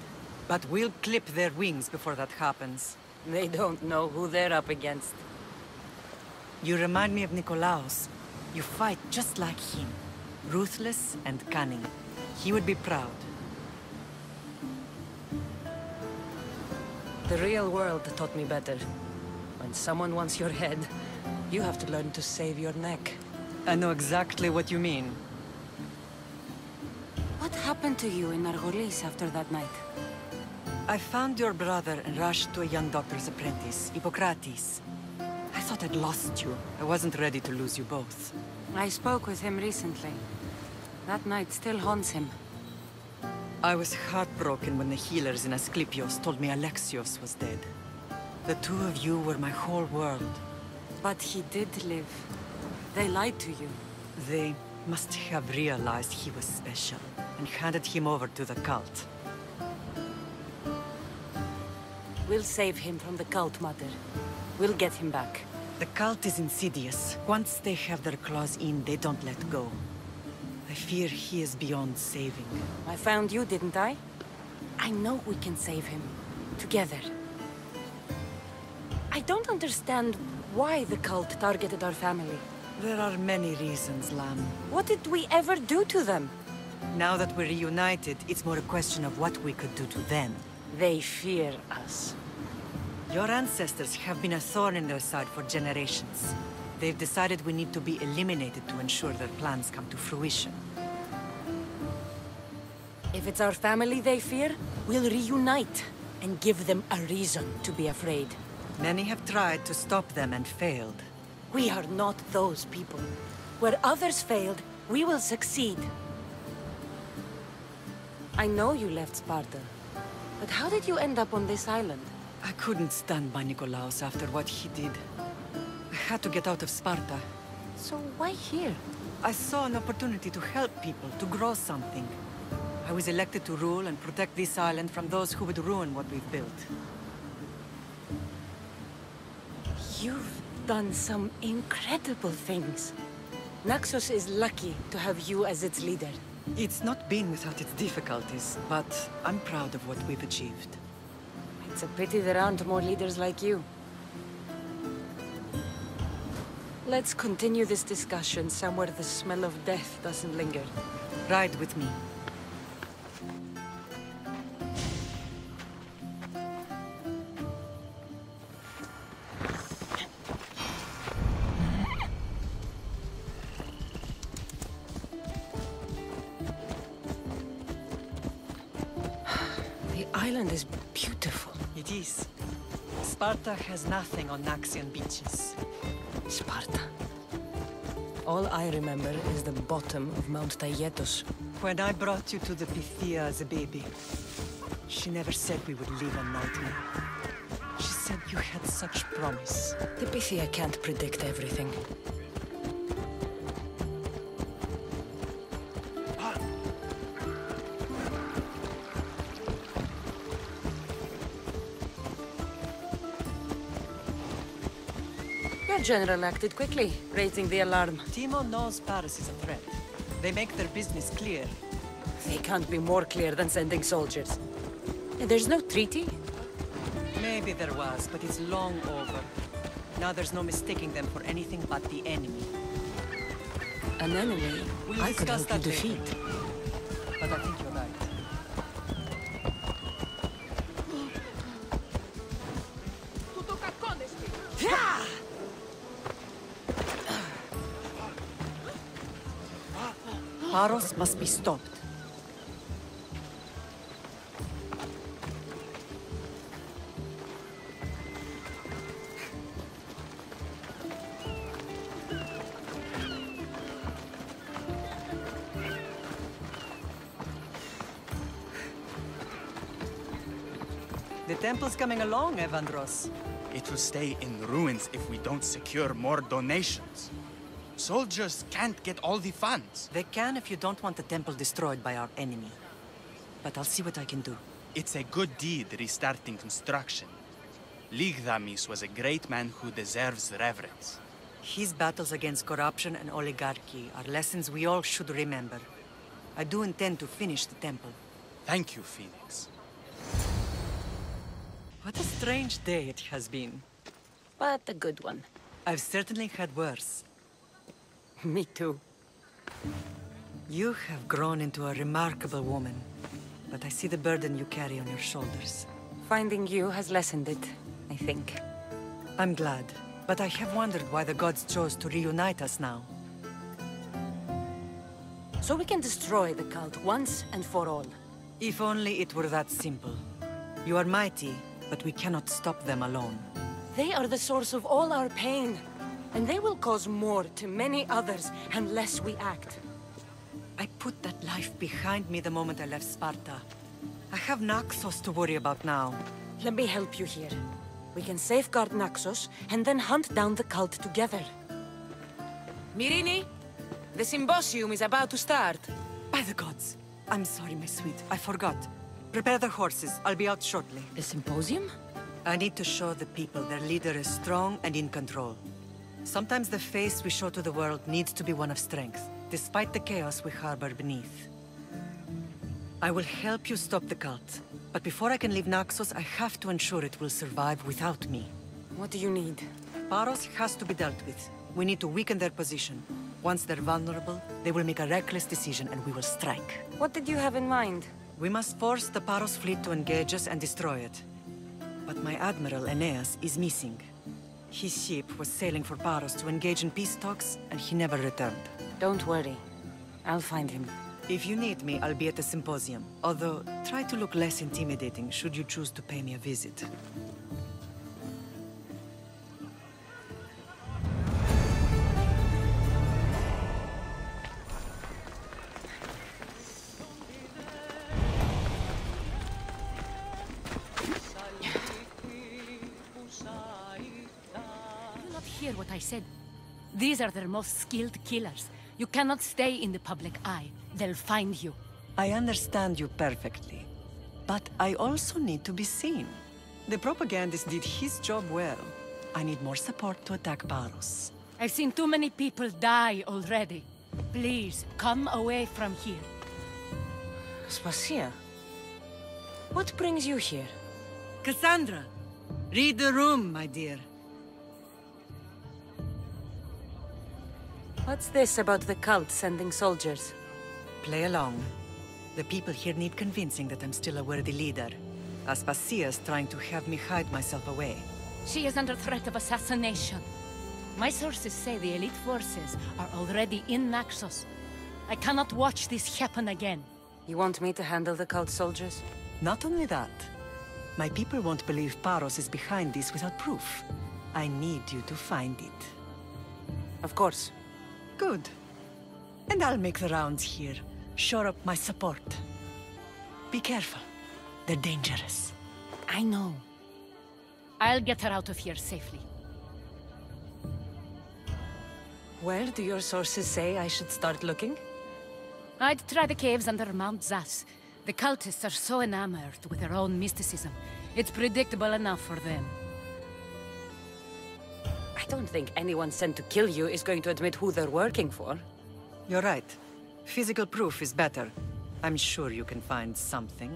But we'll clip their wings before that happens. They don't know who they're up against. You remind me of Nikolaos. You fight just like him. Ruthless and cunning. He would be proud. The real world taught me better. When someone wants your head, you have to learn to save your neck. I know exactly what you mean. What happened to you in Argolis after that night? I found your brother and rushed to a young doctor's apprentice, Hippocrates. I thought I'd lost you. I wasn't ready to lose you both. I spoke with him recently. That night still haunts him. I was heartbroken when the healers in Asclepios told me Alexios was dead. The two of you were my whole world. But he did live. They lied to you. They must have realized he was special and handed him over to the cult. We'll save him from the cult, Mother. We'll get him back. The cult is insidious. Once they have their claws in, they don't let go. I fear he is beyond saving. I found you, didn't I? I know we can save him. Together. I don't understand why the cult targeted our family. There are many reasons, Lamb. What did we ever do to them? Now that we're reunited, it's more a question of what we could do to them. They fear us. Your ancestors have been a thorn in their side for generations. They've decided we need to be eliminated to ensure their plans come to fruition. If it's our family they fear, we'll reunite and give them a reason to be afraid. Many have tried to stop them and failed. We are not those people. Where others failed, we will succeed. I know you left Sparta, but how did you end up on this island? I couldn't stand by Nikolaos after what he did. I had to get out of Sparta. So why here? I saw an opportunity to help people, to grow something. I was elected to rule and protect this island from those who would ruin what we've built. You've done some incredible things. Naxos is lucky to have you as its leader. It's not been without its difficulties, but I'm proud of what we've achieved. It's a pity there aren't more leaders like you. Let's continue this discussion somewhere the smell of death doesn't linger. Ride with me. The island is beautiful. It is. Sparta has nothing on Naxian beaches. Sparta. All I remember is the bottom of Mount Taygetos. When I brought you to the Pythia as a baby, she never said we would live a nightmare. She said you had such promise. The Pythia can't predict everything. Your general acted quickly, raising the alarm. Timo knows Paris is a threat. They make their business clear. They can't be more clear than sending soldiers. There's no treaty? Maybe there was, but it's long over. Now there's no mistaking them for anything but the enemy. An enemy I could help you defeat. But I think you're right. Paros must be stopped. The temple's coming along, Evandros. It will stay in ruins if we don't secure more donations. Soldiers can't get all the funds. They can if you don't want the temple destroyed by our enemy. But I'll see what I can do. It's a good deed restarting construction. Ligdamis was a great man who deserves reverence. His battles against corruption and oligarchy are lessons we all should remember. I do intend to finish the temple. Thank you, Phoenix. What a strange day it has been. But a good one. I've certainly had worse. Me too. You have grown into a remarkable woman, but I see the burden you carry on your shoulders. Finding you has lessened it, I think. I'm glad, but I have wondered why the gods chose to reunite us now. So we can destroy the cult once and for all. If only it were that simple. You are mighty, but we cannot stop them alone. They are the source of all our pain. And they will cause more to many others unless we act. I put that life behind me the moment I left Sparta. I have Naxos to worry about now. Let me help you here. We can safeguard Naxos and then hunt down the cult together. Myrrine, the symposium is about to start. By the gods. I'm sorry, my sweet. I forgot. Prepare the horses. I'll be out shortly. The symposium? I need to show the people their leader is strong and in control. Sometimes the face we show to the world needs to be one of strength, despite the chaos we harbor beneath. I will help you stop the cult, but before I can leave Naxos, I have to ensure it will survive without me. What do you need? Paros has to be dealt with. We need to weaken their position. Once they're vulnerable, they will make a reckless decision and we will strike. What did you have in mind? We must force the Paros fleet to engage us and destroy it. But my admiral, Aeneas, is missing. His ship was sailing for Paros to engage in peace talks, and he never returned. Don't worry. I'll find him. If you need me, I'll be at the symposium. Although, try to look less intimidating should you choose to pay me a visit. Hear what I said. These are their most skilled killers. You cannot stay in the public eye. They'll find you. I understand you perfectly. But I also need to be seen. The propagandist did his job well. I need more support to attack Paros. I've seen too many people die already. Please, come away from here. Aspasia, what brings you here? Cassandra, read the room, my dear. What's this about the cult sending soldiers? Play along. The people here need convincing that I'm still a worthy leader. Aspasia's trying to have me hide myself away. She is under threat of assassination. My sources say the elite forces are already in Naxos. I cannot watch this happen again. You want me to handle the cult soldiers? Not only that. My people won't believe Paros is behind this without proof. I need you to find it. Of course. Good. And I'll make the rounds here. Shore up my support. Be careful. They're dangerous. I know. I'll get her out of here safely. Where do your sources say I should start looking? I'd try the caves under Mount Zas. The cultists are so enamored with their own mysticism. It's predictable enough for them. I don't think anyone sent to kill you is going to admit who they're working for. You're right. Physical proof is better. I'm sure you can find something.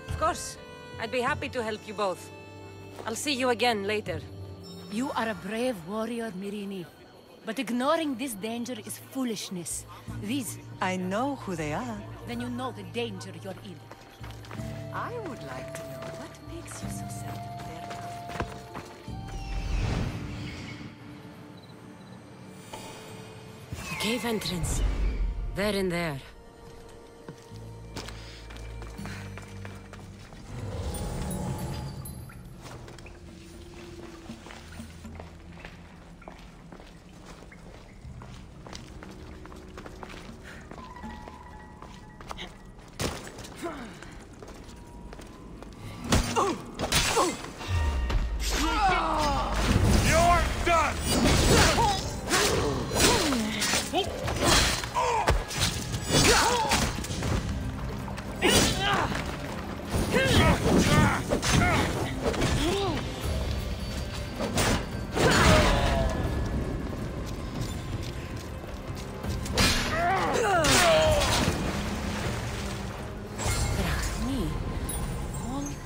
Of course. I'd be happy to help you both. I'll see you again later. You are a brave warrior, Myrini. But ignoring this danger is foolishness. These... I know who they are. Then you know the danger you're in. I would like to know what makes you so certain they're The cave entrance. They're in there.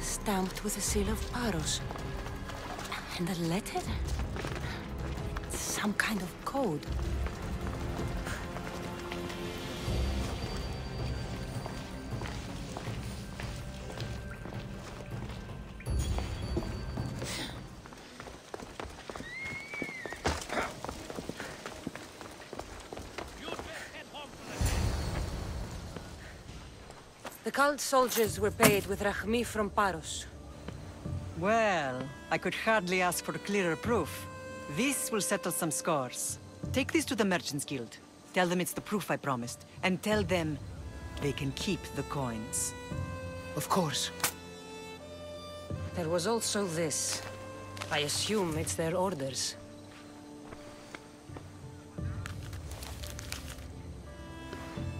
Stamped with a seal of Paros. And a letter? It's some kind of code. The cult soldiers were paid with Rahmi from Paros. Well, I could hardly ask for clearer proof. This will settle some scores. Take this to the Merchants Guild. Tell them it's the proof I promised. And tell them they can keep the coins. Of course. There was also this. I assume it's their orders.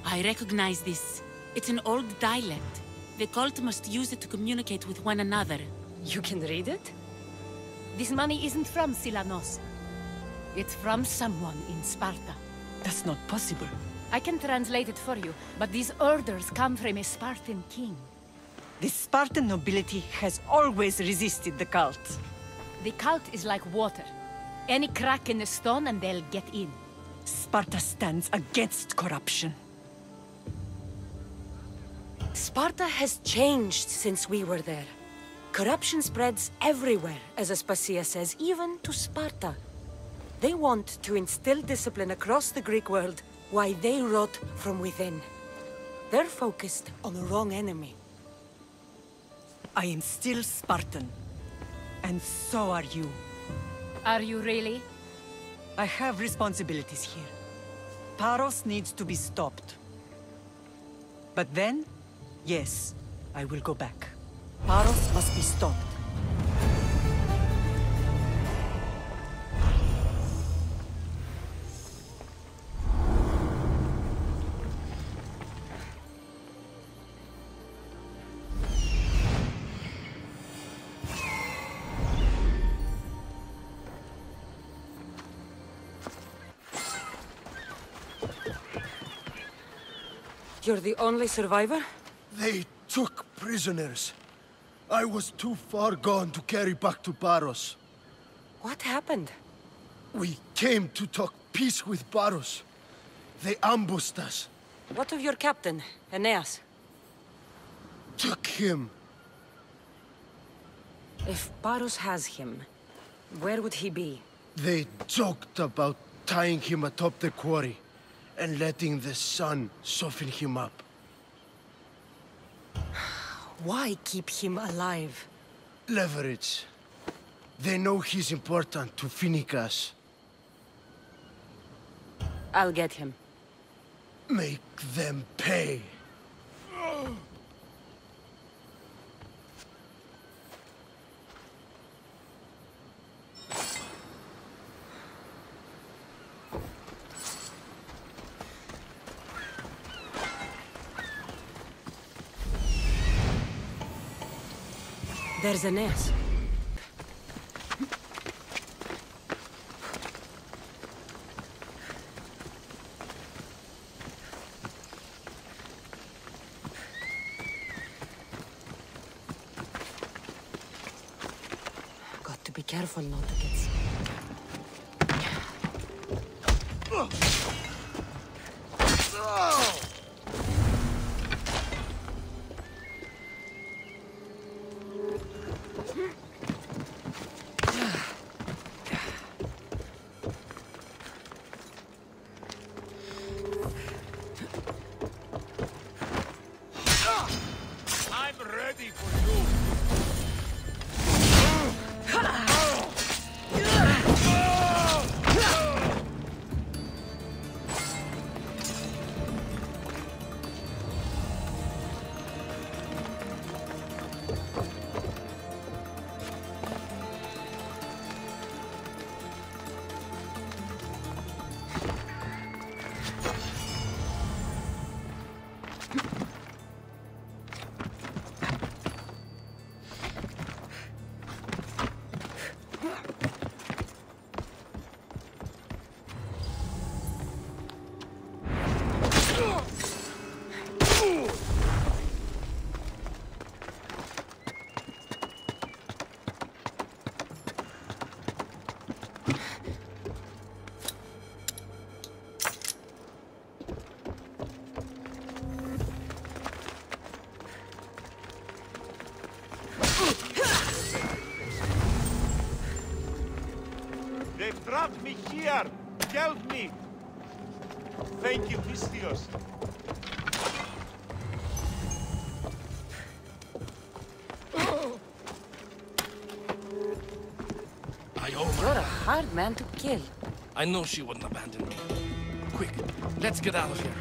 I recognize this. It's an old dialect. The cult must use it to communicate with one another. You can read it? This money isn't from Silanos. It's from someone in Sparta. That's not possible. I can translate it for you, but these orders come from a Spartan king. The Spartan nobility has always resisted the cult. The cult is like water. Any crack in the stone and they'll get in. Sparta stands against corruption. Sparta has changed since we were there. Corruption spreads everywhere, as Aspasia says, even to Sparta. They want to instill discipline across the Greek world, while they rot from within. They're focused on the wrong enemy. I am still Spartan. And so are you. Are you really? I have responsibilities here. Paros needs to be stopped. But then, yes, I will go back. Paros must be stopped. You're the only survivor? They took prisoners. I was too far gone to carry back to Paros. What happened? We came to talk peace with Paros. They ambushed us. What of your captain, Aeneas? Took him. If Paros has him, where would he be? They joked about tying him atop the quarry and letting the sun soften him up. Why keep him alive? Leverage. They know he's important to Finicas. I'll get him. Make them pay. There's Aeneas. careful not to get sick. I'm ready for you. They've trapped me here! Help me! Thank you, Misthios. You're a hard man to kill. I know she wouldn't abandon me. Quick, let's get out of here.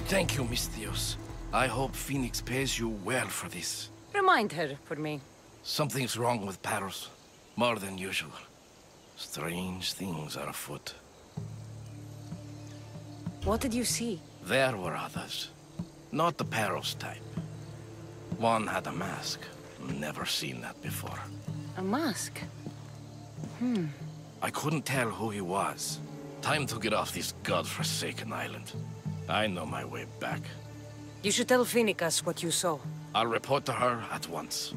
Thank you, Misthios. I hope Phoenix pays you well for this. Remind her for me. Something's wrong with Paros. More than usual. Strange things are afoot. What did you see? There were others. Not the Paros type. One had a mask. Never seen that before. A mask? I couldn't tell who he was. Time to get off this godforsaken island. I know my way back. You should tell Phoenix what you saw. I'll report to her at once.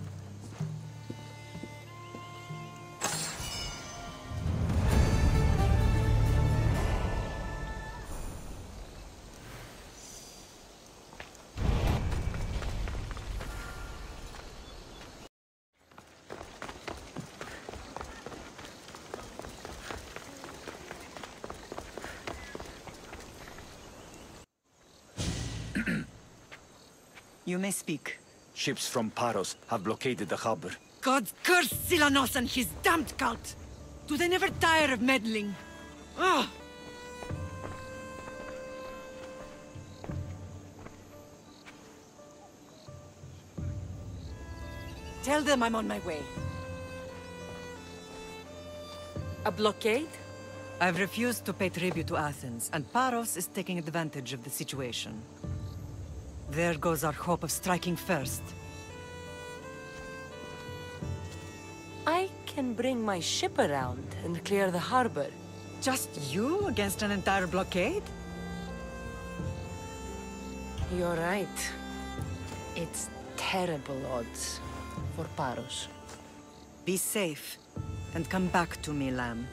You may speak. Ships from Paros have blockaded the harbor. God curse Silanos and his damned cult! Do they never tire of meddling? Ugh! Tell them I'm on my way. A blockade? I've refused to pay tribute to Athens, and Paros is taking advantage of the situation. There goes our hope of striking first. I can bring my ship around and clear the harbor. Just you against an entire blockade? You're right. It's terrible odds for Paros. Be safe, and come back to me, lamb.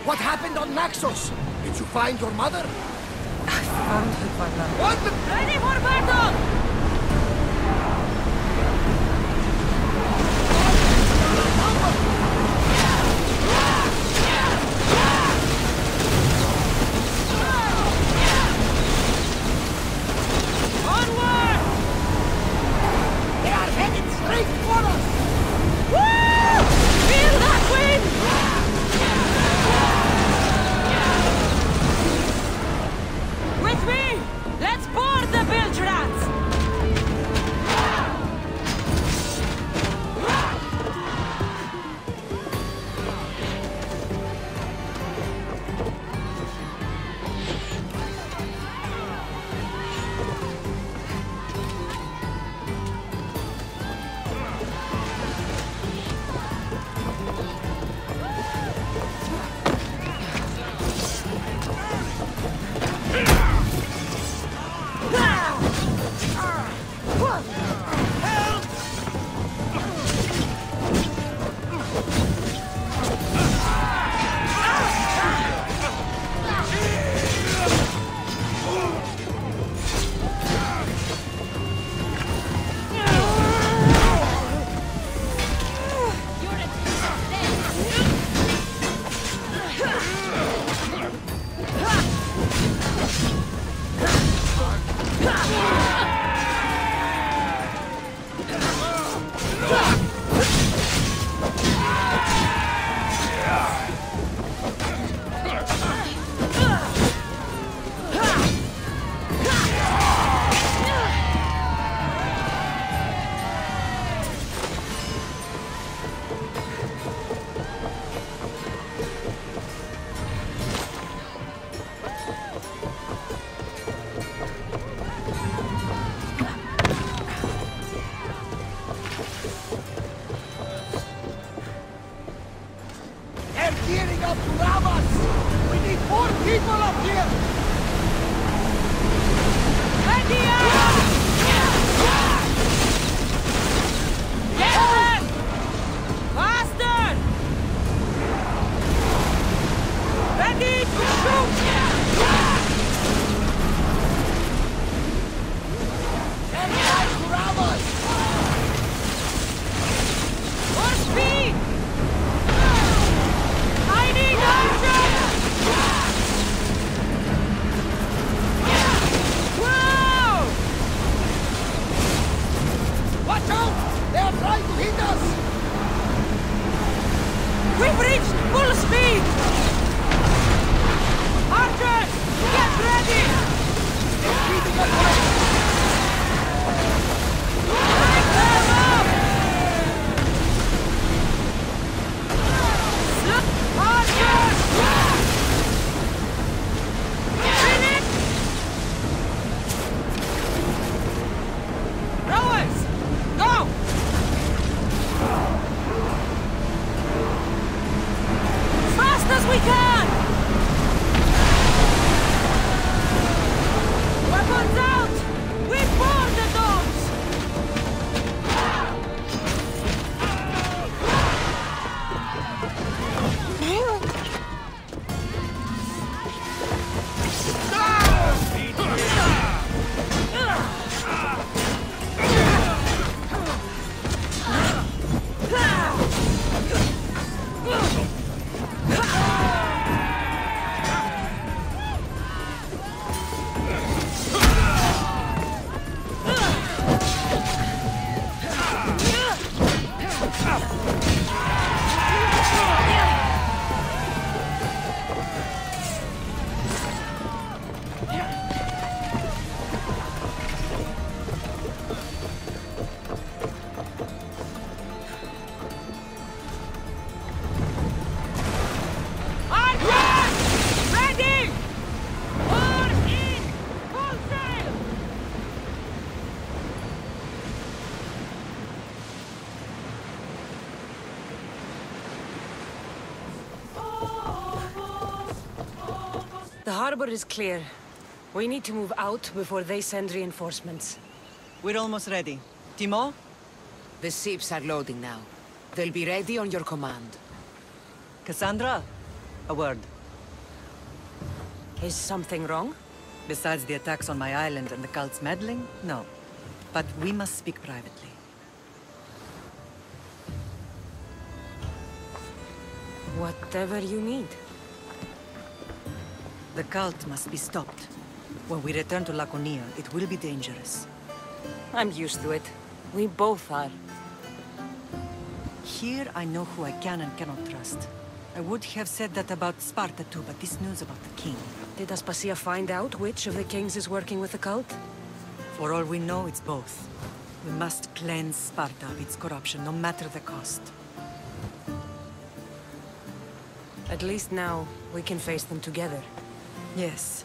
What happened on Naxos? Did you find your mother? I found her, Varla. What the— Ready for battle! The harbor is clear. We need to move out before they send reinforcements. We're almost ready. Timo? The ships are loading now. They'll be ready on your command. Cassandra? A word. Is something wrong? Besides the attacks on my island and the cult's meddling? No. But we must speak privately. Whatever you need. The cult must be stopped. When we return to Laconia, it will be dangerous. I'm used to it. We both are. Here I know who I can and cannot trust. I would have said that about Sparta too, but this news about the king... Did Aspasia find out which of the kings is working with the cult? For all we know, it's both. We must cleanse Sparta of its corruption, no matter the cost. At least now, we can face them together. Yes.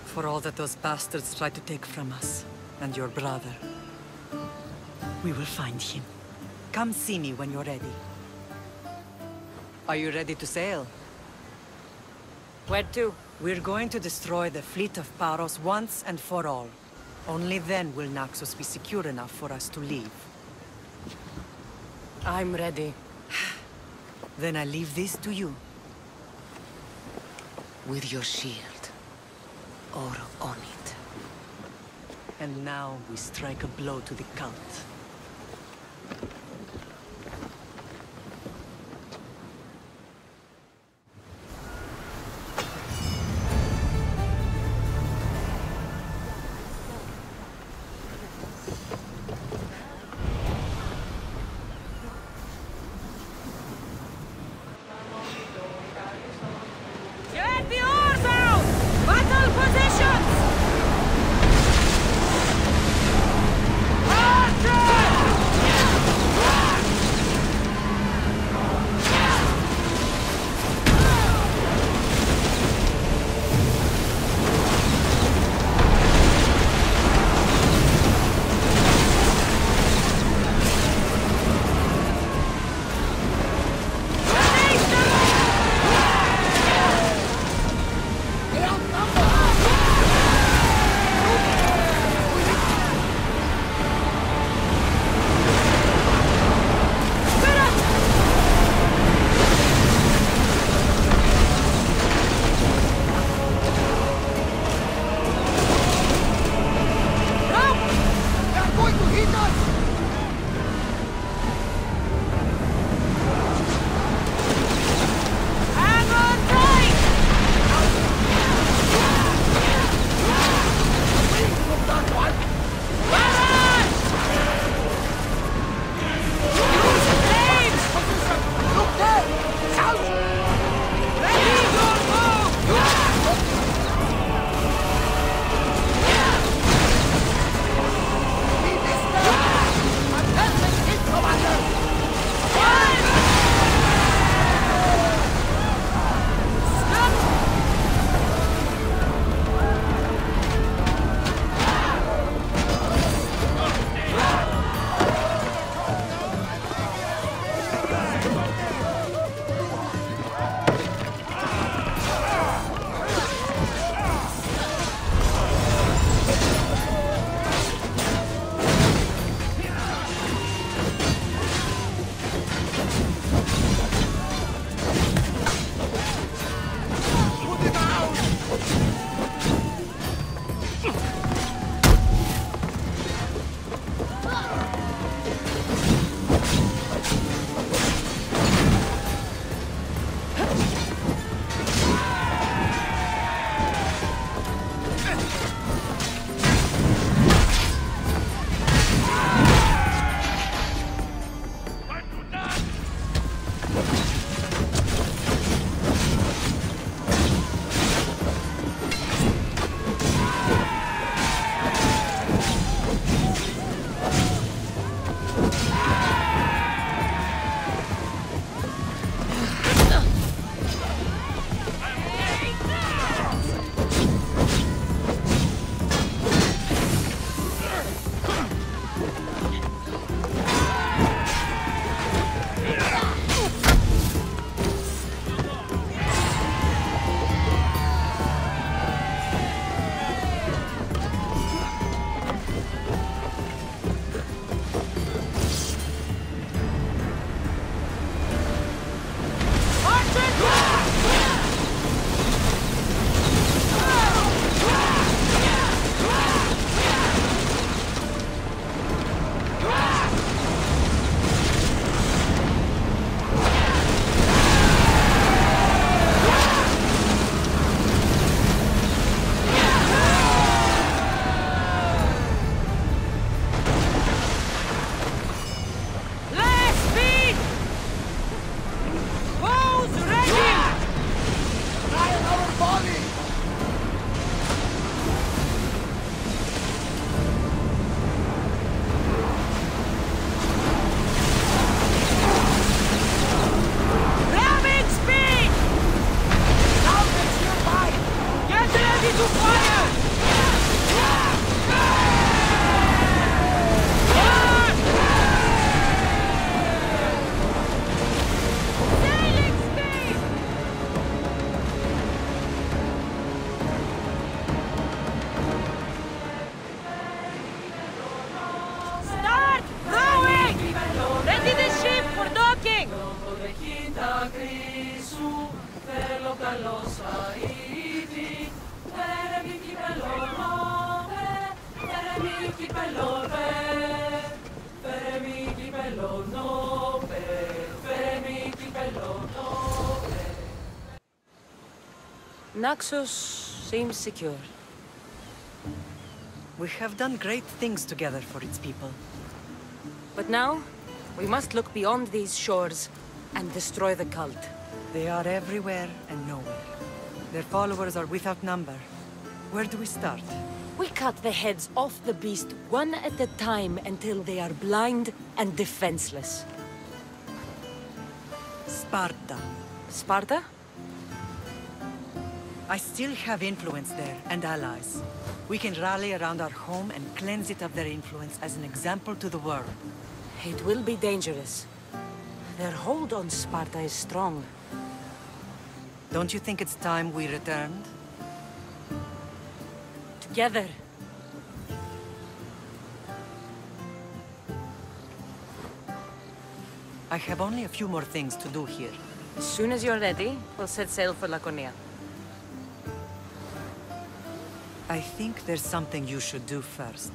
For all that those bastards tried to take from us, and your brother. We will find him. Come see me when you're ready. Are you ready to sail? Where to? We're going to destroy the fleet of Paros once and for all. Only then will Naxos be secure enough for us to leave. I'm ready. Then I leave this to you. With your shield. Or on it. And now we strike a blow to the cult. Get the oars out! Battle positions! Archer! Naxos seems secure. We have done great things together for its people. But now, we must look beyond these shores and destroy the cult. They are everywhere and nowhere. Their followers are without number. Where do we start? We cut the heads off the beast one at a time until they are blind and defenseless. Sparta. Sparta? I still have influence there, and allies. We can rally around our home and cleanse it of their influence as an example to the world. It will be dangerous. Their hold on Sparta is strong. Don't you think it's time we returned? Together. I have only a few more things to do here. As soon as you're ready, we'll set sail for Laconia. I think there's something you should do first.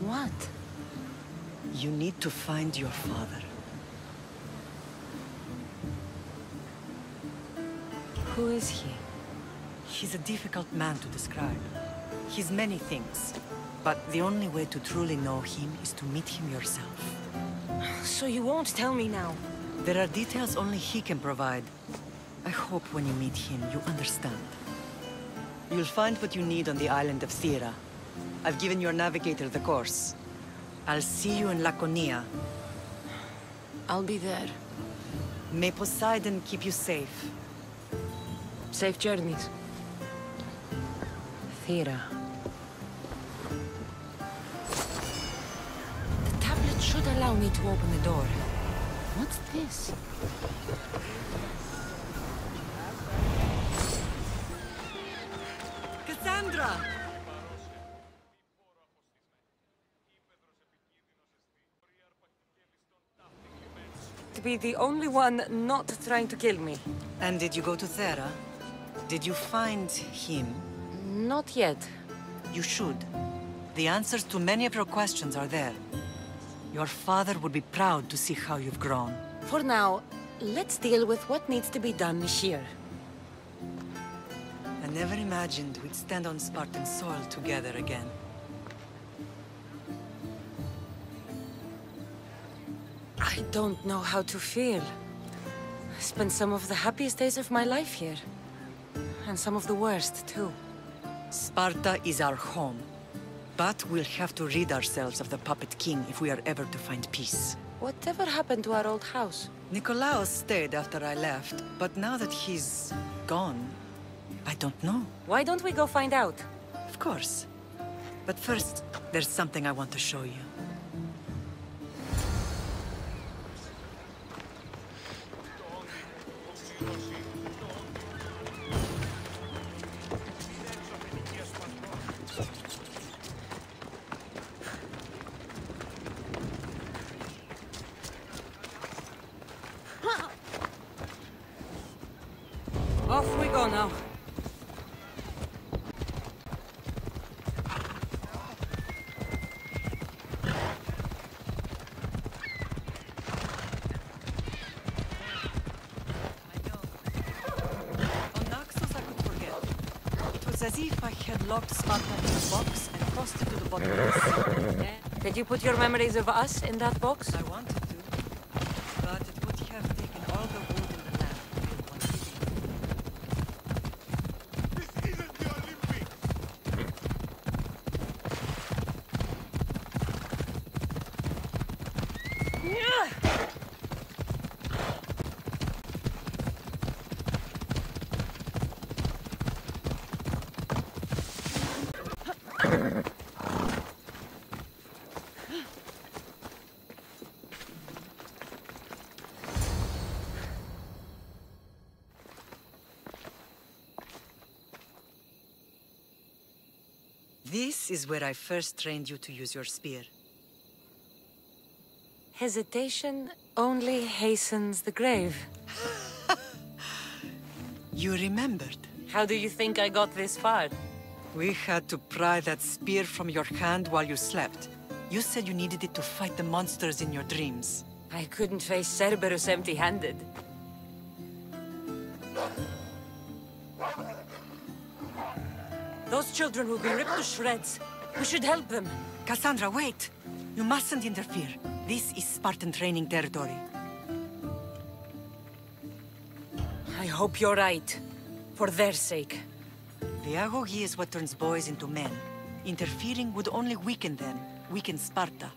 What? You need to find your father. Who is he? He's a difficult man to describe. He's many things, but the only way to truly know him is to meet him yourself. So you won't tell me now? There are details only he can provide. I hope when you meet him, you understand. You'll find what you need on the island of Thera. I've given your navigator the course. I'll see you in Laconia. I'll be there. May Poseidon keep you safe. Safe journeys. Thera. The tablet should allow me to open the door. What's this? Cassandra! To be the only one not trying to kill me. And did you go to Thera? Did you find him? Not yet. You should. The answers to many of your questions are there. Your father would be proud to see how you've grown. For now, let's deal with what needs to be done here. I never imagined we'd stand on Spartan soil together again. I don't know how to feel. I spent some of the happiest days of my life here. And some of the worst, too. Sparta is our home. But we'll have to rid ourselves of the Puppet King if we are ever to find peace. Whatever happened to our old house? Nikolaos stayed after I left, but now that he's gone, I don't know. Why don't we go find out? Of course. But first, there's something I want to show you. Off we go now. On Naxos I could forget. It was as if I had locked Sparta in a box and tossed it to the bottom of the sea. Did you put your memories of us in that box? I wanted to, but it would have taken all the wood in the land to build one city. This is where I first trained you to use your spear. Hesitation only hastens the grave. You remembered. How do you think I got this far? We had to pry that spear from your hand while you slept. You said you needed it to fight the monsters in your dreams. I couldn't face Cerberus empty-handed. Those children will be ripped to shreds. We should help them. Cassandra, wait! You mustn't interfere. This is Spartan training territory. I hope you're right. For their sake. The Agogi is what turns boys into men. Interfering would only weaken them. Weaken Sparta.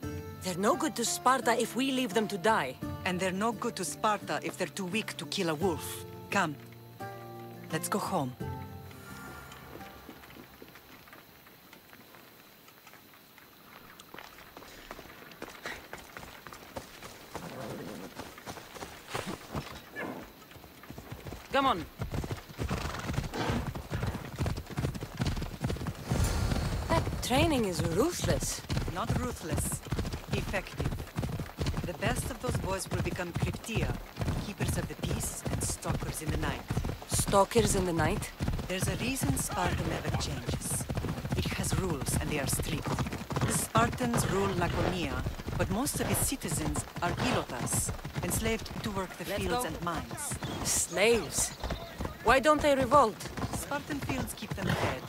They're no good to Sparta if we leave them to die. And they're no good to Sparta if they're too weak to kill a wolf. Come. Let's go home. Come on. That training is ruthless. Not ruthless. Effective. The best of those boys will become Cryptia, keepers of the peace and stalkers in the night. Stalkers in the night? There's a reason Sparta never changes. It has rules, and they are strict. The Spartans rule Laconia, but most of its citizens are Ilotas, enslaved to work the fields and mines. Slaves? Why don't they revolt? Spartan fields keep them fed,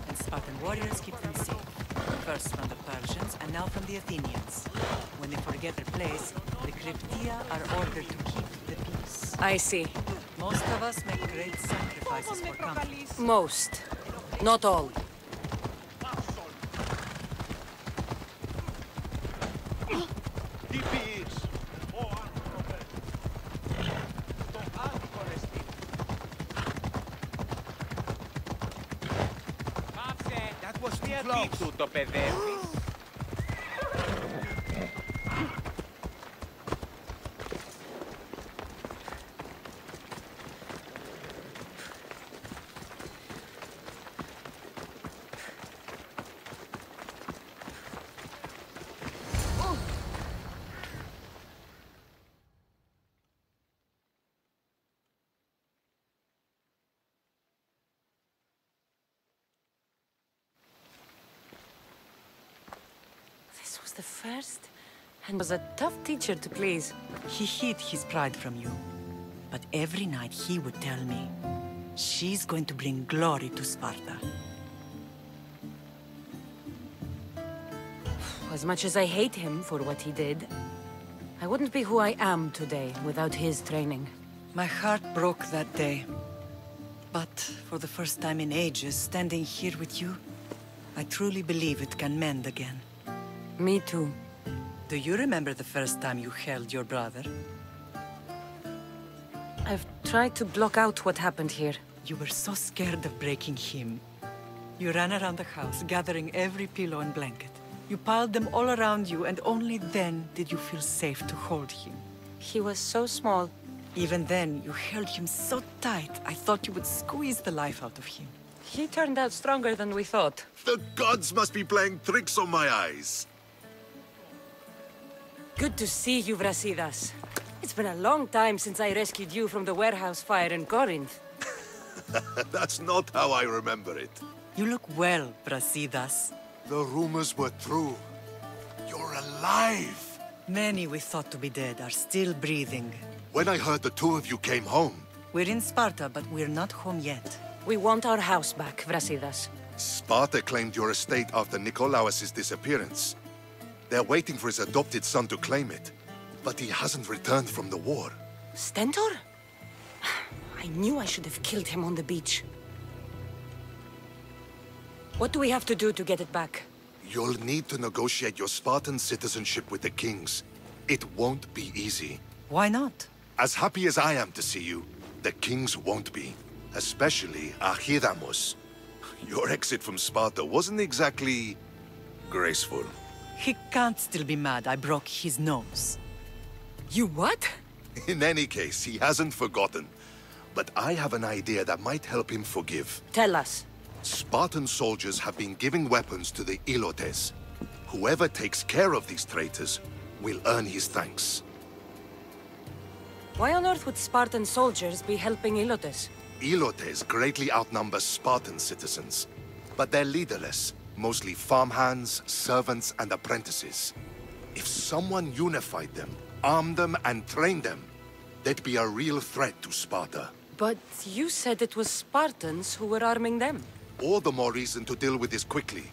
and Spartan warriors keep them safe. First from the Persians, and now from the Athenians. When they forget their place, the Cryptia are ordered to keep the peace. I see. Most of us make great sacrifices for comfort. Most. Not all. Του το παιδεύει. The first, and was a tough teacher to please. He hid his pride from you. But every night he would tell me, she's going to bring glory to Sparta. As much as I hate him for what he did, I wouldn't be who I am today without his training. My heart broke that day. But for the first time in ages, standing here with you, I truly believe it can mend again. Me too. Do you remember the first time you held your brother? I've tried to block out what happened here. You were so scared of breaking him. You ran around the house, gathering every pillow and blanket. You piled them all around you, and only then did you feel safe to hold him. He was so small. Even then, you held him so tight, I thought you would squeeze the life out of him. He turned out stronger than we thought. The gods must be playing tricks on my eyes. Good to see you, Brasidas. It's been a long time since I rescued you from the warehouse fire in Corinth. That's not how I remember it. You look well, Brasidas. The rumors were true. You're alive! Many we thought to be dead are still breathing. When I heard the two of you came home... We're in Sparta, but we're not home yet. We want our house back, Brasidas. Sparta claimed your estate after Nikolaos' disappearance. They're waiting for his adopted son to claim it. But he hasn't returned from the war. Stentor? I knew I should have killed him on the beach. What do we have to do to get it back? You'll need to negotiate your Spartan citizenship with the kings. It won't be easy. Why not? As happy as I am to see you, the kings won't be. Especially Archidamos. Your exit from Sparta wasn't exactly... graceful. He can't still be mad I broke his nose. You what? In any case, he hasn't forgotten. But I have an idea that might help him forgive. Tell us. Spartan soldiers have been giving weapons to the Ilotes. Whoever takes care of these traitors will earn his thanks. Why on earth would Spartan soldiers be helping Ilotes? Ilotes greatly outnumber Spartan citizens. but they're leaderless. Mostly farmhands, servants, and apprentices. If someone unified them, armed them, and trained them, they'd be a real threat to Sparta. But you said it was Spartans who were arming them. All the more reason to deal with this quickly.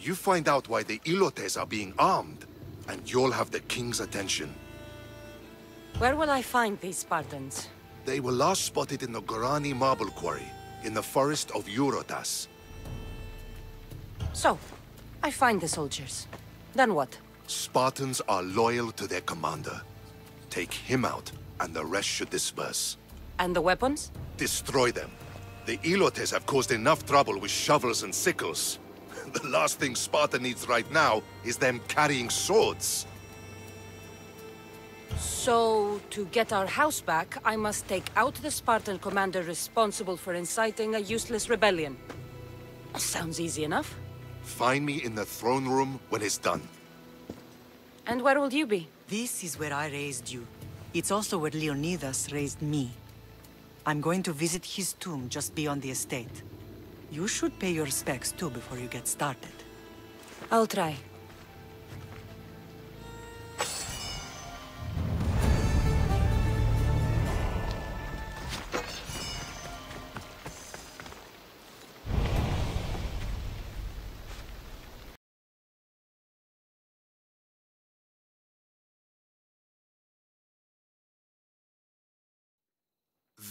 You find out why the Ilotes are being armed, and you'll have the king's attention. Where will I find these Spartans? They were last spotted in the Gorani marble quarry, in the forest of Eurotas. So, I find the soldiers. Then what? Spartans are loyal to their commander. Take him out, and the rest should disperse. And the weapons? Destroy them. The Ilotes have caused enough trouble with shovels and sickles. The last thing Sparta needs right now is them carrying swords. So, to get our house back, I must take out the Spartan commander responsible for inciting a useless rebellion. Sounds easy enough. Find me in the throne room when it's done. And where will you be? This is where I raised you. It's also where Leonidas raised me. I'm going to visit his tomb just beyond the estate. You should pay your respects too before you get started. I'll try.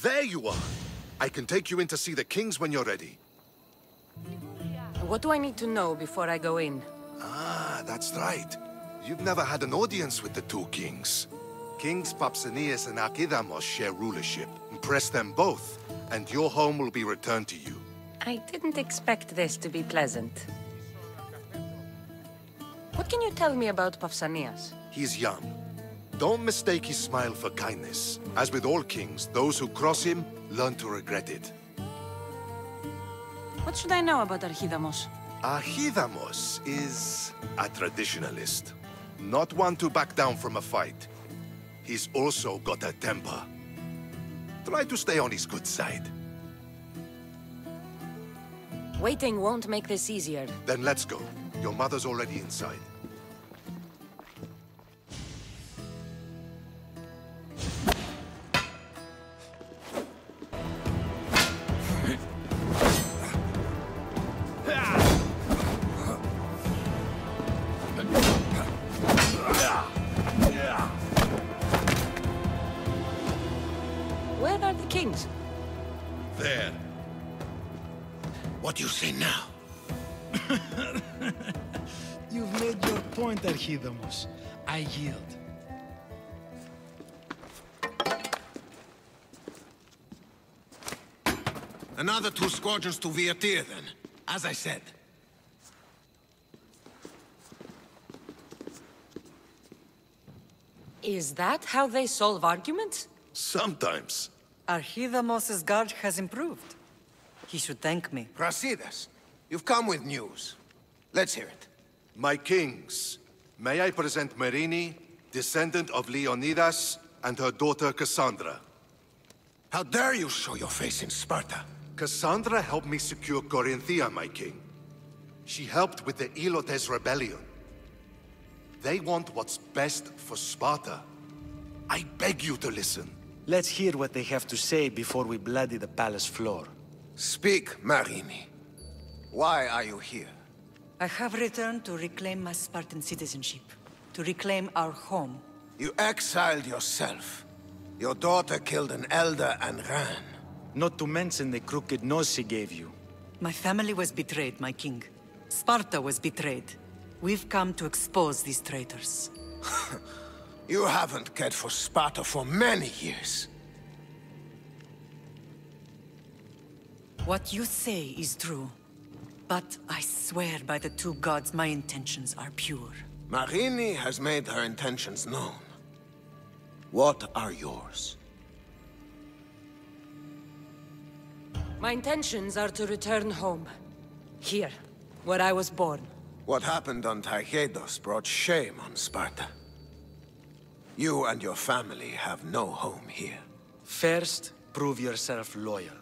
There you are! I can take you in to see the kings when you're ready. What do I need to know before I go in? Ah, that's right. You've never had an audience with the two kings. Kings Pausanias and Archidamos share rulership. Impress them both, and your home will be returned to you. I didn't expect this to be pleasant. What can you tell me about Pausanias? He's young. Don't mistake his smile for kindness. As with all kings, those who cross him learn to regret it. What should I know about Archidamos? Archidamos is a traditionalist. Not one to back down from a fight. He's also got a temper. Try to stay on his good side. Waiting won't make this easier. Then let's go. Your mother's already inside. Where are the kings? There. What do you say now? You've made your point, Archidamos. I yield. Another 2 squadrons to Viatir, then. As I said. Is that how they solve arguments? Sometimes. Archidamos' guard has improved. He should thank me. Brasidas, you've come with news. Let's hear it. My kings, may I present Merini, descendant of Leonidas, and her daughter Cassandra. How dare you show your face in Sparta? Cassandra helped me secure Corinthia, my king. She helped with the Ilotes rebellion. They want what's best for Sparta. I beg you to listen. Let's hear what they have to say before we bloody the palace floor. Speak, Merini. Why are you here? I have returned to reclaim my Spartan citizenship. To reclaim our home. You exiled yourself. Your daughter killed an elder and ran. Not to mention the crooked nose she gave you. My family was betrayed, my king. Sparta was betrayed. We've come to expose these traitors. You haven't cared for Sparta for many years. What you say is true. But I swear by the 2 gods my intentions are pure. Merini has made her intentions known. What are yours? My intentions are to return home. Here, where I was born. What happened on Taygetos brought shame on Sparta. You and your family have no home here. First, prove yourself loyal.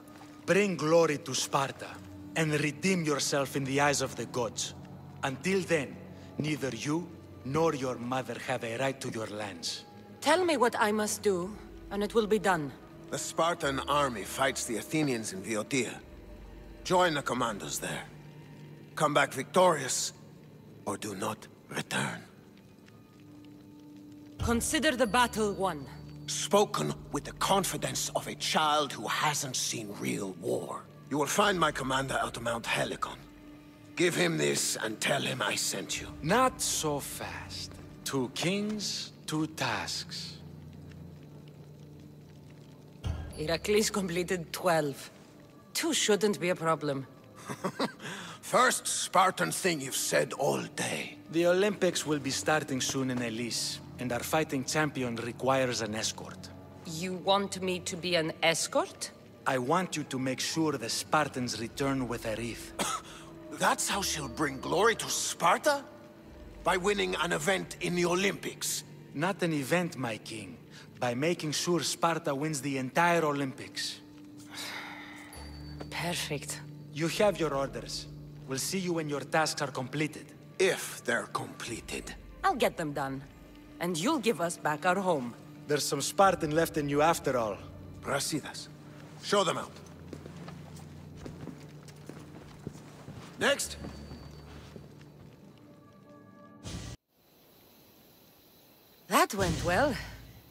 Bring glory to Sparta. and redeem yourself in the eyes of the gods. Until then, neither you nor your mother have a right to your lands. Tell me what I must do, and it will be done. The Spartan army fights the Athenians in Viotia. Join the commandos there. Come back victorious, or do not return. Consider the battle won. Spoken with the confidence of a child who hasn't seen real war. You will find my commander at Mount Helicon. Give him this and tell him I sent you. Not so fast. 2 kings, 2 tasks. Heracles completed 12. 2 shouldn't be a problem. First Spartan thing you've said all day. The Olympics will be starting soon in Elise, and our fighting champion requires an escort. You want me to be an escort? I want you to make sure the Spartans return with a wreath. That's how she'll bring glory to Sparta? By winning an event in the Olympics? Not an event, my king. By making sure Sparta wins the entire Olympics. Perfect. You have your orders. We'll see you when your tasks are completed. If they're completed. I'll get them done. And you'll give us back our home. There's some Spartan left in you after all. Brasidas. Show them out. Next. That went well.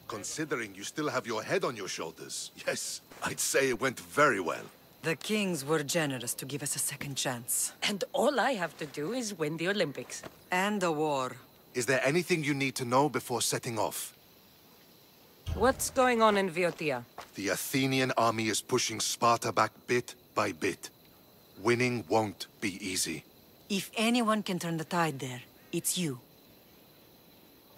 Considering you still have your head on your shoulders, yes, I'd say it went very well. The kings were generous to give us a second chance. And all I have to do is win the Olympics. And a war. Is there anything you need to know before setting off? What's going on in Viotia? The Athenian army is pushing Sparta back bit by bit. Winning won't be easy. If anyone can turn the tide there, it's you.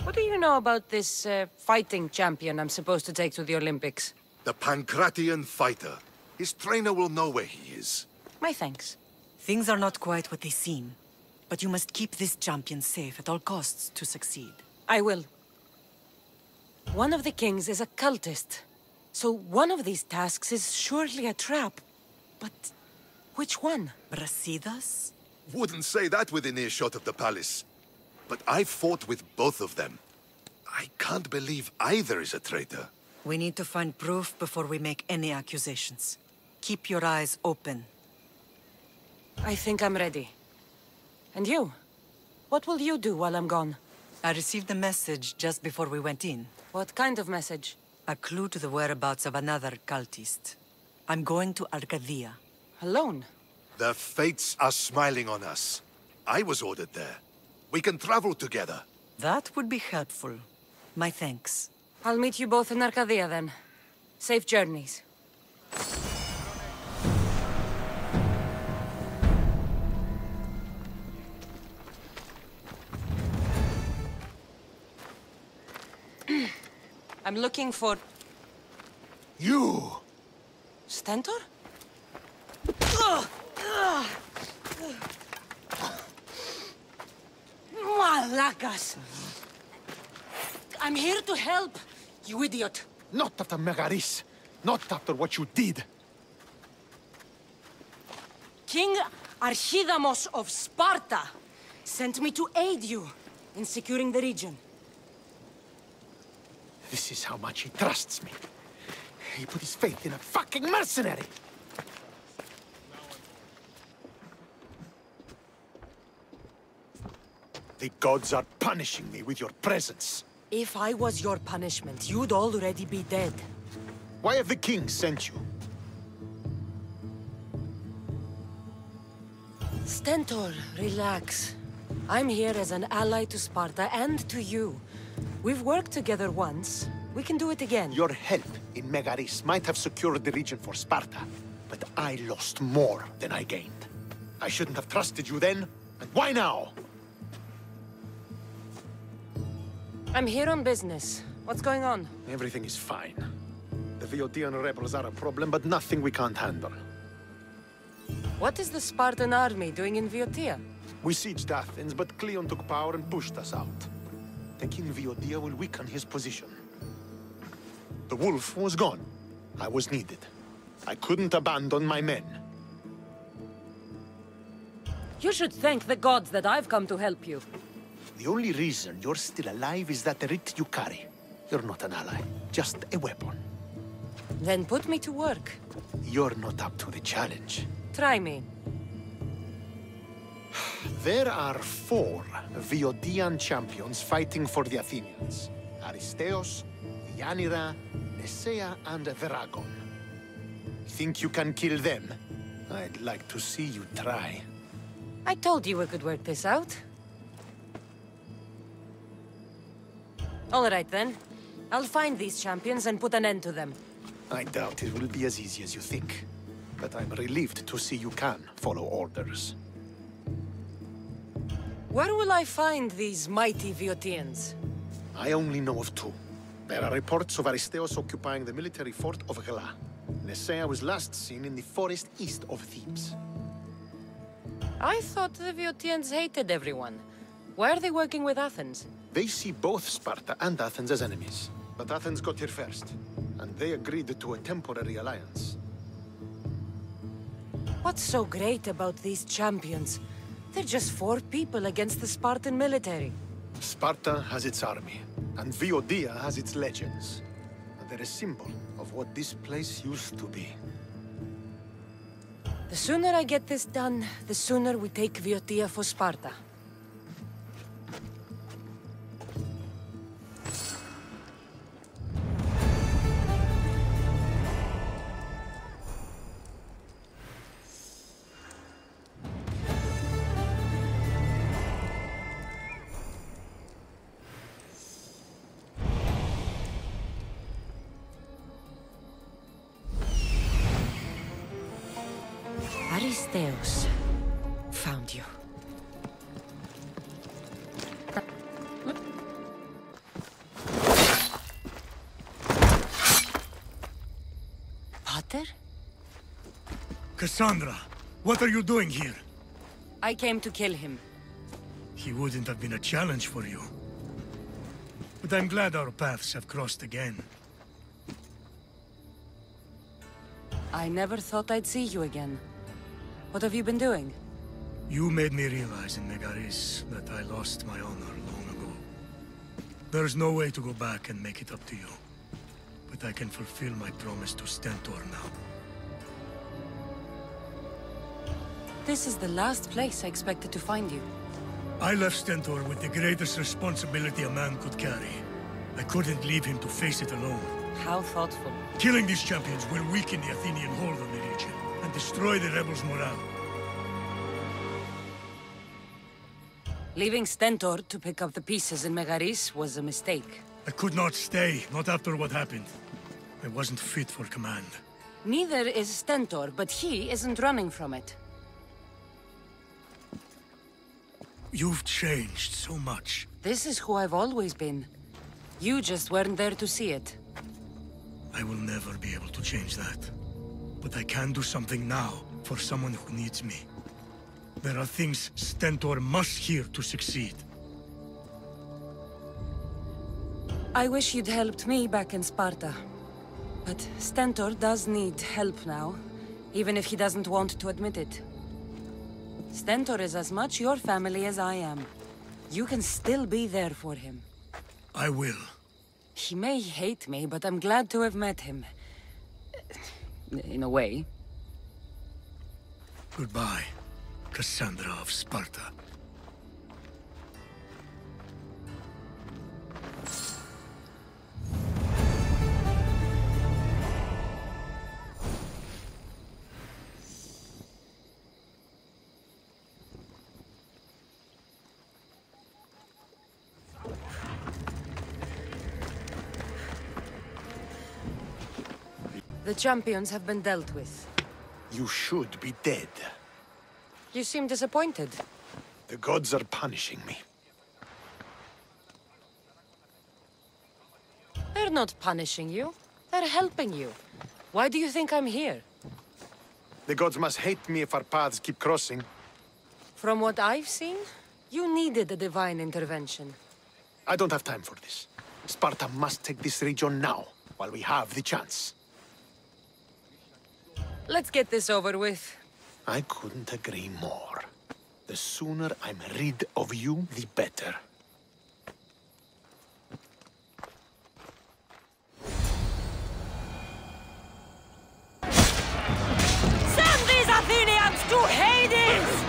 What do you know about this fighting champion I'm supposed to take to the Olympics? The Pancratian fighter. His trainer will know where he is. My thanks. Things are not quite what they seem. But you must keep this champion safe at all costs to succeed. I will. One of the kings is a cultist. So one of these tasks is surely a trap. But which one? Brasidas? Wouldn't say that within earshot of the palace. But I fought with both of them. I can't believe either is a traitor. We need to find proof before we make any accusations. Keep your eyes open. I think I'm ready. And you? What will you do while I'm gone? I received a message just before we went in. What kind of message? A clue to the whereabouts of another cultist. I'm going to Arcadia. Alone? The fates are smiling on us. I was ordered there. We can travel together. That would be helpful. My thanks. I'll meet you both in Arcadia then. Safe journeys. I'm looking for... You! Stentor? Malacas! I'm here to help, you idiot! Not after Megaris. Not after what you did. King Archidamos of Sparta sent me to aid you in securing the region. This is how much he trusts me. He put his faith in a fucking mercenary! The gods are punishing me with your presence. If I was your punishment, you'd already be dead. Why have the kings sent you? Stentor, relax. I'm here as an ally to Sparta and to you. We've worked together once. We can do it again. Your help in Megaris might have secured the region for Sparta, but I lost more than I gained. I shouldn't have trusted you then, and why now? I'm here on business. What's going on? Everything is fine. The Viotian rebels are a problem, but nothing we can't handle. What is the Spartan army doing in Viotia? We sieged Athens, but Cleon took power and pushed us out. Taking Viotia will weaken his position. The wolf was gone. I was needed. I couldn't abandon my men. You should thank the gods that I've come to help you. The only reason you're still alive is that writ you carry. You're not an ally, just a weapon. Then put me to work. You're not up to the challenge. Try me. There are 4 Viodian champions fighting for the Athenians. Aristeos, Yanira, Nesea, and Veragon. Think you can kill them? I'd like to see you try. I told you we could work this out. All right, then. I'll find these champions and put an end to them. I doubt it will be as easy as you think. But I'm relieved to see you can follow orders. Where will I find these mighty Viotians? I only know of 2. There are reports of Aristeos occupying the military fort of Gela. Nesea was last seen in the forest east of Thebes. I thought the Viotians hated everyone. Why are they working with Athens? They see both Sparta and Athens as enemies. But Athens got here first, and they agreed to a temporary alliance. What's so great about these champions? They're just 4 people against the Spartan military. Sparta has its army, and Viodia has its legends. They're a symbol of what this place used to be. The sooner I get this done, the sooner we take Viotia for Sparta. Aristeos. Found you. Pater? Cassandra, what are you doing here? I came to kill him. He wouldn't have been a challenge for you. But I'm glad our paths have crossed again. I never thought I'd see you again. What have you been doing? You made me realize in Megaris that I lost my honor long ago. There's no way to go back and make it up to you. But I can fulfill my promise to Stentor now. This is the last place I expected to find you. I left Stentor with the greatest responsibility a man could carry. I couldn't leave him to face it alone. How thoughtful. Killing these champions will weaken the Athenian hold on the region and destroy the rebels' morale. Leaving Stentor to pick up the pieces in Megaris was a mistake. I could not stay, not after what happened. I wasn't fit for command. Neither is Stentor, but he isn't running from it. You've changed so much. This is who I've always been. You just weren't there to see it. I will never be able to change that. But I can do something now for someone who needs me. There are things Stentor must hear to succeed. I wish you'd helped me back in Sparta. But Stentor does need help now, even if he doesn't want to admit it. Stentor is as much your family as I am. You can still be there for him. I will. He may hate me, but I'm glad to have met him. In a way. Goodbye, Cassandra of Sparta. The champions have been dealt with. You should be dead. You seem disappointed. The gods are punishing me. They're not punishing you. They're helping you. Why do you think I'm here? The gods must hate me if our paths keep crossing. From what I've seen, you needed a divine intervention. I don't have time for this. Sparta must take this region now, while we have the chance. Let's get this over with. I couldn't agree more. The sooner I'm rid of you, the better. Send these Athenians to Hades!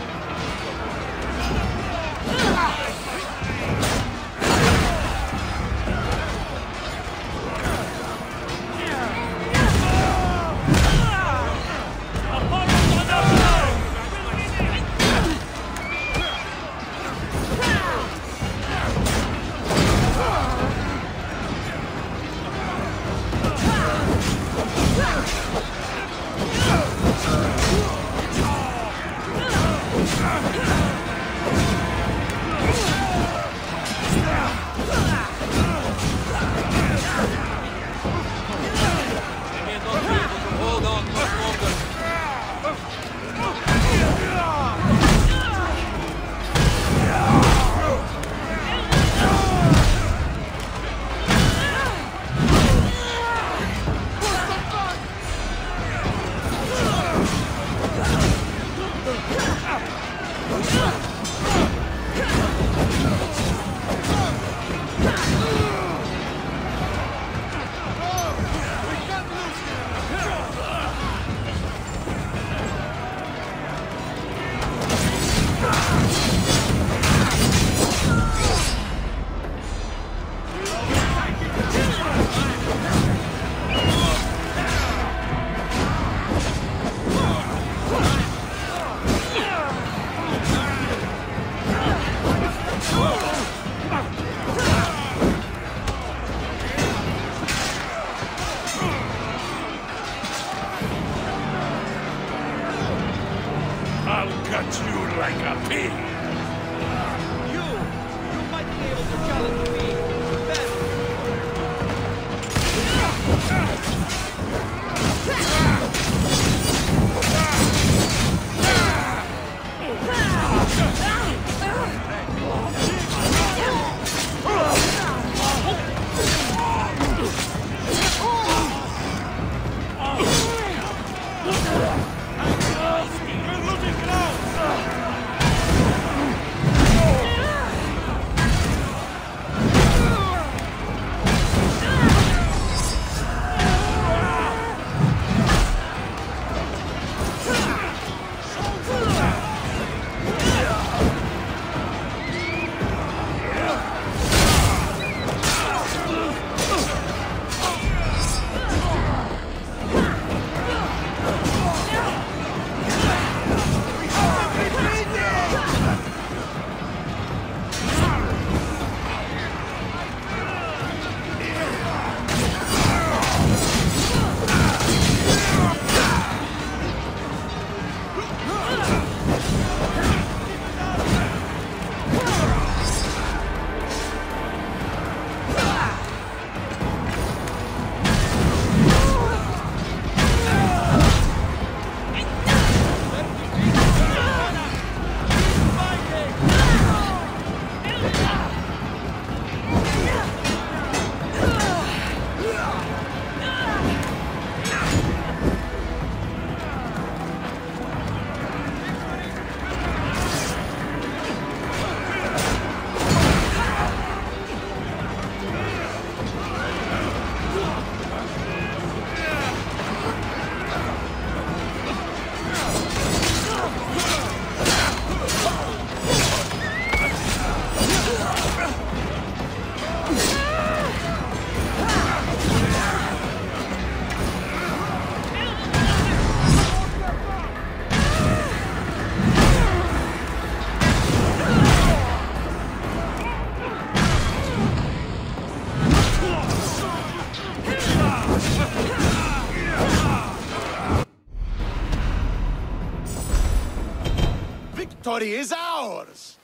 Victory is ours!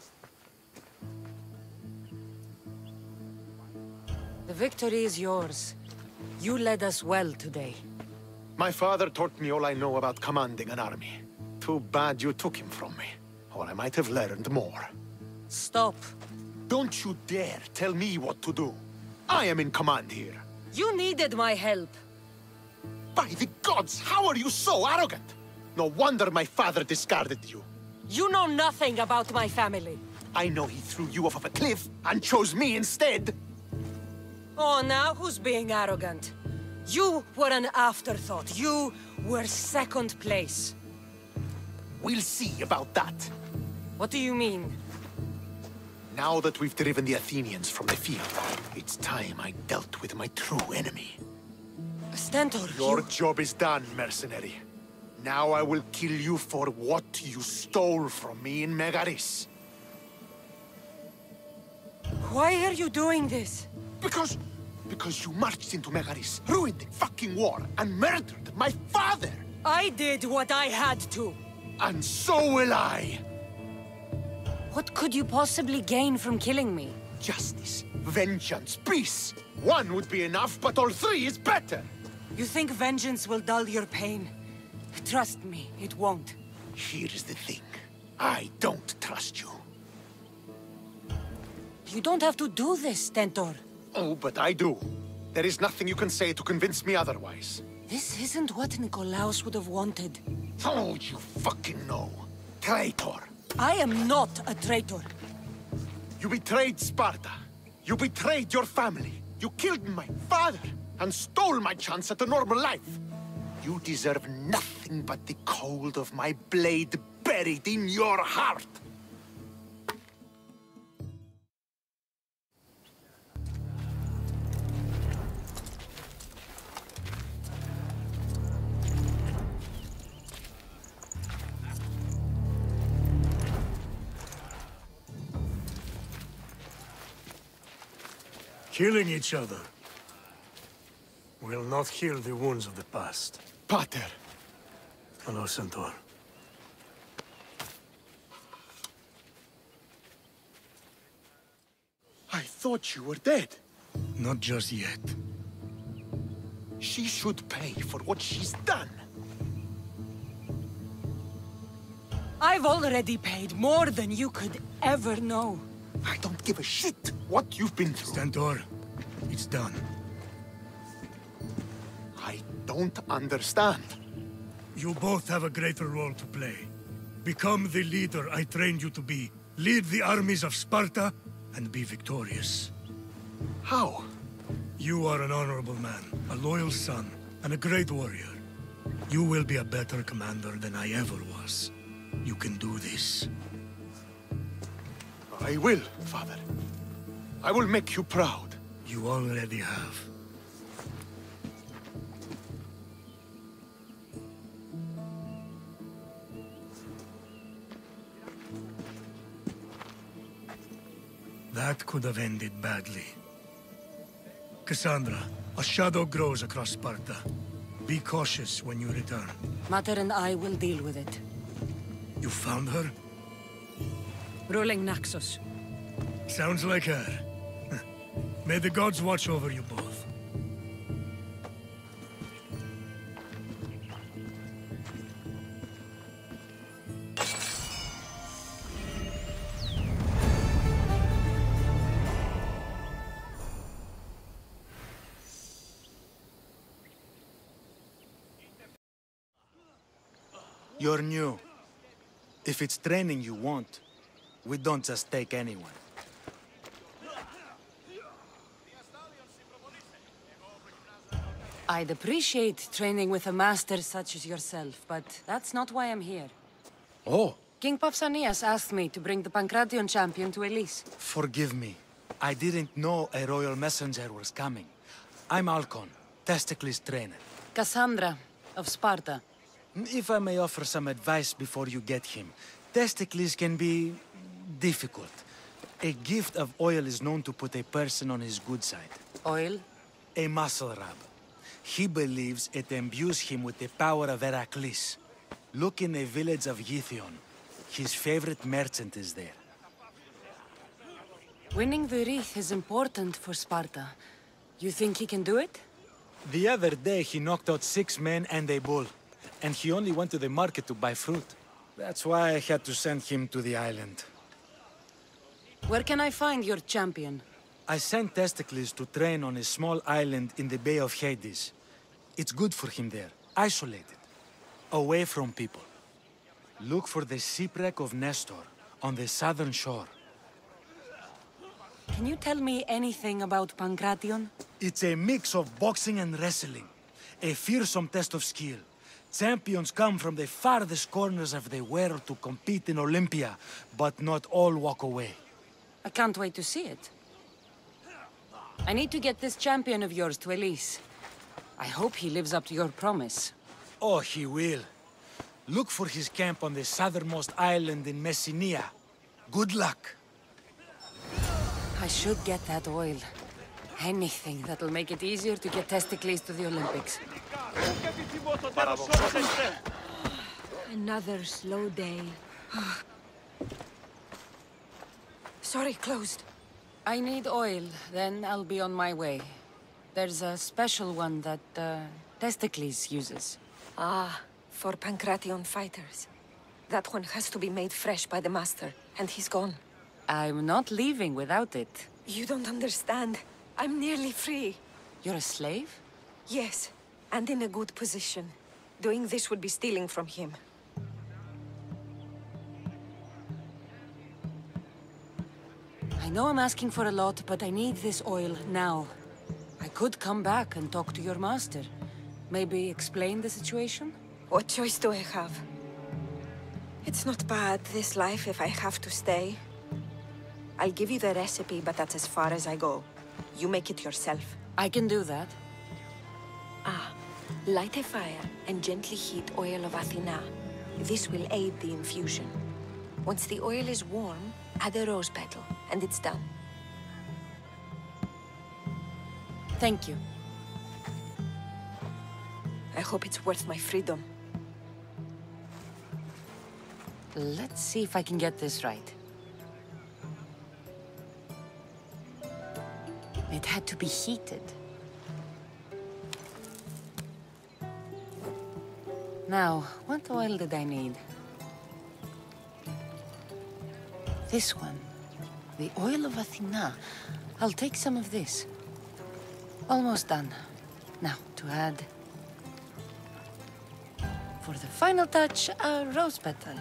The victory is yours. You led us well today. My father taught me all I know about commanding an army. Too bad you took him from me, or I might have learned more. Stop. Don't you dare tell me what to do. I am in command here. You needed my help. By the gods, how are you so arrogant? No wonder my father discarded you. You know nothing about my family. I know he threw you off of a cliff and chose me instead. Oh, now who's being arrogant? You were an afterthought. You were second place. We'll see about that. What do you mean? Now that we've driven the Athenians from the field, it's time I dealt with my true enemy. Stentor, Your job is done, mercenary. Now I will kill you for what you stole from me in Megaris. Why are you doing this? Because you marched into Megaris, ruined the fucking war, and murdered my father! I did what I had to. And so will I! What could you possibly gain from killing me? Justice, vengeance, peace. One would be enough, but all three is better! You think vengeance will dull your pain? Trust me, it won't. Here is the thing. I don't trust you. You don't have to do this, Stentor. Oh, but I do. There is nothing you can say to convince me otherwise. This isn't what Nikolaos would have wanted. Oh, you fucking know. Traitor. I am not a traitor. You betrayed Sparta. You betrayed your family. You killed my father and stole my chance at a normal life. You deserve nothing but the cold of my blade buried in your heart. Killing each other will not heal the wounds of the past. Pater! Hello, Centaur. I thought you were dead. Not just yet. She should pay for what she's done. I've already paid more than you could ever know. I don't give a shit what you've been through. Stentor, it's done. I don't understand. You both have a greater role to play. Become the leader I trained you to be. Lead the armies of Sparta and be victorious. How? You are an honorable man, a loyal son, and a great warrior. You will be a better commander than I ever was. You can do this. I will, Father. I will make you proud. You already have. That could have ended badly. Cassandra, a shadow grows across Sparta. Be cautious when you return. Mater and I will deal with it. You found her? Ruling Naxos. Sounds like her. May the gods watch over you both. You're new. If it's training you want, we don't just take anyone. I'd appreciate training with a master such as yourself, but that's not why I'm here. Oh. King Pausanias asked me to bring the Pancration champion to Elis. Forgive me. I didn't know a royal messenger was coming. I'm Alcon, Testicles' trainer. Cassandra, of Sparta. If I may offer some advice before you get him, Testicles can be difficult. A gift of oil is known to put a person on his good side. Oil? A muscle rub. He believes it imbues him with the power of Heracles. Look in the village of Yithion. His favorite merchant is there. Winning the wreath is important for Sparta. You think he can do it? The other day he knocked out 6 men and a bull. And he only went to the market to buy fruit. That's why I had to send him to the island. Where can I find your champion? I sent Testicles to train on a small island in the Bay of Hades. It's good for him there, isolated, away from people. Look for the shipwreck of Nestor, on the southern shore. Can you tell me anything about Pankration? It's a mix of boxing and wrestling. A fearsome test of skill. Champions come from the farthest corners of the world to compete in Olympia, but not all walk away. I can't wait to see it. I need to get this champion of yours to Elise. I hope he lives up to your promise. Oh, he will. Look for his camp on the southernmost island in Messenia. Good luck. I should get that oil. Anything that'll make it easier to get Testicles to the Olympics. Another slow day. Sorry, closed. I need oil, then I'll be on my way. There's a special one that, Testicles uses. Ah, for Pankration fighters. That one has to be made fresh by the master, and he's gone. I'm not leaving without it. You don't understand. I'm nearly free. You're a slave? Yes, and in a good position. Doing this would be stealing from him. I know I'm asking for a lot, but I need this oil now. I could come back and talk to your master. Maybe explain the situation? What choice do I have? It's not bad, this life, if I have to stay. I'll give you the recipe, but that's as far as I go. You make it yourself. I can do that. Ah, light a fire and gently heat oil of Athena. This will aid the infusion. Once the oil is warm, add a rose petal, and it's done. Thank you. I hope it's worth my freedom. Let's see if I can get this right. It had to be heated. Now, what oil did I need? This one. The oil of Athena. I'll take some of this. Almost done. Now, to add... For the final touch, a rose petal.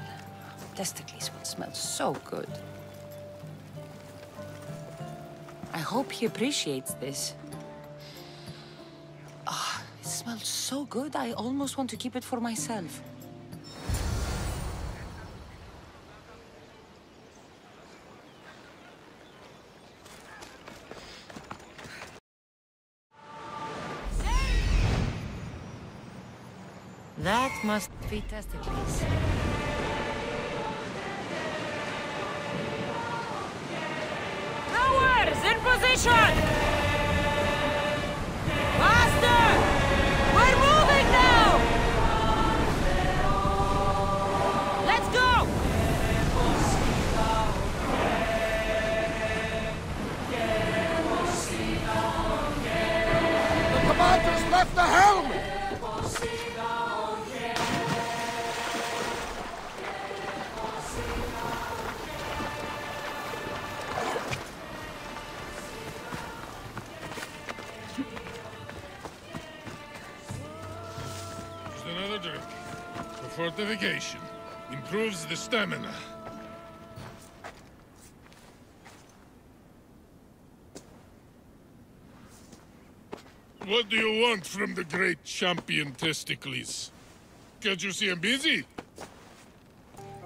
Testicles will smell so good. I hope he appreciates this. Ah, it smells so good, I almost want to keep it for myself. That must be Testicles. Towers in position! Faster! We're moving now! Let's go! The commander's left the helm! Another drink. For fortification. Improves the stamina. What do you want from the great champion Testicles? Can't you see I'm busy?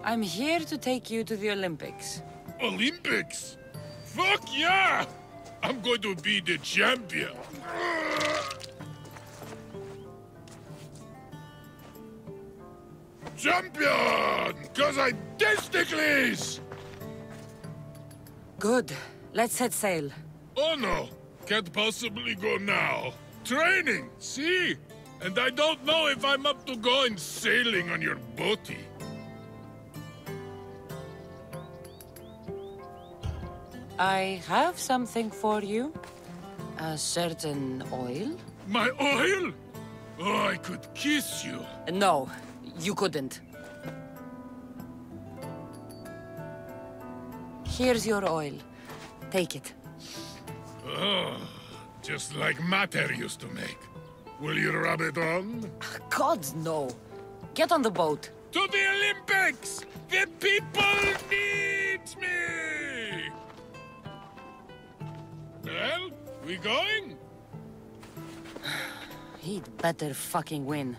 I'm here to take you to the Olympics. Olympics? Fuck yeah! I'm going to be the champion. Champion! Cause I'm Testicles! Good. Let's set sail. Oh no! Can't possibly go now. Training, see? And I don't know if I'm up to going sailing on your boaty. I have something for you. A certain oil. My oil? Oh, I could kiss you. No, you couldn't. Here's your oil. Take it. Oh, just like Mater used to make. Will you rub it on? God, no. Get on the boat. To the Olympics! The people need me! Well, we going? He'd better fucking win.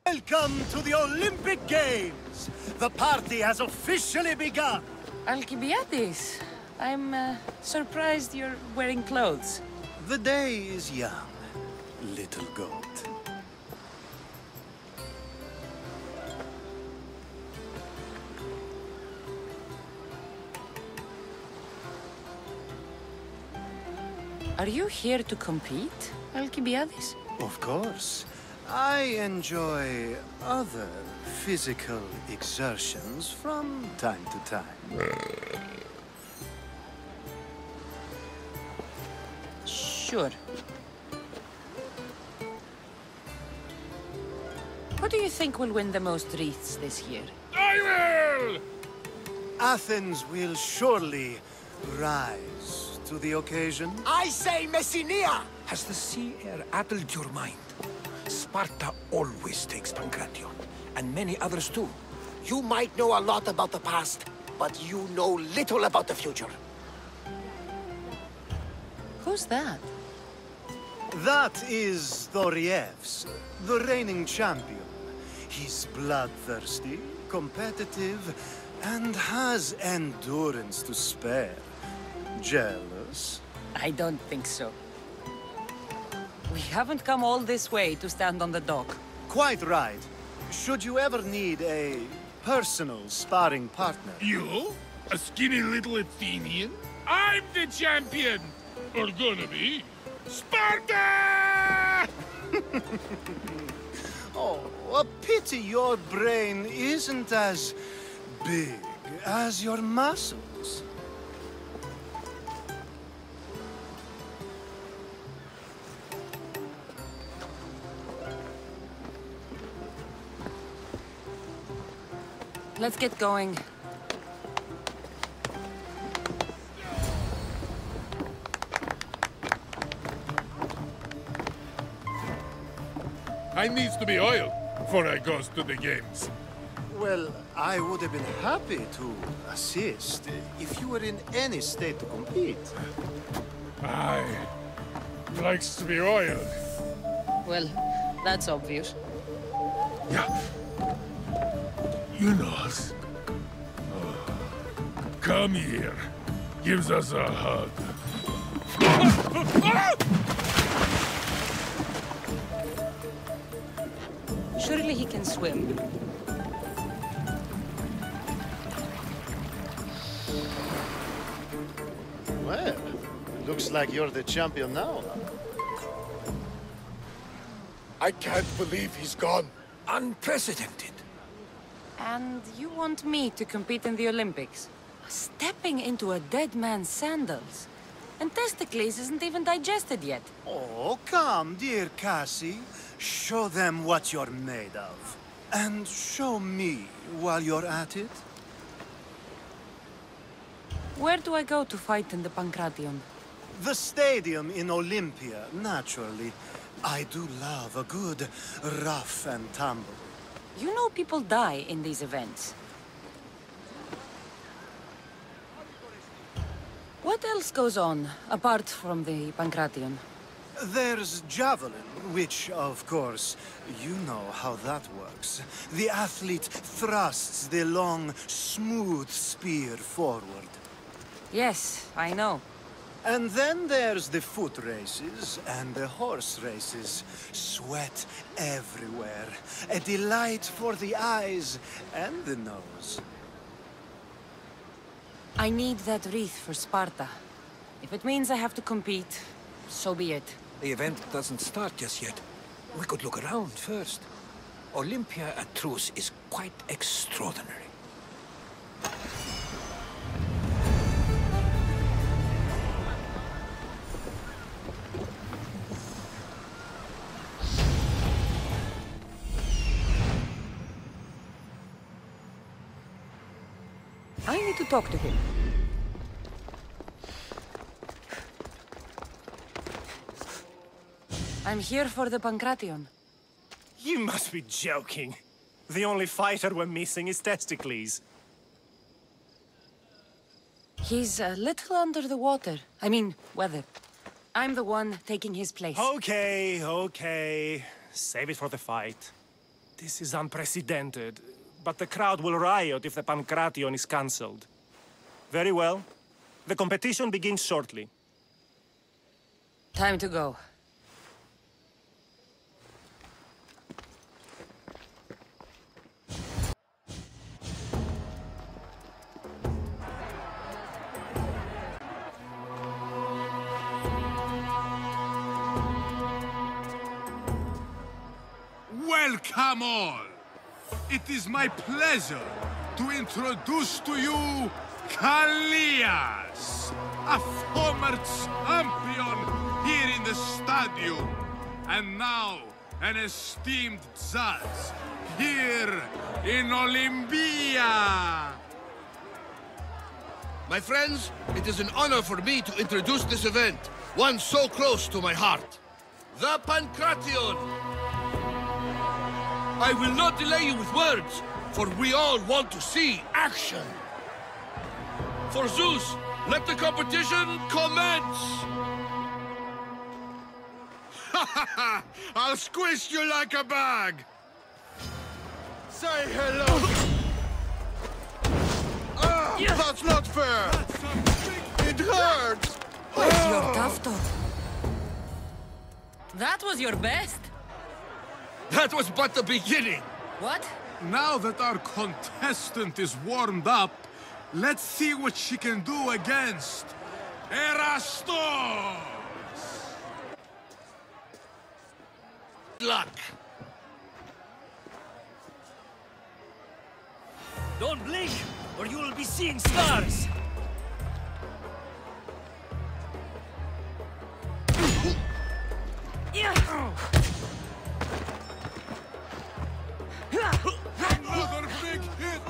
Welcome to the Olympic Games! The party has officially begun! Alcibiades, I'm surprised you're wearing clothes. The day is young, little goat. Are you here to compete, Alcibiades? Of course. I enjoy other physical exertions from time to time. Sure. Who do you think will win the most wreaths this year? I will! Athens will surely rise to the occasion. I say Messinia! Has the sea air addled your mind? Sparta always takes Pancration, and many others too. You might know a lot about the past, but you know little about the future. Who's that? That is Thorievs, the reigning champion. He's bloodthirsty, competitive, and has endurance to spare. Jealous? I don't think so. We haven't come all this way to stand on the dock. Quite right. Should you ever need a personal sparring partner... You? A skinny little Athenian? I'm the champion! Or gonna be. Sparta! Oh, a pity your brain isn't as big as your muscles. Let's get going. I needs to be oiled before I goes to the games. Well, I would have been happy to assist if you were in any state to compete. Aye. Likes to be oiled. Well, that's obvious. Yeah. You know us. Oh. Come here. Gives us a hug. Surely he can swim. Well, looks like you're the champion now. I can't believe he's gone. Unprecedented. And you want me to compete in the Olympics? Stepping into a dead man's sandals. And Testicles isn't even digested yet. Oh, come, dear Cassie. Show them what you're made of. And show me while you're at it. Where do I go to fight in the Pancration? The stadium in Olympia, naturally. I do love a good rough and tumble. You know people die in these events. What else goes on, apart from the Pancration? There's javelin, which, of course, you know how that works. The athlete thrusts the long, smooth spear forward. Yes, I know. And then there's the foot races and the horse races. Sweat everywhere. A delight for the eyes and the nose. I need that wreath for Sparta. If it means I have to compete, so be it. The event doesn't start just yet. We could look around first. Olympia at truce is quite extraordinary. I need to talk to him. I'm here for the Pancration. You must be joking. The only fighter we're missing is Testicles. He's a little under the water. I mean, weather. I'm the one taking his place. Okay, okay. Save it for the fight. This is unprecedented, but the crowd will riot if the Pancration is cancelled. Very well. The competition begins shortly. Time to go. Welcome all! It is my pleasure to introduce to you Kallias, a former champion here in the stadium, and now an esteemed judge here in Olympia. My friends, it is an honor for me to introduce this event, one so close to my heart. The Pancration! I will not delay you with words, for we all want to see action. For Zeus, let the competition commence! I'll squish you like a bag! Say hello! That's not fair! It hurts! Where's your Tufto? That was your best? That was but the beginning! What? Now that our contestant is warmed up, let's see what she can do against Erastos! Luck! Don't blink, or you will be seeing stars! Another big hit!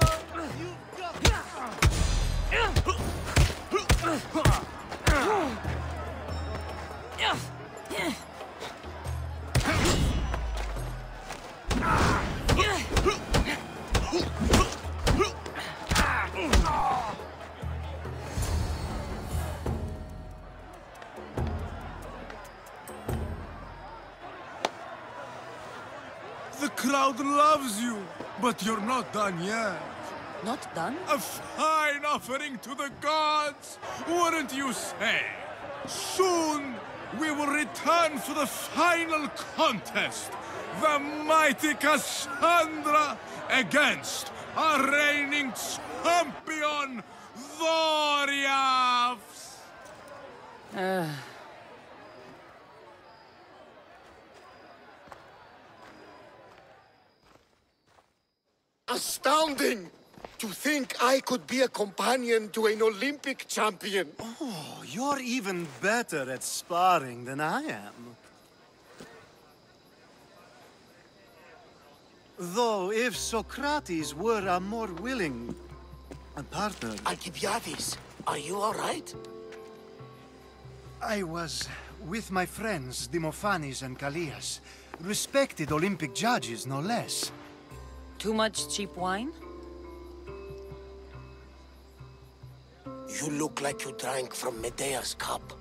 The crowd loves you, but you're not done yet. Not done? A fine offering to the gods, wouldn't you say? Soon, we will return for the final contest. The mighty Cassandra against our reigning champion, Thoriafs! Astounding! To think I could be a companion to an Olympic champion. Oh, you're even better at sparring than I am. Though, if Socrates were a more willing partner... Alcibiades, are you all right? I was with my friends, Demophanes and Kallias. Respected Olympic judges, no less. Too much cheap wine? You look like you drank from Medea's cup.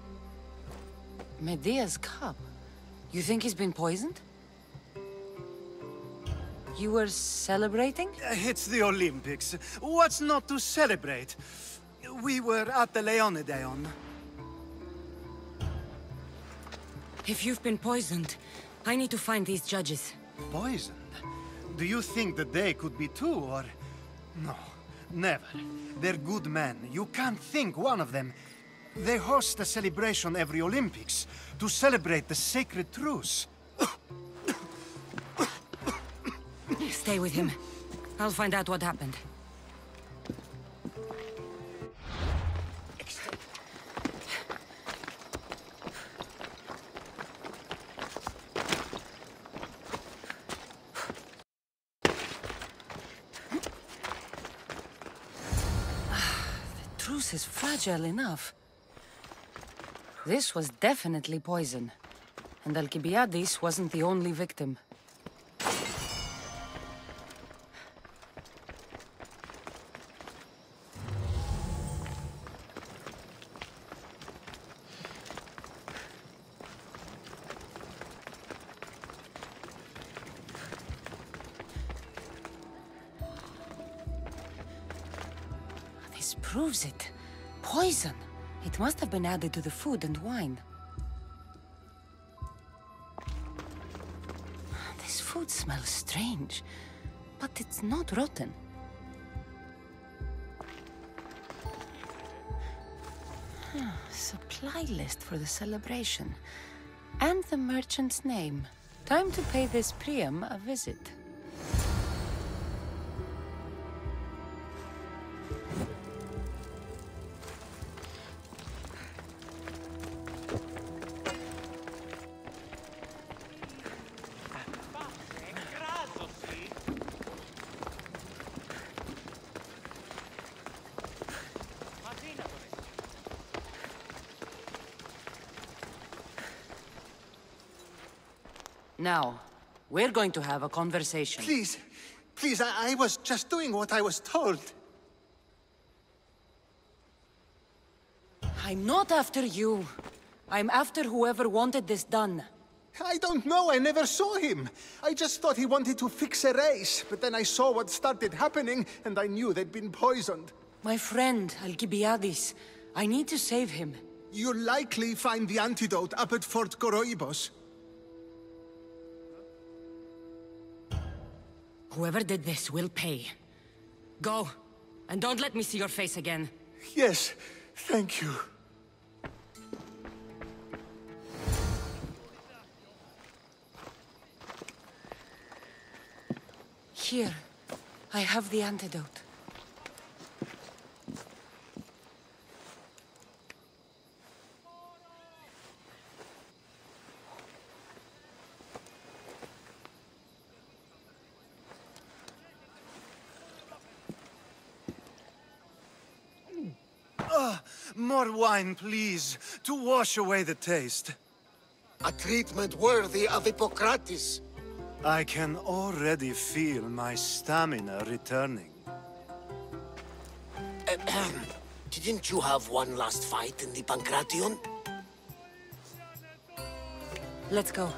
Medea's cup? You think he's been poisoned? You were celebrating? It's the Olympics. What's not to celebrate? We were at the Leonideon. If you've been poisoned, I need to find these judges. Poisoned? Do you think that they could be too, or... No, never. They're good men. You can't think one of them. They host a celebration every Olympics to celebrate the sacred truce. Stay with him. I'll find out what happened. horse is fragile enough. This was definitely poison. And Alcibiades wasn't the only victim. This proves it. Poison. It must have been added to the food and wine. This food smells strange, but it's not rotten. Supply list for the celebration. And the merchant's name. Time to pay this Priam a visit. Now, we're going to have a conversation. Please, please, I was just doing what I was told. I'm not after you. I'm after whoever wanted this done. I don't know, I never saw him. I just thought he wanted to fix a race, but then I saw what started happening, and I knew they'd been poisoned. My friend, Alcibiades. I need to save him. You'll likely find the antidote up at Fort Goroibos. Whoever did this will pay. Go, and don't let me see your face again. Yes, thank you. Here, I have the antidote. More wine, please, to wash away the taste. A treatment worthy of Hippocrates. I can already feel my stamina returning. Didn't you have one last fight in the Pancration? Let's go.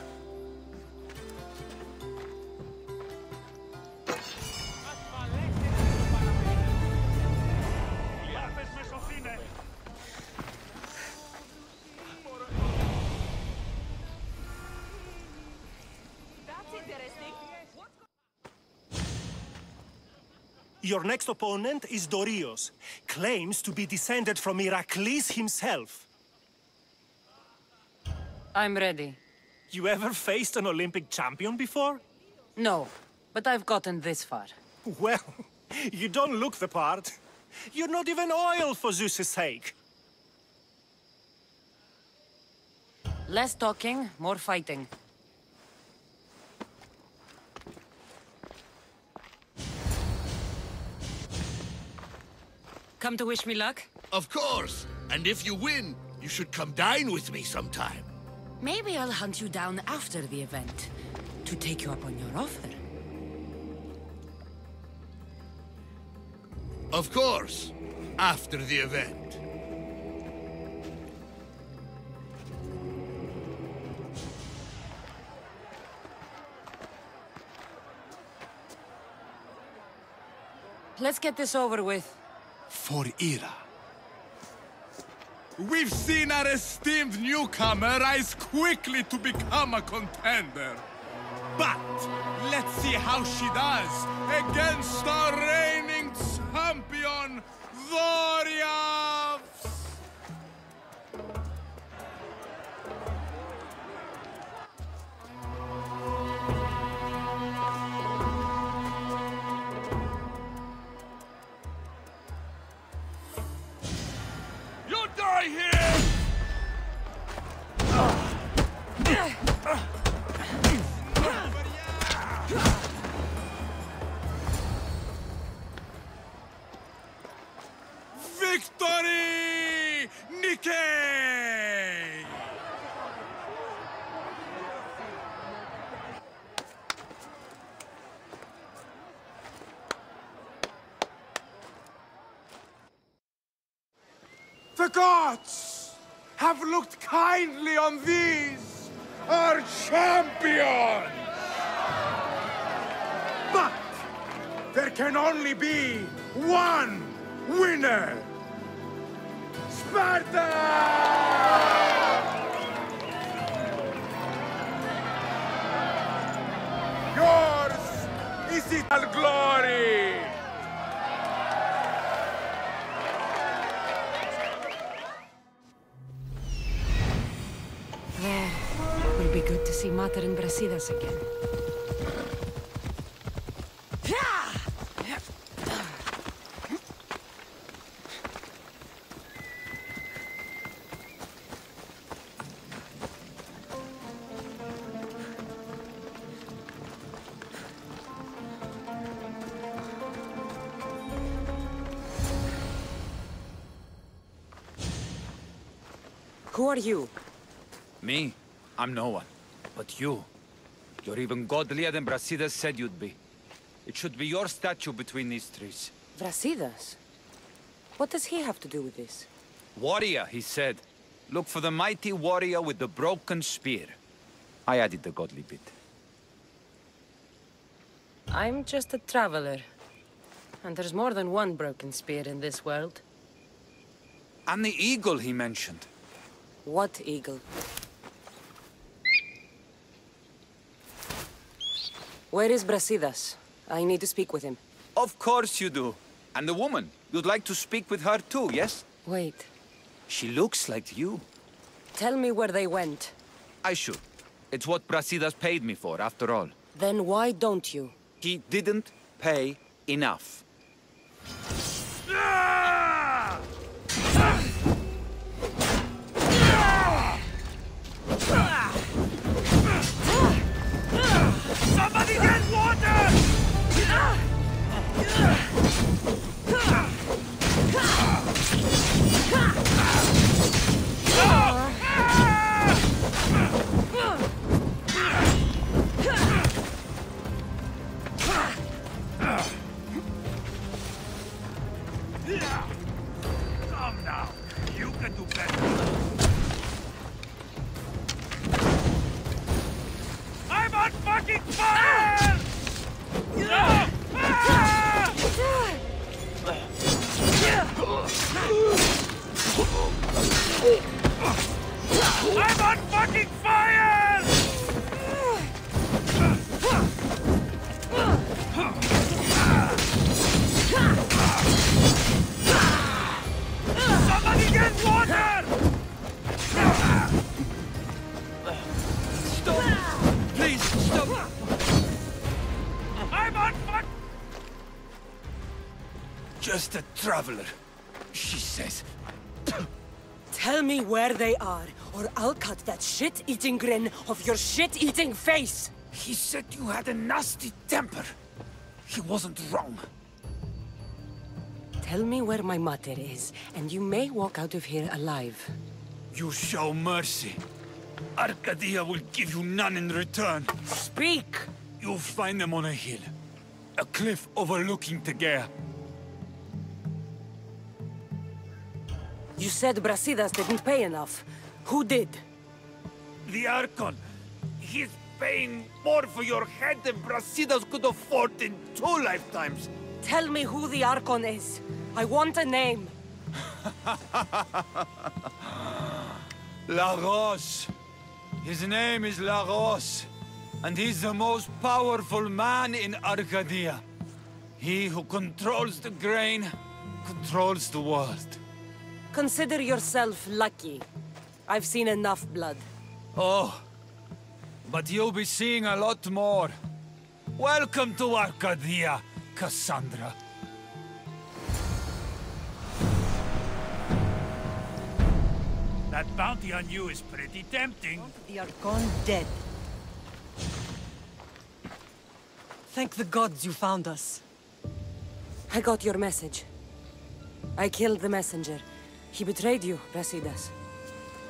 Your next opponent is Dorios. Claims to be descended from Heracles himself. I'm ready. You ever faced an Olympic champion before? No, but I've gotten this far. Well, you don't look the part. You're not even oil for Zeus's sake. Less talking, more fighting. Come to wish me luck? Of course! And if you win, you should come dine with me sometime. Maybe I'll hunt you down after the event, to take you up on your offer. Of course, after the event. Let's get this over with. For Ira. We've seen our esteemed newcomer rise quickly to become a contender. But let's see how she does against our reigning champion, Dorios! You die here! Victory gods have looked kindly on these, our champions! But there can only be one winner! Sparta! Yours is eternal glory! There. Will be good to see Mater and Brasidas again. Who are you? Me? I'm no one. But you. You're even godlier than Brasidas said you'd be. It should be your statue between these trees. Brasidas? What does he have to do with this? Warrior, he said. Look for the mighty warrior with the broken spear. I added the godly bit. I'm just a traveler. And there's more than one broken spear in this world. And the eagle he mentioned. What eagle? Where is Brasidas? I need to speak with him. Of course you do. And the woman. You'd like to speak with her too, yes? Wait. She looks like you. Tell me where they went. I should. It's what Brasidas paid me for, after all. Then why don't you? He didn't pay enough. Somebody get water! Come now, you can do better. I'm on fucking fire! I'm on fucking fire! Somebody get water! Stop! Please, stop! I'm on fuck! Just a traveler, she says. Tell me where they are, or I'll cut that shit-eating grin off your shit-eating face! He said you had a nasty temper. He wasn't wrong. Tell me where my mater is, and you may walk out of here alive. You show mercy. Arcadia will give you none in return. Speak! You'll find them on a hill. A cliff overlooking Tegea. You said Brasidas didn't pay enough. Who did? The Archon. He's paying more for your head than Brasidas could afford in 2 lifetimes. Tell me who the Archon is. I want a name. Lagos. His name is Lagos. And he's the most powerful man in Arcadia. He who controls the grain, controls the world. Consider yourself lucky. I've seen enough blood. Oh, but you'll be seeing a lot more. Welcome to Arcadia, Cassandra. That bounty on you is pretty tempting. The Archon dead. Thank the gods you found us. I got your message. I killed the messenger. He betrayed you, Brasidas.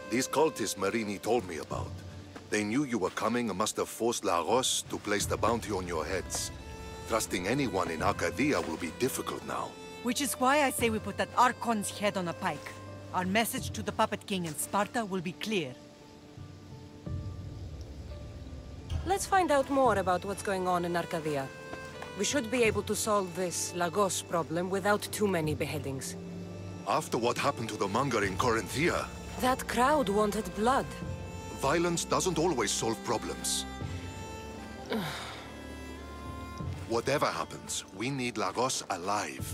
These cultists Marini told me about. They knew you were coming and must have forced Lagos to place the bounty on your heads. Trusting anyone in Arcadia will be difficult now. Which is why I say we put that Archon's head on a pike. Our message to the Puppet King and Sparta will be clear. Let's find out more about what's going on in Arcadia. We should be able to solve this Lagos problem without too many beheadings. After what happened to the monger in Corinthia, That crowd wanted blood. violence doesn't always solve problems. Whatever happens, we need Lagos alive.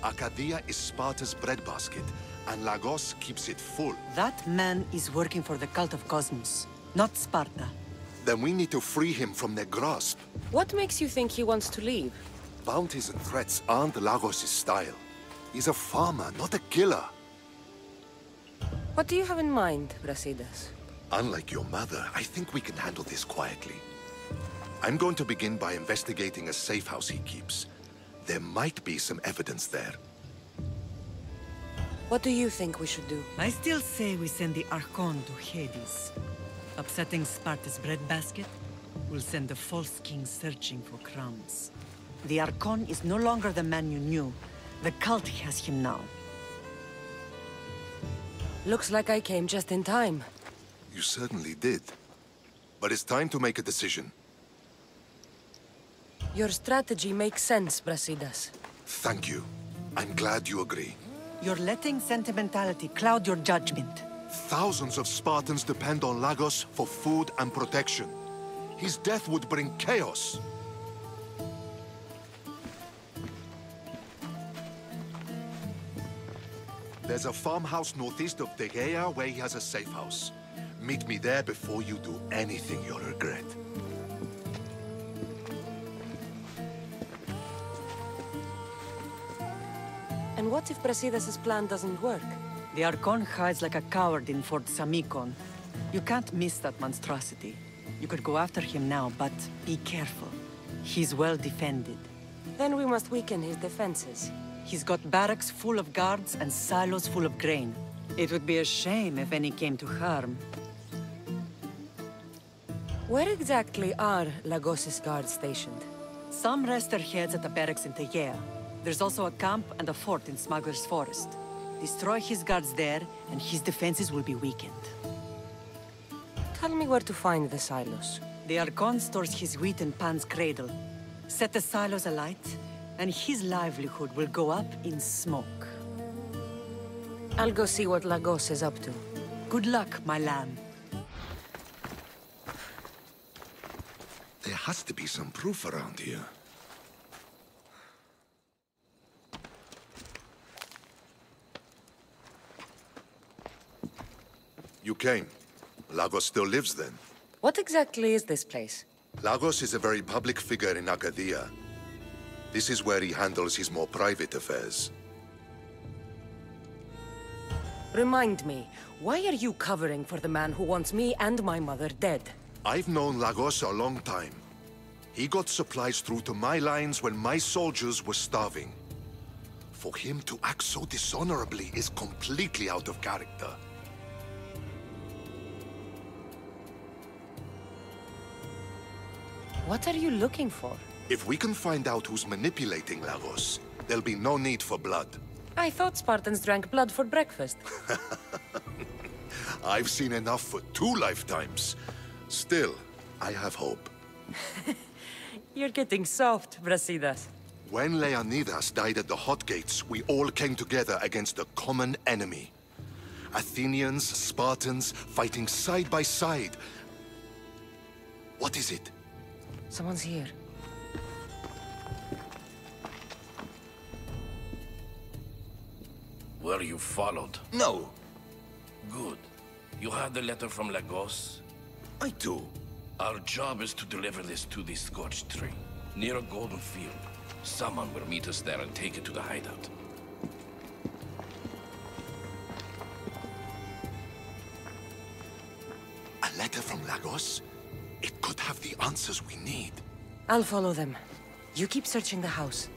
Arcadia is Sparta's breadbasket, and Lagos keeps it full. That man is working for the cult of Cosmos, not Sparta. Then we need to free him from their grasp. What makes you think he wants to leave? Bounties and threats aren't Lagos' style. He's a farmer, not a killer. What do you have in mind, Brasidas? Unlike your mother, I think we can handle this quietly. I'm going to begin by investigating a safe house he keeps. There might be some evidence there. What do you think we should do? I still say we send the Archon to Hades. Upsetting Sparta's breadbasket will send the false king searching for crumbs. The Archon is no longer the man you knew. The cult has him now. Looks like I came just in time. You certainly did. But it's time to make a decision. Your strategy makes sense, Brasidas. Thank you. I'm glad you agree. You're letting sentimentality cloud your judgment. Thousands of Spartans depend on Lagos for food and protection. His death would bring chaos. There's a farmhouse northeast of Tegea where he has a safe house. Meet me there before you do anything you'll regret. And what if Brasidas' plan doesn't work? The Archon hides like a coward in Fort Samikon. You can't miss that monstrosity. You could go after him now, but be careful. He's well defended. Then we must weaken his defenses. He's got barracks full of guards and silos full of grain. It would be a shame if any came to harm. Where exactly are Lagos' guards stationed? Some rest their heads at the barracks in Tegea. There's also a camp and a fort in Smuggler's Forest. Destroy his guards there, and his defenses will be weakened. Tell me where to find the silos. The Archon stores his wheat in Pan's cradle. Set the silos alight, and his livelihood will go up in smoke. I'll go see what Lagos is up to. Good luck, my lamb. There has to be some proof around here. You came. Lagos still lives then? What exactly is this place? Lagos is a very public figure in Arcadia. This is where he handles his more private affairs. Remind me, why are you covering for the man who wants me and my mother dead? I've known Lagos a long time. He got supplies through to my lines when my soldiers were starving. For him to act so dishonorably is completely out of character. What are you looking for? If we can find out who's manipulating Lagos, there'll be no need for blood. I thought Spartans drank blood for breakfast. I've seen enough for 2 lifetimes. Still, I have hope. You're getting soft, Brasidas. When Leonidas died at the Hot Gates, we all came together against a common enemy. Athenians, Spartans, fighting side by side. What is it? Someone's here. Were you followed? No. Good. You have the letter from Lagos? I do. Our job is to deliver this to the Scorched Tree, near a golden field. Someone will meet us there and take it to the hideout. A letter from Lagos? It could have the answers we need. I'll follow them. You keep searching the house.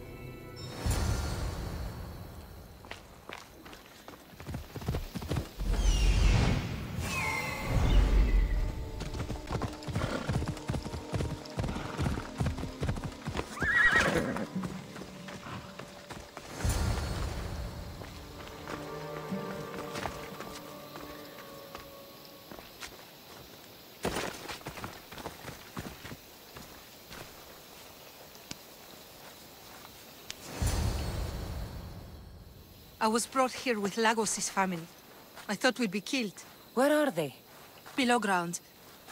I was brought here with Lagos' family. I thought we'd be killed. Where are they? Below ground,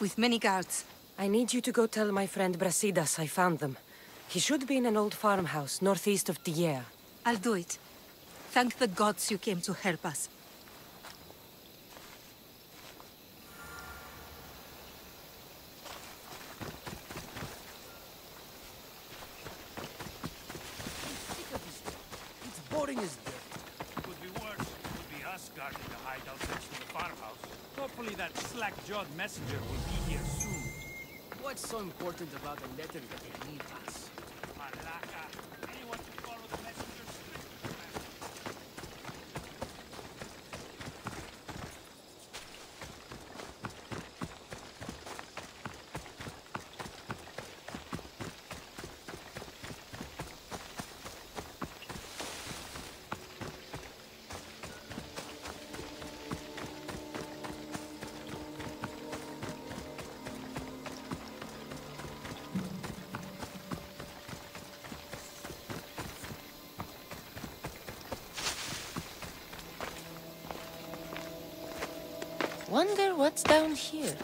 with many guards. I need you to go tell my friend Brasidas I found them. He should be in an old farmhouse, northeast of Tiea. I'll do it. Thank the gods you came to help us. It's boring as dirt. Could be worse. Could be us guarding the hideout next to the farmhouse. Hopefully that slack-jawed messenger will be here soon. What's so important about a letter that they need us? Malaka. Anyone can follow the messenger's Wonder what's down here.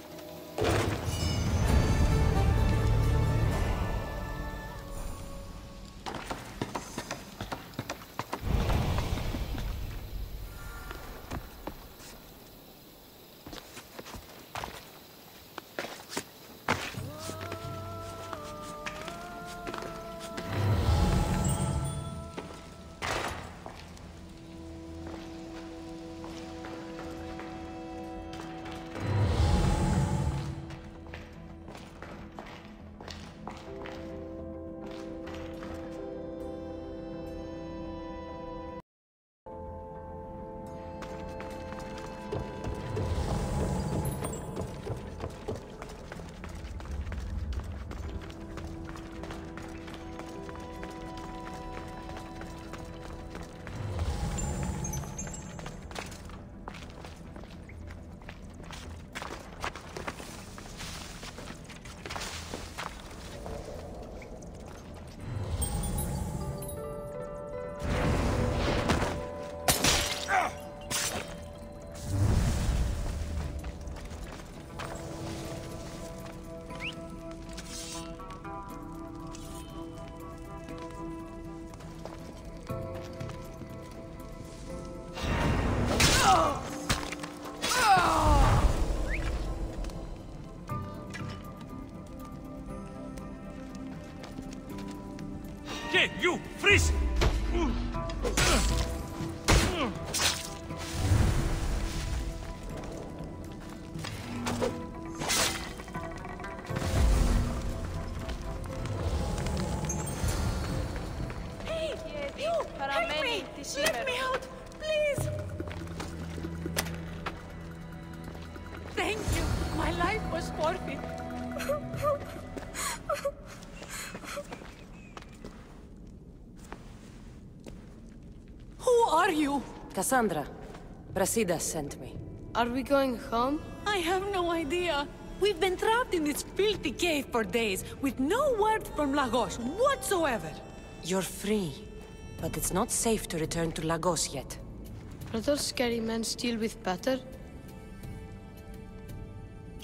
Hey, you! Freeze! Hey! You! Help me! Let me out! Please! Thank you. My life was worth it. Who are you? Cassandra. Brasidas sent me. Are we going home? I have no idea. We've been trapped in this filthy cave for days, with no word from Lagos whatsoever. You're free, but it's not safe to return to Lagos yet. Are those scary men still with Pater?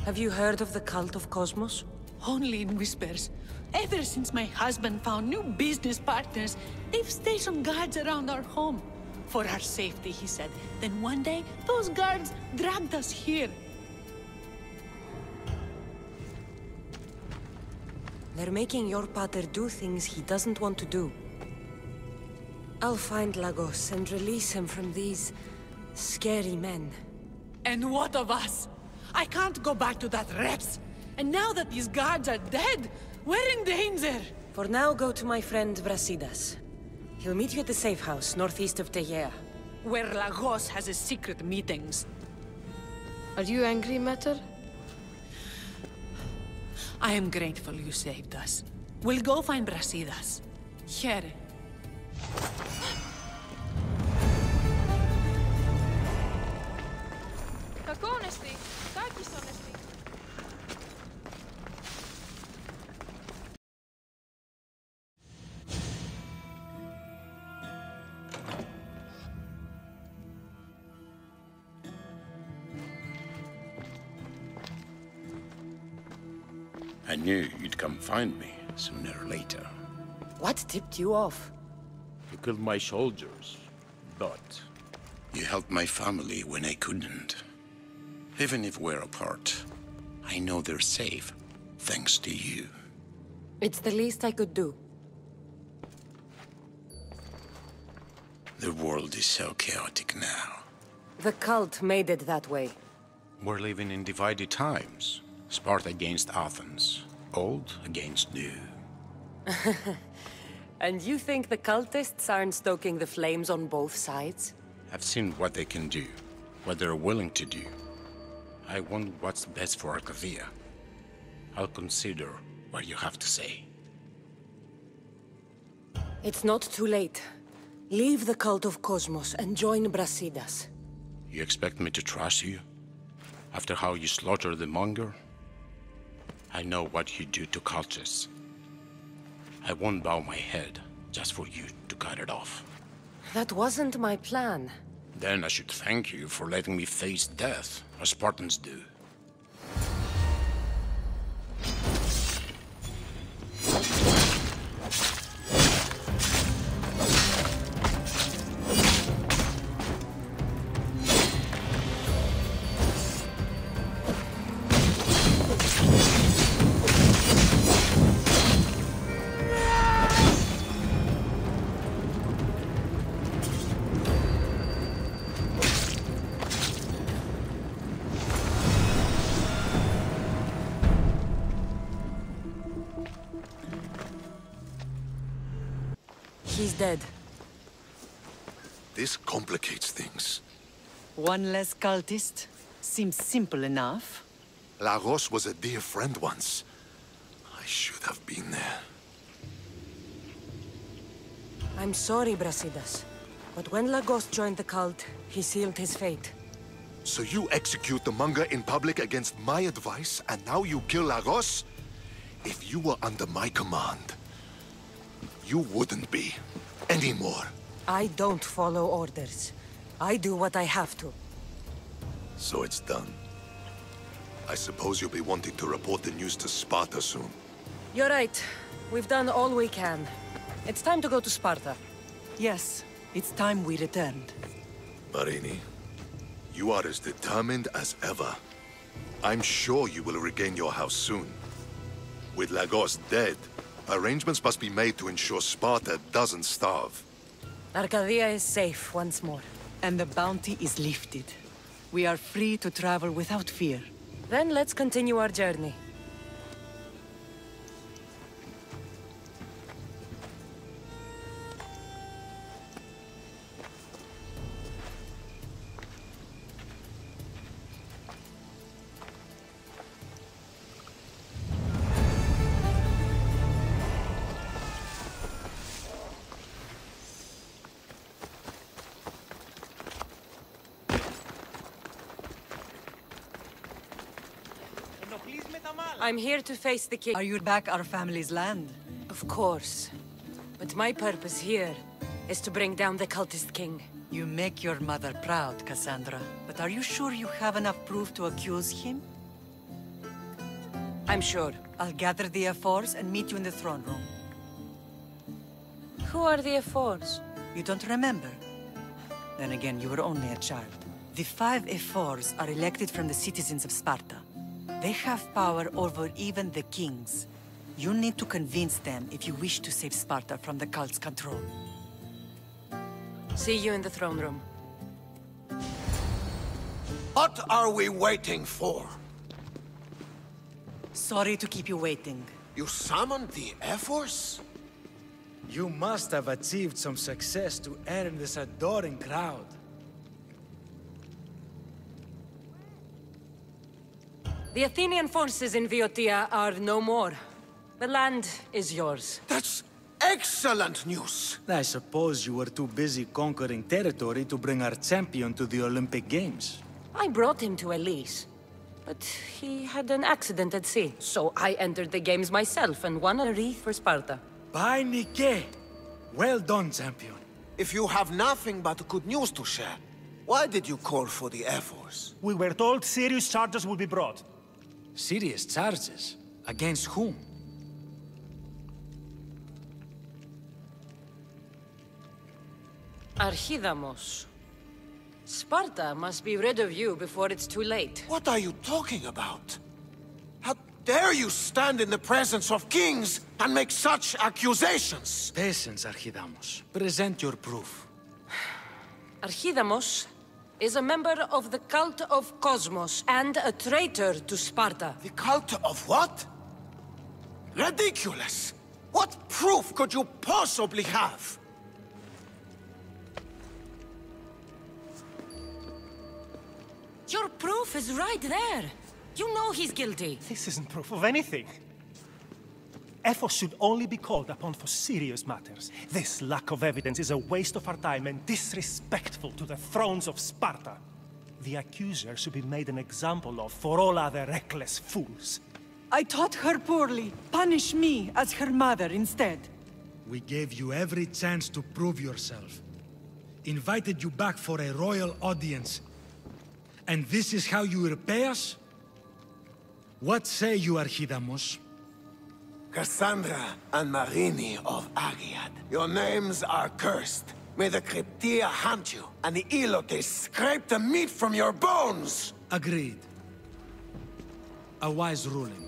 Have you heard of the cult of Cosmos? Only in whispers. Ever since my husband found new business partners, they've stationed guards around our home. For our safety, he said. Then one day, those guards dragged us here. They're making your pater do things he doesn't want to do. I'll find Lagos and release him from these scary men. And what of us? I can't go back to that Reps. And now that these guards are dead, we're in danger. For now, go to my friend Brasidas. He'll meet you at the safe house, northeast of Tiea. Where Lagos has his secret meetings. Are you angry, Mater? I am grateful you saved us. We'll go find Brasidas. Here. Κακόνεστη! Κάκιστονεστη! I knew you'd come find me sooner or later. What tipped you off? You killed my soldiers, but... You helped my family when I couldn't. Even if we're apart, I know they're safe, thanks to you. It's the least I could do. The world is so chaotic now. The cult made it that way. We're living in divided times. Sparta against Athens. Old against new. And you think the cultists aren't stoking the flames on both sides? I've seen what they can do, what they're willing to do. I want what's best for Arcadia. I'll consider what you have to say. It's not too late. Leave the cult of Cosmos and join Brasidas. You expect me to trust you? After how you slaughtered the monger? I know what you do to cultists. I won't bow my head just for you to cut it off. That wasn't my plan. Then I should thank you for letting me face death, as Spartans do. He's dead. This complicates things. One less cultist? Seems simple enough. Lagos was a dear friend once. I should have been there. I'm sorry, Brasidas. But when Lagos joined the cult, he sealed his fate. So you execute the monger in public against my advice, and now you kill Lagos? If you were under my command, you wouldn't be anymore. I don't follow orders. I do what I have to. So it's done. I suppose you'll be wanting to report the news to Sparta soon. You're right. We've done all we can. It's time to go to Sparta. Yes, it's time we returned. Marini, you are as determined as ever. I'm sure you will regain your house soon. With Lagos dead, arrangements must be made to ensure Sparta doesn't starve. Arcadia is safe once more. And the bounty is lifted. We are free to travel without fear. Then let's continue our journey. I'm here to face the king. Are you back our family's land? Of course. But my purpose here is to bring down the cultist king. You make your mother proud, Cassandra. But are you sure you have enough proof to accuse him? I'm sure. I'll gather the F4s and meet you in the throne room. Who are the F4s? You don't remember? Then again, you were only a child. The 5 F4s are elected from the citizens of Sparta. They have power over even the kings. You need to convince them if you wish to save Sparta from the cult's control. See you in the throne room. What are we waiting for? Sorry to keep you waiting. You summoned the F-Force? You must have achieved some success to earn this adoring crowd. The Athenian forces in Viotia are no more. The land is yours. That's excellent news! I suppose you were too busy conquering territory to bring our champion to the Olympic Games. I brought him to Elise, but he had an accident at sea. So I entered the games myself and won a wreath for Sparta. By Nike! Well done, champion. If you have nothing but good news to share, why did you call for the F-Force? We were told serious charges would be brought. Serious charges? Against whom? Archidamos. Sparta must be rid of you before it's too late. What are you talking about? How dare you stand in the presence of kings and make such accusations? Patience, Archidamos. Present your proof. Archidamos is a member of the cult of Cosmos and a traitor to Sparta. The cult of what? Ridiculous! What proof could you possibly have? Your proof is right there. You know he's guilty. This isn't proof of anything. Ephos should only be called upon for serious matters. This lack of evidence is a waste of our time and disrespectful to the thrones of Sparta. The accuser should be made an example of for all other reckless fools. I taught her poorly. Punish me as her mother instead. We gave you every chance to prove yourself. Invited you back for a royal audience. And this is how you repay us? What say you, Archidamos? Cassandra and Marini of Agiad, your names are cursed. May the Cryptia hunt you, and the Elotes scrape the meat from your bones! Agreed. A wise ruling.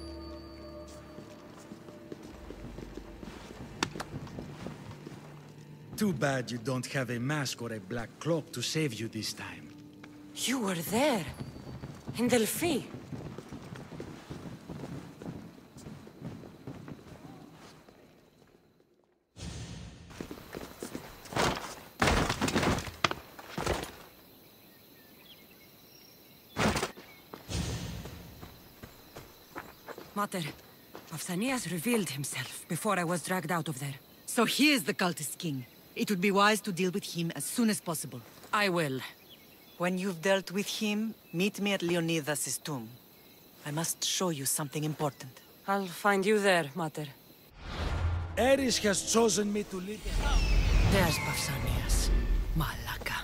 Too bad you don't have a mask or a black cloak to save you this time. You were there, in Delphi. Mater, Pausanias revealed himself before I was dragged out of there. So he is the cultist king. It would be wise to deal with him as soon as possible. I will. When you've dealt with him, meet me at Leonidas' tomb. I must show you something important. I'll find you there, Mater. Ares has chosen me to lead the house. There's Pausanias. Malaka.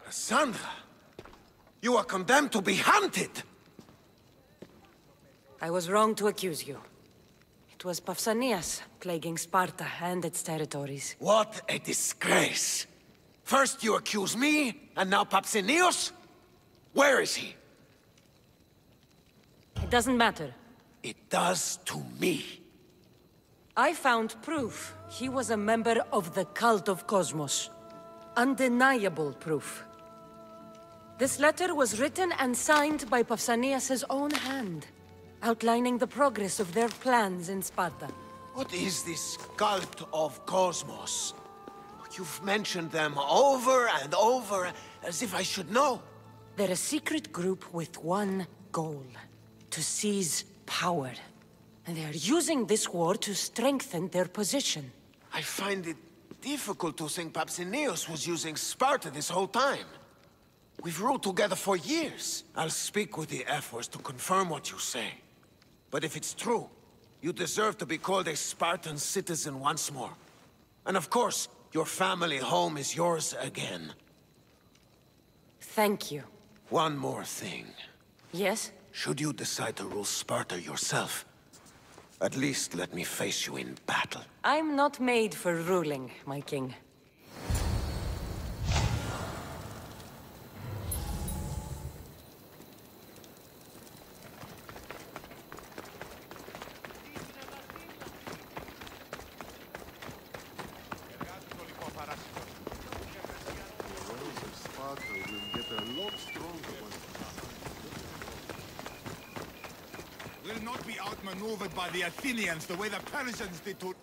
Cassandra, you are condemned to be hunted! I was wrong to accuse you. It was Pausanias plaguing Sparta and its territories. What a disgrace! First you accuse me, and now Pausanias? Where is he? It doesn't matter. It does to me. I found proof he was a member of the cult of Cosmos. Undeniable proof. This letter was written and signed by Pausanias' own hand, outlining the progress of their plans in Sparta. What is this cult of Cosmos? You've mentioned them over and over, as if I should know. They're a secret group with one goal: to seize power. And they are using this war to strengthen their position. I find it difficult to think Papsinios was using Sparta this whole time. We've ruled together for years. I'll speak with the Ephors to confirm what you say. But if it's true, you deserve to be called a Spartan citizen once more. And of course, your family home is yours again. Thank you. One more thing. Yes? Should you decide to rule Sparta yourself, at least let me face you in battle. I'm not made for ruling, my king. We'll not be outmaneuvered by the Athenians the way the Persians did to...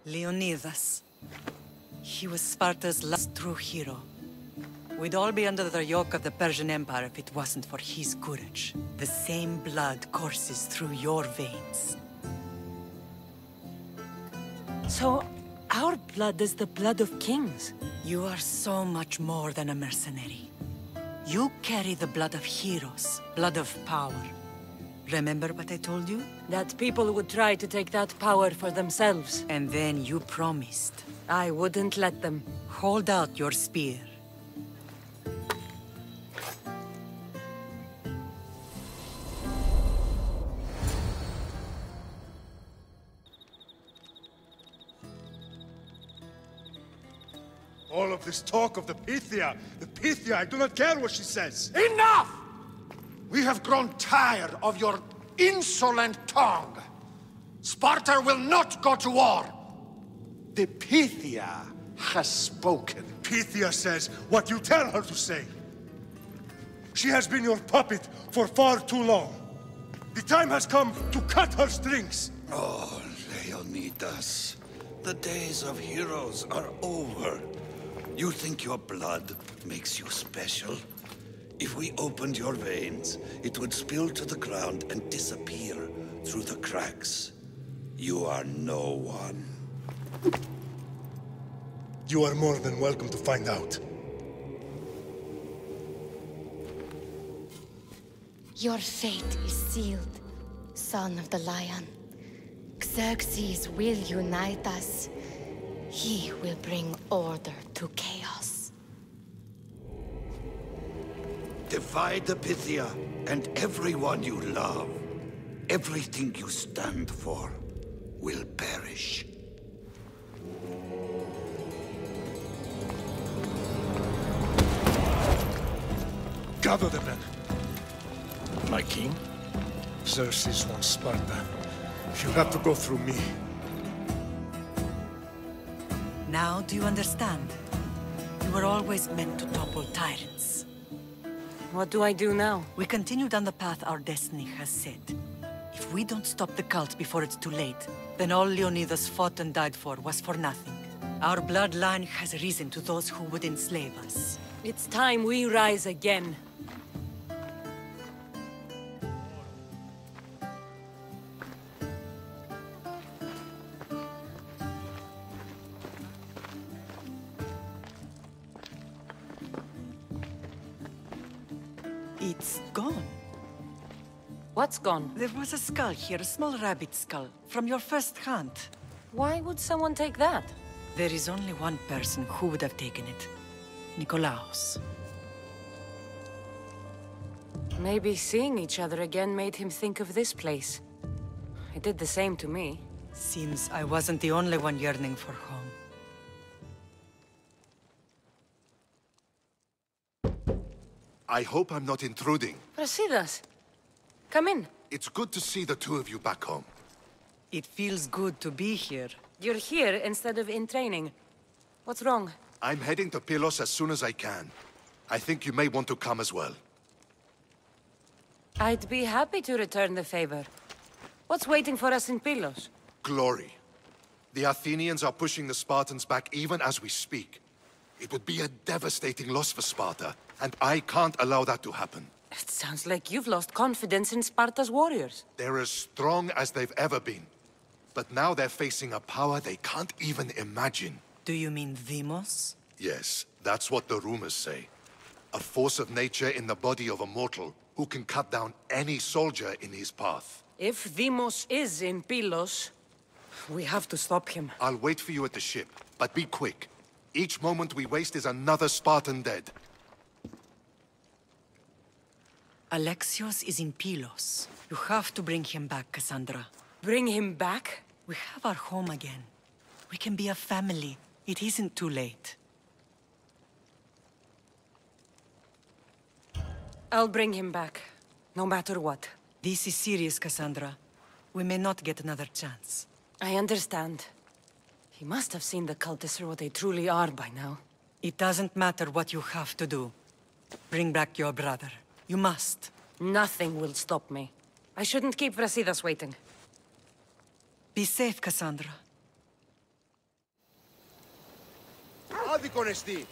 Leonidas. He was Sparta's last true hero. We'd all be under the yoke of the Persian Empire if it wasn't for his courage. The same blood courses through your veins. So, our blood is the blood of kings. You are so much more than a mercenary. You carry the blood of heroes, blood of power. Remember what I told you? That people would try to take that power for themselves. And then you promised. I wouldn't let them. Hold out your spear. All of this talk of the Pythia, I do not care what she says. Enough! We have grown tired of your insolent tongue. Sparta will not go to war. The Pythia has spoken. Pythia says what you tell her to say. She has been your puppet for far too long. The time has come to cut her strings. Oh, Leonidas, the days of heroes are over. You think your blood makes you special? If we opened your veins, it would spill to the ground and disappear through the cracks. You are no one. You are more than welcome to find out. Your fate is sealed, son of the Lion. Xerxes will unite us. He will bring order to chaos. Divide the Pythia and everyone you love. Everything you stand for will perish. Gather the men. My king? Xerxes wants Sparta. She'll have to go through me. Now do you understand? You were always meant to topple tyrants. What do I do now? We continue down the path our destiny has set. If we don't stop the cult before it's too late, then all Leonidas fought and died for was for nothing. Our bloodline has risen to those who would enslave us. It's time we rise again. It's gone. What's gone? There was a skull here, a small rabbit skull, from your first hunt. Why would someone take that? There is only one person who would have taken it. Nikolaos. Maybe seeing each other again made him think of this place. It did the same to me. Seems I wasn't the only one yearning for home. I hope I'm not intruding. Brasidas, come in. It's good to see the two of you back home. It feels good to be here. You're here instead of in training. What's wrong? I'm heading to Pylos as soon as I can. I think you may want to come as well. I'd be happy to return the favor. What's waiting for us in Pylos? Glory. The Athenians are pushing the Spartans back even as we speak. It would be a devastating loss for Sparta, and I can't allow that to happen. It sounds like you've lost confidence in Sparta's warriors. They're as strong as they've ever been. But now they're facing a power they can't even imagine. Do you mean Deimos? Yes, that's what the rumors say. A force of nature in the body of a mortal who can cut down any soldier in his path. If Deimos is in Pylos, we have to stop him. I'll wait for you at the ship, but be quick. Each moment we waste is another Spartan dead. Alexios is in Pylos. You have to bring him back, Cassandra. Bring him back? We have our home again. We can be a family. It isn't too late. I'll bring him back, no matter what. This is serious, Cassandra. We may not get another chance. I understand. He must have seen the cultists for what they truly are by now. It doesn't matter what you have to do. Bring back your brother. You must. Nothing will stop me. I shouldn't keep Brasidas waiting. Be safe, Cassandra. Άδικον εστί.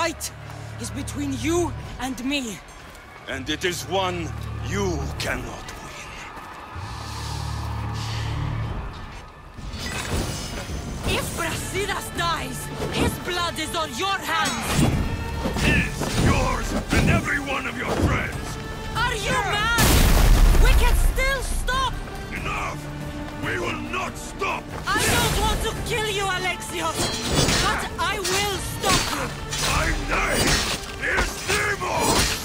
fight is between you and me. And it is one you cannot win. If Brasidas dies, his blood is on your hands! His, yours, and every one of your friends! Are you mad? We can still stop! Enough! We will not stop! I don't want to kill you, Alexios! But I will stop you! My name is Deimos!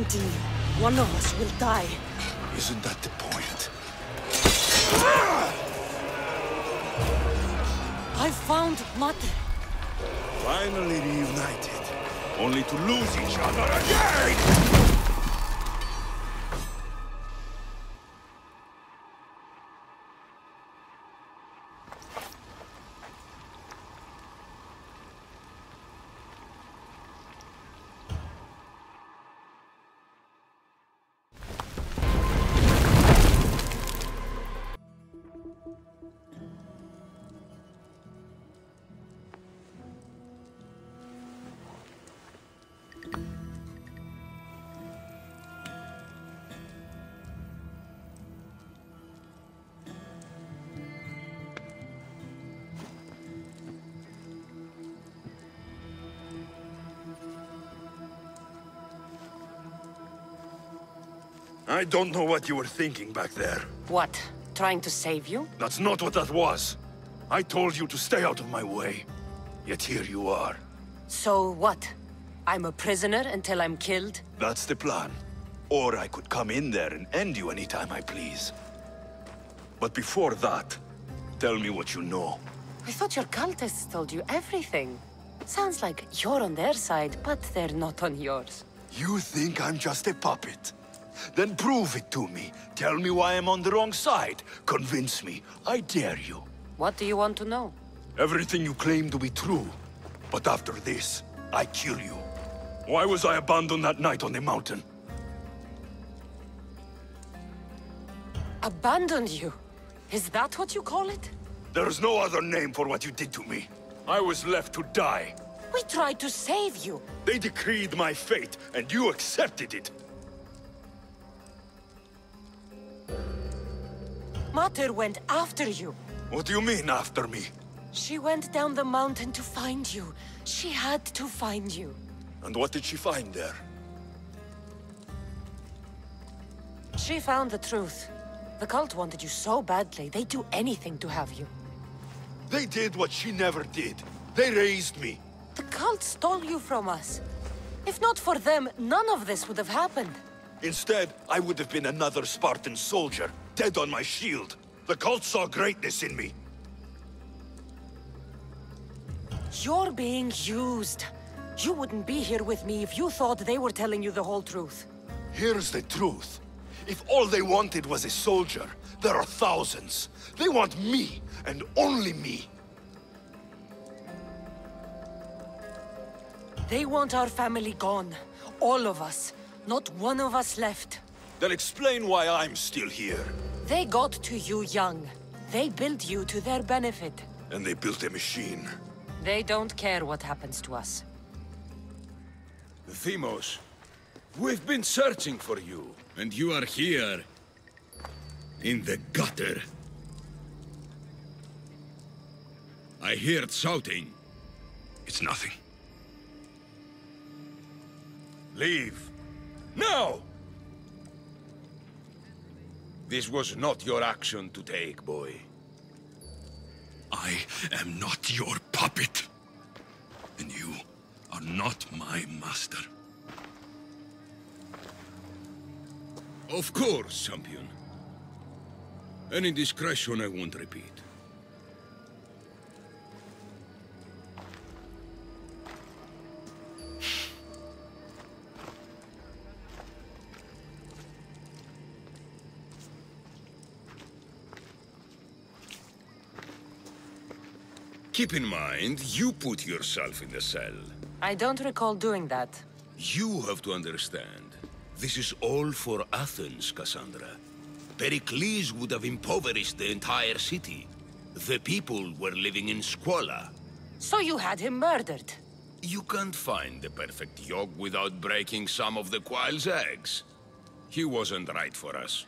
continue, one of us will die. Isn't that the point? I found Mater. Finally reunited, only to lose each other again! I don't know what you were thinking back there. What? Trying to save you? That's not what that was. I told you to stay out of my way. Yet here you are. So what? I'm a prisoner until I'm killed? That's the plan. Or I could come in there and end you anytime I please. But before that, tell me what you know. I thought your cultists told you everything. Sounds like you're on their side, but they're not on yours. You think I'm just a puppet? Then prove it to me. Tell me why I'm on the wrong side. Convince me. I dare you. What do you want to know? Everything you claim to be true. But after this, I kill you. Why was I abandoned that night on the mountain? Abandoned you? Is that what you call it? There's no other name for what you did to me. I was left to die. We tried to save you. They decreed my fate, and you accepted it. Mater went after you. What do you mean, after me? She went down the mountain to find you. She had to find you. And what did she find there? She found the truth. The cult wanted you so badly, they'd do anything to have you. They did what she never did. They raised me. The cult stole you from us. If not for them, none of this would have happened. Instead, I would have been another Spartan soldier, dead on my shield. The cult saw greatness in me. You're being used. You wouldn't be here with me if you thought they were telling you the whole truth. Here's the truth. If all they wanted was a soldier, there are thousands. They want me, and only me. They want our family gone. All of us. Not one of us left. Then explain why I'm still here. They got to you young. They built you to their benefit. And they built a machine. They don't care what happens to us. Deimos, we've been searching for you, and you are here. In the gutter. I heard shouting. It's nothing. Leave. Now! This was not your action to take, boy. I am not your puppet. And you are not my master. Of course, champion. Any indiscretion I won't repeat. Keep in mind, you put yourself in the cell. I don't recall doing that. You have to understand. This is all for Athens, Cassandra. Pericles would have impoverished the entire city. The people were living in squalor. So you had him murdered? You can't find the perfect yolk without breaking some of the quail's eggs. He wasn't right for us.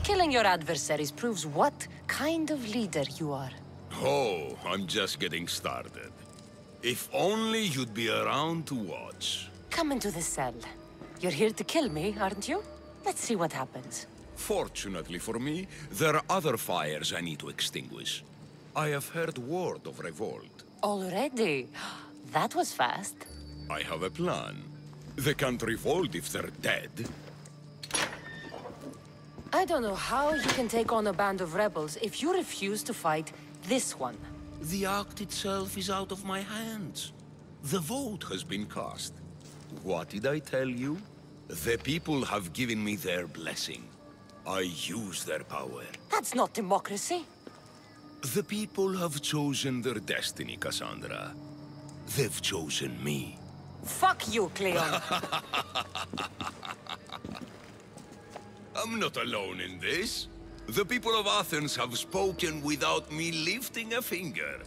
Killing your adversaries proves what kind of leader you are. Oh, I'm just getting started. If only you'd be around to watch. Come into the cell. You're here to kill me, aren't you? Let's see what happens. Fortunately for me, there are other fires I need to extinguish. I have heard word of revolt. Already? That was fast. I have a plan. They can't revolt if they're dead. I don't know how you can take on a band of rebels if you refuse to fight this one. The act itself is out of my hands. The vote has been cast. What did I tell you? The people have given me their blessing. I use their power. That's not democracy. The people have chosen their destiny, Cassandra. They've chosen me. Fuck you, Cleon. I'm not alone in this. The people of Athens have spoken without me lifting a finger.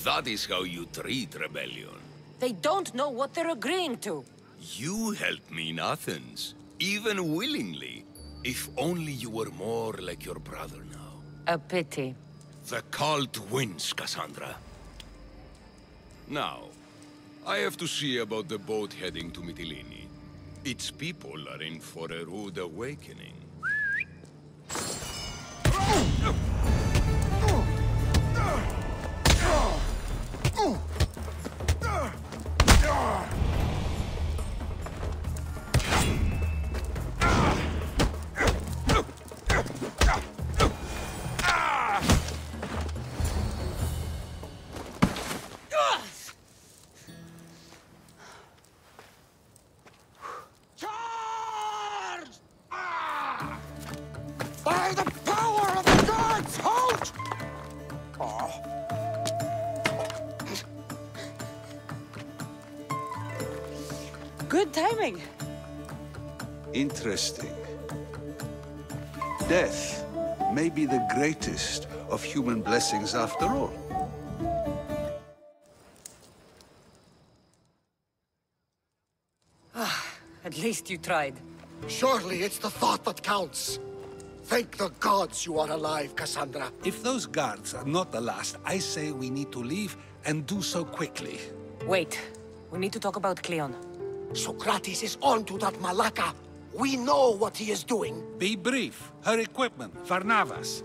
That is how you treat rebellion. They don't know what they're agreeing to. You helped me in Athens, even willingly. If only you were more like your brother now. A pity. The cult wins, Cassandra. Now, I have to see about the boat heading to Mytilene. Its people are in for a rude awakening. By the power of the gods, halt! Good timing. Interesting. Death may be the greatest of human blessings after all. At least you tried. Surely it's the thought that counts. Thank the gods you are alive, Cassandra. If those guards are not the last, I say we need to leave and do so quickly. Wait. We need to talk about Cleon. Socrates is on to that Malaka. We know what he is doing. Be brief. Her equipment, Varnavas.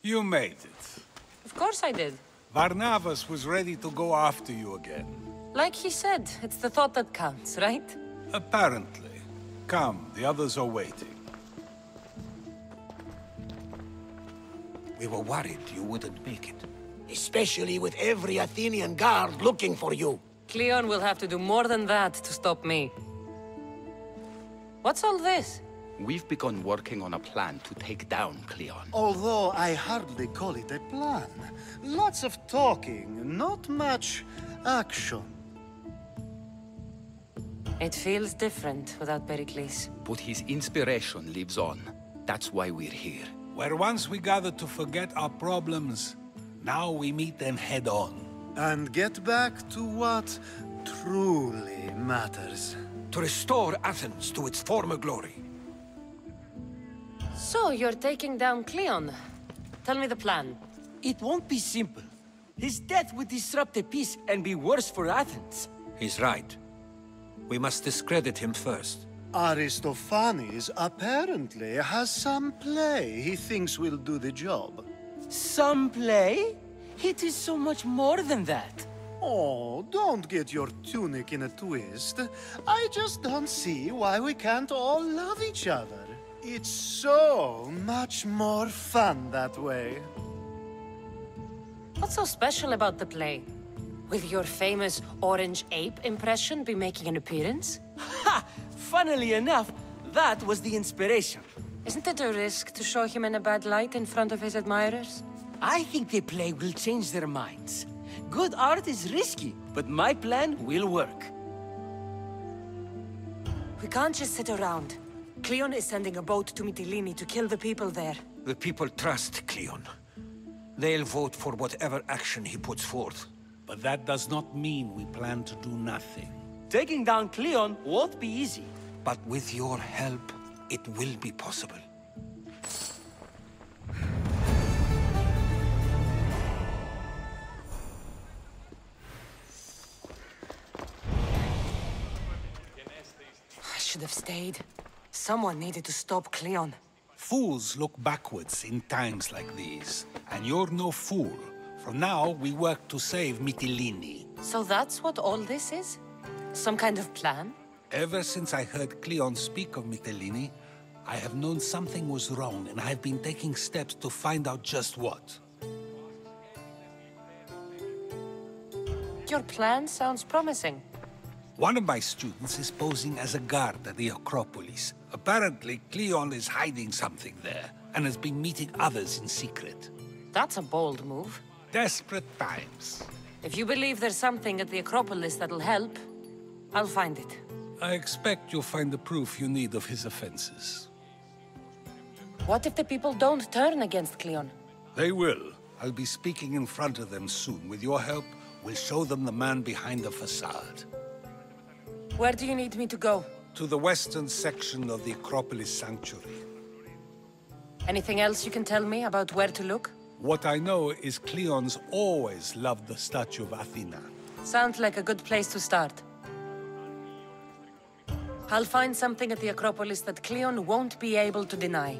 You made it. Of course I did. Varnavas was ready to go after you again. Like he said, it's the thought that counts, right? Apparently. Come, the others are waiting. We were worried you wouldn't make it. Especially with every Athenian guard looking for you. Cleon will have to do more than that to stop me. What's all this? We've begun working on a plan to take down Cleon. Although I hardly call it a plan. Lots of talking, not much action. It feels different without Pericles. But his inspiration lives on. That's why we're here. Where once we gathered to forget our problems, now we meet them head on. And get back to what truly matters. To restore Athens to its former glory. So, you're taking down Cleon. Tell me the plan. It won't be simple. His death would disrupt the peace and be worse for Athens. He's right. We must discredit him first. Aristophanes apparently has some play he thinks will do the job. Some play? It is so much more than that. Oh, don't get your tunic in a twist. I just don't see why we can't all love each other. It's so much more fun that way. What's so special about the play? Will your famous orange ape impression be making an appearance? Ha! Funnily enough, that was the inspiration. Isn't it a risk to show him in a bad light in front of his admirers? I think the play will change their minds. Good art is risky, but my plan will work. We can't just sit around. Cleon is sending a boat to Mytilene to kill the people there. The people trust Cleon. They'll vote for whatever action he puts forth. But that does not mean we plan to do nothing. Taking down Cleon won't be easy. But with your help, it will be possible. have stayed. Someone needed to stop Cleon. Fools look backwards in times like these, and you're no fool. From now, we work to save Mytilene. So that's what all this is? Some kind of plan? Ever since I heard Cleon speak of Mytilene, I have known something was wrong, and I've been taking steps to find out just what. Your plan sounds promising. One of my students is posing as a guard at the Acropolis. Apparently, Cleon is hiding something there, and has been meeting others in secret. That's a bold move. Desperate times. If you believe there's something at the Acropolis that'll help, I'll find it. I expect you'll find the proof you need of his offenses. What if the people don't turn against Cleon? They will. I'll be speaking in front of them soon. With your help, we'll show them the man behind the facade. Where do you need me to go? To the western section of the Acropolis Sanctuary. Anything else you can tell me about where to look? What I know is Cleon's always loved the statue of Athena. Sounds like a good place to start. I'll find something at the Acropolis that Cleon won't be able to deny.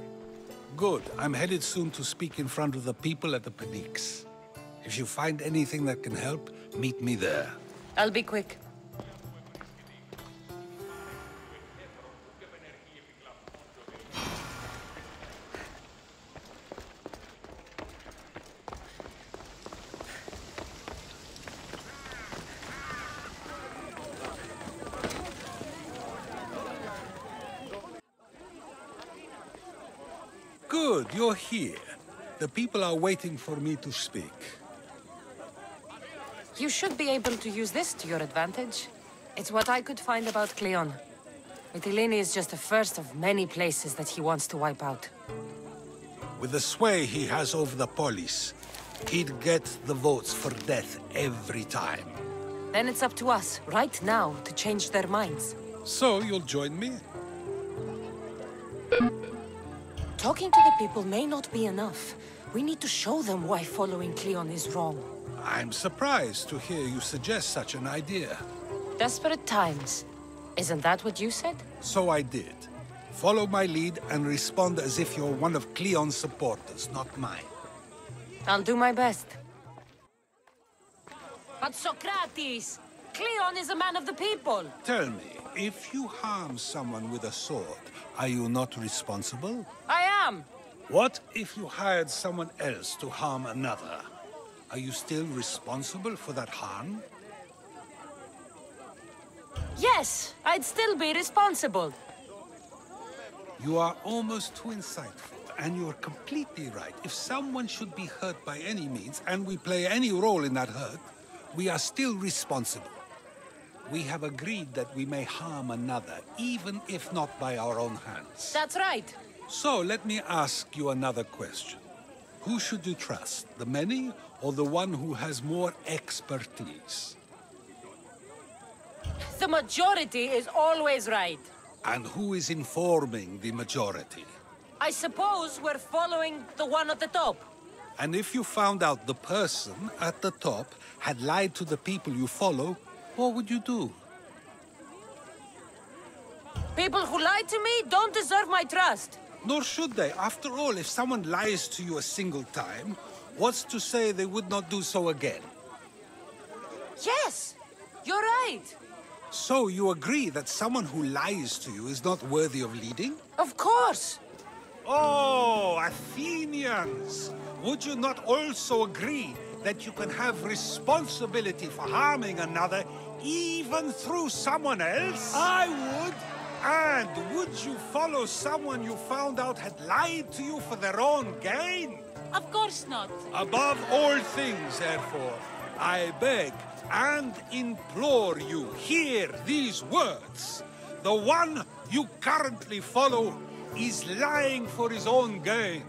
Good. I'm headed soon to speak in front of the people at the Pnyx. If you find anything that can help, meet me there. I'll be quick. Good, you're here. The people are waiting for me to speak. You should be able to use this to your advantage. It's what I could find about Cleon. Mytilene is just the first of many places that he wants to wipe out. With the sway he has over the polis, he'd get the votes for death every time. Then it's up to us, right now, to change their minds. So you'll join me? Talking to the people may not be enough. We need to show them why following Cleon is wrong. I'm surprised to hear you suggest such an idea. Desperate times. Isn't that what you said? So I did. Follow my lead and respond as if you're one of Cleon's supporters, not mine. I'll do my best. But Socrates! Cleon is a man of the people! Tell me, if you harm someone with a sword, are you not responsible? I am! What if you hired someone else to harm another? Are you still responsible for that harm? Yes, I'd still be responsible. You are almost too insightful, and you're completely right. If someone should be hurt by any means, and we play any role in that hurt, we are still responsible. We have agreed that we may harm another, even if not by our own hands. That's right. So let me ask you another question. Who should you trust, the many or the one who has more expertise? The majority is always right. And who is informing the majority? I suppose we're following the one at the top. And if you found out the person at the top had lied to the people you follow, what would you do? People who lie to me don't deserve my trust. Nor should they. After all, if someone lies to you a single time, what's to say they would not do so again? Yes, you're right. So you agree that someone who lies to you is not worthy of leading? Of course. Oh, Athenians! Would you not also agree that you can have responsibility for harming another even through someone else? I would! And would you follow someone you found out had lied to you for their own gain? Of course not. Above all things, therefore, I beg and implore you, hear these words. The one you currently follow is lying for his own gain.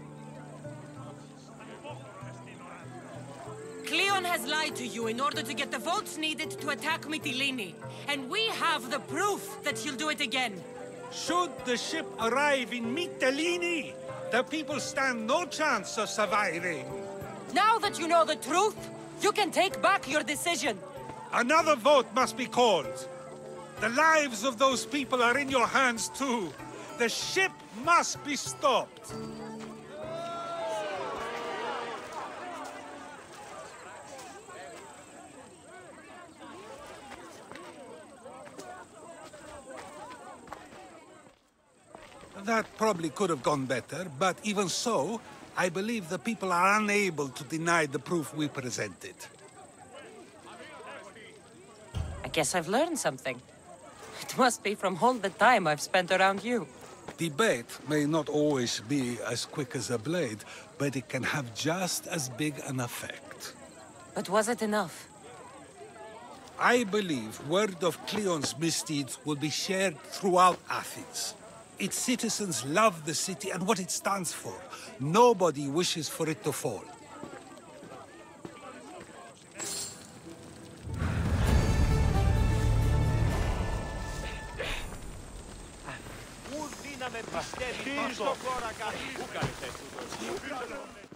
Cleon has lied to you in order to get the votes needed to attack Mytilene. And we have the proof that he'll do it again. Should the ship arrive in Mytilene, the people stand no chance of surviving. Now that you know the truth, you can take back your decision. Another vote must be called. The lives of those people are in your hands too. The ship must be stopped. That probably could have gone better, but even so, I believe the people are unable to deny the proof we presented. I guess I've learned something. It must be from all the time I've spent around you. Debate may not always be as quick as a blade, but it can have just as big an effect. But was it enough? I believe word of Cleon's misdeeds will be shared throughout Athens. Its citizens love the city and what it stands for. Nobody wishes for it to fall.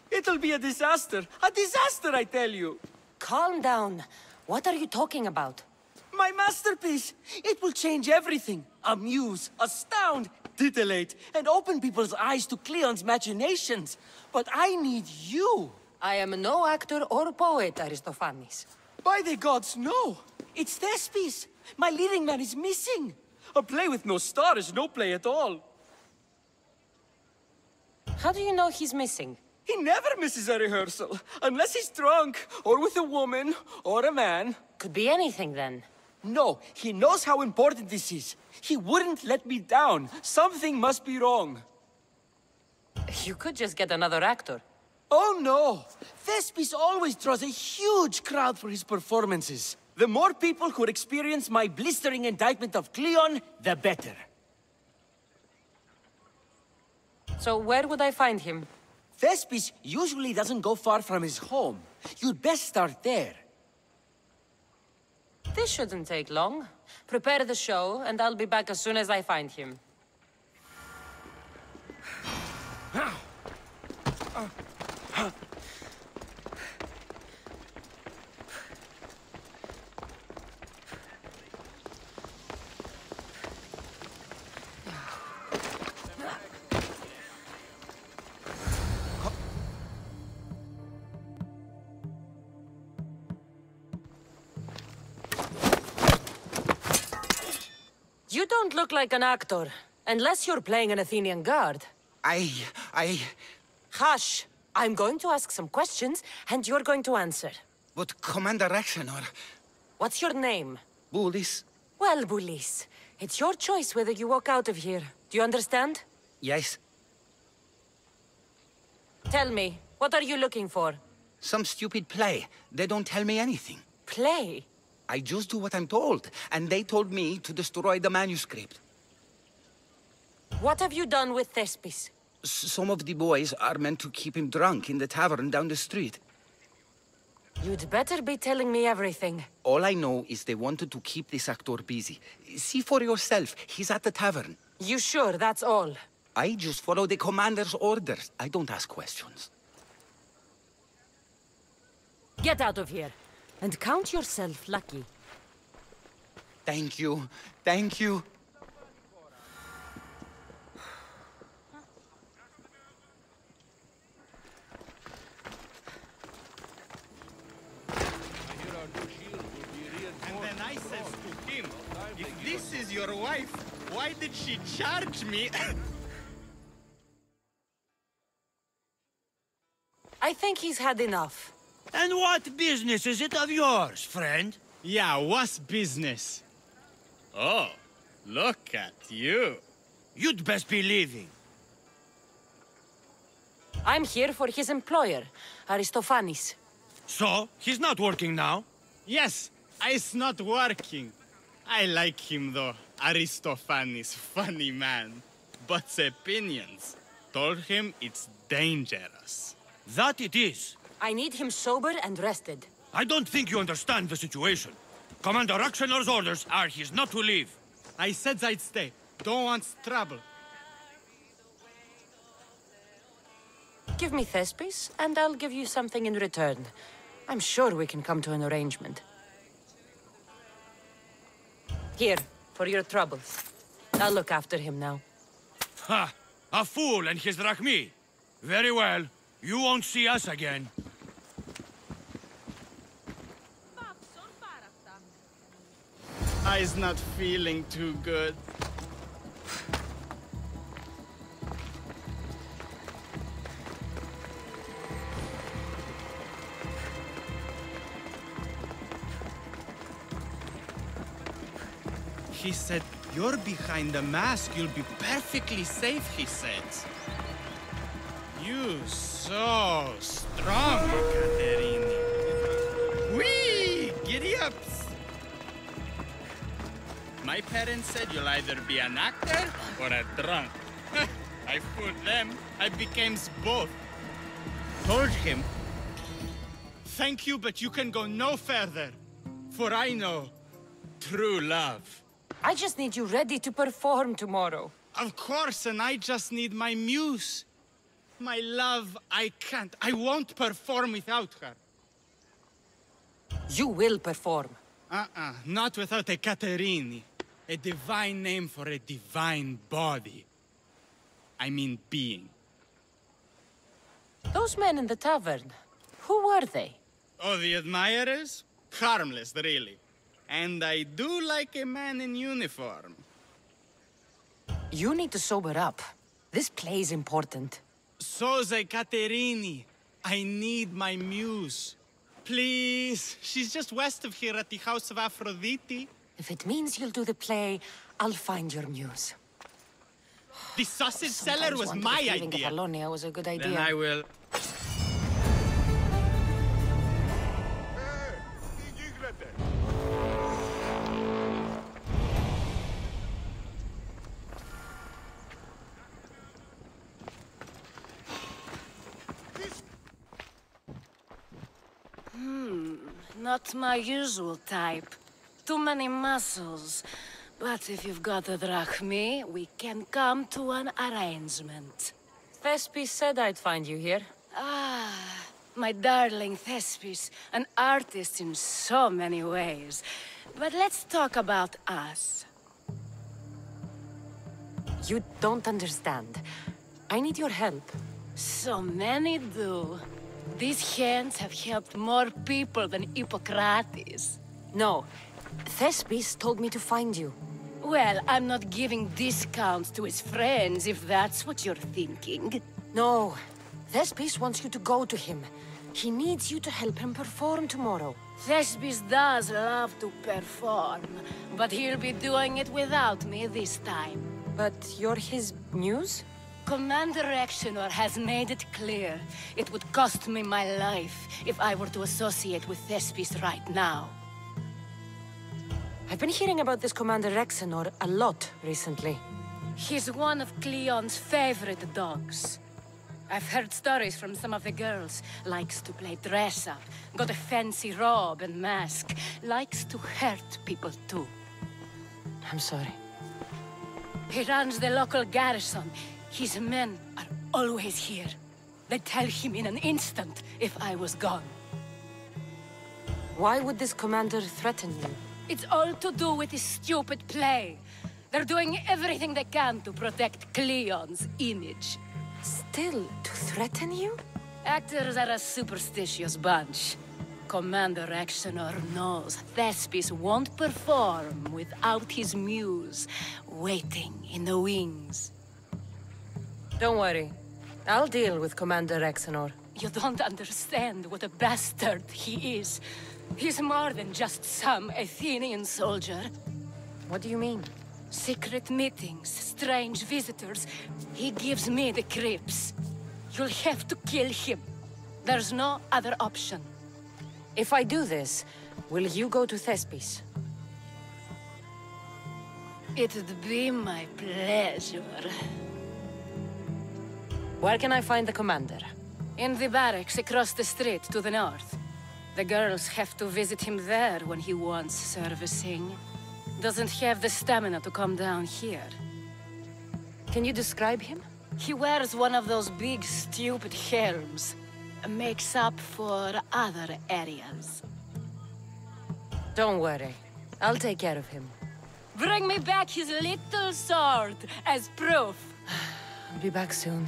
It'll be a disaster! A disaster, I tell you! Calm down. What are you talking about? My masterpiece! It will change everything. Amuse, astound, titillate, and open people's eyes to Cleon's machinations. But I need you! I am no actor or poet, Aristophanes. By the gods, no! It's Thespis! My leading man is missing! A play with no star is no play at all. How do you know he's missing? He never misses a rehearsal, unless he's drunk, or with a woman, or a man. Could be anything, then. No, he knows how important this is. He wouldn't let me down. Something must be wrong. You could just get another actor. Oh no! Thespis always draws a huge crowd for his performances. The more people who experience my blistering indictment of Cleon, the better. So where would I find him? Thespis usually doesn't go far from his home. You'd best start there. This shouldn't take long. Prepare the show, and I'll be back as soon as I find him. You don't look like an actor, unless you're playing an Athenian guard. Hush! I'm going to ask some questions, and you're going to answer. But Commander Axenor... What's your name? Boulis. Well, Boulis, it's your choice whether you walk out of here. Do you understand? Yes. Tell me, what are you looking for? Some stupid play. They don't tell me anything. Play? I just do what I'm told, and they told me to destroy the manuscript. What have you done with Thespis? Some of the boys are meant to keep him drunk in the tavern down the street. You'd better be telling me everything. All I know is they wanted to keep this actor busy. See for yourself, he's at the tavern. You sure that's all? I just follow the commander's orders. I don't ask questions. Get out of here. And count yourself lucky. Thank you. Thank you. And then I says to him, if this is your wife, why did she charge me? I think he's had enough. And what business is it of yours, friend? Yeah, what's business? Oh, look at you. You'd best be leaving. I'm here for his employer, Aristophanes. So, he's not working now? Yes, it's not working. I like him though, Aristophanes, funny man. But opinions told him it's dangerous. That it is. I need him sober and rested. I don't think you understand the situation. Commander Axenor's orders are he's not to leave. I said I'd stay. Don't want trouble. Give me Thespis, and I'll give you something in return. I'm sure we can come to an arrangement. Here, for your troubles. I'll look after him now. Ha! A fool and his drachmi. Very well. You won't see us again. I's not feeling too good. He said, "You're behind the mask. You'll be perfectly safe," he said. You so strong, Katerini. Whee! Giddy-ups! My parents said you'll either be an actor or a drunk. I fooled them. I became both. Told him, "Thank you, but you can go no further. For I know true love." I just need you ready to perform tomorrow. Of course, and I just need my muse. My love, I can't. I won't perform without her. You will perform. Not without a Katerini. A divine name for a divine body. I mean being. Those men in the tavern, who were they? Oh, the admirers? Harmless, really. And I do like a man in uniform. You need to sober up. This play is important. Soze Katerini, I need my muse. Please, she's just west of here at the House of Aphrodite. If it means you'll do the play, I'll find your muse. The sausage seller was my idea. Catalonia was a good idea. Then I will... Not my usual type. Too many muscles. But if you've got a drachmi, we can come to an arrangement. Thespis said I'd find you here. Ah, my darling Thespis, an artist in so many ways. But let's talk about us. You don't understand. I need your help. So many do. These hands have helped more people than Hippocrates. No. Thespis told me to find you. Well, I'm not giving discounts to his friends, if that's what you're thinking. No. Thespis wants you to go to him. He needs you to help him perform tomorrow. Thespis does love to perform, but he'll be doing it without me this time. But you're his muse? Commander Exenor has made it clear it would cost me my life if I were to associate with Thespis right now. I've been hearing about this Commander Exenor a lot recently. He's one of Cleon's favorite dogs. I've heard stories from some of the girls. Likes to play dress-up, got a fancy robe and mask. Likes to hurt people too. I'm sorry. He runs the local garrison. His men are always here. They'd tell him in an instant if I was gone. Why would this commander threaten you? It's all to do with his stupid play. They're doing everything they can to protect Cleon's image. Still, to threaten you? Actors are a superstitious bunch. Commander Exenor knows Thespis won't perform without his muse waiting in the wings. Don't worry. I'll deal with Commander Exenor. You don't understand what a bastard he is. He's more than just some Athenian soldier. What do you mean? Secret meetings, strange visitors. He gives me the creeps. You'll have to kill him. There's no other option. If I do this, will you go to Thespis? It'd be my pleasure. Where can I find the commander? In the barracks across the street to the north. The girls have to visit him there when he wants servicing. Doesn't have the stamina to come down here. Can you describe him? He wears one of those big, stupid helms. Makes up for other areas. Don't worry. I'll take care of him. Bring me back his little sword as proof. I'll be back soon.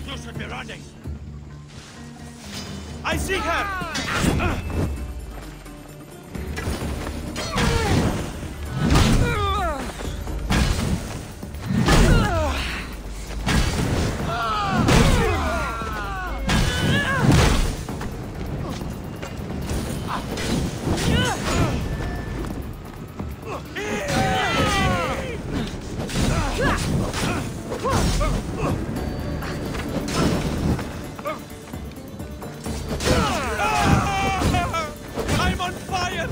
You should be running. I see her! I'm on fire!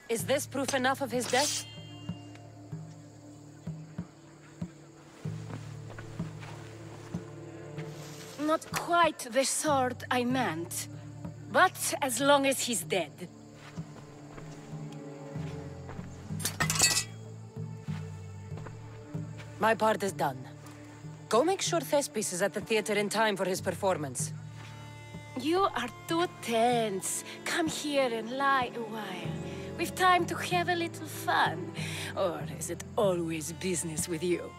Is this proof enough of his death? Not quite the sort I meant. But as long as he's dead. My part is done. Go make sure Thespis is at the theater in time for his performance. You are too tense. Come here and lie a while. We've time to have a little fun. Or is it always business with you?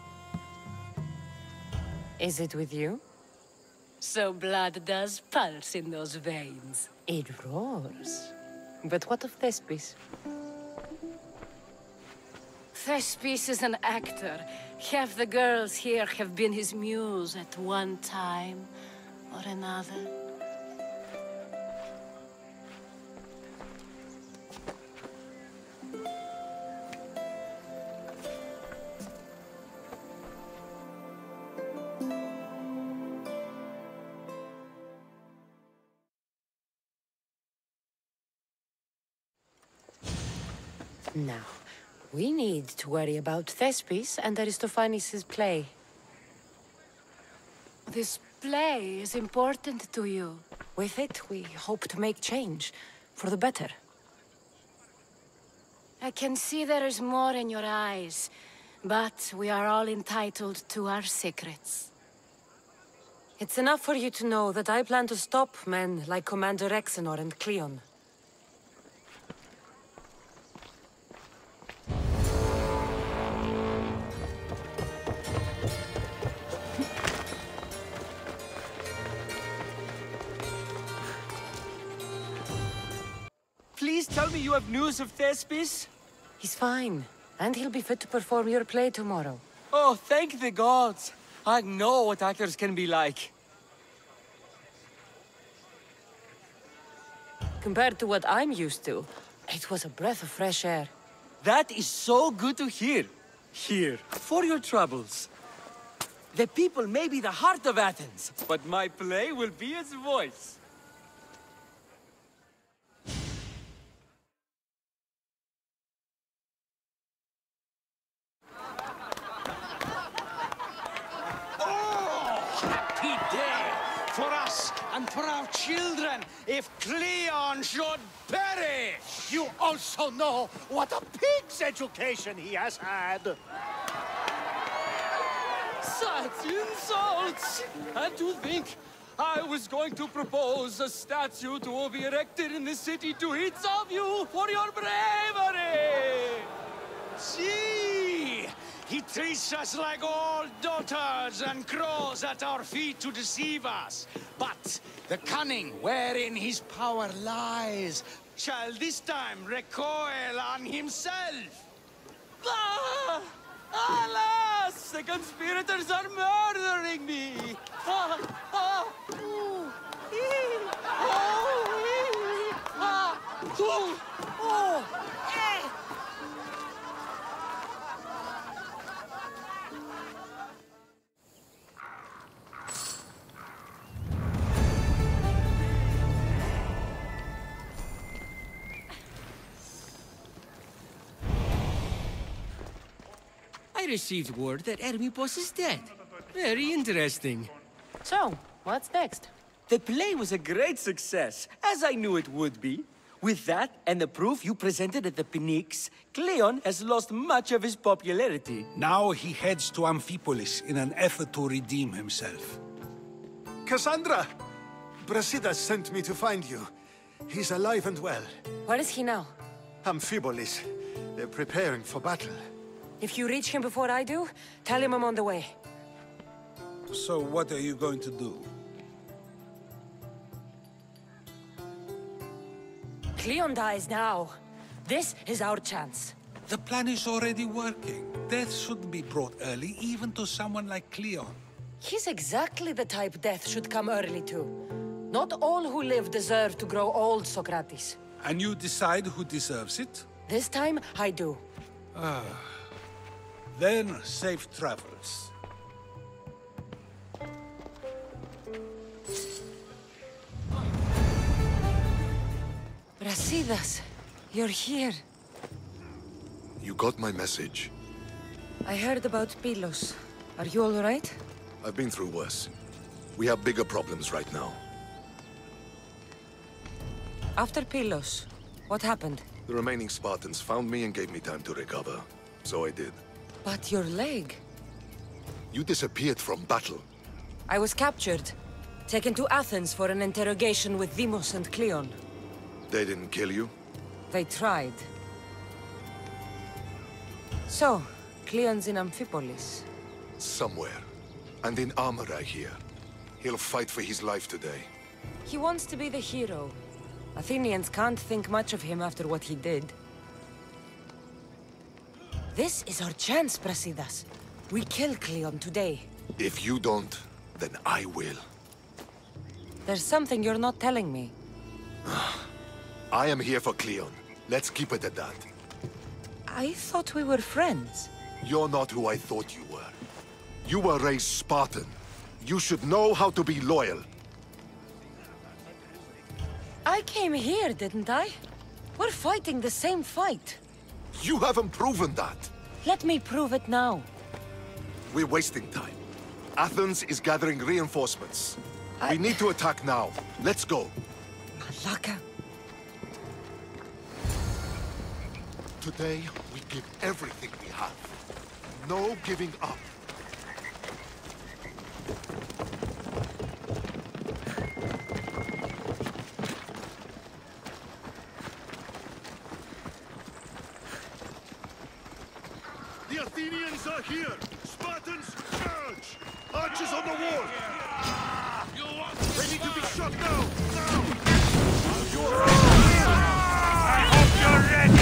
Is it with you? So blood does pulse in those veins. It roars. But what of Thespis? Thespis is an actor. Half the girls here have been his muse at one time or another. Now, we need to worry about Thespis and Aristophanes' play. This play is important to you. With it, we hope to make change, for the better. I can see there is more in your eyes, but we are all entitled to our secrets. It's enough for you to know that I plan to stop men like Commander Rexenor and Cleon. Please tell me you have news of Thespis? He's fine, and he'll be fit to perform your play tomorrow. Oh, thank the gods! I know what actors can be like. Compared to what I'm used to, it was a breath of fresh air. That is so good to hear. Here, for your troubles. The people may be the heart of Athens, but my play will be its voice. For us and for our children, if Cleon should perish! You also know what a pig's education he has had. Such insults! And to think I was going to propose a statue to be erected in the city to each of you for your bravery! See! He treats us like old dotards and crawls at our feet to deceive us. But the cunning wherein his power lies shall this time recoil on himself. Ah! Alas! The conspirators are murdering me! Ah! Ah! Ooh! Ee! Oh! Ee! Ah! Ooh! Oh! Eh! received word that Hermippos is dead. Very interesting. So, what's next? The play was a great success, as I knew it would be. With that, and the proof you presented at the Pnyx, Cleon has lost much of his popularity. Now he heads to Amphipolis in an effort to redeem himself. Cassandra! Brasidas sent me to find you. He's alive and well. Where is he now? Amphipolis. They're preparing for battle. If you reach him before I do, tell him I'm on the way. So what are you going to do? Cleon dies now. This is our chance. The plan is already working. Death should be brought early, even to someone like Cleon. He's exactly the type death should come early to. Not all who live deserve to grow old, Socrates. And you decide who deserves it? This time, I do. Then, safe travels. Brasidas, you're here. You got my message. I heard about Pylos. Are you all right? I've been through worse. We have bigger problems right now. After Pylos, what happened? The remaining Spartans found me and gave me time to recover. So I did. But your leg? You disappeared from battle. I was captured. Taken to Athens for an interrogation with Deimos and Cleon. They didn't kill you? They tried. So, Cleon's in Amphipolis. Somewhere. And in armor, I hear. He'll fight for his life today. He wants to be the hero. Athenians can't think much of him after what he did. This is our chance, Brasidas. We kill Cleon today. If you don't, then I will. There's something you're not telling me. I am here for Cleon. Let's keep it at that. I thought we were friends. You're not who I thought you were. You were raised Spartan. You should know how to be loyal. I came here, didn't I? We're fighting the same fight. You haven't proven that. Let me prove it now. We're wasting time. Athens is gathering reinforcements. We need to attack now. Let's go. Malaka. Today, we give everything we have. No giving up. The Athenians are here! Spartans, charge! Archers on the wall! They need to be shot now! Now! I hope you're ready!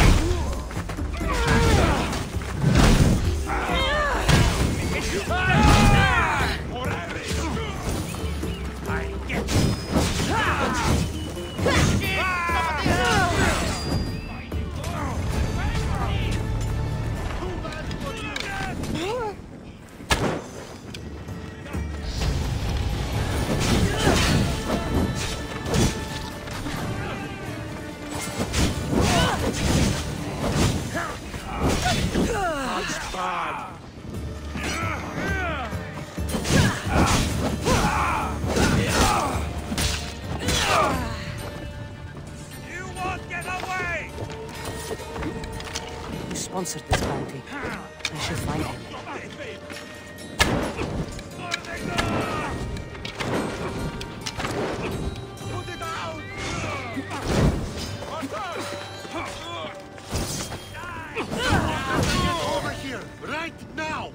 Sponsored this bounty. I should find him. Over here, right now!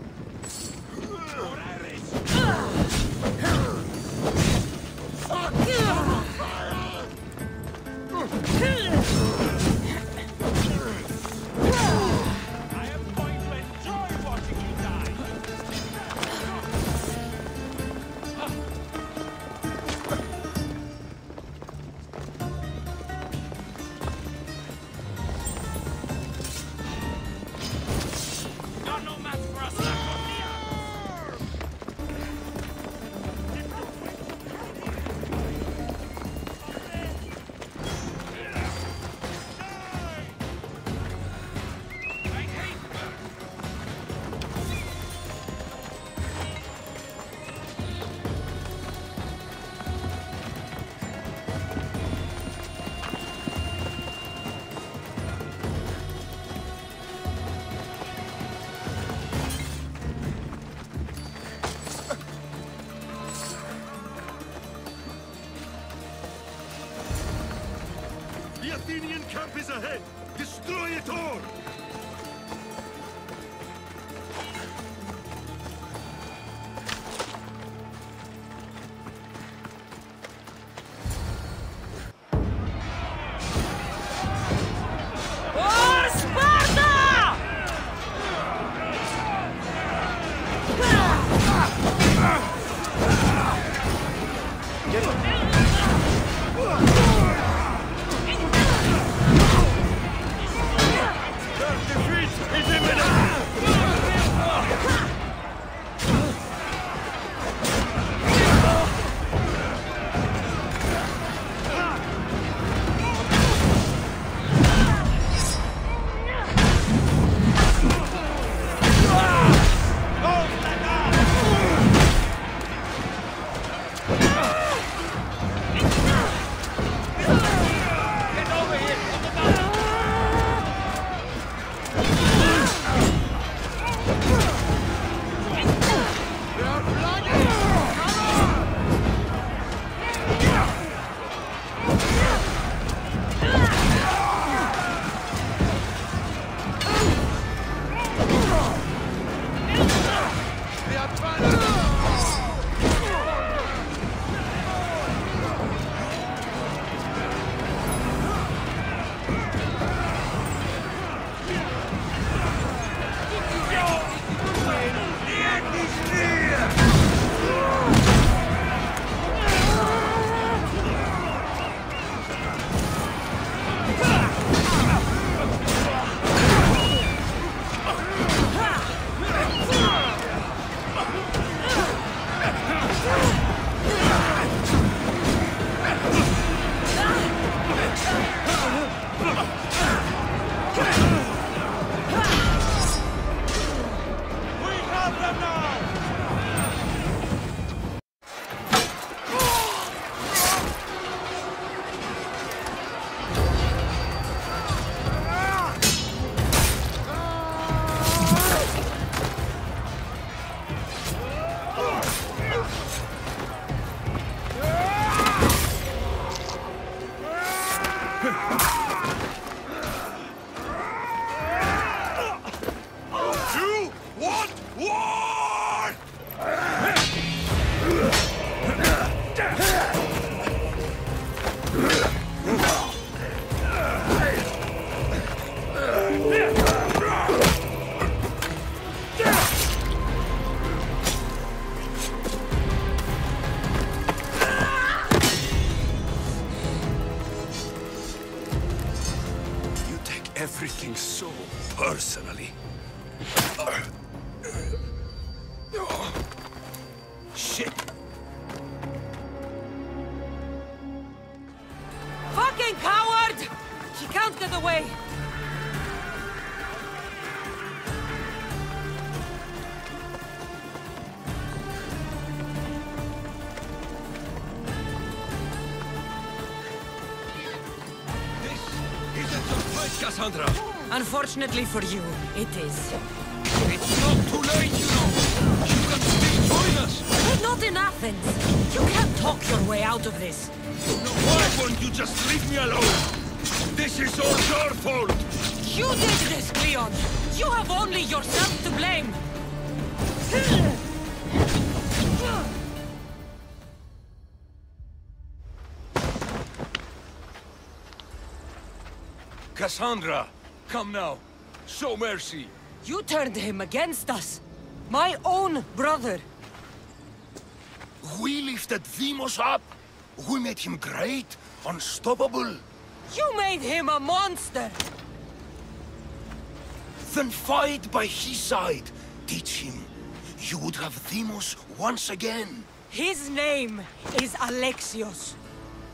Athenian camp is ahead! Destroy it all! Everything so personally. Shit! Fucking coward! She can't get away! Cassandra! Unfortunately for you, it is. It's not too late, you know! You can still join us! We're not in Athens! You can't talk your way out of this! Why won't you just leave me alone? This is all your fault! You did this, Cleon! You have only yourself to blame! Cassandra! Come now! Show mercy! You turned him against us! My own brother! We lifted Deimos up! We made him great! Unstoppable! You made him a monster! Then fight by his side! Teach him! You would have Deimos once again! His name is Alexios!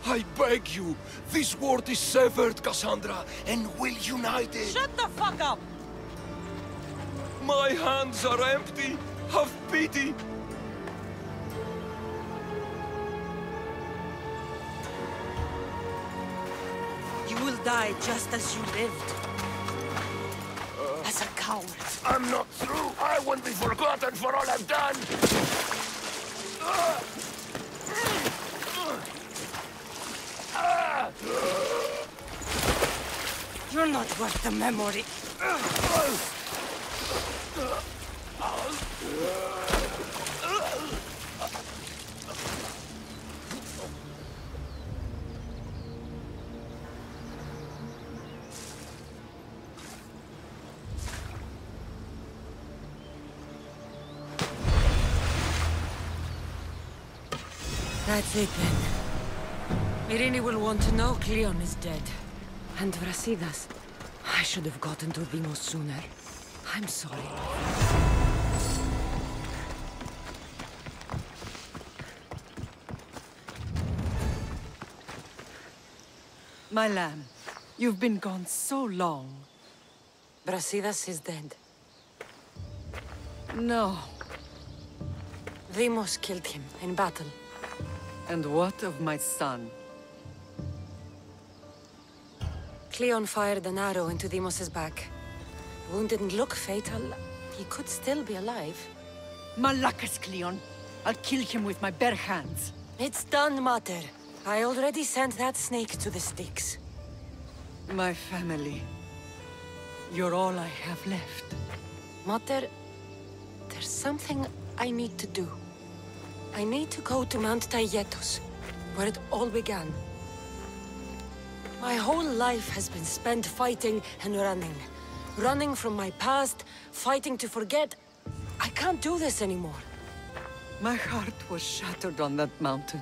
I beg you! This world is severed, Cassandra, and we'll unite it! Shut the fuck up! My hands are empty! Have pity! You will die just as you lived. As a coward. I'm not through! I won't be forgotten for all I've done! You're not worth the memory. That's it then. Myrrine will want to know Cleon is dead. And Brasidas. I should have gotten to Deimos sooner. I'm sorry. My lamb, you've been gone so long. Brasidas is dead. No. Deimos killed him in battle. And what of my son? Cleon fired an arrow into Deimos' back. Wound didn't look fatal. He could still be alive. Malakas, Cleon. I'll kill him with my bare hands. It's done, Mater. I already sent that snake to the Styx. My family. You're all I have left. Mater, there's something I need to do. I need to go to Mount Taygetos, where it all began. My whole life has been spent fighting and running. Running from my past, fighting to forget. I can't do this anymore. My heart was shattered on that mountain.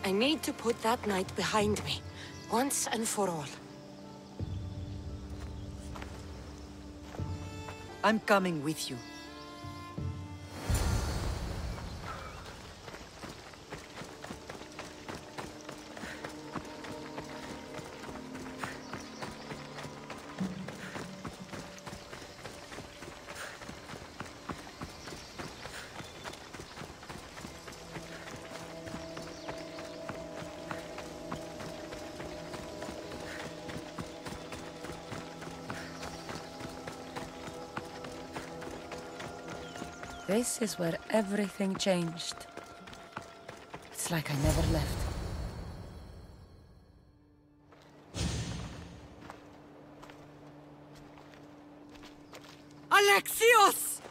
I need to put that night behind me, once and for all. I'm coming with you. This is where everything changed. It's like I never left. Alexios!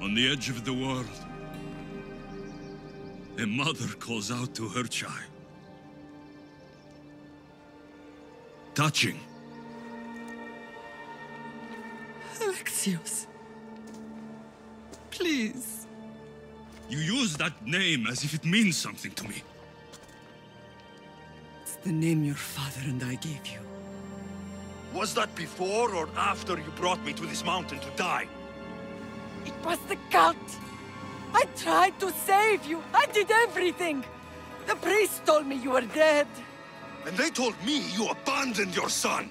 On the edge of the world, a mother calls out to her child. Touching. Alexios. Please. You use that name as if it means something to me. It's the name your father and I gave you. Was that before or after you brought me to this mountain to die? It was the cult! I tried to save you! I did everything! The priest told me you were dead! And they told me you abandoned your son!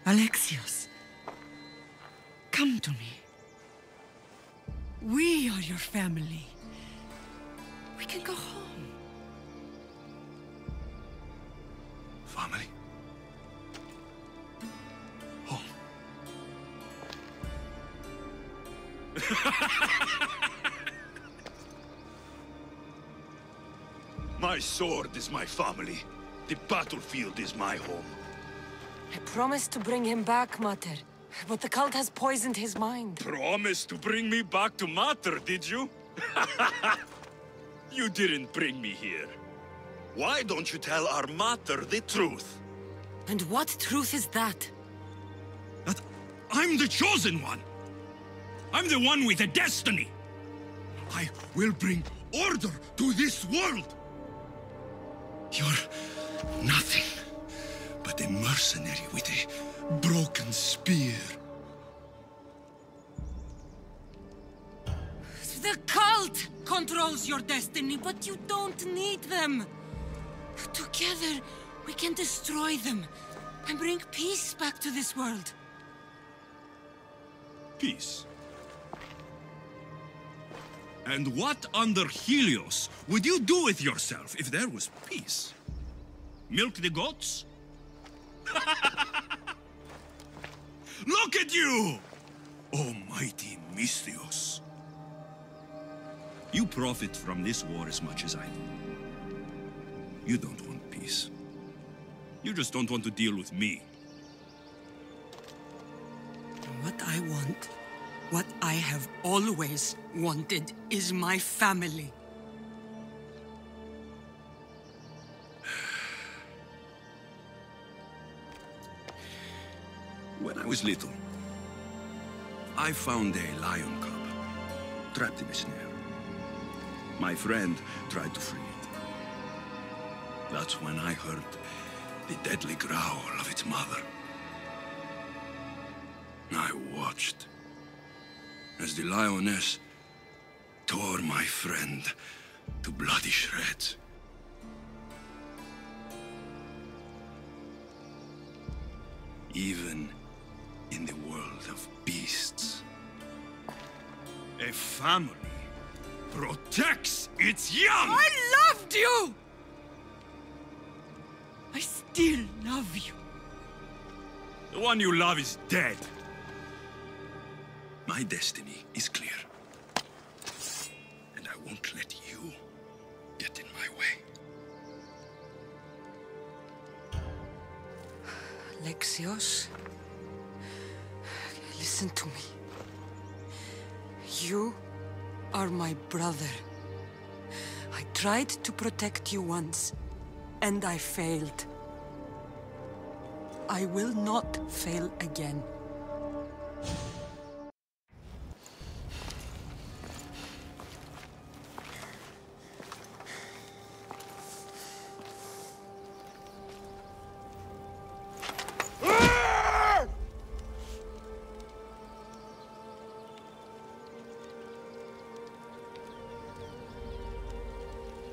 Alexios, come to me. We are your family. We can go home. Family? Home. My sword is my family. The battlefield is my home. I promised to bring him back, Mater. But the cult has poisoned his mind. Promised to bring me back to Mater, did you? You didn't bring me here. Why don't you tell our Mater the truth? And what truth is that? That I'm the chosen one. I'm the one with a destiny. I will bring order to this world. You're nothing but a mercenary with a broken spear. The cult controls your destiny, but you don't need them. Together, we can destroy them and bring peace back to this world. Peace? And what under Helios would you do with yourself if there was peace? Milk the goats? Look at you! Almighty Misthios. You profit from this war as much as I do. You don't want peace. You just don't want to deal with me. What I want, what I have always wanted, is my family. When I was little, I found a lion cub trapped in a snare. My friend tried to free it. That's when I heard the deadly growl of its mother. I watched as the lioness tore my friend to bloody shreds. Even in the world of beasts, a family protects its young! I loved you! I still love you. The one you love is dead. My destiny is clear. And I won't let you get in my way. Alexios, listen to me. You are my brother. I tried to protect you once, and I failed. I will not fail again.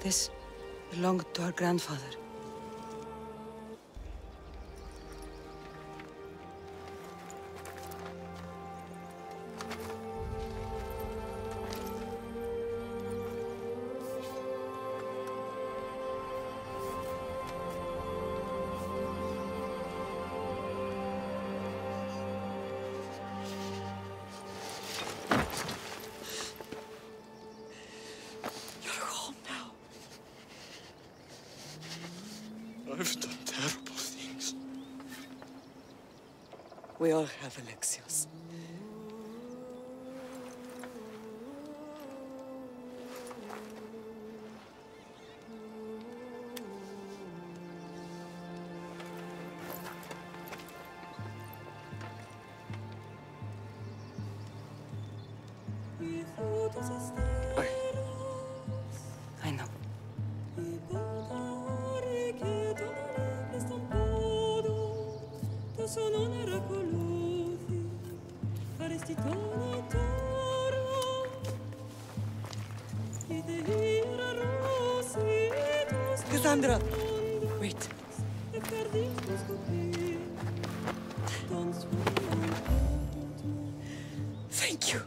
This belonged to our grandfather. I've done terrible things. We all have, Alexios. I know. Cassandra! Wait. Thank you.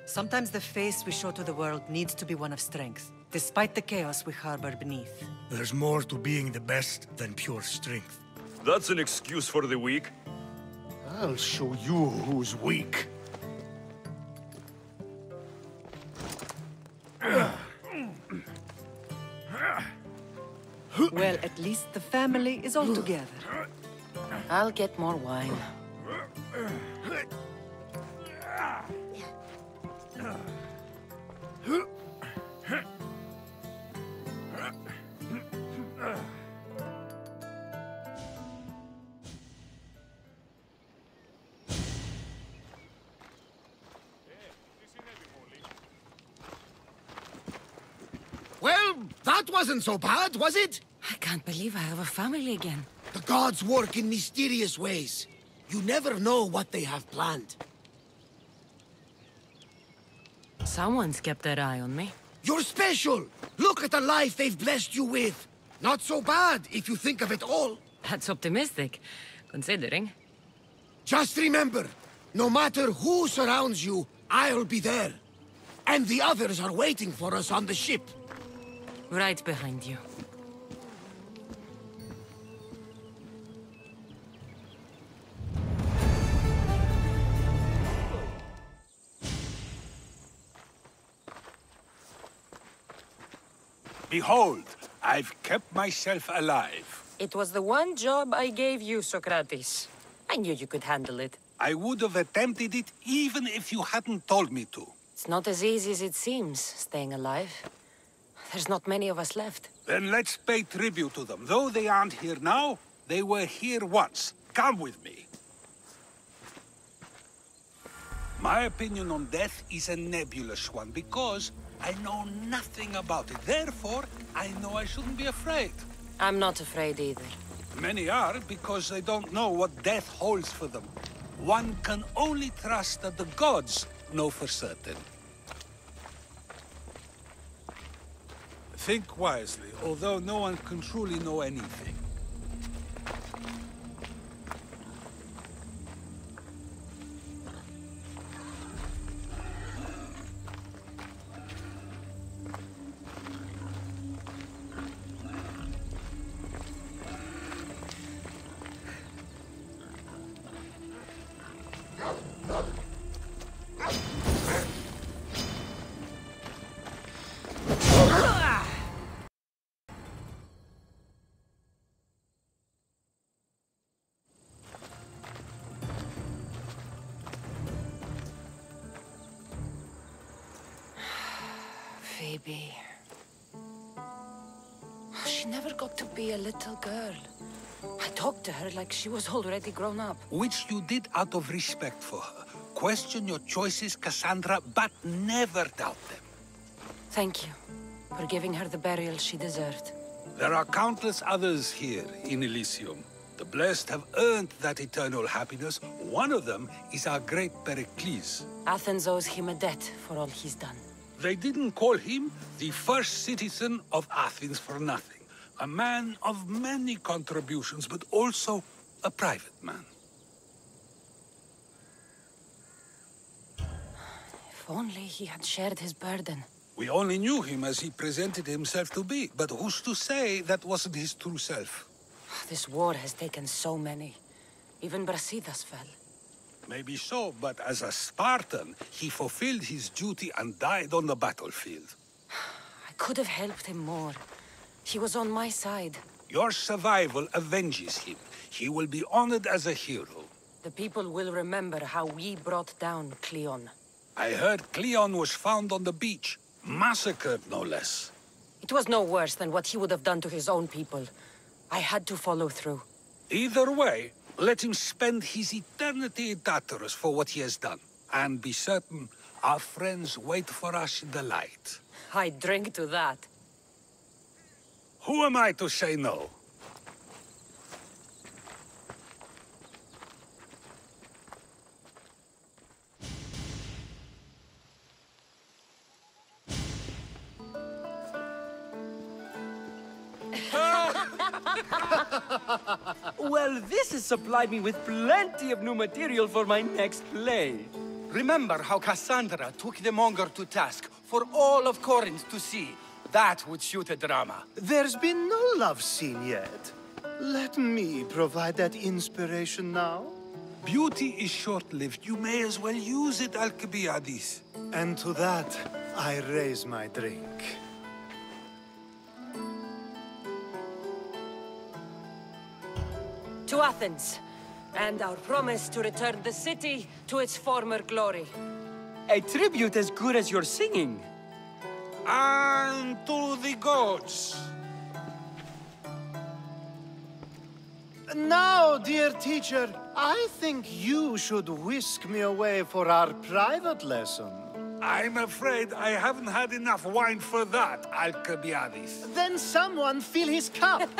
Sometimes the face we show to the world needs to be one of strength, despite the chaos we harbor beneath. There's more to being the best than pure strength. That's an excuse for the weak. I'll show you who's weak. Well, at least the family is all together. I'll get more wine. Well, that wasn't so bad, was it? I can't believe I have a family again. The gods work in mysterious ways. You never know what they have planned. Someone's kept their eye on me. You're special! Look at the life they've blessed you with! Not so bad, if you think of it all. That's optimistic, considering. Just remember, no matter who surrounds you, I'll be there. And the others are waiting for us on the ship. Right behind you. Behold, I've kept myself alive. It was the one job I gave you, Socrates. I knew you could handle it. I would have attempted it even if you hadn't told me to. It's not as easy as it seems, staying alive. There's not many of us left. Then let's pay tribute to them. Though they aren't here now, they were here once. Come with me. My opinion on death is a nebulous one, because I know nothing about it. Therefore, I know I shouldn't be afraid. I'm not afraid either. Many are, because they don't know what death holds for them. One can only trust that the gods know for certain. Think wisely, although no one can truly know anything. Phoebe. She never got to be a little girl. I talked to her like she was already grown up. Which you did out of respect for her. Question your choices, Cassandra, but never doubt them. Thank you for giving her the burial she deserved. There are countless others here in Elysium. The blessed have earned that eternal happiness. One of them is our great Pericles. Athens owes him a debt for all he's done. They didn't call him the first citizen of Athens for nothing. A man of many contributions, but also a private man. If only he had shared his burden. We only knew him as he presented himself to be, but who's to say that wasn't his true self? This war has taken so many. Even Brasidas fell. Maybe so, but as a Spartan, he fulfilled his duty and died on the battlefield. I could have helped him more. He was on my side. Your survival avenges him. He will be honored as a hero. The people will remember how we brought down Cleon. I heard Cleon was found on the beach. Massacred, no less. It was no worse than what he would have done to his own people. I had to follow through. Either way, let him spend his eternity in Tartarus for what he has done. And be certain, our friends wait for us in the light. I drink to that. Who am I to say no? Well, this has supplied me with plenty of new material for my next play. Remember how Cassandra took the monger to task for all of Corinth to see? That would shoot a drama. There's been no love scene yet. Let me provide that inspiration now. Beauty is short-lived. You may as well use it, Alcibiades. And to that, I raise my drink. To Athens, and our promise to return the city to its former glory. A tribute as good as your singing. And to the gods. Now, dear teacher, I think you should whisk me away for our private lesson. I'm afraid I haven't had enough wine for that, Alcibiades. Then someone fill his cup.